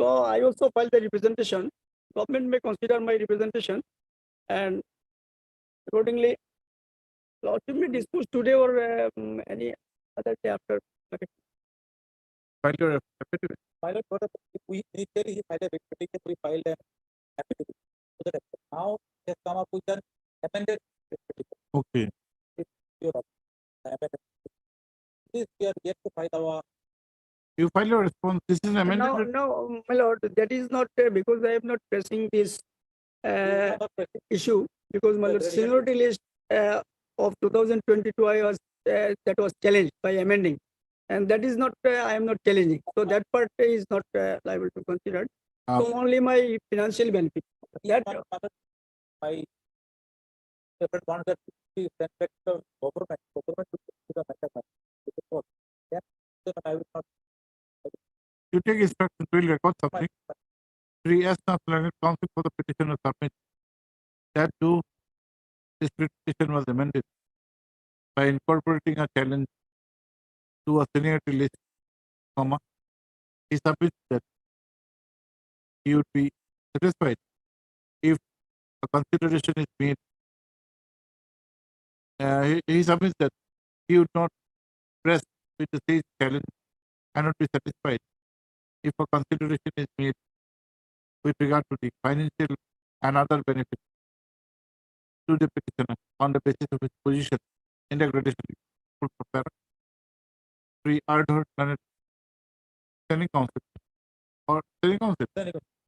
So I also filed the representation. Government may consider my representation, and accordingly, lawsuit may dispose today or any other day after. Okay. File your affidavit. Pilot got a, we initially he filed a writ petition, we filed an affidavit. So that now he has come up with an amended writ petition. Okay. Your amended. This we are yet to file our. You file your response. This is an amended. No, writ- no, my lord, that is not because I am not pressing this issue because my lord, seniority list of 2022 I was that was challenged by amending, and that is not I am not challenging. So that part is not liable to consider. So only my financial benefit. That My different ones that we sent back to the government to the matter. Then I will not. You take instructions, will record something. 3S National Council for the petitioner submit. That too, this petition was amended by incorporating a challenge to a seniority list, comma. He submits that he would be satisfied if a consideration is made. He submits that he would not press with the same challenge and not be satisfied if a consideration is made with regard to the financial and other benefits to the petitioner on the basis of his position in the gradation. 3 Ardhur Planet Selling Council or Selling Council,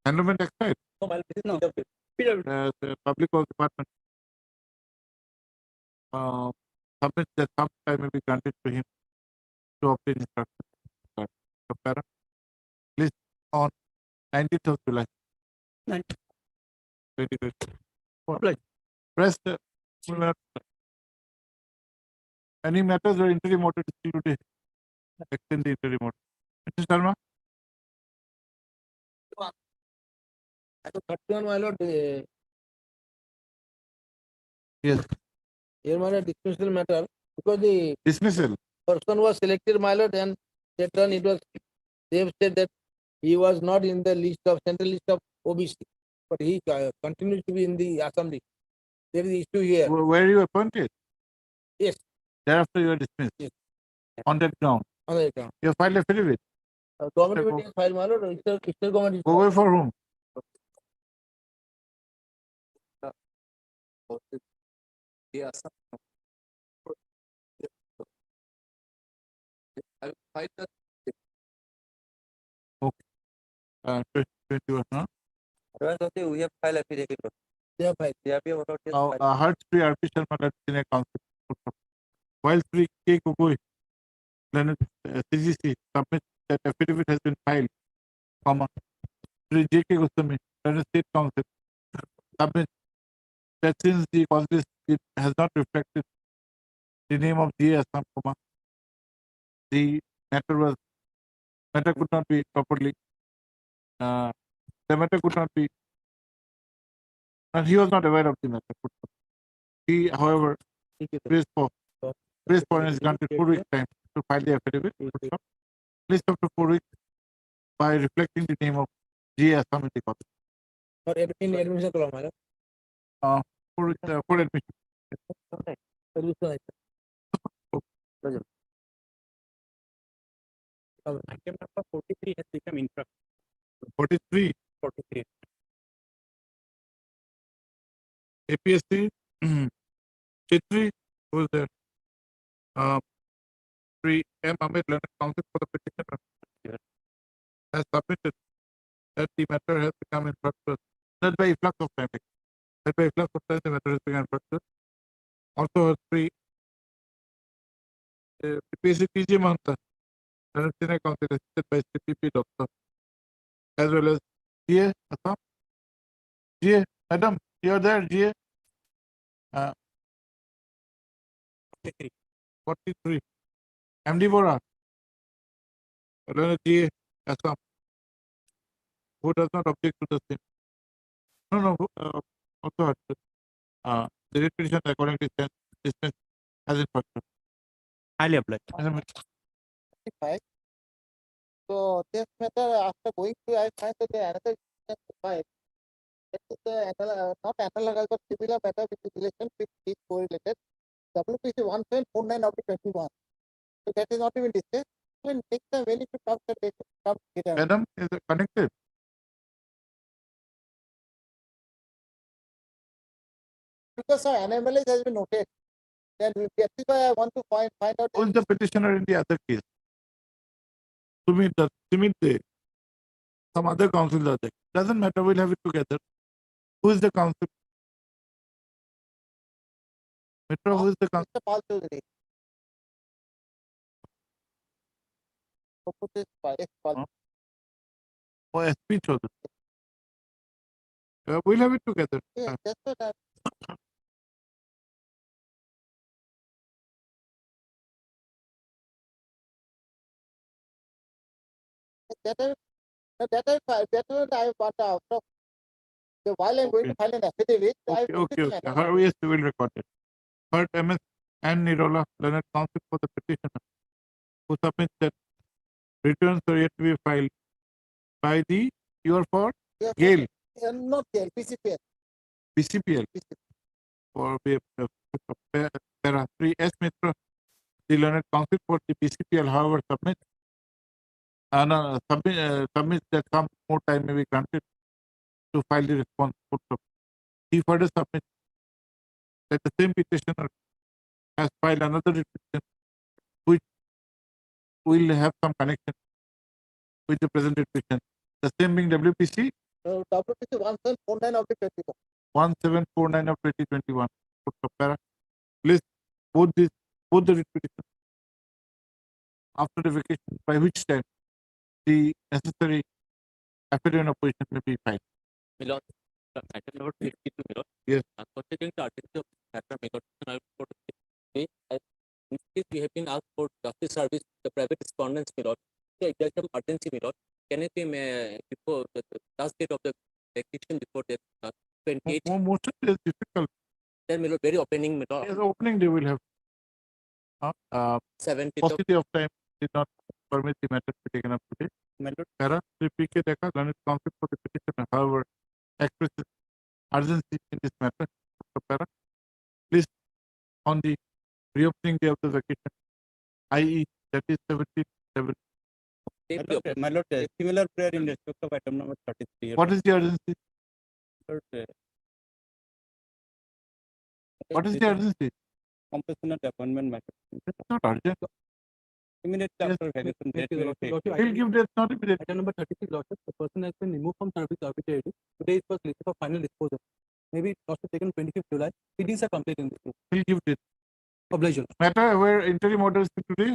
Environment Exide, No, this is No. PW. the Public Works Department submits that some time may be granted to him to obtain instructions. List on 19th of July 2024. Press any matters or interim order still today. Extend the interim order. Mr. Sharma, I have 31, my lord. yes, Here, my lord, dismissal matter because the dismissal. person was selected, my lord, and later on it was they have said that he was not in the list of central list of OBC, but he continues to be in the assembly. There is issue here. Where you appointed? Yes. Thereafter you are dismissed. Yes. On that ground. On the account. You filed affidavit. Government will take file, my lord. It's a government. Go away for whom? lordship, they are some. I will find that. Okay. 21, huh? Advance Lordship, we have filed affidavit. They have filed. They have your authority. Now, heard Sri R.P. Sharma, led senior counsel. While Sri K. Gogoi, learned CGC, submits that affidavit has been filed, comma, Sri J.K. Goswami, learned state counsel, submits that since the cause list it has not reflected the name of G. Assam, comma, the matter could not be properly, the matter could not be, and he was not aware of the matter. He, however, prays for and is granted 4 weeks time to file the affidavit. Please up to 4 weeks by reflecting the name of G. Assam in the copy. For in admission column, madam. 4 weeks, for admission. Item number 43 has become infraction. 43. 43. APSC, Chitri, who is there? Sri M. Ahmed, learned counsel for the petitioner, has submitted that the matter has become infructuous, not by efflux of time. That by efflux of time, the matter has become infructuous. Also, Sri APSC TJ Mahanta, learned senior counsel, assisted by CPP Doctor, as well as GA Assam. GA, madam, you are there, GA. 43. MD Bora, learned GA Assam, who does not object to the same. No, also the writ petition according to distance as in factor. Highly applied. So this matter, after going through, I find that the another file, that is the not analogous but similar matter with relation with is correlated. WPC 1749 of the 21. So that is not even discussed. When next time when it comes, that they should come together. Madam, is it connected? Because our anomaly has been noted. Then that's why I want to find out. Who is the petitioner in the other case? Sumit, some other counsel are there. Doesn't matter, we'll have it together. Who is the counsel? Metro, who is the counsel? Mr. Paul Chaudhary. So put this by Paul. Oh, SP Chaudhary. We'll have it together. Yeah, that's what I. That I want out of the while I'm going to file an affidavit. Okay. Yes, we will record it. Heard MS and Nirola, learned counsel for the petitioner, who submits that returns are yet to be filed by the for Gale. Not Gale, PCPL. BCPL. For para 3 S Mitra, the learned counsel for the BCPL, however, submits that some more time may be granted to file the response. He further submits that the same petitioner has filed another petition which will have some connection with the present petition. The same being WPC WPC 1749 of the 21. 1749 of 2021. List both the petitions after the vacation, by which time the necessary affidavit of opposition may be filed. Milord, item number 52, Milord. Yes. Considering the article of matter, Milord, I would put in this case we have been asked for justice service, the private respondents, Milord. The executive urgency, Milord. Can it be before the last date of the petition before the 28th? Most of it is difficult. Then, Milord, very opening, Milord. Yes, opening day will have 70th paucity of time did not permit the matter to be taken up today. Para PK Deka, learned counsel for the petitioner, however, expresses urgency in this matter. Para, please, on the reopening day of the vacation, i.e., that is 77. My Lord, similar prayer in respect of item number 33. What is the urgency? What is the urgency? Compassionate appointment matter. It's not urgent. Immediately Yes, after vacation date. Thank you, we will Lordship. take. Lordship, He'll give dates, not immediately. Item number 33, Lordship, the person has been removed from service arbitrarily. Today is first listed for final disposal. Maybe Lordship taken 25th July. Pleadings are complete in this case. He'll give dates. Oblige. Matter where interim orders today,